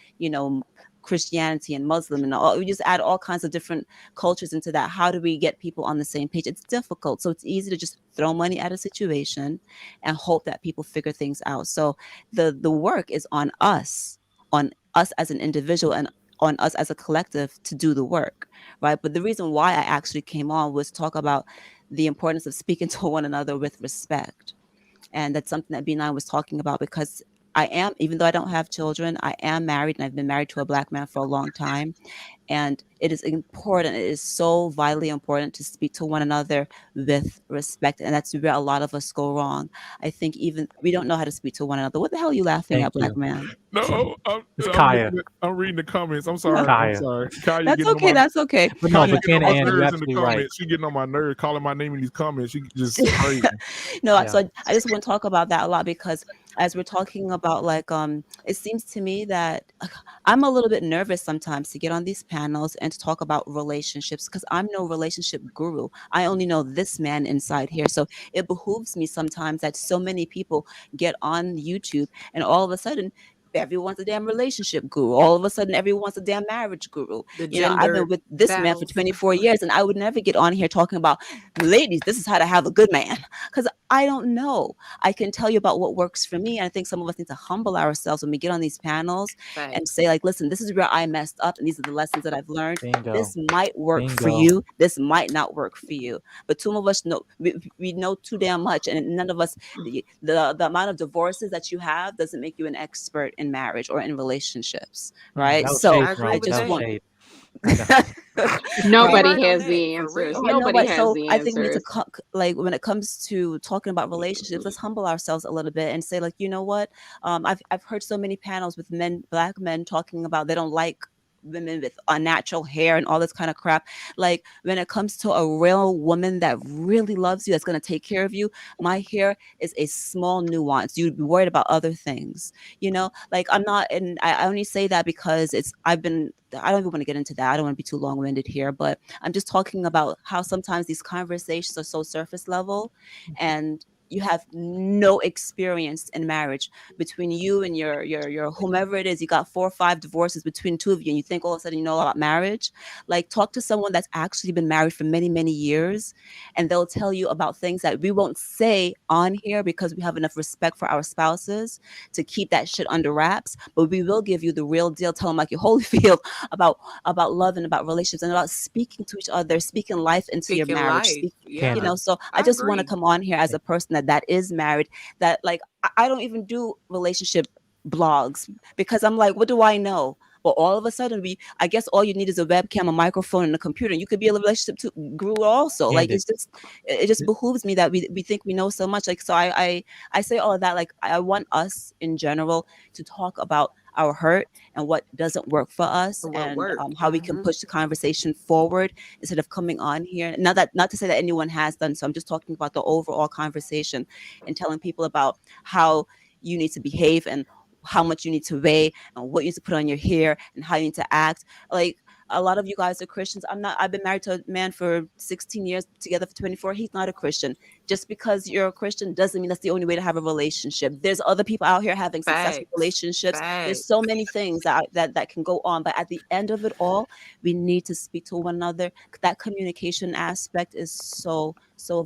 Christianity and Muslim and all, we just add all kinds of different cultures into that. How do we get people on the same page? It's difficult. So it's easy to just throw money at a situation and hope that people figure things out. So the work is on us as an individual and on us as a collective to do the work, right? But the reason why I actually came on was talk about the importance of speaking to one another with respect. And that's something that B9 was talking about, because even though I don't have children, I am married and I've been married to a Black man for a long time. And it is important. It is so vitally important to speak to one another with respect. And that's where a lot of us go wrong. I think even we don't know how to speak to one another. What the hell are you laughing Thank at, Black you. man? No, It's Kaya. I'm reading the comments. I'm It's sorry. I'm Kaya. sorry. Kaya That's getting okay. on my That's okay. But no, Kaya but getting on Candy my Ann, you're nerves in the absolutely right. comments. She getting on my nerves, calling my name in these comments. She just crazy. No, Yeah. so I just want to talk about that a lot, because as we're talking about it seems to me that I'm a little bit nervous sometimes to get on these panels and to talk about relationships, because I'm no relationship guru. I only know this man inside here. So it behooves me sometimes that so many people get on YouTube and all of a sudden everyone's a damn relationship guru. All of a sudden everyone's a damn marriage guru. The I've gender been with this man for battles. 24 years and I would never get on here talking about, ladies, this is how to have a good man, because I don't know. I can tell you about what works for me. And I think some of us need to humble ourselves when we get on these panels and Facts. say, like, listen, this is where I messed up and these are the lessons that I've learned. Bingo. This might work for Bingo. you. This might not work for you. But two of us know, we know too damn much, and none of us, the amount of divorces that you have doesn't make you an expert in marriage or in relationships, right? That was So shade, I agree Trump. I with That just was that. want shade. I know. You Nobody right on has that, the for answers. real. I know, Nobody but has so the I think we need to answers. when it comes to talking about relationships, let's humble ourselves a little bit and say, like, you know what? I've heard so many panels with Black men talking about they don't like women with unnatural hair and all this kind of crap. Like, when it comes to a real woman that really loves you, that's going to take care of you, my hair is a small nuance. You'd be worried about other things, like I'm not, and I only say that because I don't even want to get into that. I don't want to be too long-winded here, but I'm just talking about how sometimes these conversations are so surface level and you have no experience in marriage. Between you and your whomever it is, you got 4 or 5 divorces between two of you, and you think all of a sudden you know about marriage. Like, talk to someone that's actually been married for many, many years, and they'll tell you about things that we won't say on here because we have enough respect for our spouses to keep that shit under wraps. But we will give you the real deal, tell them like your Holyfield about love and about relationships and about speaking to each other, speaking life into your Speaking marriage. life. Candy. Yeah. So I I just want to agree. come on here as a person that is married, that like I don't even do relationship blogs because I'm like, what do I know? But all of a sudden, I guess all you need is a webcam, a microphone, and a computer. And you could be a relationship guru also. Like, Candid. it just behooves me that we think we know so much. Like, so I say all of that. Like, I want us in general to talk about our hurt and what doesn't work for us, What and worked. how we can push the conversation forward instead of coming on here. Not to say that anyone has done so. I'm just talking about the overall conversation and telling people about how you need to behave and how much you need to weigh and what you need to put on your hair and how you need to act. Like, a lot of you guys are Christians. I've been married to a man for 16 years, together for 24. He's not a Christian. Just because you're a Christian doesn't mean that's the only way to have a relationship. There's other people out here having successful Facts. relationships. There's Facts. so many things that can go on. But at the end of it all, we need to speak to one another. That communication aspect is so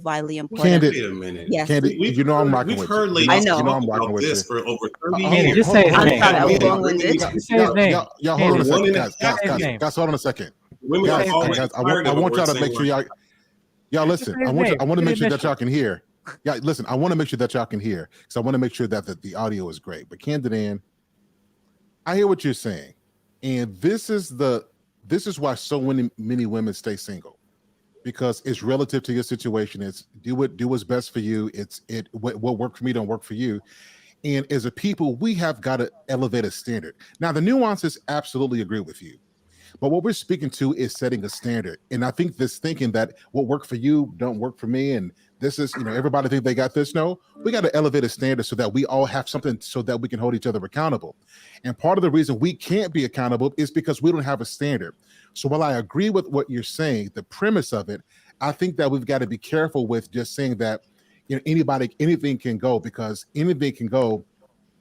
vitally important. Candid, Wait a minute. Yes. Candid, you know I'm rocking We've with you. heard You ladies know, I you know talk I'm rocking about with you. this for over 30 Candy, years. just say his I'm name. sorry, I was Women long-winded. Just say his name. Y'all hold on a Candy, second, one and a guys. half his years. name. Guys, hold on a second. Women are Guys, already guys, I tired of want what y'all we're to make sure saying. y'all listen. say his I want name. to Say make the sure that initial. y'all can hear. Yeah, listen. I want to make sure that y'all can hear, because I want to make sure that the audio is great. But Candid Ann, I hear what you're saying, and this is why so many women stay single, because it's relative to your situation. It's do what's best for you. What worked for me don't work for you. And as a people, we have got to elevate a standard. Now, the nuances, absolutely agree with you. But what we're speaking to is setting a standard. And I think this thinking that what worked for you don't work for me, and this is, everybody think they got this. No, we got to elevate a standard so that we all have something so that we can hold each other accountable. And part of the reason we can't be accountable is because we don't have a standard. So while I agree with what you're saying, the premise of it, I think that we've got to be careful with just saying that anything can go, because anything can go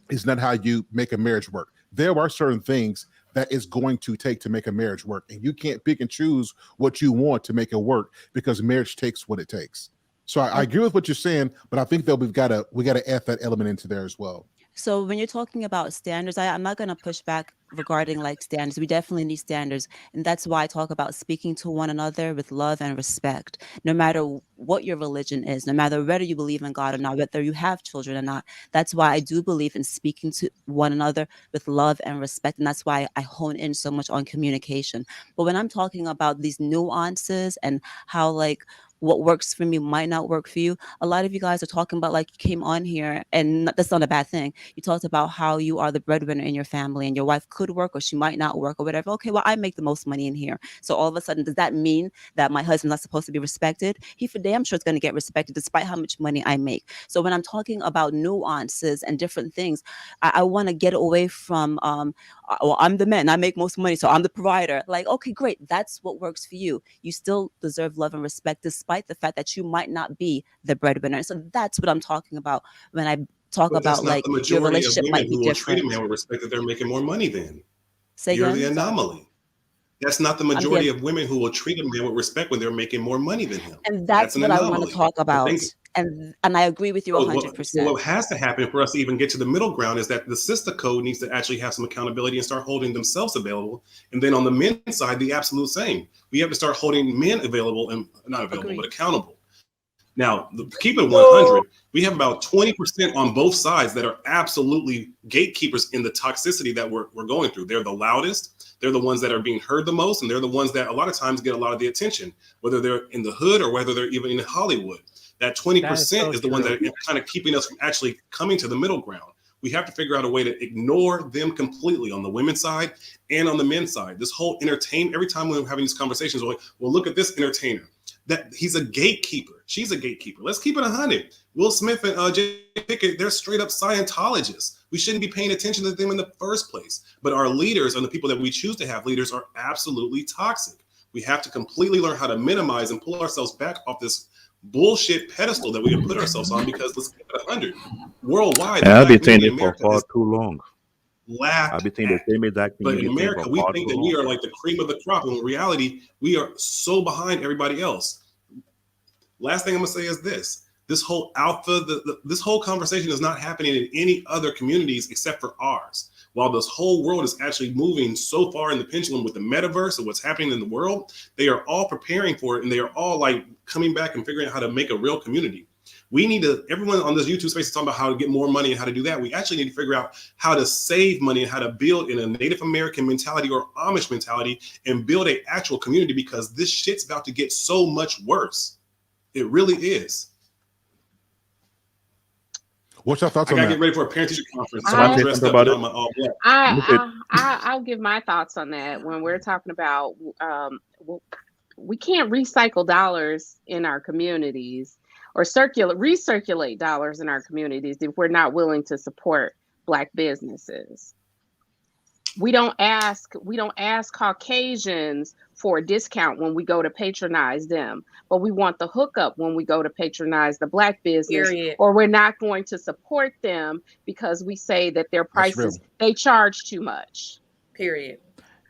is not how you make a marriage work. There are certain things that is going to take to make a marriage work, and you can't pick and choose what you want to make it work, because marriage takes what it takes. So I agree with what you're saying, but I think that we got to add that element into there as well. So when you're talking about standards, I'm not going to push back regarding like standards. We definitely need standards. And that's why I talk about speaking to one another with love and respect, no matter what your religion is, no matter whether you believe in God or not, whether you have children or not. That's why I do believe in speaking to one another with love and respect. And that's why I hone in so much on communication. But when I'm talking about these nuances and how like what works for me might not work for you, a lot of you guys are talking about, like, you came on here, and that's not a bad thing. You talked about how you are the breadwinner in your family and your wife could work or she might not work or whatever. Okay, well, I make the most money in here. So all of a sudden, does that mean that my husband's not supposed to be respected? He for damn sure is going to get respected despite how much money I make. So when I'm talking about nuances and different things, I want to get away from, well, I'm the man, I make most money, so I'm the provider. Like, okay, great. That's what works for you. You still deserve love and respect despite the fact that you might not be the breadwinner. So that's what I'm talking about when I talk But that's about not like the your majority of relationship women might be who will treat a different. man with respect that they're making more money than. Say You're again? the Sorry. anomaly. That's not the I'm majority here. of women who will treat a man with respect when they're making more money than him. And That's that's an what I want to anomaly. talk The about. thing, And I agree with you so 100%. what has to happen for us to even get to the middle ground is that the sister code needs to actually have some accountability and start holding themselves available. And then on the men's side, the absolute same. We have to start holding men available, and not available, but accountable. Now, keep it 100. We have about 20% on both sides that are absolutely gatekeepers in the toxicity that we're going through. They're the loudest. They're the ones that are being heard the most. And they're the ones that a lot of times get a lot of the attention, whether they're in the hood or whether they're even in Hollywood. That 20% is the ones that are kind of keeping us from actually coming to the middle ground. We have to figure out a way to ignore them completely on the women's side and on the men's side. This whole every time we're having these conversations, we're like, well, look at this entertainer. That he's a gatekeeper. She's a gatekeeper. Let's keep it 100. Will Smith and Jay Pickett, they're straight up Scientologists. We shouldn't be paying attention to them in the first place. But our leaders and the people that we choose to have leaders are absolutely toxic. We have to completely learn how to minimize and pull ourselves back off this bullshit pedestal that we have put ourselves on, because let's keep it 100. Worldwide, And I've been saying in it for America far is too long. laughed I've been saying the same exact thing but you've in been saying America, for we far think too that we long. are like the cream of the crop. And in reality, we are so behind everybody else. Last thing I'm gonna say is this: this whole this whole conversation is not happening in any other communities except for ours. While this whole world is actually moving so far in the pendulum with the metaverse and what's happening in the world, they are all preparing for it, and they are all like coming back and figuring out how to make a real community. We need to, everyone on this YouTube space is talking about how to get more money and how to do that. We actually need to figure out how to save money and how to build in a Native American mentality or Amish mentality and build an actual community, because this shit's about to get so much worse. It really is. What's your thoughts I on gotta that? get ready for a parent teacher conference, so Can I I'm say dressed something up about in it? all my all black. I'll give my thoughts on that. When we're talking about, we can't recycle dollars in our communities or recirculate dollars in our communities if we're not willing to support Black businesses. We don't ask Caucasians for a discount when we go to patronize them, but we want the hookup when we go to patronize the Black business, Period. or we're not going to support them because we say that their prices, they charge too much. Period.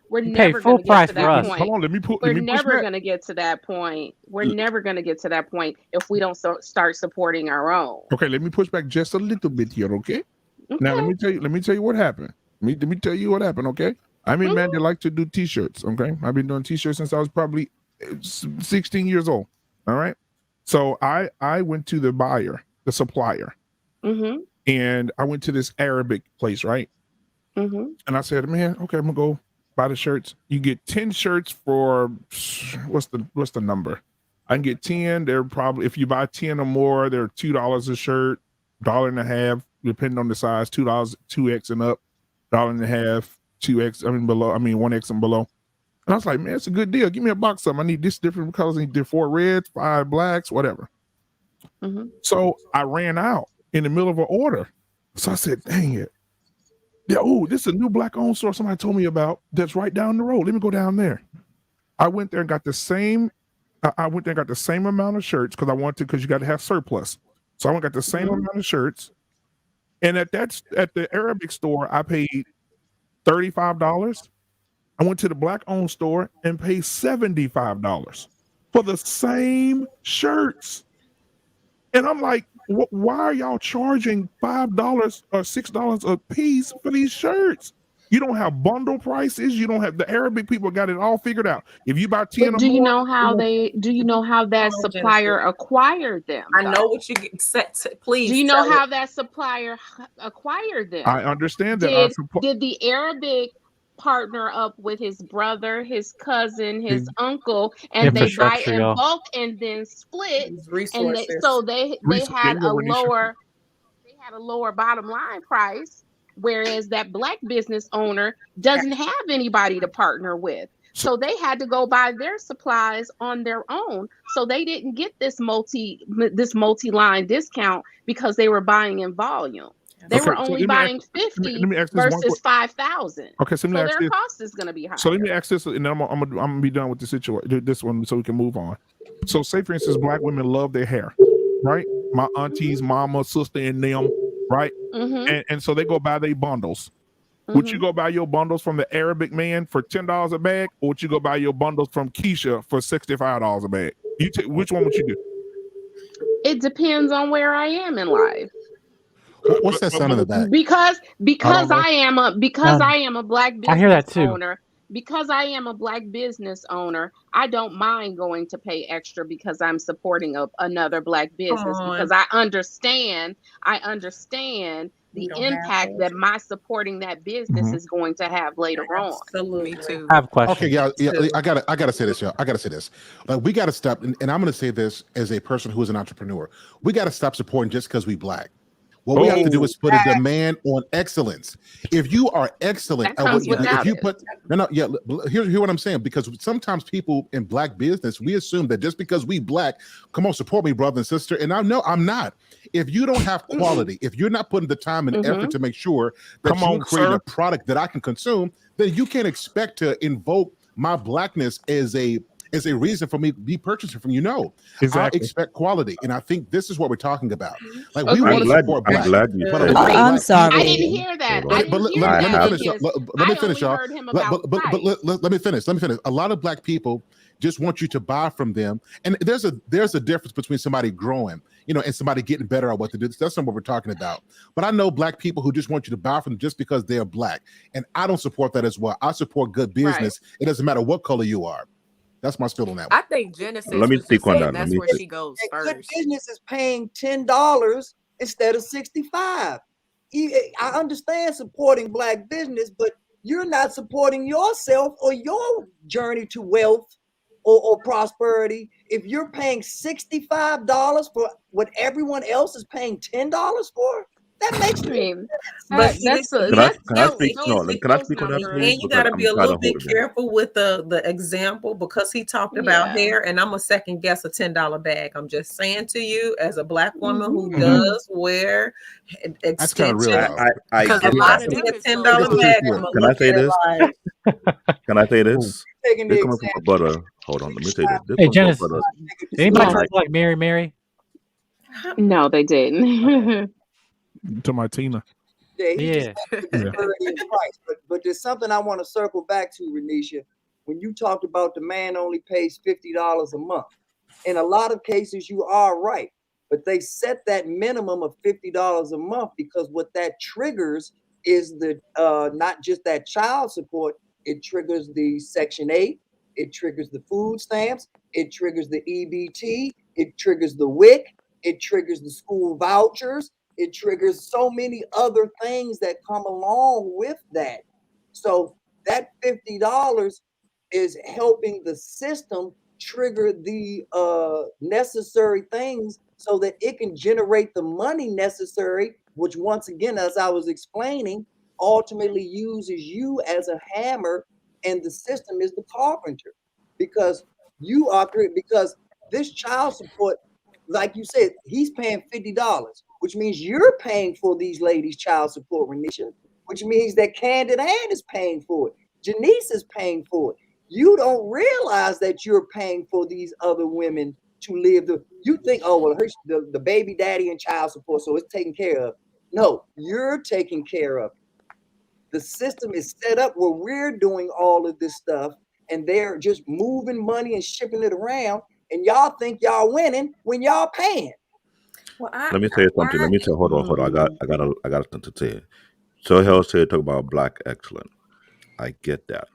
We're You pay never full going to get price to for that us. point. Hold on, let me We're push never back. going to get to that point. We're never going to get to that point if we don't start supporting our own. Okay, let me push back just a little bit here, okay? Now let me tell you what happened. Let me tell you what happened, okay? I'm a man that like to do t-shirts, okay? I've been doing t-shirts since I was probably 16 years old. All right. So I went to the buyer, the supplier, and I went to this Arabic place, right? And I said, man, okay, I'm gonna go buy the shirts. You get 10 shirts for what's the number? I can get 10. They're probably, if you buy 10 or more, they're $2 a shirt, $1.50, depending on the size, $2, 2X and up, $1.50, 2X, below, 1X and below. And I was like, man, it's a good deal. Give me a box of them. I need this different colors. I need 4 reds, 5 blacks, whatever. So I ran out in the middle of an order. So I said, dang it. Yeah, oh, this is a new Black owned store somebody told me about that's right down the road. Let me go down there. I went there and got the same. I went there and got the same amount of shirts because I wanted to, because you got to have surplus. So I went and got the same amount of shirts. And at the Arabic store, I paid $35. I went to the Black owned store and paid $75 for the same shirts. And I'm like, why are y'all charging $5 or $6 a piece for these shirts? You don't have bundle prices. You don't have, the Arabic people got it all figured out. If you buy 10 But or more, do you know how that supplier acquired them? I know what you get set to, please. Do you know how that supplier acquired them? I understand that. Did the Arabic partner up with his brother, his cousin, his uncle, and they buy in bulk and then split, and they had a lower bottom line price, whereas that Black business owner doesn't have anybody to partner with. So they had to go buy their supplies on their own. So they didn't get this multi-line discount because they were buying in volume. They were only buying 50 versus 5,000. Okay, so their cost is going to be higher. So let me ask this, and then I'm gonna be done with the situation. This one, so we can move on. So, say for instance, Black women love their hair, right? My aunties, mama, sister, and them, right? And so they go buy their bundles. Would you go buy your bundles from the Arabic man for $10 a bag, or would you go buy your bundles from Keisha for $65 a bag? Which one would you do? It depends on where I am in life. What's that sound in the back? Because I am a Black business I hear that too. owner. Because I am a Black business owner, I don't mind going to pay extra because I'm supporting another Black business, because I understand the impact that my supporting that business is going to have later on. Absolutely. Me too. I have a question. Okay, yeah, I gotta say this, y'all. I gotta say this. Like, we gotta stop, and I'm gonna say this as a person who is an entrepreneur. We gotta stop supporting just because we Black. What we have to do is put a demand on excellence. If you are excellent, here's what I'm saying, because sometimes people in Black business, we assume that just because we Black, come on, support me, brother and sister. And I know I'm not. If you don't have quality, if you're not putting the time and effort to make sure that you create a product that I can consume, then you can't expect to invoke my Blackness as a reason for me to be purchasing from you. No, exactly. I expect quality, and I think this is what we're talking about. Like, we want to support Black. I'm sorry. I didn't hear that. But let me finish, y'all. Let me finish. A lot of Black people just want you to buy from them, and there's a difference between somebody growing, and somebody getting better at what to do. That's not what we're talking about. But I know Black people who just want you to buy from them just because they're Black, and I don't support that as well. I support good business. Right. It doesn't matter what color you are. That's my spill on that one. I think Genesis. Let me speak on that. That's where she goes first. Good business is paying $10 instead of $65. I understand supporting Black business, but you're not supporting yourself or your journey to wealth or prosperity if you're paying $65 for what everyone else is paying $10 for. That makes I mean, But see, that's this, a, Can I that's can I here's those the speak? those No, thing. can I those speak on that, numbers. please? And you Because got to be I'm a trying little to hold bit it in. careful with the example because he talked about Yeah. hair, and I'm a second guess a $10 bag. I'm just saying to you, as a black woman who Mhm. does wear That's kind of real extensions, though. I because get a a lot lot that. of see a women $10 so It's the bag, truth. I'm Yeah. gonna Can I look say at it this? like, Can I say Ooh. this? taking They're the coming from a example. brother. Hold on, let me say this. They're Hey, coming from a Genesis, brother. Nigga, this anybody little Like, talk like Mary? No, they didn't. To my Tina. yeah, he just Yeah. had the Yeah. disparity in price. But there's something I want to circle back to, Renisha. When you talked about the man only pays $50 a month. In a lot of cases, you are right. But they set that minimum of $50 a month because what that triggers is the not just that child support, it triggers the Section 8, it triggers the food stamps, it triggers the EBT, it triggers the WIC, it triggers the school vouchers, it triggers so many other things that come along with that. So that $50 is helping the system trigger the necessary things so that it can generate the money necessary, which once again, as I was explaining, ultimately uses you as a hammer and the system is the carpenter because you are because this child support, like you said, he's paying $50, which means you're paying for these ladies' child support, Renisha, which means that Candid Ann is paying for it. Janice is paying for it. You don't realize that you're paying for these other women to live you think, oh, well, the baby daddy and child support, so it's taken care of. No, you're taking care of it. The system is set up where we're doing all of this stuff and they're just moving money and shipping it around. And y'all think y'all winning when y'all paying. well, let me say something. Let me say. Hold on. Hold on. I got something to say. So Hell said talk about black excellence. I get that.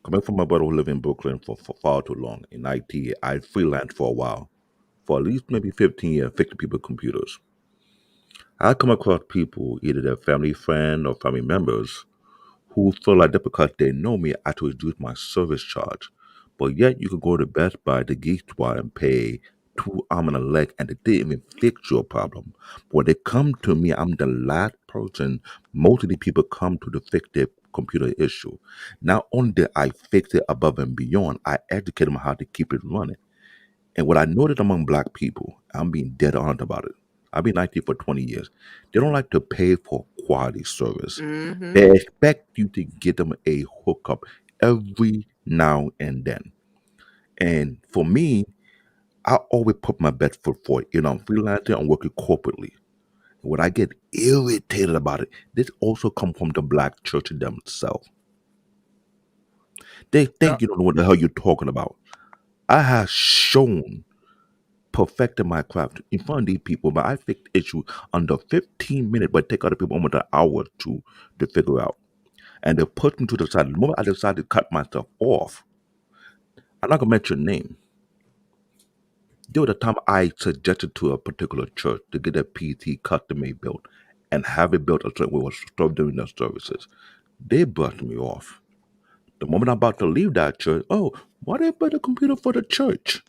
Coming from my brother who lived in Brooklyn for far too long in IT, I freelanced for a while, for at least maybe 15 years, fixing people's computers. I come across people, either their family friend or family members, who feel like that because they know me, I to reduce my service charge. But yet you can go to Best Buy, the Geek Squad, and pay 2 arm and a leg, and they didn't even fix your problem. But when they come to me, I'm the last person most of the people come to fix their computer issue. Not only did I fix it above and beyond, I educate them how to keep it running. And what I noticed among black people, I'm being dead honest about it. I've been in IT for 20 years. They don't like to pay for quality service. mm-hmm. They expect you to get them a hookup every now and then. And for me, I always put my best foot forward. You know, I'm freelancing, I'm working corporately. When I get irritated about it, this also comes from the black church themselves. They think you don't know what the hell you're talking about. I have shown perfected my craft in front of these people, but I fixed issue under 15 minutes, but take other people almost an hour or two to figure out. And they put me to the side. The moment I decided to cut myself off, I'm not gonna mention name. There was a time I suggested to a particular church to get a PT custom made built and have it built a certain way was start doing their services. They brushed me off. The moment I'm about to leave that church, oh, why they build a computer for the church?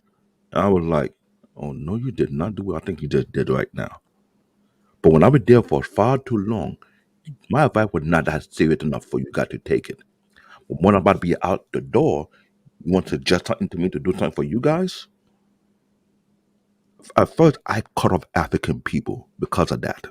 And I was like, oh no, you did not do what I think you just did right now. But when I was there for far too long, my advice was not that serious enough for you guys to take it. But when I'm about to be out the door, you want to suggest something to me to do something for you guys? At first, I cut off African people because of that.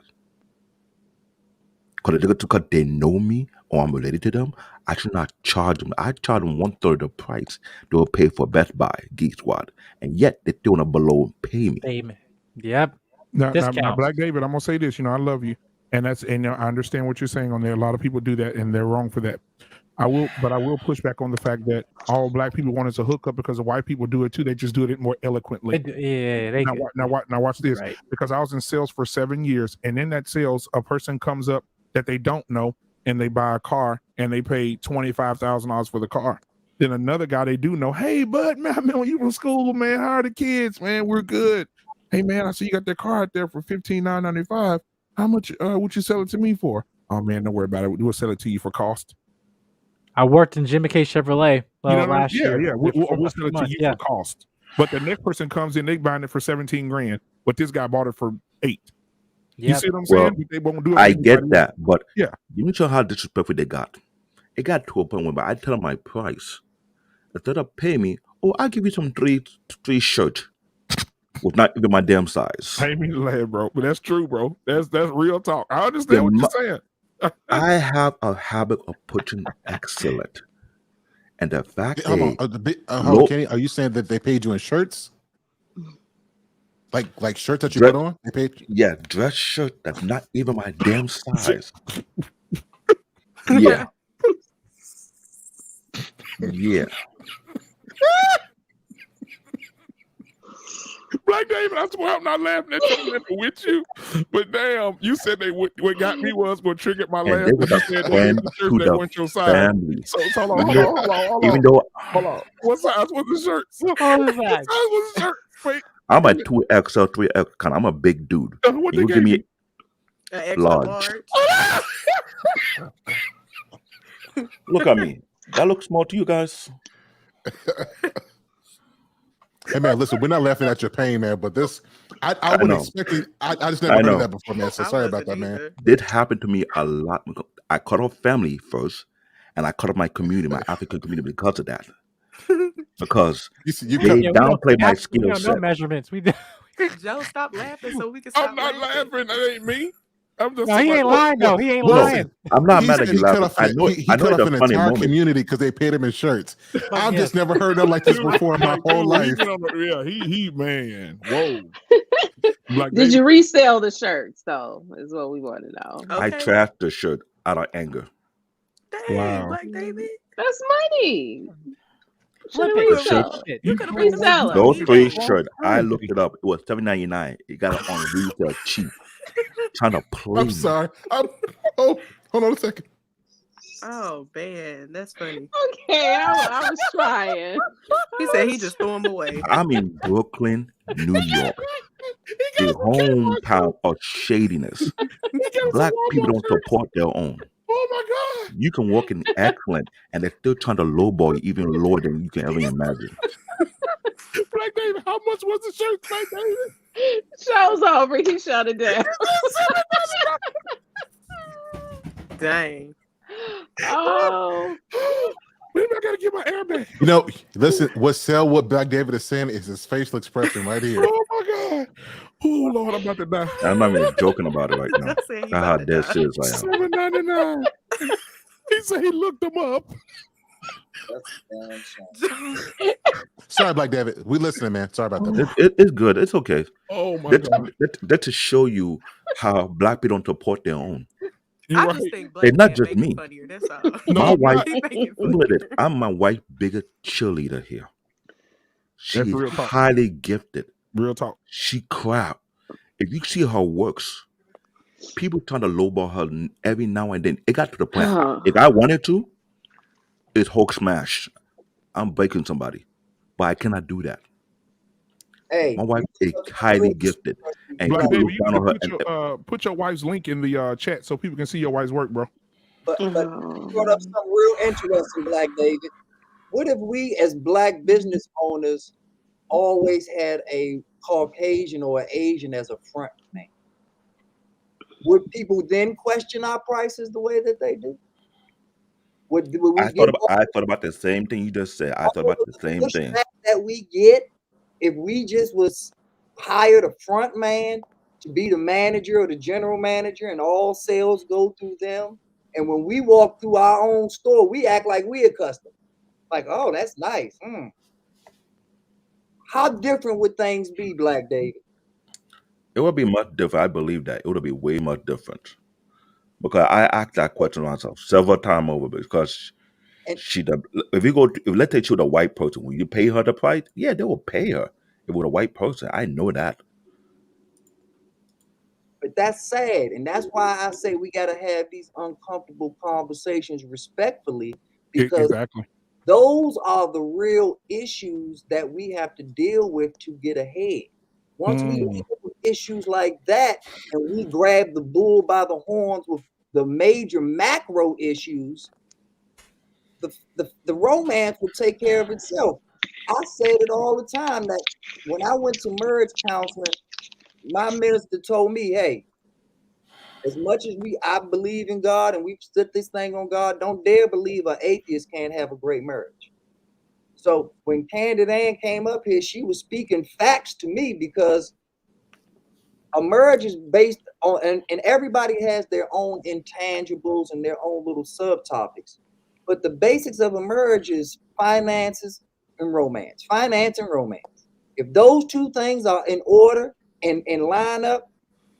Because they know me or I'm related to them, I should not charge them. I charge them 1/3 the price they will pay for Best Buy, Geek Squad. And yet, they still want to below pay me. Payment. Yep. Now, Discount. Black David, I'm gonna say this. You know, I love you, and I understand what you're saying on there. A lot of people do that, and they're wrong for that. I will push back on the fact that all black people want us to hook up because the white people do it too. They just do it more eloquently. Now watch this. Right. Because I was in sales for 7 years, and in that sales, a person comes up that they don't know, and they buy a car, and they pay $25,000 for the car. Then another guy they do know, hey, bud, man, when you from school, man, how are the kids, man? We're good. Hey, man, I see you got that car out there for $15,995. How much would you sell it to me for? Oh, man, don't worry about it. We'll sell it to you for cost. I worked in Jimmy K Chevrolet last year. Yeah. We'll sell it to you Yeah. for cost. But the next person comes in, they buying it for 17 grand, but this guy bought it for 8. You Yep. see what I'm Well, saying? But they won't do it for I get anybody else. that, but Yeah. you know how disrespectful they got. It got to a point where I tell them my price. Instead of paying me, oh, I'll give you some three shirt with not even my damn size. I ain't mean to laugh, bro, but that's true, bro. That's real talk. I The understand what mo- you're saying. I have a habit of putting excellent, and the fact Hold on, they hold on, low Kenny. Are you saying that they paid you in shirts, like shirts that you dress, put on? They paid. yeah, dress shirt that's not even my damn size. Yeah, yeah. Black David, I swear I'm not laughing at you, I'm laughing with you. But damn, you said what got me was what triggered my And laugh they when would you said they gave friend you shirts to that the weren't your size. family. So hold on, Even hold though, on. even though Hold on. What size was the shirts? What What was size that? was the shirt? Wait, I'm a 2XL, 3X kind, I'm a big dude. what And you they give gave me you? An extra large. large. Look at me. That looks small to you guys. Hey man, listen, we're not laughing at your pain, man. But this, I I wouldn't know. expect it. I just never I heard of know. that before, man. So I sorry about wasn't that, man. either. This happened to me a lot. I cut off family first, and I cut off my community, my African community, because of that. Because You they cut. Yeah, we don't. downplay my Actually, we skill don't know set. measurements. We Joe, stop laughing so we can I'm stop not laughing. That ain't me. I'm just No, he like, ain't Well, lying though. He ain't No, lying. I'm not he mad at said you he cut laughing. off I know it. he I know cut it's off a an funny entire moment. community because they paid him in shirts. But I've yes, just never heard nothing like this dude, before in my like, whole dude, he life. went on the, he man. Whoa. Black Did David. you resell the shirts though? Is what we want to know. I Okay. trashed the shirt out of anger. Dang, Wow. Black David. That's money. Should flip have it. The You shirt, resell. Shit. you could have Well, put them Resell shirts on them. those three eBay. shirt, I currency. looked it up. It was $7.99. It got it on retail cheap. Trying to play I'm me. sorry. Oh, hold on a second. Oh man, that's funny. Okay, I was trying. He said he just threw them away. I'm in Brooklyn, New York, He the got some Kmart hometown shirts. of shadiness. He got some Black people Walmart don't shirts. support their own. Oh my God. You can walk in excellent, and they're still trying to lowball you even lower than you can ever imagine. Black David, how much was the shirt, Black David? Show's over. He shut it down. Dang. Oh, Wait a minute, I gotta get my airbag. You know, listen. What Black David is saying is his facial expression right here. Oh my God. Oh Lord, I'm about to die. I'm not even joking about it right now. Joe said he That's how about to dead die. serious I am. $7.99. He said he looked them up. That's a damn shame. Sorry, Black David. We listening, man. Sorry about that. Man. It's good. It's okay. Oh my That's God. to show you how black people don't support their own. You're I right. just think And Black not man just make it me. funnier. That's all. No, My I'm wife, not. He make it look at funnier. it. I'm my wife's biggest cheerleader here. She That's is real talk. highly gifted. Real talk. She crap. If you see her works, people trying to lowball her every now and then. It got to the point. If I wanted to, it's Hulk smash. I'm breaking somebody, but I cannot do that. Hey, My wife is highly gifted, and Black people David, look you down need on her. to And put your wife's link in the chat so people can see your wife's work, bro. but you brought up something real interesting, Black David. What if we, as black business owners, always had a Caucasian or an Asian as a front man? Would people then question our prices the way that they do? Would we I get thought about the same thing you just said. I thought all about of the the same thing. pushback that we get if we just was hired a front man to be the manager or the general manager and all sales go through them? And when we walk through our own store, we act like we're accustomed. Like, oh, that's nice. How different would things be, Black David? It would be much different. I believe that it would be way much different because I asked that question myself several times over because And if let's say she was a white person, will you pay her the price? Yeah, they will pay her. If it was a white person, I know that. But that's sad. And that's why I say we got to have these uncomfortable conversations respectfully, because Exactly. those are the real issues that we have to deal with to get ahead. Once we deal with issues like that and we grab the bull by the horns with the major macro issues, the romance will take care of itself. I said it all the time that when I went to marriage counseling, my minister told me, hey, As much as I believe in God and we've stood this thing on God, don't dare believe an atheist can't have a great marriage. So when Candid Ann came up here, she was speaking facts to me, because a marriage is based on, and everybody has their own intangibles and their own little subtopics. But the basics of a marriage is finances and romance. Finance and romance. If those two things are in order and line up,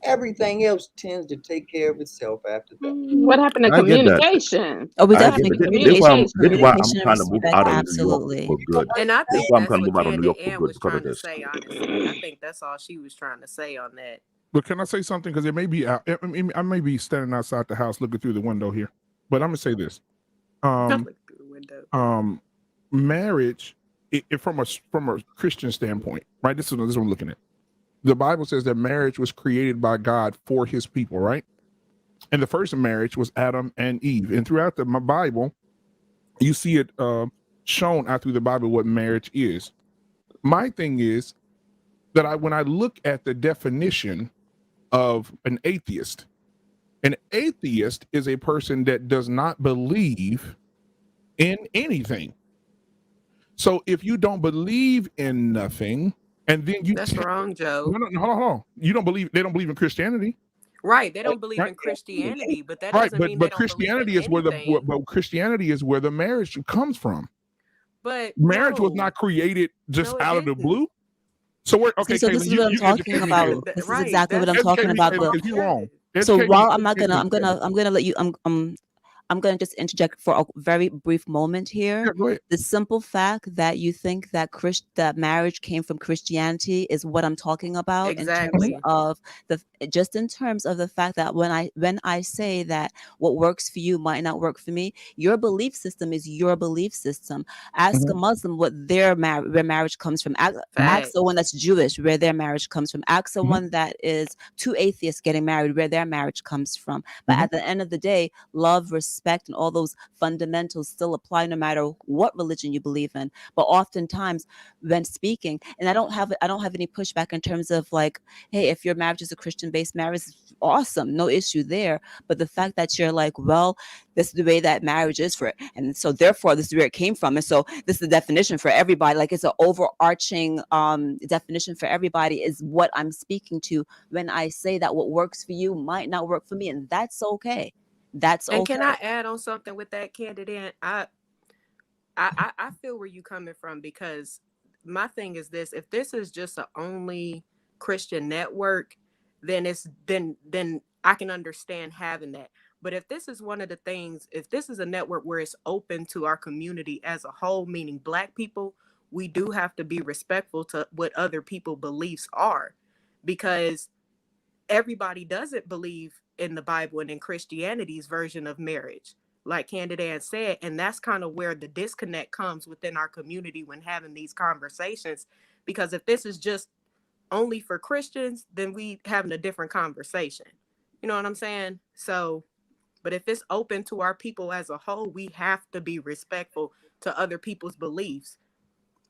everything else tends to take care of itself after that. What happened to I get that. communication? Oh, we I What get happened definitely to that. This why communication? communication I'm and trying to move respect. out of New York Absolutely. for good. And I This think why I'm that's trying to what move out of New Candid York for Ann good was because of trying to this. say, honestly. I think that's all she was trying to say on that. But can I say something? Because it may be out. I may be standing outside the house looking through the window here, but I'm gonna say this. Look through the window. Marriage, from a Christian standpoint, right? This is what I'm looking at. The Bible says that marriage was created by God for His people, right? And the first marriage was Adam and Eve. And throughout the Bible, you see it shown out through the Bible what marriage is. My thing is that when I look at the definition of an atheist is a person that does not believe in anything. So if you don't believe in nothing, and then you That's wrong, Joe. no, hold on. They don't believe in Christianity. Right. They don't believe Right. in Christianity, but that Right, doesn't mean they but don't believe in Christianity is where anything. Christianity is where the marriage comes from. But Marriage was no, not created just no, it out of the didn't. blue. So we're okay, See, so Caitlin, this is what I'm you talking educate me here. about. This is Right. exactly what I'm That's talking Educate me, about. Caitlin, because you're wrong. So Educate me, while educate me, Caitlin. I'm gonna let you I'm gonna just interject for a very brief moment here. Yeah, go ahead. The simple fact that you think that that marriage came from Christianity is what I'm talking about in terms Exactly. of in terms of the fact that when I say that what works for you might not work for me, your belief system is your belief system. Ask a Muslim what where marriage comes from. Ask Facts. someone that's Jewish where their marriage comes from. Ask someone that is two atheists getting married where their marriage comes from. But at the end of the day, love, respect, and all those fundamentals still apply no matter what religion you believe in. But oftentimes when speaking, and I don't have any pushback in terms of like, hey, if your marriage is a Christian-based marriage, awesome, no issue there. But the fact that you're like, well, this is the way that marriage is for it, and so therefore this is where it came from, and so this is the definition for everybody, like it's an overarching definition for everybody, is what I'm speaking to when I say that what works for you might not work for me, and that's okay. That's And okay. can I add on something with that, Candid? I feel where you coming from, because my thing is this: if this is just an only Christian network, then then I can understand having that. But if this is one of the things, if this is a network where it's open to our community as a whole, meaning Black people, we do have to be respectful to what other people's beliefs are, because everybody doesn't believe in the Bible and in Christianity's version of marriage, like Candid Ann said. And that's kind of where the disconnect comes within our community when having these conversations. Because if this is just only for Christians, then we having a different conversation. You know what I'm saying? So, but if it's open to our people as a whole, we have to be respectful to other people's beliefs.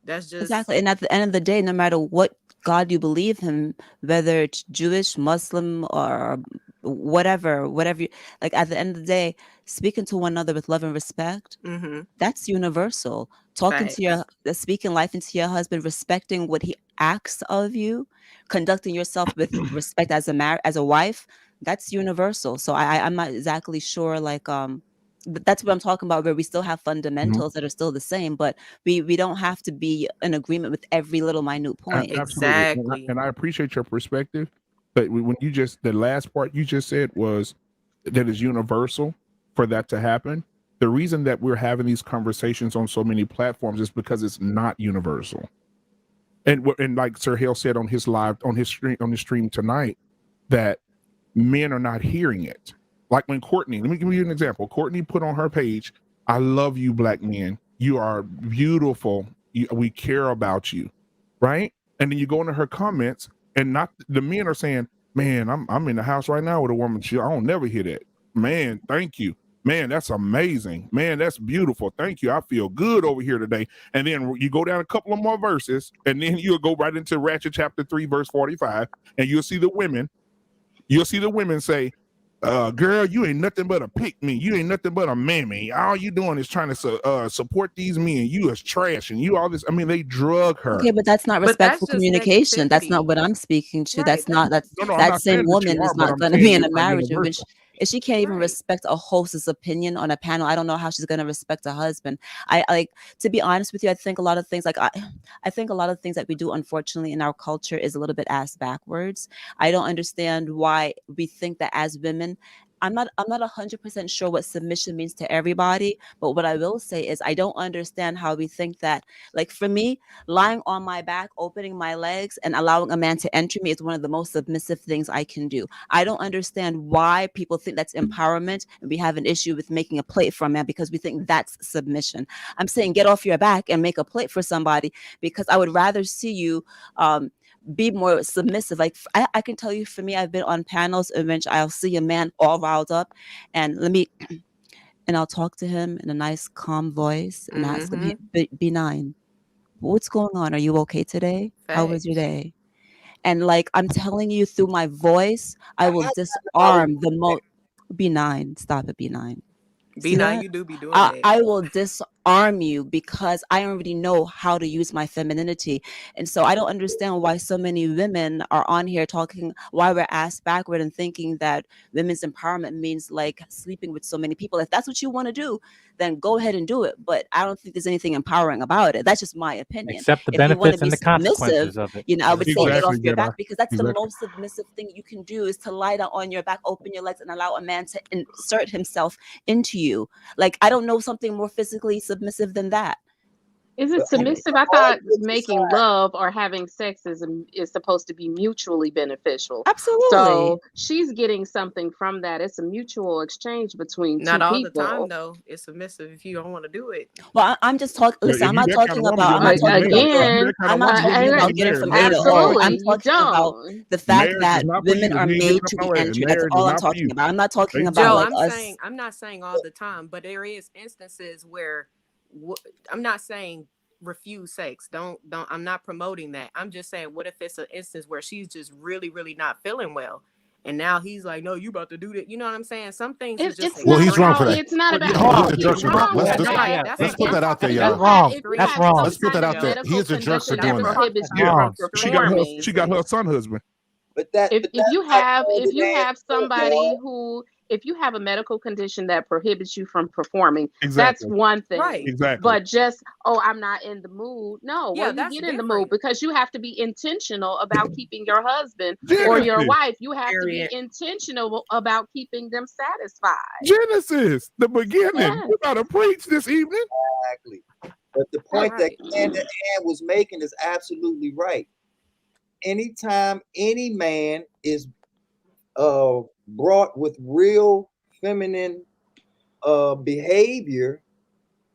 That's just Exactly. And at the end of the day, no matter what God you believe in, whether it's Jewish, Muslim, or whatever you, like, at the end of the day, speaking to one another with love and respect, that's universal. Talking to your, speaking life into your husband, respecting what he asks of you, conducting yourself with respect as a wife, that's universal. So I'm not exactly sure, like, but that's what I'm talking about, where we still have fundamentals that are still the same, but we don't have to be in agreement with every little minute point. Absolutely. exactly. And I appreciate your perspective, but when the last part you just said was that is universal for that to happen. The reason that we're having these conversations on so many platforms is because it's not universal. And like Sir Hale said on his stream tonight, that men are not hearing it. Like when Courtney, let me give you an example. Courtney put on her page, "I love you, Black men. You are beautiful. We care about you," right? And then you go into her comments, and not the men are saying, "Man, I'm in the house right now with a woman. I don't never hear that. Man, thank you. Man, that's amazing. Man, that's beautiful. Thank you. I feel good over here today." And then you go down a couple of more verses, and then you'll go right into Ratchet chapter 3, verse 45, and you'll see the women say, girl, you ain't nothing but a pick me. You ain't nothing but a mammy. All you doing is trying to support these men. You is trash and you all this. I mean, they drug her. Okay, but that's not But that's respectful just communication. That's negativity. not what I'm speaking to. Right. That's not No, I'm that not same saying that you woman are, is but not I'm going to saying be in it's a not marriage in which universal. if she can't even Right. respect a host's opinion on a panel, I don't know how she's going to respect a husband. I like, to be honest with you, I think a lot of things like I think a lot of things that we do, unfortunately, in our culture is a little bit ass backwards. I don't understand why we think that as women. I'm not 100% sure what submission means to everybody, but what I will say is I don't understand how we think that, like, for me, lying on my back, opening my legs, and allowing a man to enter me is one of the most submissive things I can do. I don't understand why people think that's empowerment and we have an issue with making a plate for a man because we think that's submission. I'm saying get off your back and make a plate for somebody because I would rather see you be more submissive. Like I can tell you, for me, I've been on panels in which I'll see a man all riled up and and I'll talk to him in a nice calm voice and ask him, Mm-hmm. "Hey, benign, what's going on? Are you okay today? How was your Facts. day?" And like I'm telling you, through my voice, I will I disarm the most. Benign, stop it, benign. See B9, that? you do be doing that. I will disarm you because I already know how to use my femininity. And so I don't understand why so many women are on here talking, why we're asked backward and thinking that women's empowerment means like sleeping with so many people. If that's what you want to do, then go ahead and do it. But I don't think there's anything empowering about it. That's just my opinion. Accept the If you want to benefits be and the submissive, consequences of it. I would say get off Exactly, your Jedi. back because that's the Exactly. most submissive thing you can do is to lie down on your back, open your legs, and allow a man to insert himself into you. Like, I don't know something more physically submissive than that. Is it But submissive? I thought making love or having sex is supposed to be mutually beneficial. Absolutely. So she's getting something from that. It's a mutual exchange between Not two all the time, people. though. It's submissive if you don't want to do it. Well, I'm just talking. Yeah, Listen, if I'm you not that kind talking of woman, about. you'll I'm not not be talking married. about. If you Again, that kind I'm of not woman, you'll talking not about be getting married. from A Marriage to is O. hard. I'm absolutely, you talking about don't. the fact Marriage is that not for women you. are If you ain't getting made up to no be way, entered. That's marriage is all I'm not for talking you. about. I'm not talking Thank about Joe, you. like us. I'm not saying all the time, but there is instances where I'm not saying refuse sex. Don't. I'm not promoting that. I'm just saying, what if it's an instance where she's just really, really not feeling well, and now he's like, "No, you about to do that." You know what I'm saying? Some things is just It's Well, not he's wrong for about. that. It's not Well, about. Well, No, he's a he's jerk for doing. wrong Let's for let's Right. that. That's let's an put If that out there, instance. that's y'all. wrong. if you That's have wrong. Let's some put kind that of out there. He medical is a jerk for condition That's that doing a that. prohibits That's you Yeah, from wrong. she got her. performing, She got her son husband. but that if but if that's you not have all if the you damn have truth, somebody y'all. who if you have a medical condition that prohibits you from performing, that's Exactly. one thing. right. Exactly. But just, oh, I'm not in the mood. No, Yeah, well, you that's get in the mood different. because you have to be intentional about keeping your husband or Period. your Genesis. wife. You have to be Period. intentional about keeping them satisfied. Genesis. The beginning. Yes. You gotta preach this evening. Exactly. But the point that Right. Ann was making is absolutely right. Anytime any man is brought with real feminine behavior,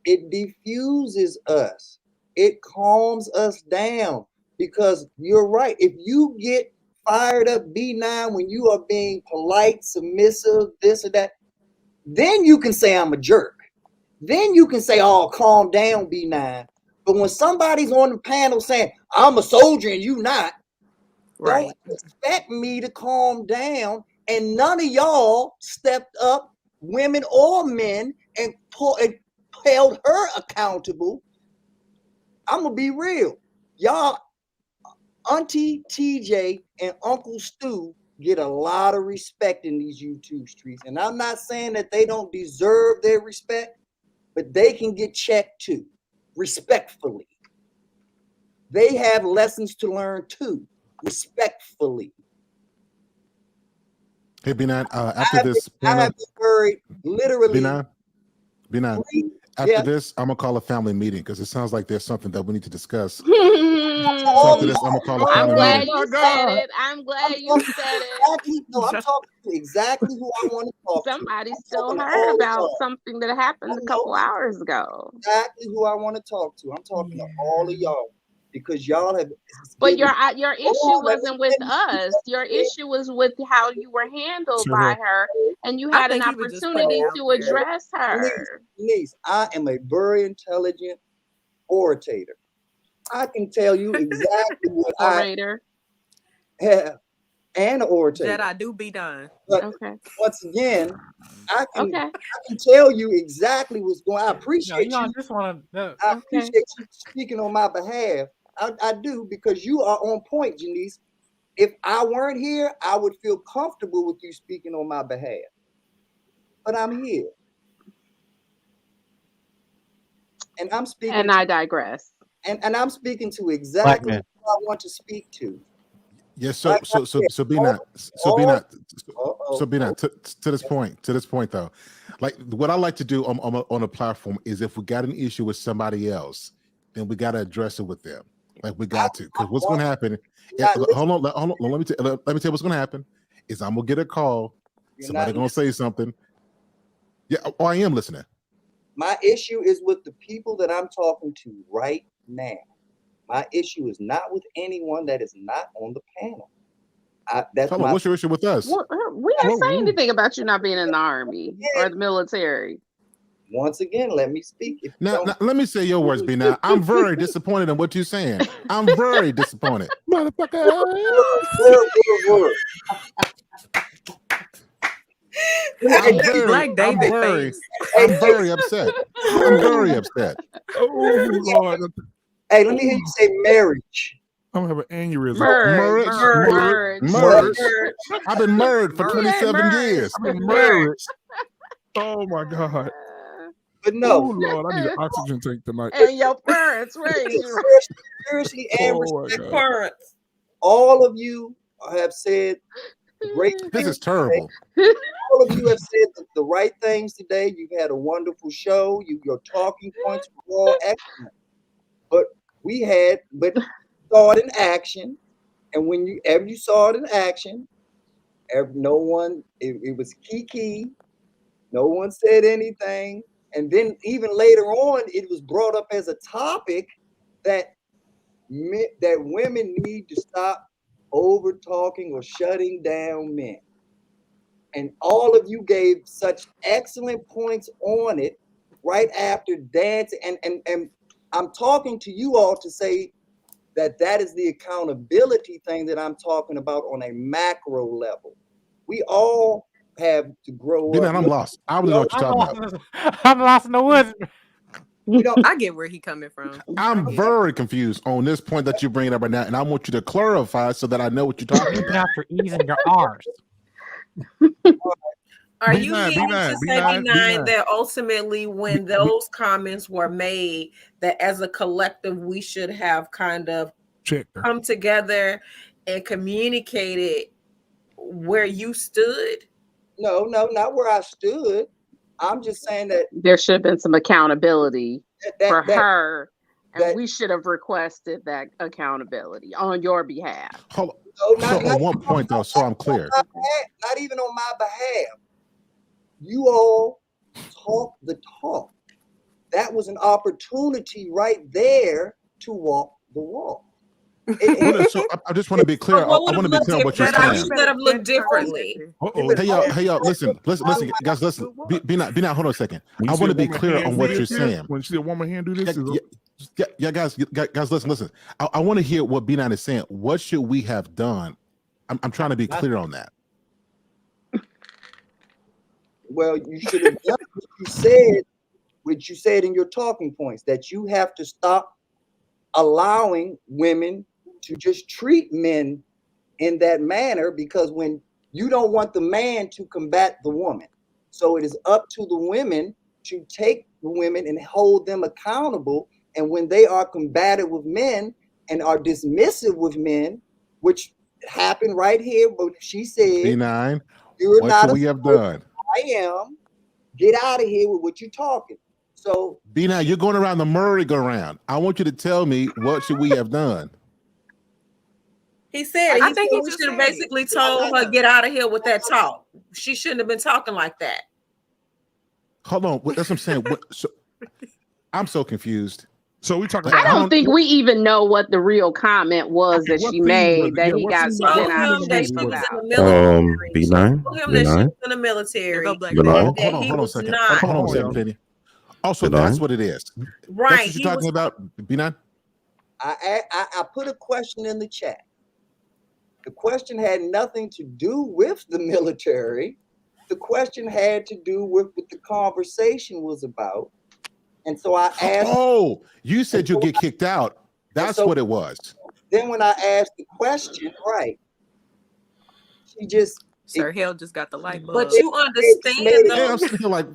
it diffuses us. It calms us down because you're right. If you get fired up, B9, when you are being polite, submissive, this or that, then you can say I'm a jerk. Then you can say, oh, calm down, B9. But when somebody's on the panel saying, I'm a soldier and you not, don't Right. expect me to calm down. And none of y'all stepped up, women or men, and held her accountable. I'm going to be real. Y'all, Auntie TJ and Uncle Stu get a lot of respect in these YouTube streets. And I'm not saying that they don't deserve their respect, but they can get checked too, respectfully. They have lessons to learn too, respectfully. Hey, B9, after this I panel, have been buried literally. B9, after this, I'm gonna call a family meeting because it sounds like there's something that we need to discuss. So after this, I'm gonna call a I'm family glad meeting. you said it. I'm glad you said it. Exactly, no, I'm talking to exactly who I want to talk to. Somebody I'm still talking to heard all of about y'all. something that happened a couple hours ago. Exactly who I want to talk to. I'm talking to all of y'all because y'all have But given. your issue wasn't with us. Your issue was with how you were handled by her, and you I had an think he was just putting it opportunity out to there. address her. Denise, I am a very intelligent orator. I can tell you exactly what I Orator. have. and an orator. Jedi, do be done. But Okay. once again, I Okay. can tell you exactly what's going on. I No, appreciate you you. just want to. I Okay. appreciate you speaking on my behalf. I do, because you are on point, Janice. If I weren't here, I would feel comfortable with you speaking on my behalf. But I'm here. And I'm speaking And I digress. and I'm speaking to Black exactly man. what I want to speak to. Yes, so Like I said, so be not uh-oh. so be not to this point though, like what I like to do on a platform is if we got an issue with somebody else, then we got to address it with them. Like we got to, because what's going to happen? Not Hold on, let me tell you what's going to happen. Is I'm gonna get a call. You're Somebody not gonna listening. say something. Yeah, oh, I am listening. My issue is with the people that I'm talking to right now. My issue is not with anyone that is not on the panel. That's Hold on, my what's your issue with us? We didn't say anything about you not being in the army or the military. once again. Let me speak. If you Now, don't, let me say your words, B. Now, I'm very disappointed in what you're saying. I'm very disappointed, motherfucker. word. Black David face. I'm very upset. I'm very upset. Oh Lord, Hey, let me hear you say marriage. I'm gonna have an aneurysm. Merge. I've been married for 27 years. I've been married. Oh my God. But Oh no, Lord, I need an oxygen tank tonight. And your parents raised you. seriously and Oh my respectfully, God. Parents. all of you have said great This things is terrible. today. All of you have said the right things today. You've had a wonderful show. Your talking points were all excellent. But saw it in action. And whenever you saw it in action, no one, it was kiki. No one said anything. And then even later on, it was brought up as a topic that women need to stop over talking or shutting down men. And all of you gave such excellent points on it right after dancing. And I'm talking to you all to say that is the accountability thing that I'm talking about on a macro level. We all have to grow B. up. Now, I'm lost. I don't know what you're talking about. I'm lost in the woods. I get where he coming from. I'm very confused on this point that you're bringing up right now, and I want you to clarify so that I know what you're talking Keeping about. after E's in your R's. Are B9, you meaning B9, to say, B9, B9, that ultimately when those comments were made, that as a collective, we should have kind of come together and communicated where you stood? No, not where I stood. I'm just saying that there should have been some accountability for her, and we should have requested that accountability on your behalf. Hold no, on. So on one point, though, so I'm clear. Not even on my behalf. You all talk the talk. That was an opportunity right there to walk the walk. So I just want to be clear. I want to be clear on what you're Jedi, saying. you should have looked differently. Hey y'all, listen, guys, listen. Be not. Hold on a second. I want to be clear on what you're saying. When you see a woman hand do this, yeah, guys, listen. I want to hear what B9 is saying. What should we have done? I'm trying to be clear on that. Well, you should have done what you said in your talking points, that you have to stop allowing women to just treat men in that manner, because when you don't want the man to combat the woman. So it is up to the women to take the women and hold them accountable. And when they are combative with men and are dismissive with men, which happened right here, but she said, B9, you're what not should we have done? I am. Get out of here with what you're talking. So B9, you're going around the merry-go-round. I want you to tell me, what should we have done? He said, I think he we just should have said basically told her, get out of here with that talk. She shouldn't have been talking like that. Hold on, that's what I'm saying. I'm so confused. So we talking. I don't think we even know what the real comment was that she made that he got sent out of the school about. B9, B9. In the military. Hold on a second. Hold on a second, Penny. Also, that's what it is. Right. That's what you're talking about, B9? I put a question in the chat. The question had nothing to do with the military. The question had to do with what the conversation was about. And so I asked. Oh, you said you'll get kicked out. That's what it was. Then when I asked the question, right, she just. Sir Hale just got the light bulb. But you understand though. Yeah, I'm sitting here like.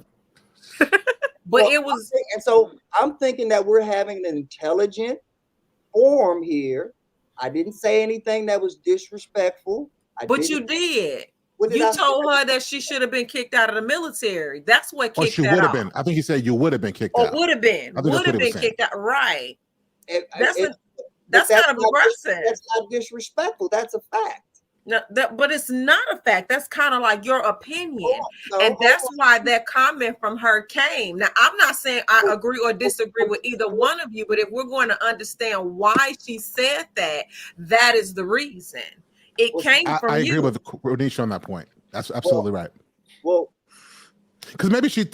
But it was. And so I'm thinking that we're having an intelligent forum here. I didn't say anything that was disrespectful. But you did. You told her that she should have been kicked out of the military. That's what kicked she that would have off. been. I think he said you would have been kicked out. Or would have been. Would have been kicked out. Right. That's kind of aggressive. That's not disrespectful. That's a fact. No, but it's not a fact. That's kind of like your opinion. And that's why that comment from her came. Now, I'm not saying I agree or disagree with either one of you, but if we're going to understand why she said that, that is the reason. It came from you. I agree with Ronisha on that point. That's absolutely right. Well, because maybe she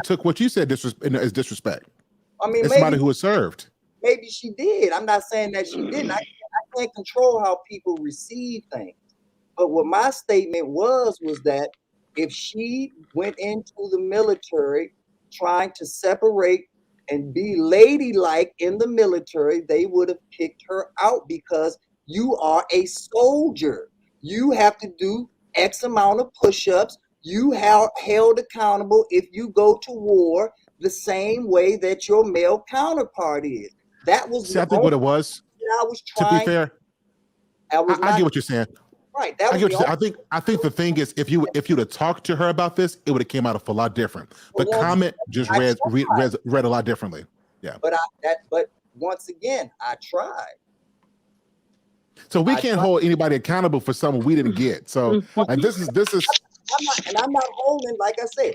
took what you said as disrespect. I mean, it's somebody who was served. Maybe she did. I'm not saying that she didn't. I can't control how people receive things. But what my statement was that if she went into the military trying to separate and be ladylike in the military, they would have kicked her out because you are a soldier. You have to do X amount of push-ups. You are held accountable if you go to war the same way that your male counterpart is. That was I think what it was. I was trying. To be fair, I get what you're saying. Right. I get what you're saying. I think the thing is, if you'd have talked to her about this, it would have came out a lot different. The comment just read a lot differently. Yeah. But once again, I tried. So we can't hold anybody accountable for something we didn't get. So, and this is. I'm not holding, like I said,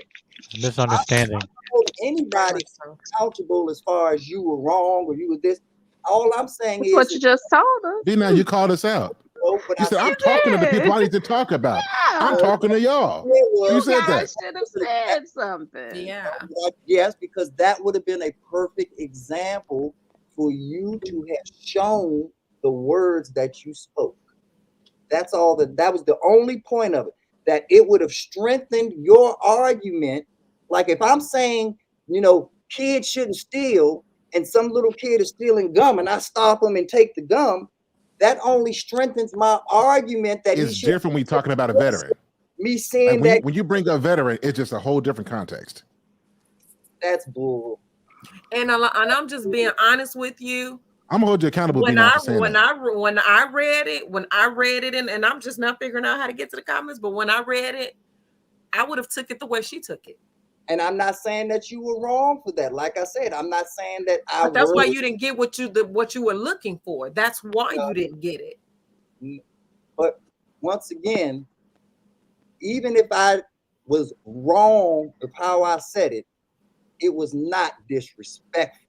misunderstanding. I'm not holding anybody accountable as far as you were wrong or you were this. All I'm saying is what you just told us. Now you called us out. You said, I'm talking to the people I need to talk about. Yeah. I'm talking to y'all. You said that. Should have said something. Yeah. Yes, because that would have been a perfect example for you to have shown the words that you spoke. That's all that was the only point of it, that it would have strengthened your argument. Like if I'm saying, kids shouldn't steal and some little kid is stealing gum and I stop them and take the gum, that only strengthens my argument that it's different when you're talking about a veteran. Me saying that when you bring up a veteran, it's just a whole different context. That's bull. And I'm just being honest with you. I'm gonna hold you accountable. When I read it, and I'm just not figuring out how to get to the comments, but when I read it, I would have took it the way she took it. And I'm not saying that you were wrong for that. Like I said, I'm not saying that But that's why you didn't get what you were looking for. That's why you didn't get it. But once again, even if I was wrong with how I said it, it was not disrespectful.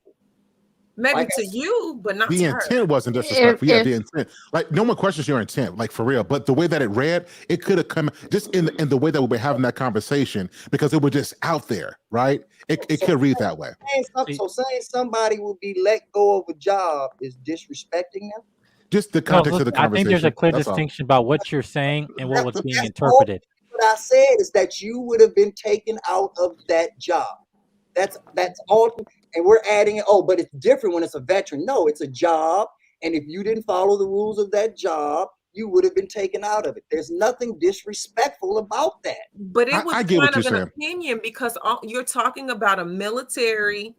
Maybe to you, but not the to her. intent wasn't disrespectful. Yeah, the intent. Like no one questions your intent, like for real. But the way that it read, it could have come just in the way that we were having that conversation because it was just out there, right? It could read that way. So saying somebody will be let go of a job is disrespecting them. Just the context of the conversation. I think there's a clear distinction about what you're saying and what was being interpreted. What I said is that you would have been taken out of that job. That's all. And we're adding it. Oh, but it's different when it's a veteran. No, it's a job. And if you didn't follow the rules of that job, you would have been taken out of it. There's nothing disrespectful about that. But it was kind of an opinion because you're talking about a military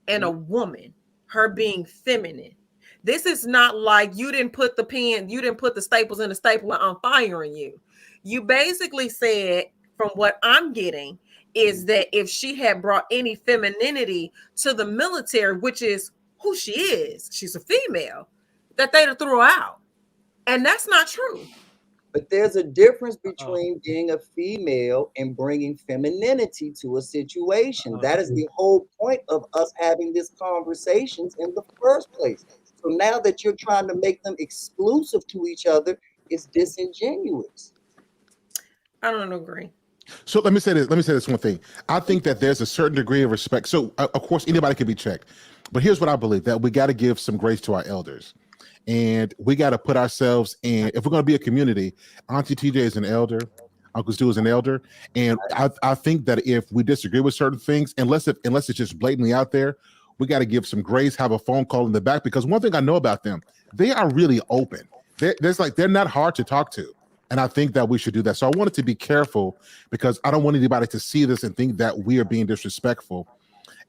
and a woman, her being feminine. This is not like you didn't put the staples in the stapler, I'm firing you. You basically said, from what I'm getting, is that if she had brought any femininity to the military, which is who she is, she's a female, that they'd have threw her out. And that's not true. But there's a difference between being a female and bringing femininity to a situation. That is the whole point of us having these conversations in the first place. So now that you're trying to make them exclusive to each other, it's disingenuous. I don't agree. So let me say this one thing. I think that there's a certain degree of respect. So of course anybody can be checked, but here's what I believe, that we got to give some grace to our elders. And we got to put ourselves in, if we're going to be a community, Auntie TJ is an elder, Uncle Stu is an elder. And I think that if we disagree with certain things, unless it's just blatantly out there, we got to give some grace, have a phone call in the back, because one thing I know about them, they are really open. They're not hard to talk to. And I think that we should do that. So I wanted to be careful because I don't want anybody to see this and think that we are being disrespectful.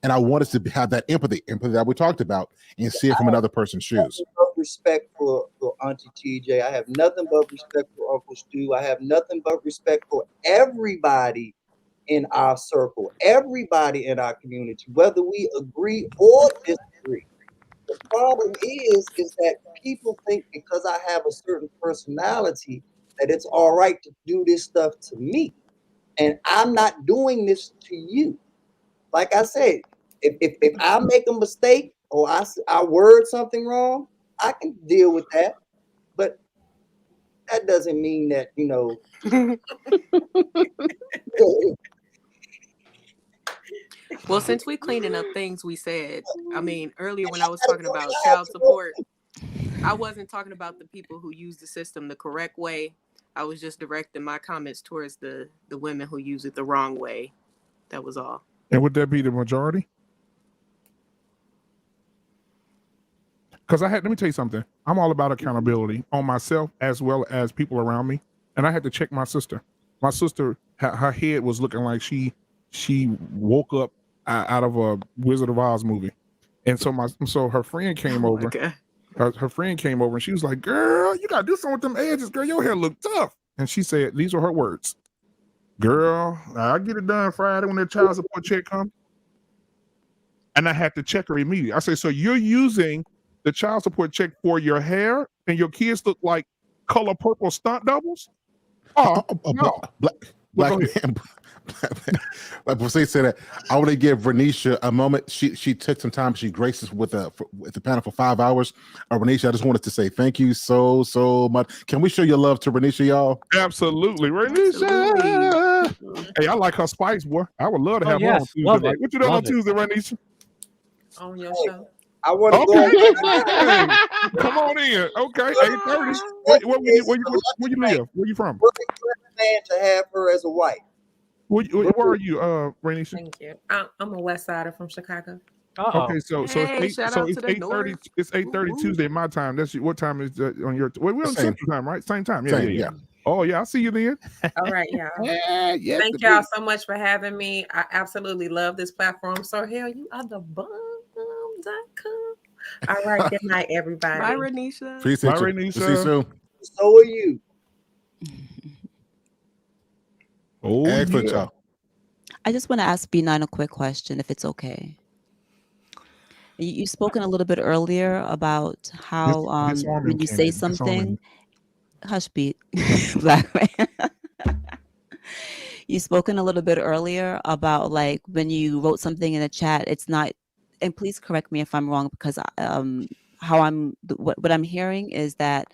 And I want us to have that empathy that we talked about, and see it from another person's shoes. Respect for Auntie TJ. I have nothing but respect for Uncle Stu. I have nothing but respect for everybody in our circle, everybody in our community, whether we agree or disagree. The problem is that people think because I have a certain personality that it's all right to do this stuff to me. And I'm not doing this to you. Like I said, if I make a mistake or I word something wrong, I can deal with that. But that doesn't mean that, Well, since we cleaning up things we said, I mean, earlier when I was talking about child support, I wasn't talking about the people who use the system the correct way. I was just directing my comments towards the women who use it the wrong way. That was all. And would that be the majority? Because let me tell you something. I'm all about accountability on myself as well as people around me. And I had to check my sister. My sister, her head was looking like she woke up out of a Wizard of Oz movie. And so her friend came over. Her friend came over and she was like, "Girl, you gotta do something with them edges, girl. Your hair look tough." And she said, these were her words: "Girl, I'll get it done Friday when the child support check comes." And I had to check her immediately. I said, "So you're using the child support check for your hair and your kids look like color purple stunt doubles?" Oh, no. Black man. Like before they say that, I want to give Renisha a moment. She took some time. She graced us with the panel for 5 hours. Renisha, I just wanted to say thank you so much. Can we show your love to Renisha, y'all? Absolutely, Renisha. Hey, I like her spice, boy. I would love to have her on Tuesday. Love Like, it. what you doing Love on it. Tuesday, Renisha? On your show. I want to Okay. Come on in. Okay, 8:30. Where you live? Where you from? Man to have her as a wife. Where are you, Renisha? Thank you. I'm a West Sider from Chicago. Okay, so it's Hey, shout out it's to the 8:30. North. It's 8:30 Tuesday my time. That's what time is on your? We're on Same. Central time, right? Same time. Same, Yeah. Oh yeah, I see you then. All right, y'all. Yes, Thank y'all so much for having me. I absolutely love this platform. So hell, you are the bomb.com. All right, good night, everybody. Bye, Renisha. Appreciate Bye, you. Renisha. We'll see you soon. So are you. Oh, Excellent, yeah. y'all. I just want to ask B9 a quick question, if it's okay. You've spoken a little bit earlier about how Disarm him, when you say Kennedy. Disarm him. something, hush, beat, black man. You've spoken a little bit earlier about like when you wrote something in the chat, it's not. And please correct me if I'm wrong, because what I'm hearing is that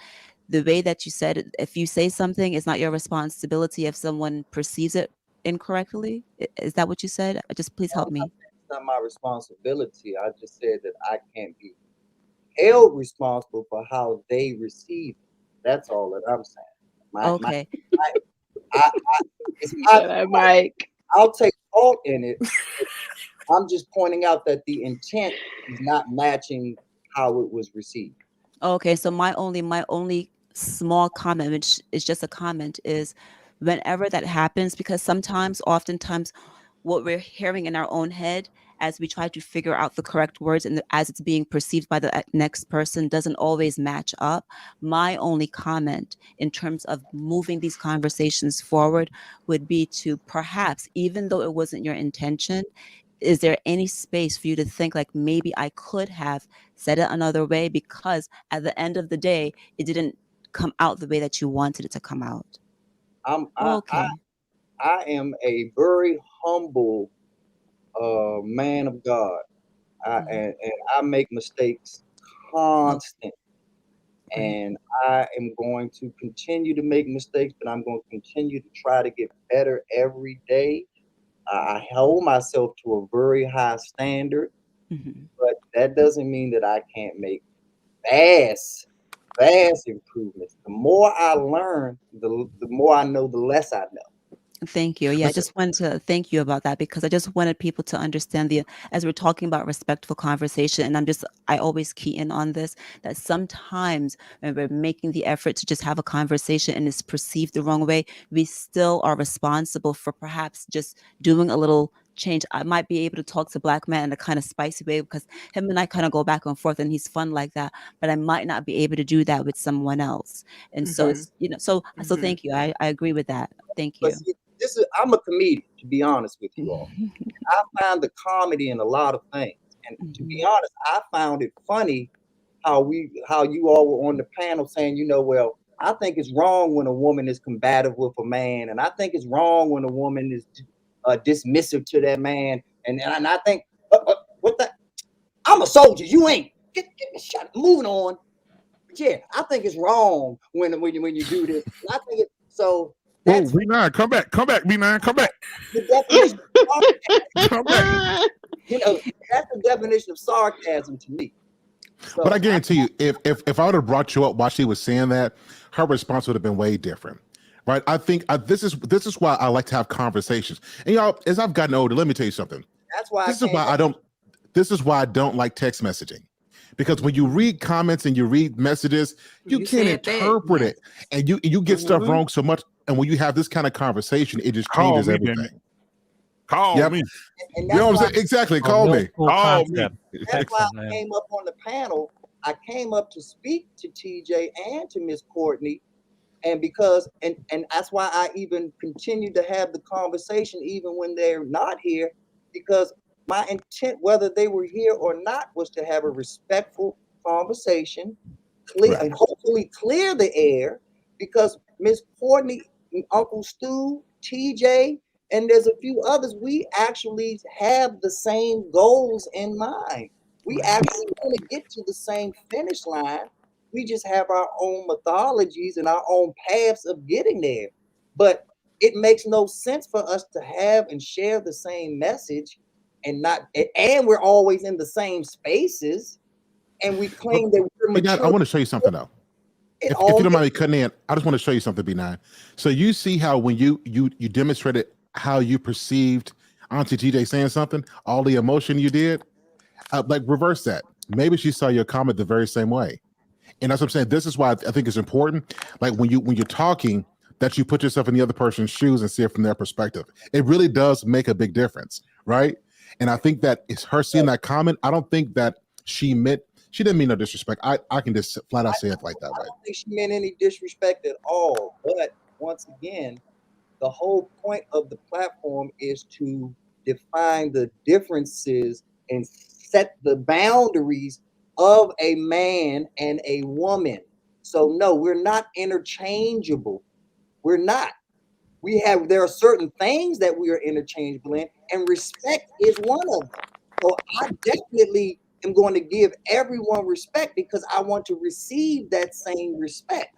the way that you said it, if you say something, it's not your responsibility if someone perceives it incorrectly. Is that what you said? Just please help me. It's not my responsibility. I just said that I can't be held responsible for how they receive it. That's all that I'm saying. Okay. It's not, I'll take fault in it. I'm just pointing out that the intent is not matching how it was received. Okay, so my only small comment, which is just a comment, is whenever that happens, because oftentimes, what we're hearing in our own head as we try to figure out the correct words and as it's being perceived by the next person doesn't always match up. My only comment in terms of moving these conversations forward would be to perhaps, even though it wasn't your intention, is there any space for you to think like maybe I could have said it another way, because at the end of the day, it didn't come out the way that you wanted it to come out? I am a very humble man of God. And I make mistakes constant. And I am going to continue to make mistakes, but I'm going to continue to try to get better every day. I hold myself to a very high standard, but that doesn't mean that I can't make vast vast improvements. The more I learn, the more I know, the less I know. Thank you. Yeah, I just wanted to thank you about that because I just wanted people to understand as we're talking about respectful conversation, and I always key in on this, that sometimes when we're making the effort to just have a conversation and it's perceived the wrong way, we still are responsible for perhaps just doing a little change. I might be able to talk to Black man in a kind of spicy way because him and I kind of go back and forth and he's fun like that, but I might not be able to do that with someone else. And so it's, so thank you. I agree with that. Thank you. But see, I'm a comedian, to be honest with you all. I find the comedy in a lot of things. And to be honest, I found it funny how you all were on the panel saying, well, I think it's wrong when a woman is combative with a man, and I think it's wrong when a woman is dismissive to that man, and I think what the, I'm a soldier, you ain't. Get me shut. Moving on. But yeah, I think it's wrong when you do this. And I think so. Whoa, B9, come back, B9, come back. The definition of come back. That's the definition of sarcasm to me. So, but I guarantee you, if I would have brought you up while she was saying that, her response would have been way different, right? I think this is why I like to have conversations. And y'all, as I've gotten older, let me tell you something. That's why This is why I don't like text messaging. Because when you read comments and you read messages, you can't interpret it, and you get stuff wrong so much. And when you have this kind of conversation, it just changes everything. Call me. And you know what I'm saying? Exactly. Call me. Call me. That's why I came up on the panel. I came up to speak to TJ and to Miss Courtney, and that's why I even continue to have the conversation even when they're not here, because my intent, whether they were here or not, was to have a respectful conversation, and hopefully clear the air, because Miss Courtney, Uncle Stu, TJ, and there's a few others, we actually have the same goals in mind. We actually want to get to the same finish line. We just have our own mythologies and our own paths of getting there. But it makes no sense for us to have and share the same message and we're always in the same spaces, and we claim that we're mature. I want to show you something though. If you don't mind me cutting in, I just want to show you something, B9. So you see how when you demonstrated how you perceived Auntie TJ saying something, all the emotion you did, like reverse that. Maybe she saw your comment the very same way. And that's what I'm saying. This is why I think it's important. Like when you're talking, that you put yourself in the other person's shoes and see it from their perspective. It really does make a big difference, right? And I think that it's her seeing that comment. I don't think that she didn't mean no disrespect. I can just flat out say it like that way. I don't think she meant any disrespect at all. But once again, the whole point of the platform is to define the differences and set the boundaries of a man and a woman. So no, we're not interchangeable. We're not. There are certain things that we are interchangeable in, and respect is one of them. So I definitely am going to give everyone respect because I want to receive that same respect.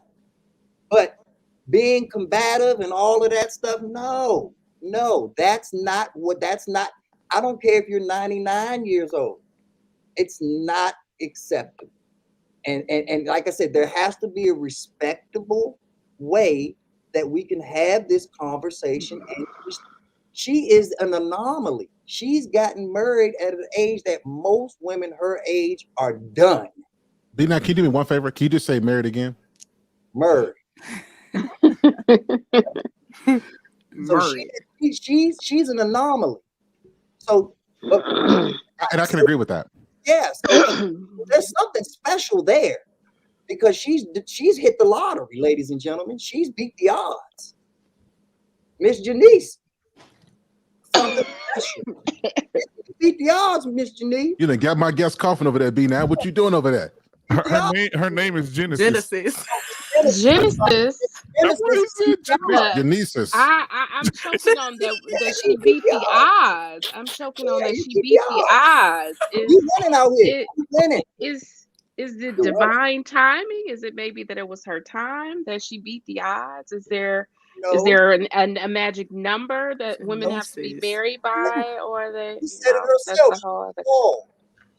But being combative and all of that stuff, no, that's not. I don't care if you're 99 years old. It's not acceptable. And like I said, there has to be a respectable way that we can have this conversation. And she is an anomaly. She's gotten married at an age that most women her age are done. B9, can you do me one favor? Can you just say married again? Married. So she's an anomaly. So, and I can agree with that. Yes, there's something special there. Because she's hit the lottery, ladies and gentlemen. She's beat the odds. Miss Janice. Something special. Beat the odds, Miss Janice. You done got my guest coughing over there, B9. What you doing over there? Her name is Genesis. Genesis. Genesis. I'm choking on that she beat the odds. I'm choking on that she beat the odds. You winning out here. You winning. Is it divine timing? Is it maybe that it was her time that she beat the odds? Is there a magic number that women have to be married by, or that she said it herself?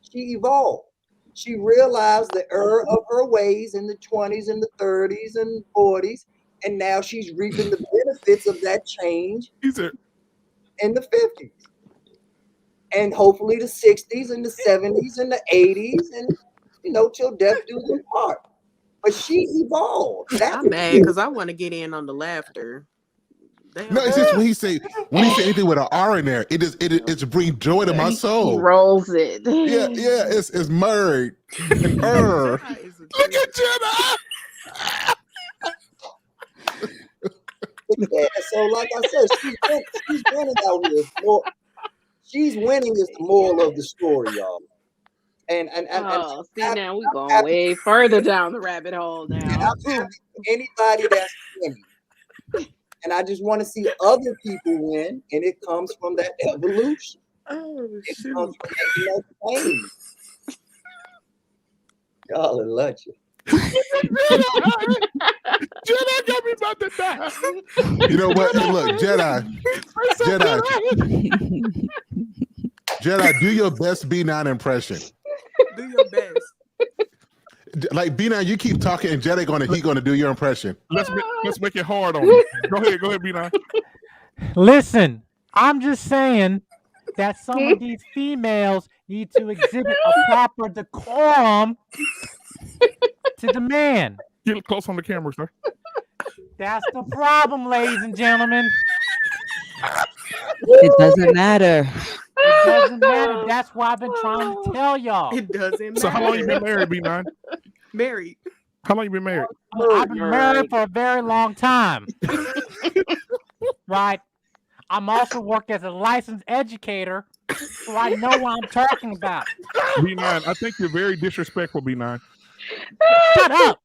She evolved. She realized the error of her ways in the 20s and the 30s and 40s, and now she's reaping the benefits of that change in the 50s. And hopefully the 60s and the 70s and the 80s, and till death do them part. But she evolved. I'm mad because I want to get in on the laughter. No, it's just when he say anything with an R in there, it's bring joy to my soul. He rolls it. Yeah, it's Murray. And Look at Jenna. Yeah, so like I said, she's winning out here. She's winning is the moral of the story, y'all. And see, now we're going way further down the rabbit hole now. I'm happy for anybody that's winning. And I just want to see other people win, and it comes from that evolution. It comes from that pain. Y'all are lucky. Jedi got me about to die. You know what? Hey, look, Jedi, do your best B9 impression. Do your best. Like B9, you keep talking, and Jedi gonna do your impression. Let's make it hard on him. Go ahead, B9. Listen, I'm just saying that some of these females need to exhibit a proper decorum to the man. Get close on the camera, sir. That's the problem, ladies and gentlemen. It doesn't matter. It doesn't matter. That's why I've been trying to tell y'all. It doesn't matter. So how long you been married, B9? Married. How long you been married? I've been married for a very long time. Right. I'm also work as a licensed educator, so I know what I'm talking about. B9, I think you're very disrespectful, B9. Shut up.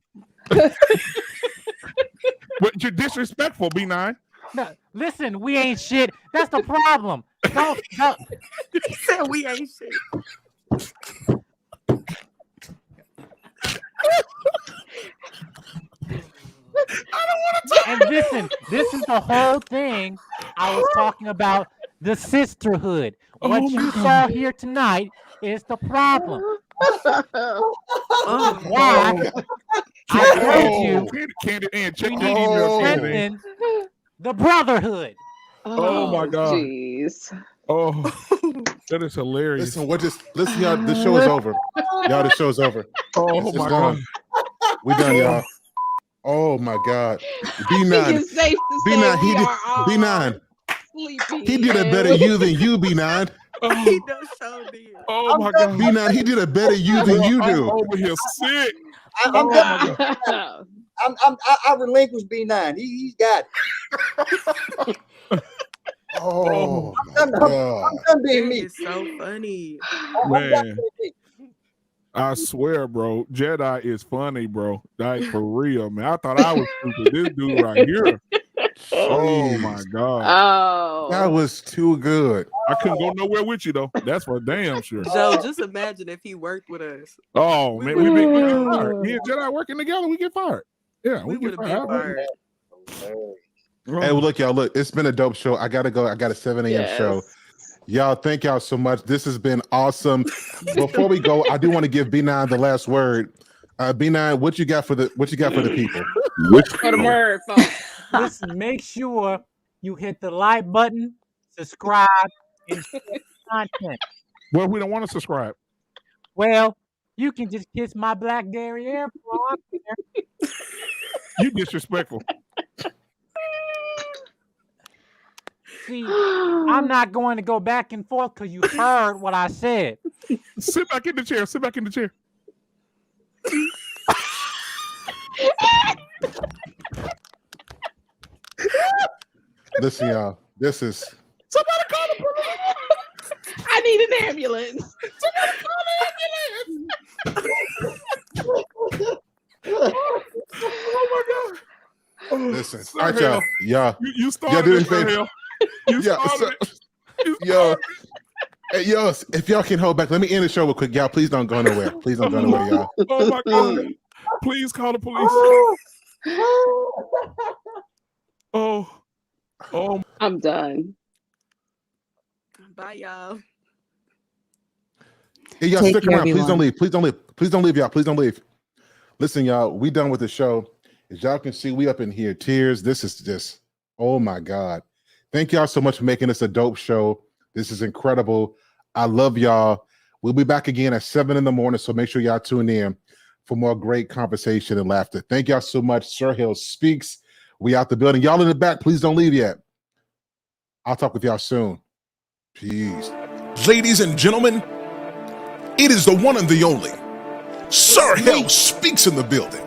But you're disrespectful, B9. No, listen, we ain't shit. That's the problem. Don't. He said we ain't shit. And listen, this is the whole thing I was talking about, the sisterhood. What you saw here tonight is the problem. Why? I told you we need to strengthen the brotherhood. Oh my God. Jeez. Oh, that is hilarious. Listen, y'all, the show is over. Y'all, the show's over. Oh my God. We done, y'all. Oh my God. B9. B9, he did a better you than you, B9. He does so did. Oh my God. B9, he did a better you than you do. I'm over here sick. I relinquish B9. He's got it. Oh, I'm done being me. It's so funny. Man, I swear, bro, Jedi is funny, bro. Like for real, man. I thought I was stupid. This dude right here. Oh my God. Oh, That was too good. I couldn't go nowhere with you though. That's for damn sure. Joe, just imagine if he worked with us. Oh man, we get fired. Me and Jedi working together, we get fired. Yeah, We get would have been fired. Hey, well, look, y'all. Look, it's been a dope show. I gotta go. I got a 7 a.m. show. Y'all, thank y'all so much. This has been awesome. Before we go, I do want to give B9 the last word. B9, what you got for the people? For the bird, folks. Listen, make sure you hit the like button, subscribe, and share content. Well, we don't want to subscribe. Well, you can just kiss my black derriere. You disrespectful. See, I'm not going to go back and forth because you heard what I said. Sit back in the chair. Sit back in the chair. Listen, y'all. This is. Somebody call the police. I need an ambulance. Oh my God. Listen. All right, y'all. Yeah. You started do it, anything. Hale. You started it. Yo. Hey, yo, if y'all can hold back, let me end the show real quick. Y'all, please don't go nowhere. Please don't go nowhere, y'all. Oh my God. Please call the police. Oh. I'm done. Bye, y'all. Hey, y'all, Take stick care, around. Please everyone. don't leave. Please don't leave, y'all. Please don't leave. Listen, y'all, we done with the show. As y'all can see, we up in here, tears. This is just, oh my God. Thank y'all so much for making this a dope show. This is incredible. I love y'all. We'll be back again at 7 in the morning, so make sure y'all tune in for more great conversation and laughter. Thank y'all so much. Sir Hale Speaks. We out the building. Y'all in the back, please don't leave yet. I'll talk with y'all soon. Peace. Ladies and gentlemen, it is the one and the only Sir Hale Speaks in the building.